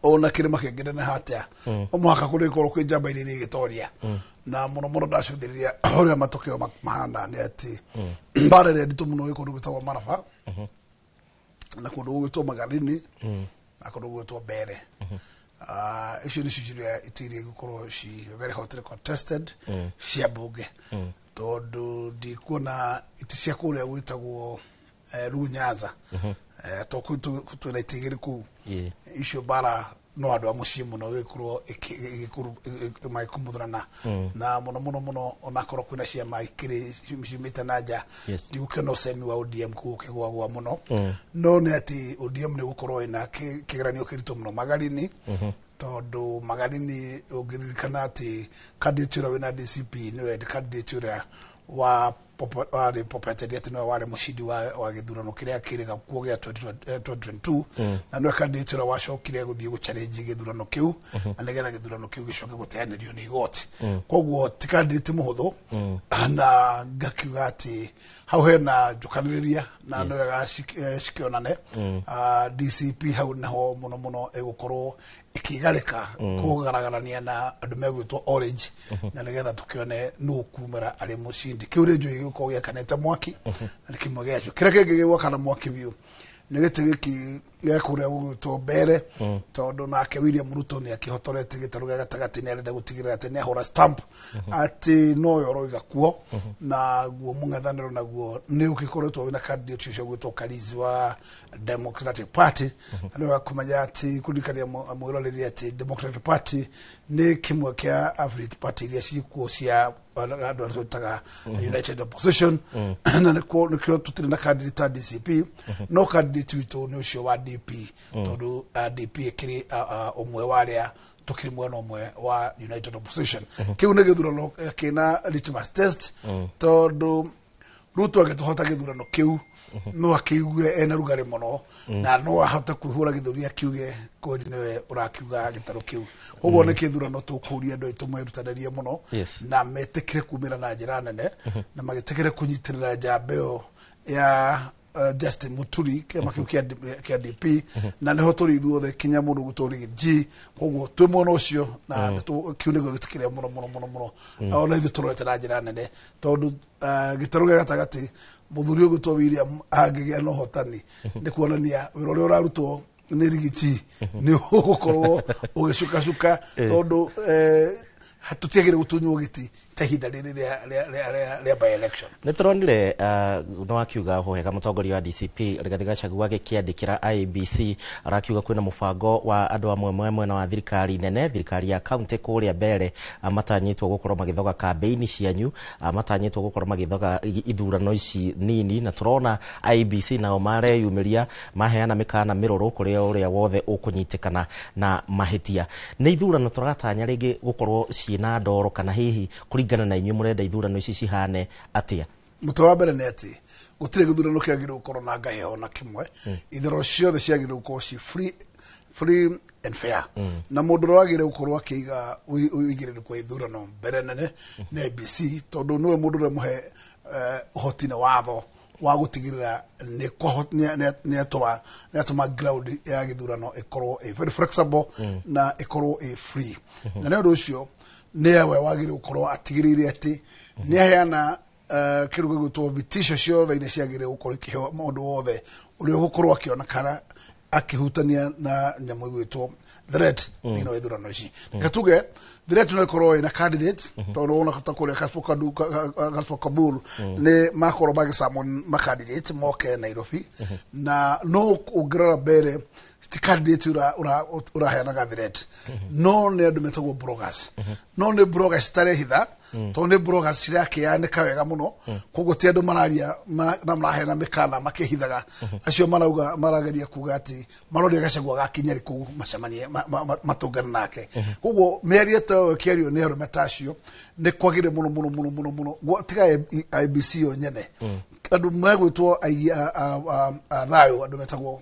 ona kĩrĩma kĩngĩnene hatia mũhaka kũrĩkorwo kwĩ njamba iria igĩtoria na mũno ndacũthĩrĩria ũrĩa matokeo mahana nĩ atĩ mbara ĩrĩa nditũ mũno gĩkũndũ gĩtagwo Maraba na kũndũ gũgĩtwo Magarini na kũndũ gũgĩtwo Mbere icio nĩ ciria itiria gũkorwo very hotly contested cia mbunge tondũ ndikuona iti cia kũrĩa gwĩtagwo Runyaza twĩna itigĩrĩ kũu icio bara no andũ a mũciĩ mũno gĩkorwo magĩkũmũthũrana na mũno onakorwo kwĩna ciama ikĩrĩ ciumĩte na nja ndigũkĩona ũcemi wa ODM kũgũkĩgwagwa mũno no nĩ atĩ ODM nĩ gũkorwo ĩna kĩgeranio kĩritũ mũno Magarini tondũ Magarini ũngĩririkana atĩ candidate ũrĩa wĩna DCP nĩwe candidate ũrĩa wa popeteria ati no wale mushindi wa githurano kiria kiriga kuo gya 2022 na no candidate ra wacokire guthie guchallenge githurano kiu na nigetha githurano kiu gicoke guteanirio ni igoti koguo ti candidate muhuthu na ngakiuga ati hau hena njukaniriria na no gashikionane DCP hau naho muno egukorwo ikigarika kugaragania na andu megwitwo Orange na nigetha tukione no kumera ari mushindi kiure njo igiko gya kaneta mwaki na kimwe gyacho kira kigigwa kana mwaki biu nigete giki gyakuria gugutwo mbere tondu nake William Ruto ni akihotorete gitaru gya gatagati ni arenda gutigirira ati ni ahora stamp ati no yoroiga kuo na guo mungathaniro naguo ni ukikoretwo wina candidate ucio gwitwo Karizi wa Democratic Party ani wakumanya ati kudikania mwiroreri ati Democratic Party ni kimwe kia average party iria cikuo cia andu arutaga United Opposition na nikio tutire na candidate DCP no candidate witu ni ucio wa DP tondu DP ikiri omwe waria tukiri mwena omwe wa United Opposition kiu ne githurano kina litmus test tondu Ruto agituhota githurano kiu no akiuge ena rugari muno na no ahota kuhura githuria kiuge ko niwe urakiuga gitaro kiu uguo ne githurano tukuria ndo itumwerutanĩrie muno na metekire kumira na njira nene na magitekire kunyitirira njambeo ya Justin Muturi kema kia DP na neho turi ithuothe kinya mundu gutori G koguo twi mwana ucio na kiunigo gitikire muno ona ithu turete na njira nene tondu gitaru gya gatagati muthuri ugutwo William agigia no hotani ni kuonania wira uria urarutwo ni Rigichi ni ugukorwo ugicuka tondu hatutiagire gutunywo giti tahinda riri ria by election ni turonire no akiuga ho hega mutongoria wa DCP Rigathi Gachagua gikiandikira IEBC arakiuga kwina mubango wa andu amwe mwena wa thirikari nene thirikari ya county kuria mbere amatanyitwo gukorwo magithoga campaign cianyu amatanyitwo gukorwo magithoga ithurano ici nini na turona IEBC nao mareyumiria maheana mikana miruru kuria uria wothe ukunyitikana na mahitia ni ithurano turatanya ringi gukorwo ciina ndoro kana hihi kuringana na inyu murenda ithurano ici cihane atia mutawa mbere ni ati gutire githurano kiagire gukorwo na ngaheho na kimwe ithurano ciothe ciagire gukorwo ci free and fair na mundu wagire gukorwo akiiga uigire kwa ithurano mbere nene na IEBC tondu niwe mundu ure muhe uhoti na watho wa gutigirira ni atuma ground ya githurano ikorwo very flexible na ikorwo free na ndio ucio newe wagire gukorwo atigirire ati ni aheana kirugo gutwo bitisho ciothe ine ciagire gukorwo ikihewa mundu wothe uri gukorwo akiona kana akihutania na nyamu gwitwo threat ino ithurano ici ngatuge threat no ikorwo ina candidate tondu ona katakuria Kaspo Kabul ni makoro magisamon ma candidate moke Nairobi na no ugrara bere ti candidate ura heana threat no ne andu metagwo bloggers no ne bloggers tare hitha to ne bloggers cirake ya ne kawega muno koguo ti andu mararia na maraheana mikana makihithaga acio marauga maragaria kuga ati maroria Gachagua gakinyari ku macamanie matungana nake koguo meria to kiario ne ro metacio ne kwagire muno tiga IEBC yo nyene andu magwitwo thayo andu metagwo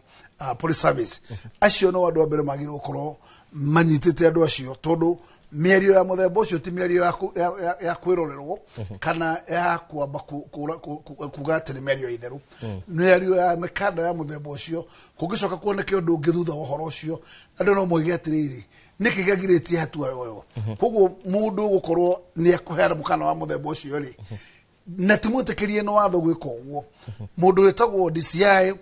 police service acio no andu ambere magire gukorwo manyitite andu acio tondu mierio ya muthemba ucio ti mierio ya kwirorerwo kana ya kwamba kuga ati mierio itheru mierio ya mekanda ya muthemba ucio kugicoka kuoneke undu ungithutha uhoro ucio andu no moige atiriri niki gagiriti hatua yoyo koguo mundu gukorwo ni akuhera mukana wa muthemba ucio ri na timutekerie no watho gwika uguo mundu wetagwo DCI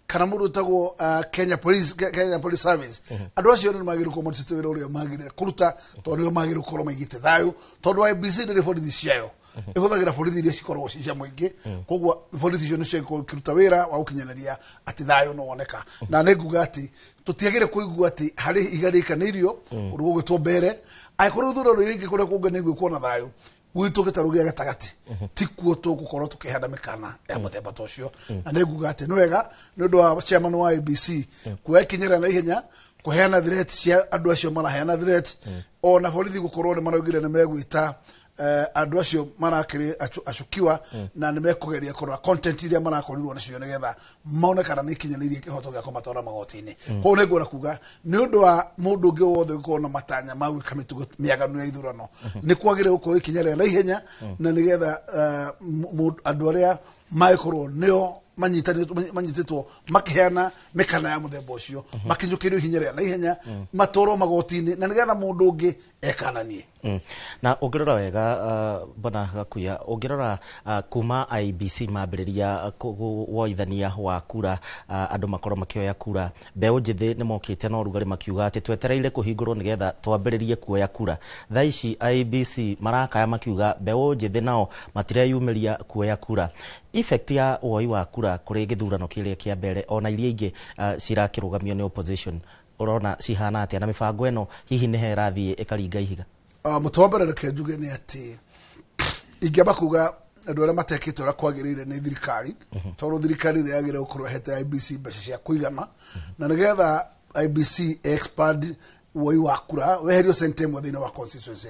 kana mundu wetagwo Kenya Police Service andu acio ni magire ko mutite wira uria magire kuruta tondu magire ko maigite thayo tondu IEBC ni borithi ciayo ihuthagira borithi iria cikorwo cia muingi koguo borithi icio ni cio kiruta wira wa ukinyaneria ati thayo no woneka na nenguga ati tutiagire kuigua ati hari igarikanirio urugo gwitwo mbere aikorwo thurano ringi kuria kunga nengu kuona thayo witu gitaru gya gatagati tikuo tugukorwo tukihanda mikana ya muthemba tocio na nenguga ati nwega ni undu wa chairman wa IEBC kuekinyira na ihenya kuheana threat cia andu acio maraheana threat ona borithi gukorwo ni maraugire ni megwita andu acio marakiri acukiwa na nimekugeria kurora content iria marakorirwo nacio nigetha maone kana ni kinyanirie kihoto gya kumatora magoti-ini ko ne ngora kuga ni undu wa mundu ungi wothe gukorwo na matanya ma gwika mitugo miaganu ya ithurano ni kwagire gukorwo ikinya na ihenya na nigetha andu aria maikorwo nio manyititwo makiheana mikana ya muthemba ucio makinjukirio hinya na ihenya matoro magoti-ini na nigetha mundu ungi ekananie na ungirora wega bana Gakuya ungirora kuma IBC mambiriria woithania wa kura andu makoro makioya kura mbeu njithi ni mokite na urugari makiuga ati twetereire kuhingurwo nigetha twambiririe kuoya kura thaici IBC marakaya makiuga mbeu njithi nao matireyumiria kuoya kura effect ya woi wa kura kuri githurano kiria kia mbere ona iria ingi cirakirugamio ni opposition urona cihana atia na mibango eno hihi ni herathie ikaringa ihiga mutobere reke njuge ni ati ingeba kuga andu aria matekitwo ra kwagirire ni thirikari toro thirikari ri yagire gukorwo hete IBC mbeca cia kuigana na nigetha IBC expand woi wa kura weherio sentemo thina wa constituency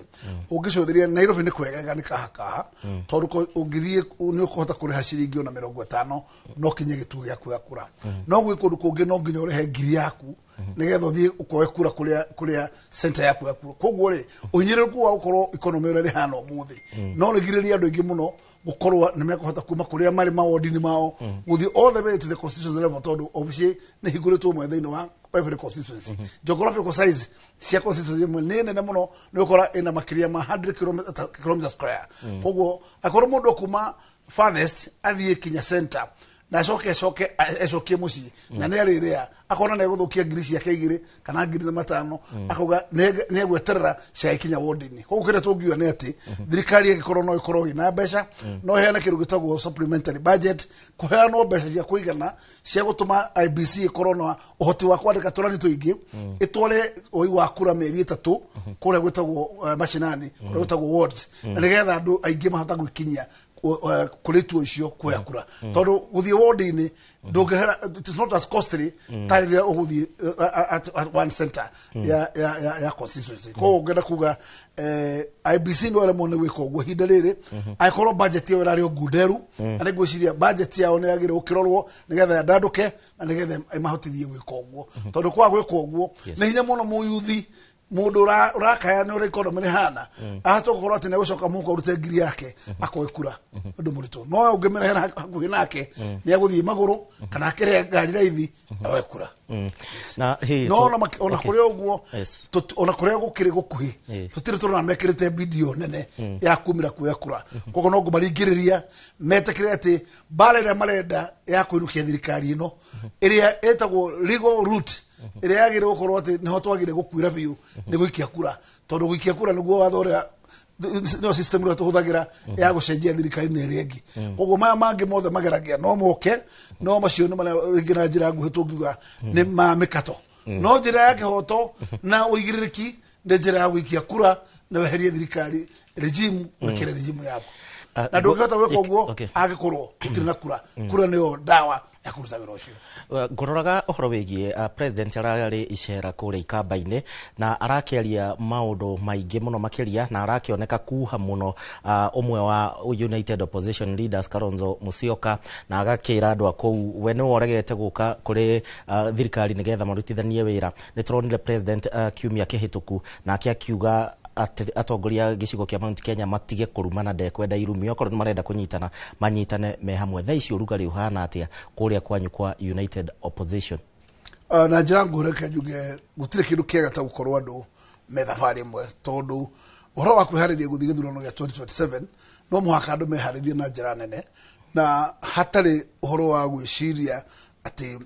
ungicuthiria Nairobi ni kwegega ni kahakaha tondu ungithie ni ukuhota kuriha ciringi ona 50 no kinye gitu gya kura no gwi kundu kungi no nginya urihe ngiri yaku nigetha uthie ukoe kura kuria center yaku ya kura koguo ri unyireku wa ukorwo economy uri hana umuthi no rigiriria andu ingi muno gukorwo ni mekuhota kuma kuria mari mawodi ni mao guthie all the way to the constituency level tondu obviously ni higuritwo mwe thina wa every constituency geographical size cia constituency nene na muno ni ukora ina makiria ma 100 km square koguo akorwo mundu kuma farthest athie kinya center na coke muci na ne ariria akona na guthukia ngiri cia keigire kana ngiri na matano akauga ne gweterera cia ikinya wodini koguo kire tungiwa ne ati thirikari igikorwo no ikorwo ina mbeca no heana kiru gitagwo supplementary budget kuheana mbeca cia kuigana cia gutuma IBC ikorwo na uhoti wa kwandika turani tuingi itware oi wa kura meri 3 kuria gwitagwo mashinani kuria gwitagwo wards na nigetha andu aingi mahota gwikinya kuletu icio kuya kura tondu guthie wodi-ini ndungehera it is not as costly tariria uguthie at one center ya constituency ko ungenda kuga IBC no ale mone wiko gwo hinda riri aikoro budget yo rari ogunderu ani gwiciria budget yao ne yagire ukirorwo nigetha ndanduke na nigetha mahotithie wiko gwo tondu kwa gwiko gwo na hinya muno muyuthi mundu urakaya ni uri economy ni hana ahato gukorwo ati ne gucoka muko urute ngiri yake akoekura ndu murito no ungimerehera hakuhi nake ni aguthie maguru kana akire ngari raithi awekura na hi ona kuria uguo ona kuria gukiri gukuhi tutire turona mekirite video nene ya kumira kuekura kogo no ngumaringiriria metekire ati balere marenda ya kuirukia thirikari ino iria etagwo legal route iria yagire gukorwo ati niho twagire gukwira biu ni guikia kura tondu guikia kura niguo wathoria no system ro tuhuthagira ya gucenjia thirikari ne rengi koguo maya mangi mothe mageragia no moke no macio ni mara ringina njira nguhi tungiuga ni mamikato no njira yake hoto na uigiririki ndi njira ya guikia kura na weherie thirikari regime wekere regime yako na ndungihota gwika uguo agikorwo gutiri na kura niyo dawa ya kuruta wira ucio ngororaga uhoro wigie president arari icera kuria ikamba-ini na arakiaria maundu maingi muno makiria na arakioneka kuha muno umwe wa United Opposition Leaders Kalonzo Musyoka na agakira andu akou we ni woregete guka kuri thirikari nigetha marutithanie wira ni turonire president kiumia kihituku na akiuga atongoria gicigo kia Mount Kenya matige kurumana ndekwenda irumio korwo marenda kunyitana manyitane me hamwe thaici urugari uhana atia kuria kwanyu kwa United Opposition na njira ngureke njuge gutire kindu kiega ta gukorwo andu me thabari imwe tondu uhoro wa kwihariria guthii githurano gia 2027 no muhaka andu meharirie na njira nene na hatari uhoro wa gwiciria ati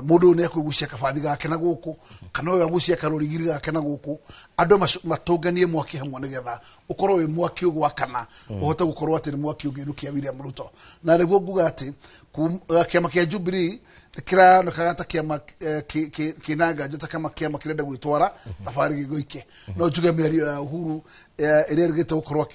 mundu ne kugucia kabathi gake na guku kana we agucia karurigiri gake na guku andu matunganie mwaki hamwe nigetha ukorwo wi mwaki ugwa kana uhote gukorwo ati ni mwaki ugirukia William Ruto na niguo nguga ati kiama kia Jubilee kira no kagata kiama kinanga jota kama kiama kirenda gwitwara tafari gigoike no njuge meri Uhuru ire rigite gukorwo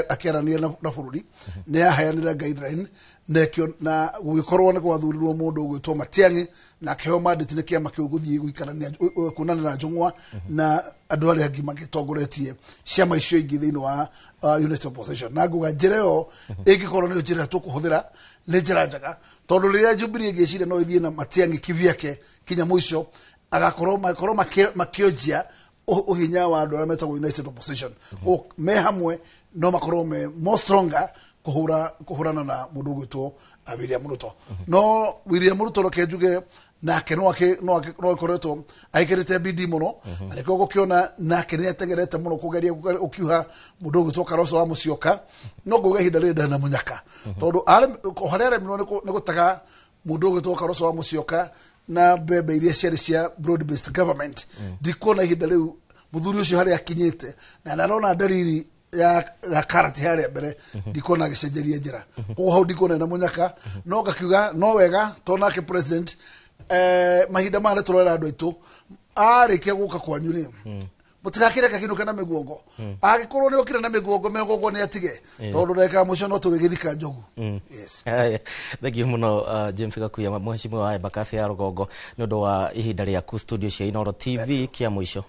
akirania na bururi ne ahayanira guideline nekio na gukorwo ne gwathurirwo mundu gwitwo Matiang'i na keheo mandate ne kiama kiuguthie guikarania kunana na Njung'wa na andu aria angi magitongoretie ciama icio ingi thiini wa United Opposition na nguga njireo ingikorwo ni njira tukuhuthira ni njira njega tondu riria Jubilee ngecire no ithie na Matiang'i kivyake kinya mwisho agakorwo makionjia uhinya wa andu aria metagwo United Opposition me hamwe no makorwo me more stronger kuhurana na mundu gwitwo William Ruto no William Ruto no kenjuge nake no koretwo aikirite bidii muno na niko gukiona nake ni ategerete muno kugeria ukiuha mundu gwitwo Kalonzo wa Musyoka no nguge hinda ri ndana munyaka tondu harere mino ni gutaga mundu gwitwo Kalonzo wa Musyoka na bebe iria cia broad based government ndikona hinda riu muthuri ucio hari akinyite na narona dalili ya karati haria mbere ndikona gicenjeria njira hau ndikona na munyaka no gakiuga no wega tonake president mahinda mane turora andu aitu arikia guka kwanyu ni mutigakire kakinuka na miguongo agikorwo ni okire na miguongo ni atige tondu reka mucio no turigithika njogu yes thank you muno James Gakuya mheshimiwa wa Embakasi ya Rugongo ni undu wa ihinda ria ku studio cia Inooro TV kia mwisho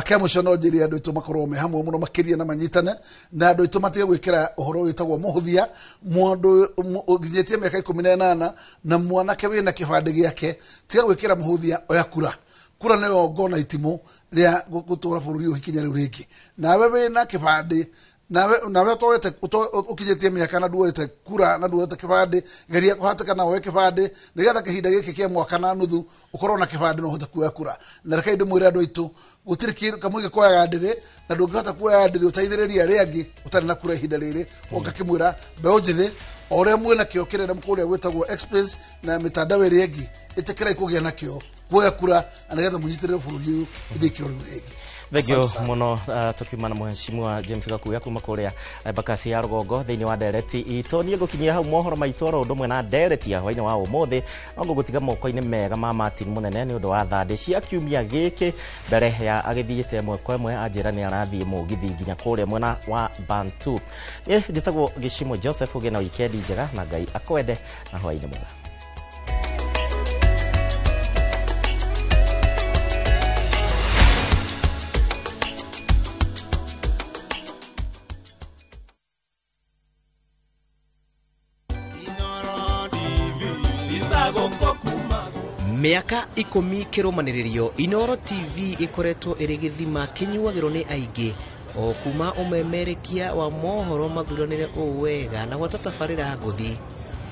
kia mwisho no njiri andu aitu makorwo me hamwe muno makiria na manyitane na andu aitu matige gwikira uhoro witagwo muhuthia mundu nginyetie miaka 18 na mwanake wina kibande giake tiga gwikira muhuthia oya kura nayo ngona itimu ria gutura bururi uhikinya riu ringi nawe wina kibande nawe toete ukinyetie miaka na duete kura na duete kibande geria kuhataka na oye kibande nigetha kihinda giki kia mwaka na nuthu ukorwo na kibande no hote kuya kura na reke ndu mwire andu aitu gutiri kindu kamwe kuoya ndire na ndungihota kuoya ndire utaithiriria aria angi utari na kura ihinda riri ukakimwira mbeo njithi ore mwena kio kirenda mkuria gwetagwo express na mitandao iri engi itikira ikugia nakio kuoya kura anagetha munyitirire bururi ithikiro rigi Thank you muno tukiuma na mheshimiwa James Gakuya kuma kuria Embakasi ya Rugongo thiini wa ndereti itu nie gukinyia hau mohoro maitoro ndumwe na ndereti ya hwaini wa umuthi ngo gutiga moko-ini mega ma Martin Munene ni undu wa thande cia kiumia giki mbere ya agithiite mwe kwa mwe anjira ni arathie mugithi nginya kuria mwena wa Bantu ni njitagwo Gishimo Joseph ugena weekend njega na Ngai akwende na hwaini mwega. Miaka 10 kirumaniririo Inooro TV ikoretwo iri githima kinyuagiro ni aingi o kuma umemerekia wa mohoro mathuranire uwega na gwatatabarira nguthi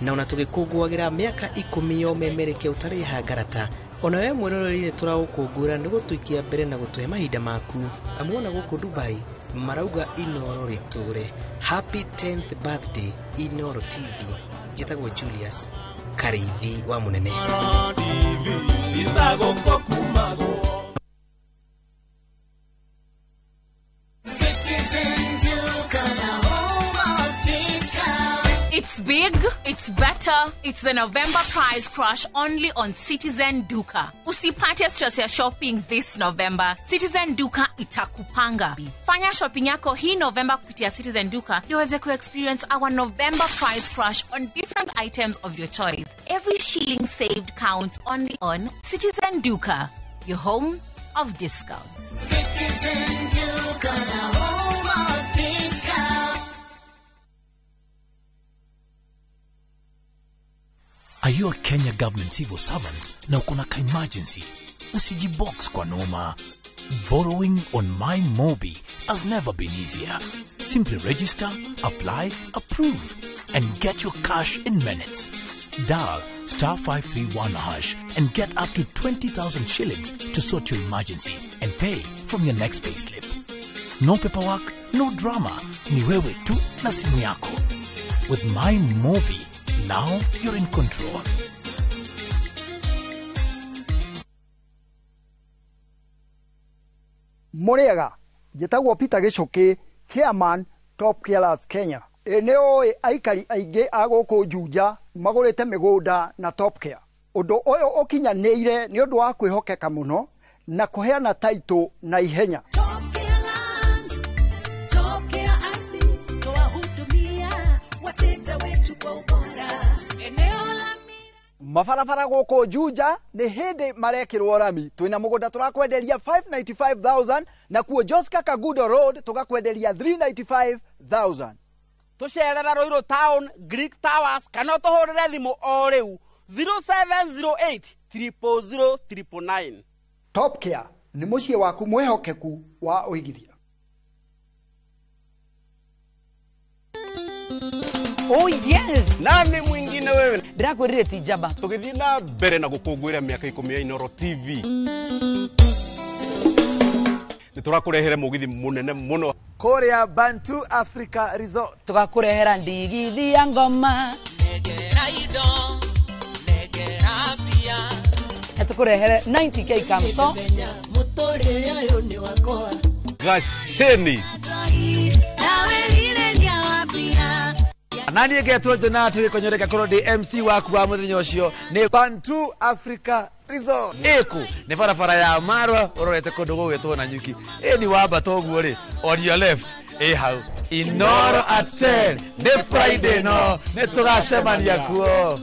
na ona tugikungwagira miaka 10 yo umemerekia utari hangarata ona we mweroreri ni turaukungura ni gutuikia mbere na gutuhe mahinda maku amwona guku Dubai marauga Inooro riture. Happy 10th birthday Inooro TV. Jitagwo Julius Karithi wa Munene. It's big, it's better, it's the November prize crush only on Citizen Duka. Usipate stress ya shopping this November. Citizen Duka itakupanga. Fanya shopping yako hii November kupitia Citizen Duka uweze experience our November prize crush on different items of your choice. Every shilling saved counts only on Citizen Duka, your home of discounts. Citizen Duka, the home of discounts. Are you a Kenya government civil servant na uko na emergency? Usijibox kwa noma. Borrowing on MyMobi has never been easier. Simply register, apply, approve, and get your cash in minutes. Dial *531# and get up to 20,000 shillings to sort your emergency and pay from your next payslip. No paperwork, no drama. Ni wewe tu na simu yako. With MyMobi, now you're in control. Muriega, njitagwo Peter Gichuki, Chairman Top Carers Kenya. Eneo aikari aige aguku Juja magurite migunda na Top Care. Undu uyu ukinyanire ni undu wa kwihokeka muno na kuheana title na ihenya. mabarabara gũkũ Juja nĩ hĩndĩ marekĩrwo rami. Twĩna mũgũnda tũrakwenderia 595,000 na kuo Joska Kagudo Road tũgakwenderia 395,000. Tũcerera Ruiru Town, Greek Towers, kana tũhũrĩre thimũ o rĩu 0708 000 999. Top Care nĩ mũciĩ waku mwĩhokeku wa ũigithia. Oh yes, nani mwingine wewe? Ndirakwirire ti Jaba. Tugithii na mbere na gukungwira miaka 10 ya Inoro TV. Niturakurehere mugithi munene muno Korea Bantu Africa Resort. Tugakurehera ndigithia ya ngoma. Negera ido, negera pia. Tukurehere 90k kamso. Mutorere ayo ni wakoa. Gasheni. Nani egetwo jona tugikonyoreka koro ndi MC waku wa muthenya ucio ni Bantu Africa Resort. Eku ni barabara ya Marwa urorete kundu gugwitwo na nyuki. Ni wamba toguo ri on your left. Hau Inoro at 10 ni Friday no ni tugacemania kuo.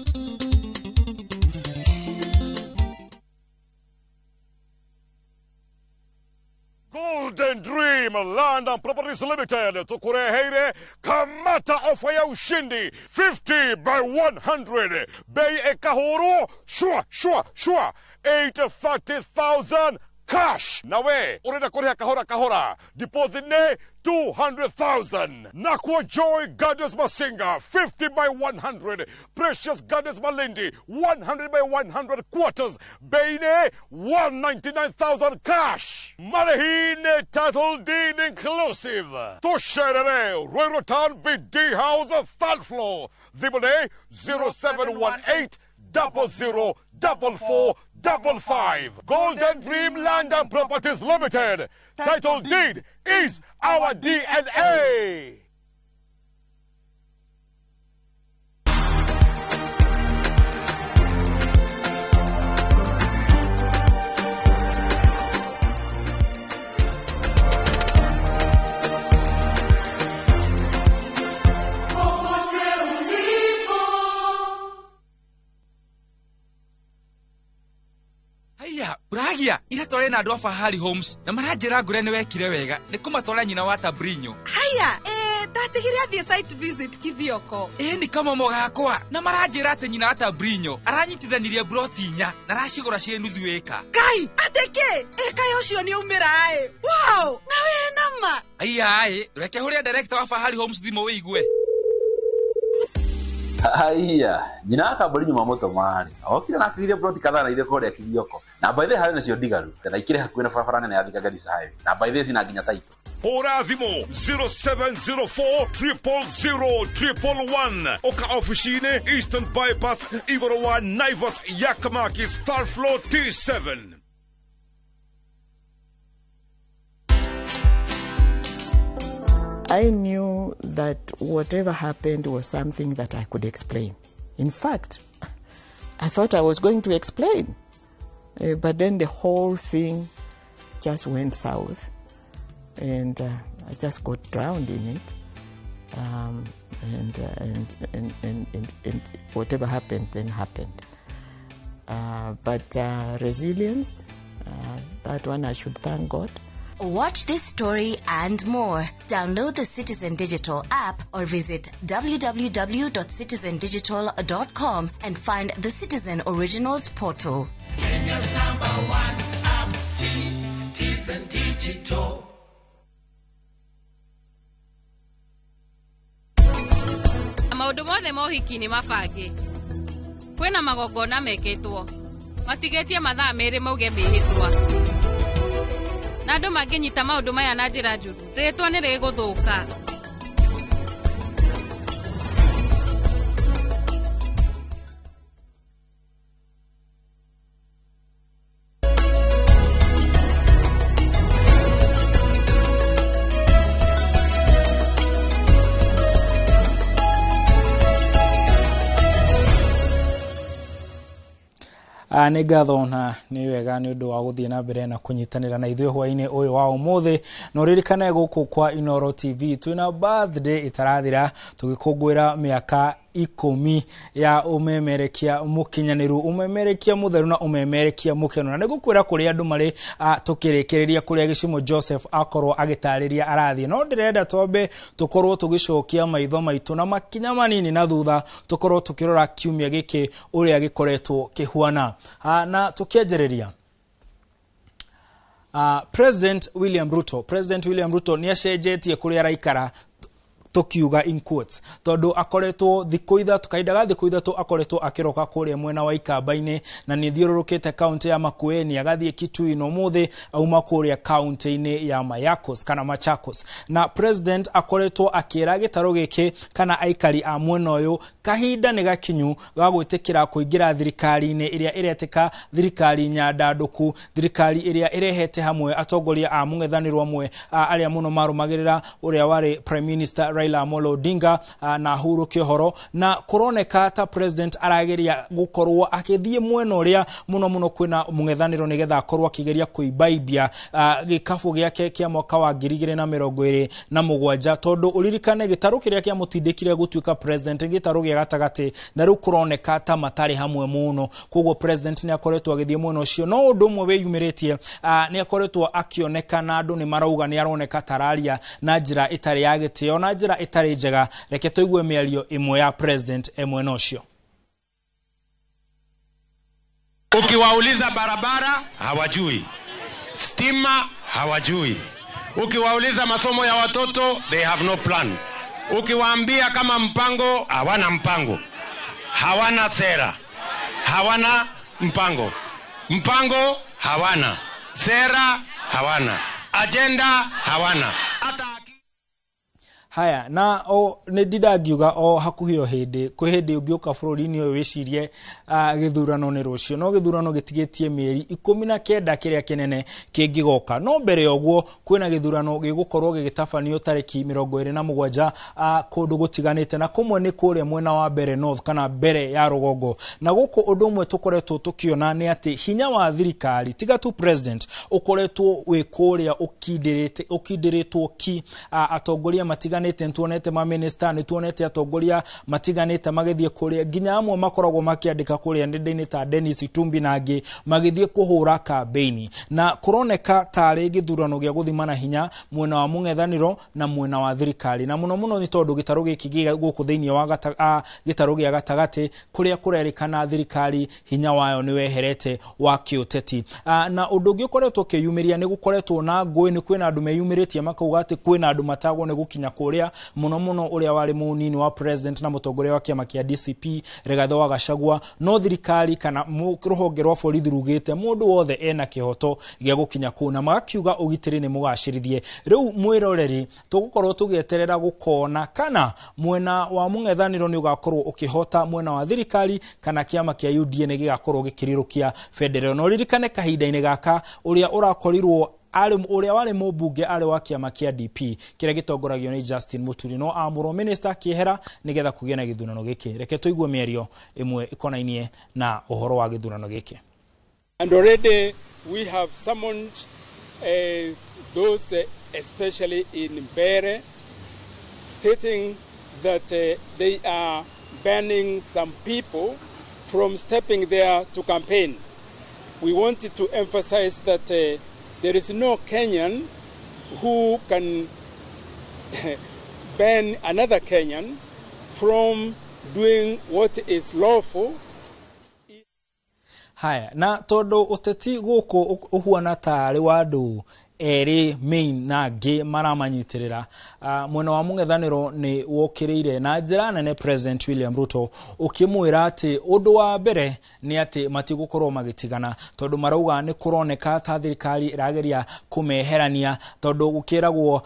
Golden Dream Land and Properties Limited tukureheire kamata ofa ya ushindi 50 by 100 bei ekahoro shwa 830,000 cash. Nawe urenda kuriha kahora deposit ne 200,000. Nakwa Joy Gardens Masinga 50 by 100. Precious Gardens Malindi 100 by 100 quarters. Beine 199,000 cash. Marahine title deed inclusive. Tosherere Ruiru Town BD House 3rd floor. Dibone 0718 00 4455. Golden Dream Land and Properties Limited. Title deed is our DNA. Uragia ira tore na andu a Fahari Homes na maranjira ngure ni wekire wega ni kumatwara nyina wa Tabrinyo. Haya ndatigire athie site visit Kithioko. Ni kama mogakwa na maranjira ati nyina wa Tabrinyo aranyitithanirie broti nya na racigura cie nuthu eka. Kai ateke eka yocio ni umira wow na we nama. Aya reke huria director wa Fahari Homes thimo wigue. Haya, nyina Tabrinyo mamoto mari. Okire na akire broti kadhaa na ile kore ya Kithioko. Na by the way nacio digaru. Tena ikire hakuina barabara nene ya Thika Garissa Highway. Na by the way sina nginya title. Hora thimo 0704 000 111. Oka officine Eastern Bypass Igorowa Naivas Yakamakis 3rd floor T7. I knew that whatever happened was something that I could explain. In fact, I thought I was going to explain. But then the whole thing just went south. And I just got drowned in it. And whatever happened then happened. But resilience, that one I should thank God. Watch this story and more. Download the Citizen Digital app or visit www.citizendigital.com and find the Citizen Originals portal. Kenya's #1 app, Citizen Digital. Maundu mothe mohiki ni mabange. Kwina magongona meketwo. Matigetie mathaa mere mauge mihitwa. Na andu manginyita maundu maya na njira njuru ritwa ni riguthuka. Nĩ ngatho na nĩ wega nĩ ũndũ wa gũthiĩ na mbere na kũnyitanĩra na ithuĩ hwaĩ-inĩ ũyũ wa ũmũthĩ. Na ũririkane gũkũ kwa Inoro TV twĩna birthday itarathira tũgĩkũngũĩra mĩaka 10 ya umemerekia mukinyaniru umemerekia mutheru na umemerekia mukeno na nigukwira kuri andu mari tukirekereria kuri Gicimo Joseph akorwo agitariria arathie no ndirenda tombe tukorwo tugicokia maitho maitu na makinya manini na thutha tukorwo tukirora kiumia giki uria gikoretwo kihuana na tukienjereria President William Ruto ni acenjetie kuri araikara tukiuga in quotes tondu akoretwo thikũ ithatũ kaidaga thikũ ithatũ akoretwo akiroka kũrĩa mwena wa Ikamba-inĩ na nĩ thiũrũrũkĩte kaunti ya Makueni agathiĩ Kitui no mũthĩ auma kũrĩa kaunti-inĩ ya Machakos na president akoretwo akĩra gĩtarũ gĩkĩ kana aikari a mwena ũyũ kahinda nĩ gakinyu ga gwĩtĩkĩra kũingĩra thirikari-inĩ ĩrĩa ĩretĩka thirikari nyandandũku thirikari ĩrĩa ĩrehete hamwe atongoria a mũng'ethanĩro amwe arĩa mũno marũmagĩrĩra ũrĩa warĩ Prime Minister Raila Amolo Odinga na Uhuru Kĩohoro na kuroneka ta president arageria gukorwo akithie mwena uria muno kwina mũng'ethanĩro nigetha akorwo akigeria kuibaibia gikabu giake kia mwaka wa 2027 tondu uririkane gitaru kiria kia mutindikire gutuika president gitaru gia gatagati na riu kuroneka ta matari hamwe muno koguo president ni akoretwo agithie mwena ucio no undu mwe weyumiritie ni akoretwo akioneka na andu ni marauga ni aroneka tararia na njira itari ya gitio na njira itari njega reke tuigue miario imwe ya president mwena ucio. Ukiwauliza barabara hawajui, stima hawajui, ukiwauliza masomo ya watoto they have no plan, ukiwaambia kama mpango hawana mpango, hawana sera, hawana mpango hawana sera, hawana agenda, hawana haya na o ne didagiuga o hakuhio hinde kwihinde ungioka bururi-ini uyu wicirie githurano ni rucio no githurano gitigetie mieri 19 kiria kinene kingigoka no mbere yoguo kwina githurano gigukorwo gigitafanio tariki 27 kundu gutiganite na kumwe ni kuria mwena wa mbere north kana mbere ya rugongo na guku undu umwe tukoretwo tukiona ni ati hinya wa thirikari tiga tu president ukoretwo wi kuria ukindiritwo ki atongoria matiga tuonete ma minister ni tuonete atongoria matiganite magithie kuria ginya amwe makoragwo makiandika kuria ndende-ini ta Dennis Itumbi na angi magithie kuhura campaign na kuroneka tari githurano gia guthimana hinya mwena wa mũng'ethanĩro na mwena wa thirikari na muno ni tondu gitaru giki guku thiini wa gitaru gia gatagati kuria kurerikana thirikari hinya wayo ni weherete wa kiuteti na undu ungi ukoretwo kiyumiria ni gukoretwo na ngui ni kwina andu meyumiritie makauga ati kwina andu matagwo ni gukinya kuria muno uria wari munini wa president na mutongoria wa kiama kia DCP Rigathi wa Gachagua no thirikari kana ruhonge rwa borithi rugite mundu wothe ena kihoto gia gukinya kuna magakiuga ugitiri ni mugacirithie riu mwiroreri tugukorwo tugieterera gukona kana mwena wa mũng'ethanĩro ni ugakorwo ukihota mwena wa thirikari kana kiama kia UDA ni gigakorwo gikirirukia federal no ririkane kahinda-ini gaka uria urakorirwo uria wari mubunge ari wa kiama kia DP kiria gitongoragio ni Justin Muturi no amuro minister kiehera nigetha kugia na githurano giki reke tuigue mierio imwe ikonainie na uhoro wa githurano giki. And already we have summoned those especially in Mbere stating that they are banning some people from stepping there to campaign. We wanted to emphasize that there is no Kenyan who can ban another Kenyan from doing what is lawful. Haya, na todo uteti guku uhuana tari wadu eri main na ge maramanyitirira mwena wa mũng'ethanĩro ni wokiriire na njira nene President William Ruto ukimwira ati undu wa mbere ni ati matigukorwo magitigana tondu marauga ni kuroneka ta thirikari irageria kumeherania tondu gukiragwo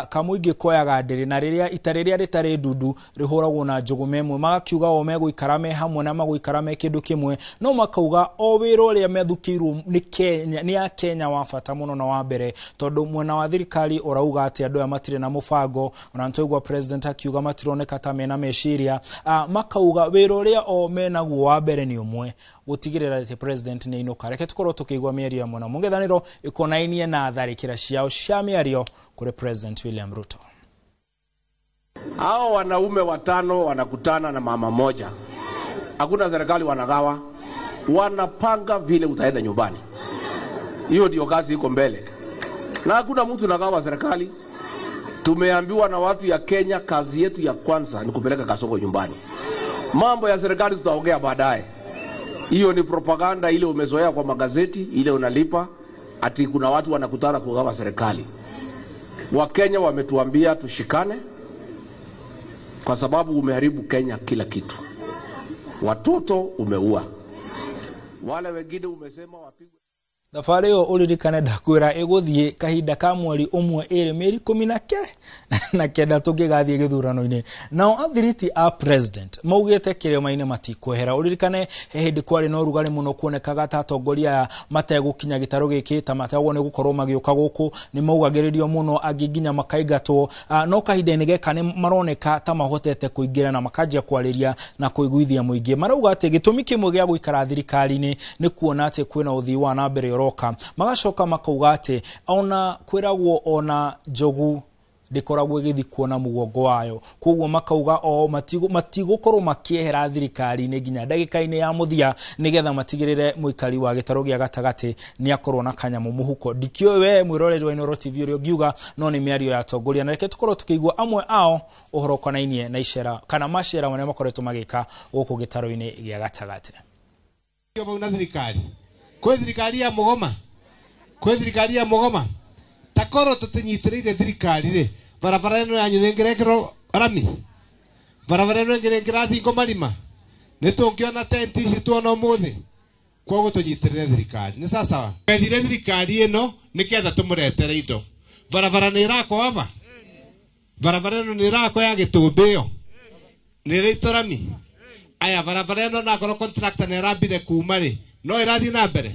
kamuingi koyaga ndiri na riria itariria ritari ndundu rihuragwo na njuguma imwe magakiuga o meguikara me hamwe na maguikara me kindu kimwe no makauga o wira uria methukirwo ni Kenya ni ya Kenya wa bata muno na wa mbere tondu mwena wa thirikari urauga ati andu amatire na mufango ona ntoigwa president akiuga matironeka ta mena meciria makauga wira uria o menaguo wa mbere ni umwe gutigirira ati president ni inuka reke tukorwo tukigwa mierio mwena mũng'ethanĩro ikonainie na tharikira ciao cia mĩario kuri President William Ruto. Hao wanaume watano wanakutana na mama moja. Hakuna serikali wanagawa. Wanapanga vile utaenda nyumbani. Hiyo ndio kazi iko mbele. Na hakuna mtu nagawa serikali. Tumeambiwa na watu ya Kenya, kazi yetu ya kwanza ni kupeleka Kasongo nyumbani. Mambo ya serikali tutaongea baadaye. Hiyo ni propaganda ile umezoea kwa magazeti, ile unalipa ati kuna watu wanakutana kugawa serikali. Wakenya wametuambia tushikane kwa sababu umeharibu Kenya kila kitu. Watoto umeua. Wale wengine umesema wapigwe. Thabarĩ ĩyo ũririkane ndakwĩra ĩgũthiĩ kahinda ka mweri ũmwe ĩrĩ mĩeri 10 na kenda tũngĩgathiĩ gĩthurano-inĩ. Nao athiriti a president maugĩte kĩrĩma-inĩ matikwehera. Ũririkane he hĩndĩ kwarĩ na ũrugarĩ mũno kuonekaga ta atongoria mategũkinya gĩtarũ gĩkĩ ta mategwo nĩ gũkorwo magĩũka gũkũ nĩ maugagĩrĩrio mũno angĩ nginya makaingatwo. No kahinda-inĩ geka nĩ maroneka ta mahotete kũingĩra na makanjia kwarĩria na kũiguithia mũingĩ. Marauga atĩ gĩtũmi kĩmwe gĩa gũikara thirikari-inĩ nĩ kuona atĩ kwĩna ũthii wa na mbere roka. Magacoka makauga atĩ ona kwĩragwo ona njogu ndikoragwo gĩthi kuona mugongo wayo. Koguo makauga o matigũkorwo makĩehera thirikari-inĩ nginya ndagĩka-inĩ ya mũthia nĩgetha matigĩrĩre mũikari wa gĩtarũ gĩa gatagatĩ nĩ akorwo na kanyamũ mũhuko. Ndikĩoĩ we mwĩroreri wa Inooro TV ũrĩa ũngiuga no nĩ mĩario ya atongoria, na reke tũkorwo tũkĩigua amwe ao ũhoro konainie na icera kana macera marĩa makoretwo magĩka gũkũ gĩtarũ-inĩ gĩa gatagatĩ. Na thirikari kwĩ thirikari ya Mũgoma, kwĩ thirikari ya Mũgoma takoro tũtinyitĩrĩire thirikari rĩ, barabara ĩno yanyu nĩngĩrekĩrwo rami, barabara ĩno nĩngĩrathingo marima, nĩ tũngĩona tenti ici tuona ũmũthĩ, koguo tũnyitĩrĩre thirikari nĩ sawa. Twethire thirikari ĩno nĩketha tũmũretere indo. Barabara nĩ ĩrakwo ava, barabara ĩno nĩ ĩrakwo ya Gĩtũmbĩ nĩ ĩrĩtwo rami. Aya barabara ĩno nakorwo contractor nĩ ĩrambire kuma rĩ, no ĩrathiĩ na mbere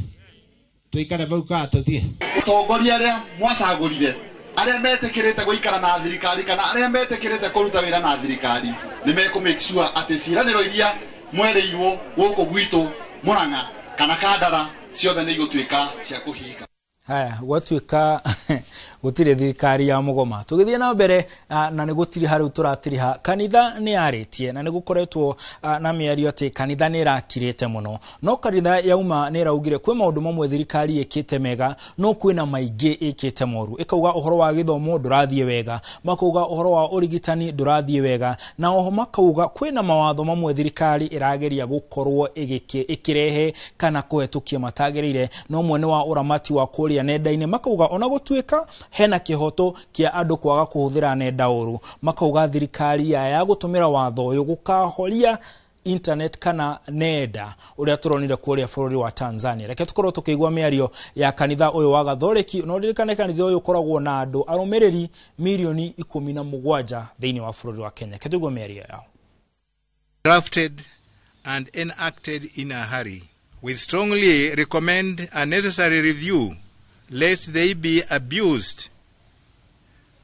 tuikare vau ka tũthiĩ. Ũtongoria arĩa mwacagũrire, arĩa metĩkĩrĩte gũikara na thirikari kana arĩa metĩkĩrĩte kũruta wĩra na thirikari nĩ mekũ make sure atĩ ciĩranĩro iria mwerĩirwo gũkũ gwitũ Mũrang'a kana Kandara ciothe nĩ igũtuĩka cia kũhinga. Haya, gwatuĩka gũtirĩ thirikari ya Mũgoma. Tũgĩthiĩ na mbere na nĩ gũtirĩ harĩ tũratiriha. Kanitha nĩ yarĩtie na nĩ gũkoretwo na mĩario atĩ kanitha nĩ ĩrakirĩte mũno. No kanitha yauma nĩ ĩraugire kwĩ maũndũ mamwe thirikari ĩkĩte mega, no kwĩna maingĩ ĩkĩte moru. Ĩkauga ũhoro wa gĩthomo ndũrathiĩ wega, makauga ũhoro wa ũrigitani ndũrathiĩ wega, na oho makauga kwĩna mawatho mamwe thirikari ĩrageria gũkorwo ĩkĩrehe kana kũhetũkia matagĩrĩire, no mwene wa ũramati wa kũrĩa nenda-inĩ makauga ona gũtuĩka hena kĩhoto kĩa andũ kwaga kũhũthĩra nenda ũru. Makauga thirikari ya gũtũmĩra watho ũyũ gũkahoria internet kana nenda ũrĩa tũronire kũrĩa bũrũri wa Tanzania. Reke tũkorwo tũkĩigua mĩario ya kanitha ũyũ wa Gathoreki. No ririkane kanitha ũyũ ũkoragwo na andũ arũmĩrĩri milioni 17 thĩinĩ wa bũrũri wa Kenya. Reke tũigua mĩario yao. Drafted and enacted in a hurry. We strongly recommend a necessary review lest they be abused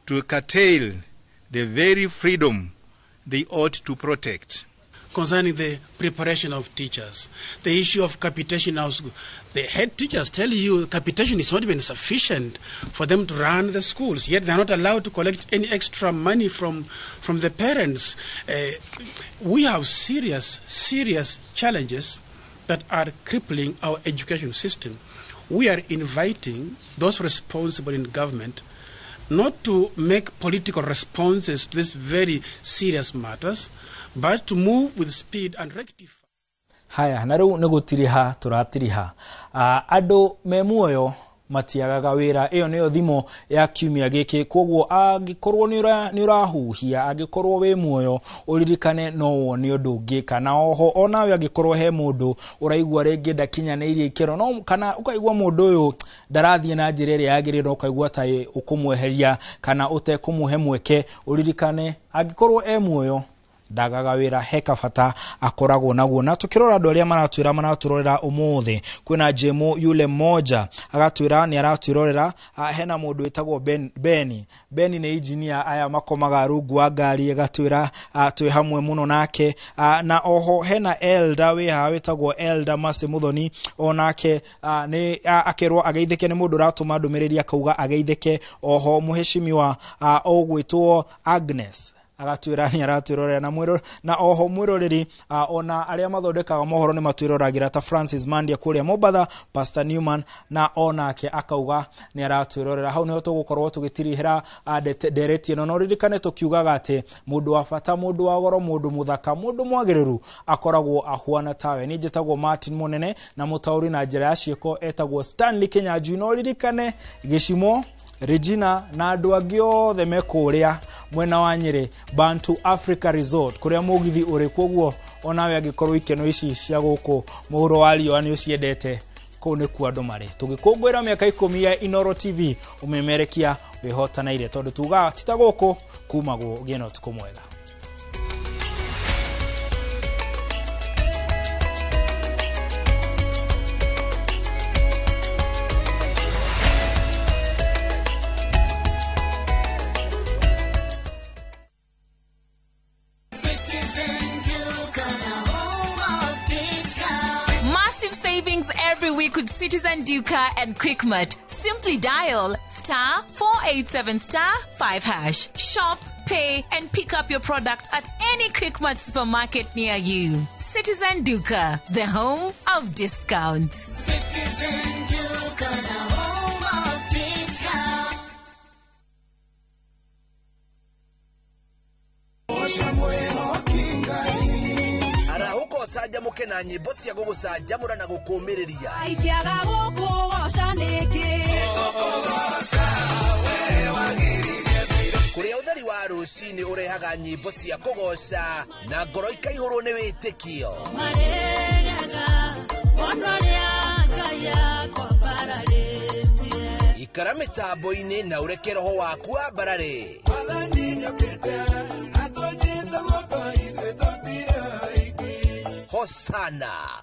to curtail the very freedom they ought to protect. Concerning the preparation of teachers, the issue of capitation, the head teachers tell you capitation is not even sufficient for them to run the schools, yet they are not allowed to collect any extra money from the parents. We have serious challenges that are crippling our education system. We are inviting those responsible in government not to make political responses to these very serious matters, but to move with speed and rectify. Haya, na rĩu nĩ gũtiriha tũratiriha. Andũ me muoyo matiagaga wĩra. Ĩyo nĩyo thimo ya kiumia gĩkĩ. Koguo angĩkorwo nĩ ũrahuhia, angĩkorwo wĩ muoyo ũririkane no wone ũndũ ũngĩ, kana oho onawe angĩkorwo he mũndũ ũraigua rĩngĩ ndakinyanĩirie ikĩro, no kana ũkaigua mũndũ ũyũ ndarathiĩ na njĩra ĩrĩa yagĩrĩire, ũkaigua ta ũkũmweheria kana ũtekũmũhe mweke, ũririkane angĩkorwo muoyo ndagaga wĩra heka bata akoragwo naguo. Na tukirora andũ arĩa maratwĩrorera ũmũthĩ, kwĩna Jemo yule mmoja agatwĩra nĩ aratwĩrorera, hena mũndũ wĩtagwo Beni nĩ engineer aya makomaga rungu wa ngari, agatwĩra twĩ hamwe mũno nake. Na oho hena Elda wĩtagwo Elda Mase Muthoni, onake nĩ akerwo ageithĩke nĩ mũndũ ratũma ndũmĩrĩri akauga ageithĩke. Oho mũheshimiwa ũgwĩtwo Agnes agatwira ni aratwirorera na mwiro na oho mwiroreri ona aria mathondekaga mohoro ni matwiroragira ta Francis Mandia kuria Mobatha, Pastor Newman na onake akauga ni aratwirorera. Hau niho tugukorwo tugitirihira dereti no ririkane tukiugaga ati mundu wa bata, mundu wa goro, mundu muthaka, mundu mwagiriru akoragwo ahuana tawe. Ni jetagwo Martin Munene na mutauri na njira ya cieko etagwo Stanley Kinyanjui. No ririkane Gicimo, Regina na andu angi othe mekuria mwena wa Nyeri Bantu Africa Resort kuria mugithi uri koguo onawe agikorwo ikeno ici cia guku muhuro wa riwa ni uciendete ko ne ku andu mari tugikungwira miaka 10 ya Inoro TV umemerekia wihotanaire tondu tuga titaguku kumagwo gino tukumwega. Every week with Citizen Duca and Quickmart. Simply dial *487*5#. Shop, pay, and pick up your product at any Quickmart supermarket near you. Citizen Duca, the home of discounts. Citizen Duca, the home of discounts. Huko saja muke na nyimbo cia gugucanjamura na gukumiriria aikiaga gukugoca niki kuria utheri wa rucini urehaga nyimbo cia kugoca na ngoro ikaihurwo ni witikio ikara mitambo-ini na ureke roho waku ambarare Hosanna.